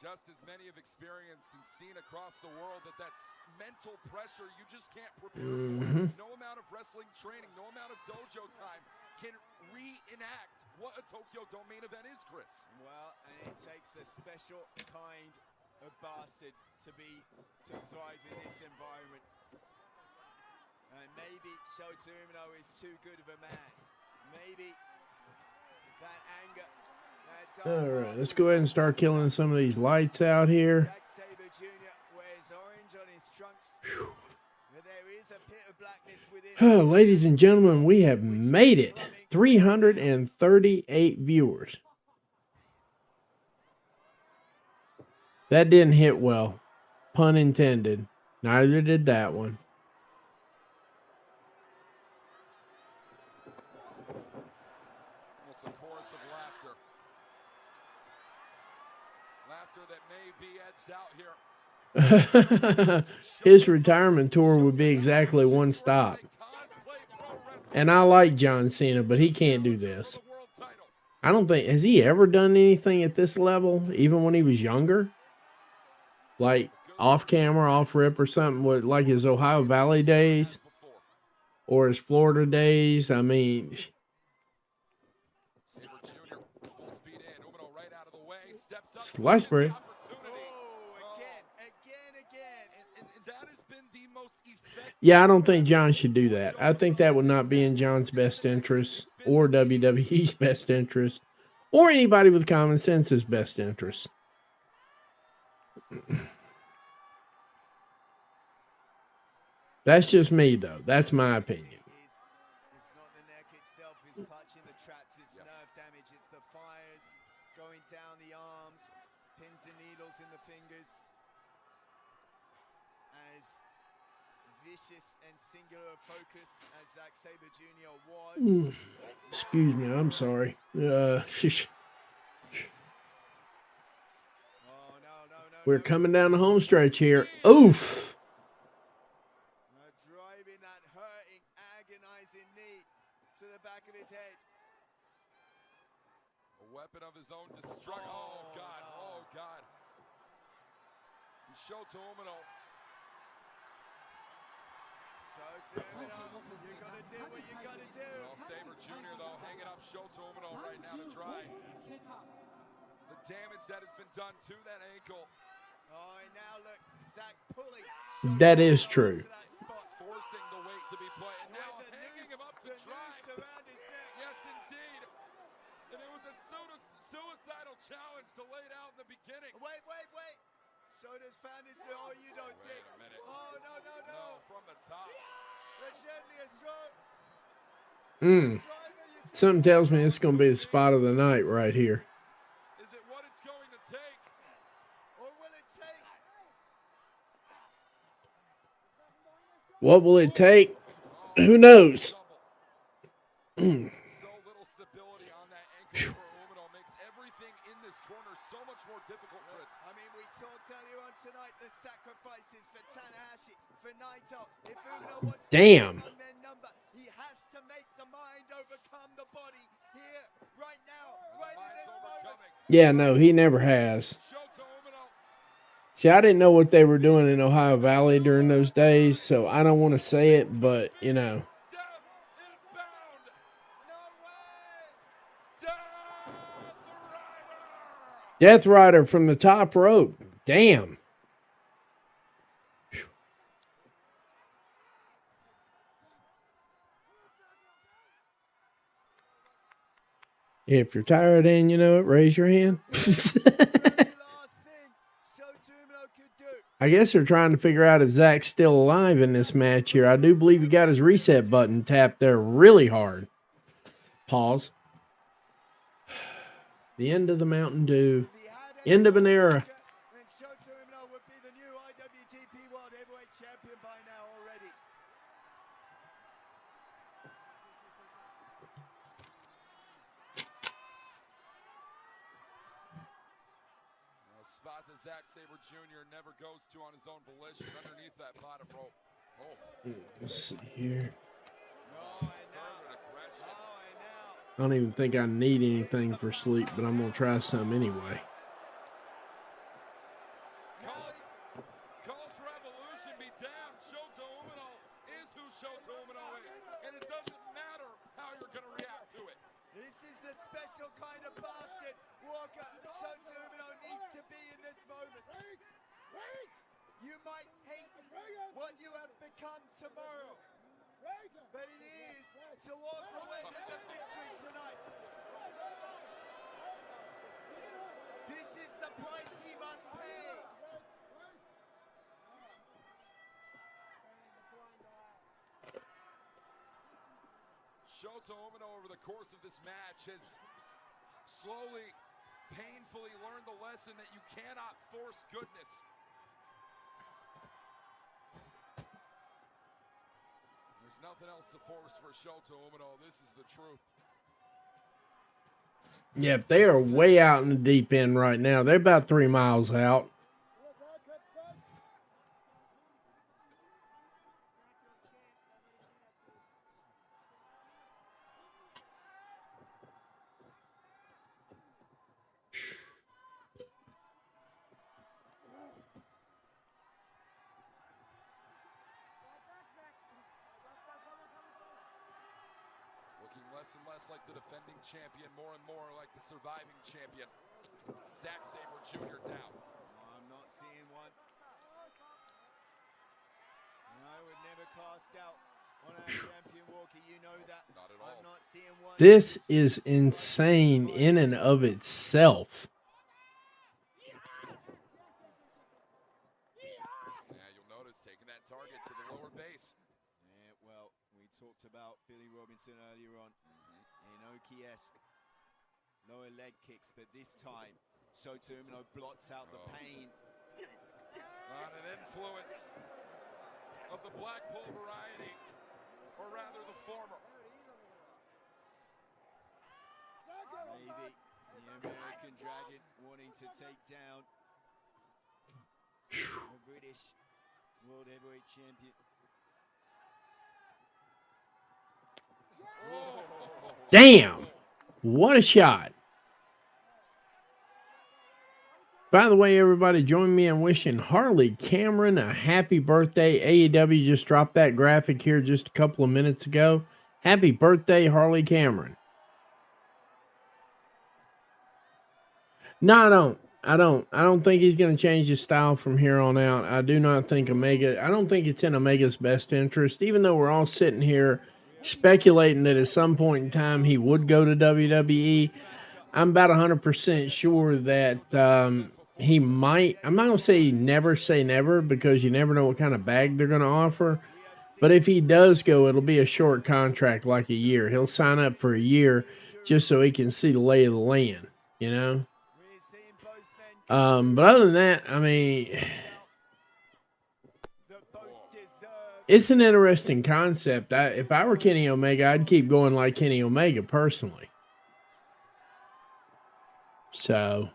just as many have experienced and seen across the world, that that's mental pressure you just can't prepare for. No amount of wrestling training, no amount of dojo time can reenact what a Tokyo Dome main event is, Chris. Well, and it takes a special kind of bastard to thrive in this environment. And maybe Shota Umino is too good of a man. Maybe that anger. All right, let's go ahead and start killing some of these lights out here. Zack Sabre Jr. wears orange on his trunks. But there is a pit of blackness within him. Ladies and gentlemen, we have made it. 338 viewers. That didn't hit well. Pun intended. Neither did that one. Almost a chorus of laughter. Laughter that may be edged out here. His retirement tour would be exactly one stop. And I like John Cena, but he can't do this. I don't think, has he ever done anything at this level, even when he was younger? Like off camera, off rip or something, with like his Ohio Valley days or his Florida days. I mean, slice bread. Yeah, I don't think John should do that. I think that would not be in John's best interest or WWE's best interest or anybody with common sense's best interest. That's just me, though. That's my opinion. It's not the neck itself is clutching the traps, it's nerve damage, it's the fires going down the arms, pins and needles in the fingers. As vicious and singular focus as Zack Sabre Jr. was. Excuse me, I'm sorry. We're coming down the home stretch here. Oof. Driving that hurting, agonizing knee to the back of his head. A weapon of his own destruction. Oh, God. Oh, God. Shota Umino. Shota Umino, you gotta do what you gotta do. Well, Sabre Jr., though, hanging up Shota Umino right now to dry. The damage that has been done to that ankle. Oh, and now look, Zack pulling. That is true. Forcing the weight to be put. And now With the hanging him up to the dry. noose around his neck. Yes, indeed. And it was a suicidal challenge to lay it out in the beginning. Wait. Shota's found his. Oh, you don't Wait think. a minute. Oh, no. No, from the top. The deadliest stroke. Something tells me it's going to be the spot of the night right here. Is it what it's going to take? Or will it take? What will it take? Who knows? So little stability on that ankle for Umino makes everything in this corner so much more difficult, Chris. I mean, we talked earlier on tonight the sacrifices for Tanahashi, for Naito. If Umino wants Damn. to on their number, he has to make the mind overcome the body here, right now, right in this moment. Yeah, no, he never has. Shota Umino. See, I didn't know what they were doing in Ohio Valley during those days, so I don't want to say it, but, you know. Death inbound. No way! Death Rider. Death Rider from the top rope. Damn. If you're tired and you know it, raise your hand. Last thing Shota Umino could do. I guess they're trying to figure out if Zach's still alive in this match here. I do believe he got his reset button tapped there really hard. Pause. The end of the Mountain Dew. If he had End of an era. then Shota Umino would be the new IWGP World Heavyweight Champion by now already. spot that Zack Sabre Jr. never goes to on his own volition underneath that bottom rope. Oh, Let's see here. Oh, and now. further aggression. Oh, and now. I don't even think I need anything for sleep, but I'm gonna try some anyway. Calls for evolution, be damned. Shota Umino is who Shota Umino is. And it doesn't matter how you're going to react to it. This is a special kind of basket Walker Shota Umino needs to be in this moment. You might hate what you have become tomorrow, but it is to walk away with the victory tonight. This is the price he must pay. Shota Umino over the course of this match has slowly, painfully learned the lesson that you cannot force goodness. There's nothing else to force for Shota Umino. This is the truth. Yep, they are way out in the deep end right now. They're about 3 miles out. Looking less and less like the defending champion, more and more like the surviving champion. Zack Sabre Jr. down. I'm not seeing one. I would never cast out on our champion Walker. You know that. Not at all. I'm not seeing one. This is insane in and of itself. Yeah, you'll notice taking that target to the lower base. Yeah, well, we talked about Billy Robinson earlier on. Inoki-esque lower leg kicks, but this time Shota Umino blots out the pain. On an influence of the Blackpool variety, or rather the former. Maybe the American Dragon wanting to take down the British World Heavyweight Champion. Damn! What a shot. By the way, everybody, join me in wishing Harley Cameron a happy birthday. AEW just dropped that graphic here just a couple of minutes ago. Happy birthday, Harley Cameron. No, I don't think he's going to change his style from here on out. I do not think I don't think it's in Omega's best interest, even though we're all sitting here speculating that at some point in time he would go to WWE. I'm about 100% sure that he might. I'm not going to say never because you never know what kind of bag they're going to offer. But if he does go, it'll be a short contract, like a year. He'll sign up for a year just so he can see the lay of the land, you know? But other than that, I mean, it's an interesting concept. If I were Kenny Omega, I'd keep going like Kenny Omega personally. So,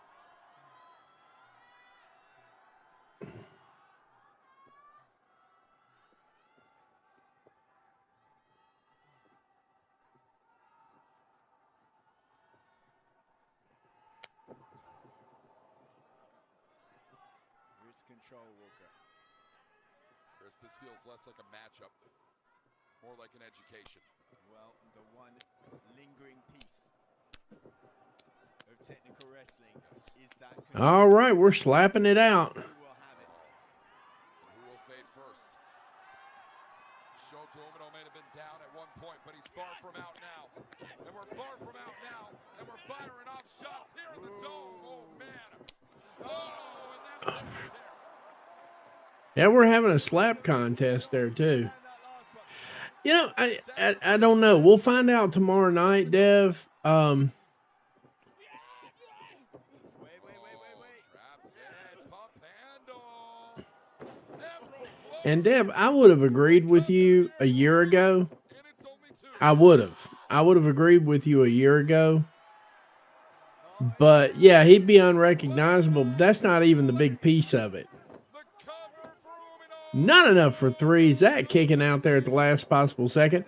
Wrist control, Walker. Chris, this feels less like a matchup, more like an education. Well, the one lingering piece of technical wrestling is that control. all right, we're slapping it out. Who will have it? Who will fade first? Shota Umino may have been down at one point, but he's far from out now. And we're far from out now, and we're firing off shots here in the dome. Oh, man. Oh, and that's it right there. Yeah, we're having a slap contest there too. You know, I don't know. We'll find out tomorrow night, Dev. Wait. Trapped in, pump handle. Emerald flow. And Dev, I would have agreed with you a year ago. And it's only two. I would have agreed with you a year ago. But yeah, he'd be unrecognizable. But that's not even the big piece of it. Not enough for 3. Zach kicking out there at the last possible second.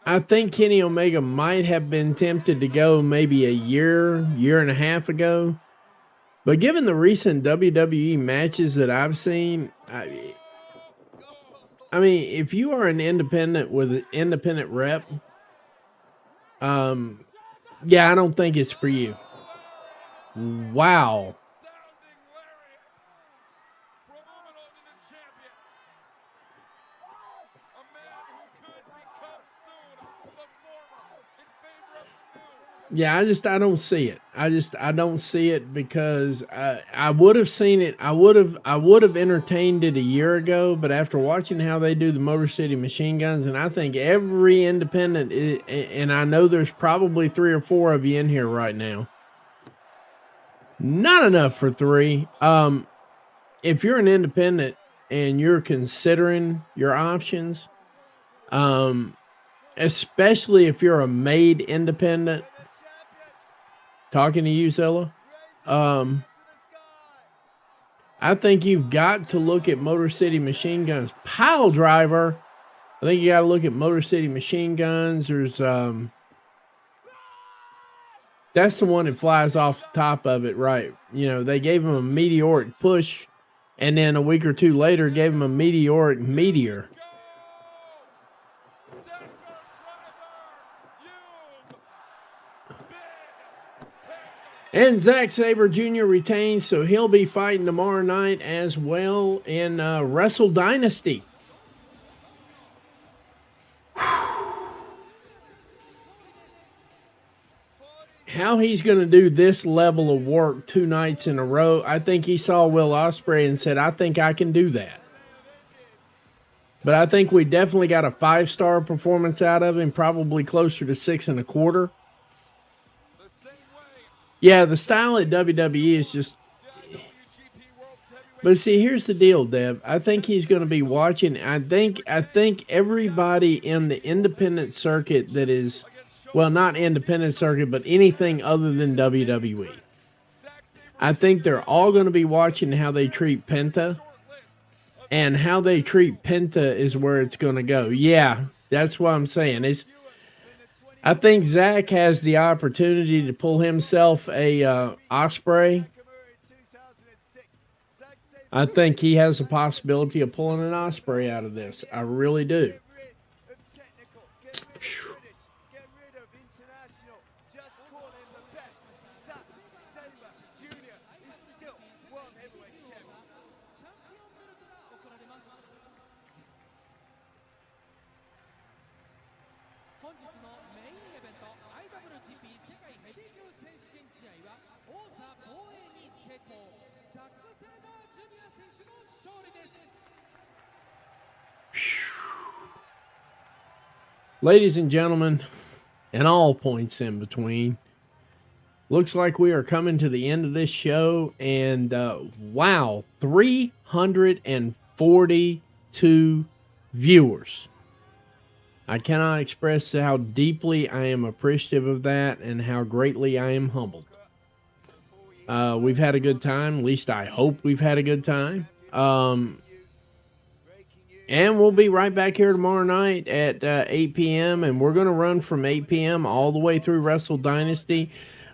I think Kenny Omega might have been tempted to go maybe a year and a half ago. But given the recent WWE matches that I've seen, I mean, if you are an independent with an independent rep, yeah, I don't think it's for you. Wow. Yeah, I don't see it. I don't see it because I would have seen it. I would have entertained it a year ago, but after watching how they do the Motor City Machine Guns, and I think every independent, and I know there's probably 3 or 4 of you in here right now. Not enough for 3. If you're an independent and you're considering your options, especially if you're a made independent. Talking to you, Zilla. I think you've got to look at Motor City Machine Guns. Pile Driver. I think you got to look at Motor City Machine Guns. There's that's the one that flies off the top of it, right? You know, they gave him a meteoric push, and then a week or 2 later gave him a meteoric meteor. And Zack Sabre Jr. retains, so he'll be fighting tomorrow night as well in Wrestle Dynasty. How he's going to do this level of work 2 nights in a row, I think he saw Will Ospreay and said, I think I can do that. But I think we definitely got a 5-star performance out of him, probably closer to 6.25. Yeah, the style at WWE is just... But see, here's the deal, Dev. I think he's going to be watching. I think everybody in the independent circuit that is... Well, not independent circuit, but anything other than WWE. I think they're all going to be watching how they treat Penta. And how they treat Penta is where it's going to go. Yeah, that's what I'm saying. I think Zach has the opportunity to pull himself a Ospreay. I think he has a possibility of pulling an Ospreay out of this. I really do. Ladies and gentlemen, and all points in between, looks like we are coming to the end of this show. And wow, 342 viewers. I cannot express how deeply I am appreciative of that and how greatly I am humbled. We've had a good time. At least I hope we've had a good time. And we'll be right back here tomorrow night at 8 p.m. And we're going to run from 8 p.m. all the way through Wrestle Dynasty.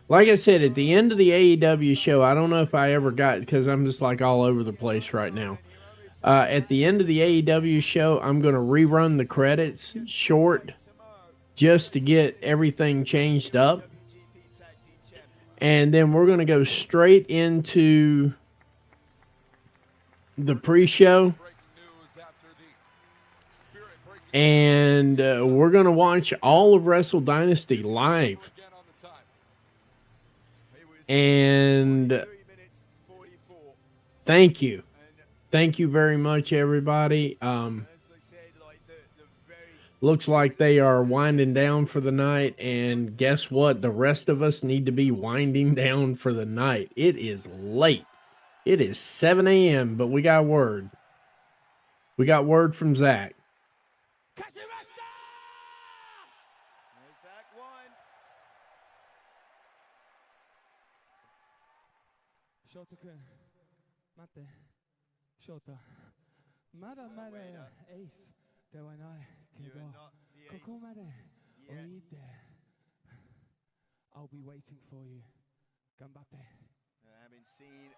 Like I said, at the end of the AEW show, I don't know if I ever got, because I'm just like all over the place right now. At the end of the AEW show, I'm going to rerun the credits short just to get everything changed up. And then we're going to go straight into the pre-show. And we're going to watch all of Wrestle Dynasty live. And thank you. Thank you very much, everybody. Looks like they are winding down for the night. And guess what? The rest of us need to be winding down for the night. It is late. It is 7 a.m., but we got word. We got word from Zach. Tag one. ショート君、待って。ショート。まだまだエースではないけ You ど、 are not the こ ace こまで yet. 置いて。I'll be waiting for you. 頑張って。Having seen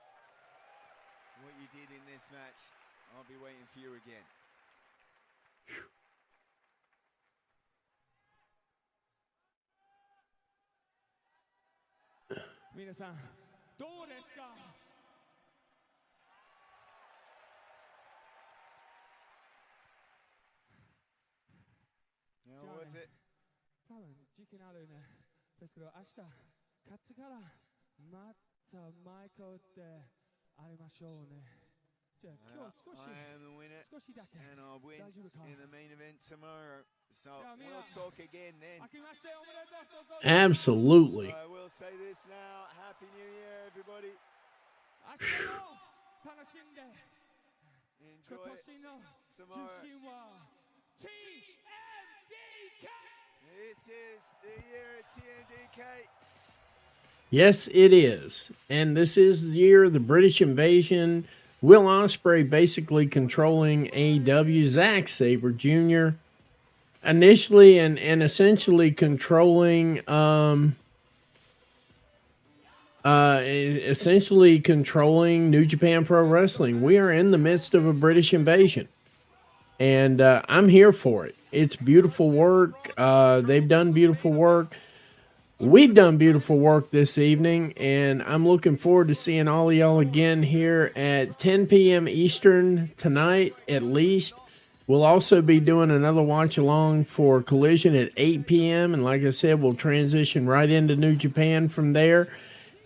what you did in this match, I'll be waiting for you again. 皆さん、どうですか？ How was it? 多分時期あるね。ですけど、明日、勝つから、またマイクで会いましょうね。じゃあ、今日少し、 I am the winner, 少しだけ。 and I'll win 大丈夫か？ in the main event tomorrow. So Yeah, we'll Mia. talk again then. 明けましておめでとうございます。 Absolutely. I will say this now. Happy New Year, everybody. 明日も楽しんで。 Enjoy 今 it 年の tomorrow. 中心は TMDK! This is the year of TMDK. Yes, it is. And this is the year of the British invasion. Will Ospreay basically controlling AEW. Zack Sabre Jr. initially and essentially controlling New Japan Pro Wrestling. We are in the midst of a British invasion. And I'm here for it. It's beautiful work. They've done beautiful work. We've done beautiful work this evening, and I'm looking forward to seeing all of y'all again here at 10 p.m. Eastern tonight, at least. We'll also be doing another watch along for Collision at 8 p.m. And like I said, we'll transition right into New Japan from there.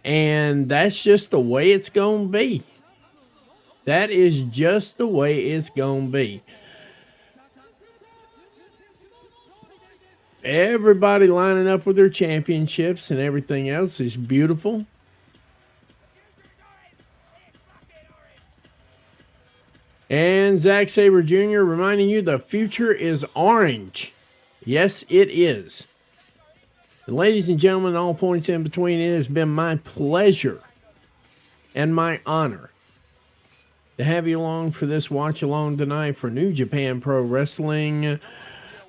And that's just the way it's going to be. That is just the way it's going to be. Everybody lining up with their championships and everything else is beautiful. And Zack Sabre Jr. reminding you the future is orange. Yes, it is. And ladies and gentlemen, all points in between, it has been my pleasure and my honor to have you along for this watch along tonight for New Japan Pro Wrestling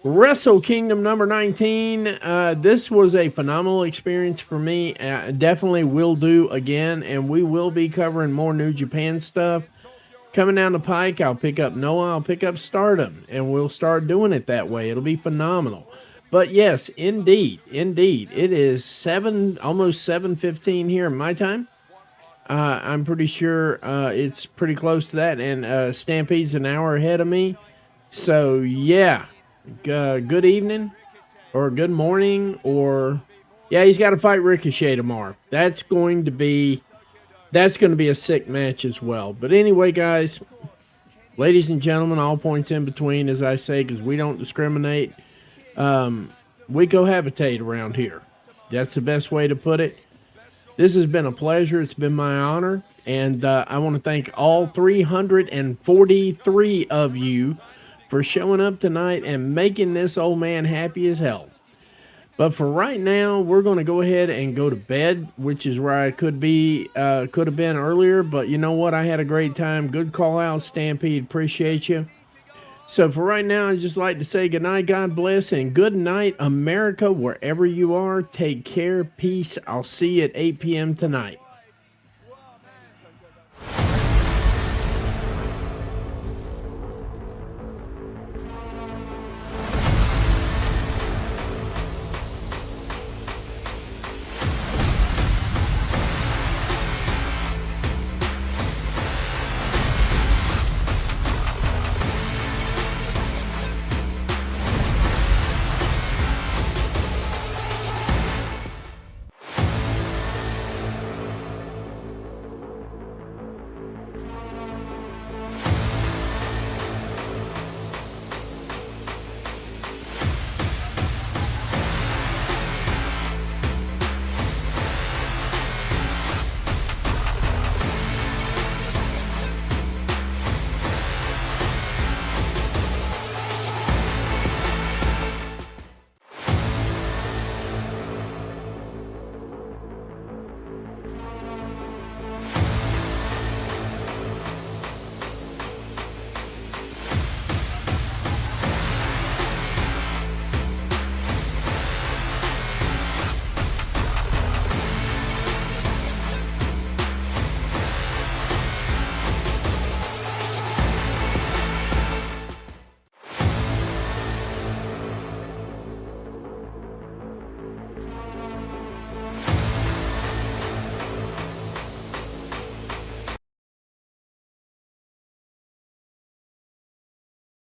Wrestle Kingdom number 19. This was a phenomenal experience for me. Definitely will do again, and we will be covering more New Japan stuff. Coming down the pike, I'll pick up Noah, I'll pick up Stardom, and we'll start doing it that way. It'll be phenomenal. But yes, indeed, it is almost 7:15 here in my time. I'm pretty sure it's pretty close to that, and Stampede's an hour ahead of me. So yeah. Good evening or good morning, or yeah, he's got to fight Ricochet tomorrow. That's going to be a sick match as well. But anyway, guys, ladies and gentlemen, all points in between, as I say, because we don't discriminate. We cohabitate around here. That's the best way to put it. This has been a pleasure. It's been my honor, and I want to thank all 343 of you for showing up tonight and making this old man happy as hell. But for right now, we're going to go ahead and go to bed, which is where I could have been earlier. But you know what? I had a great time. Good call out, Stampede. Appreciate you. So for right now, I'd just like to say good night, God bless, and good night, America, wherever you are. Take care. Peace. I'll see you at 8 p.m. tonight.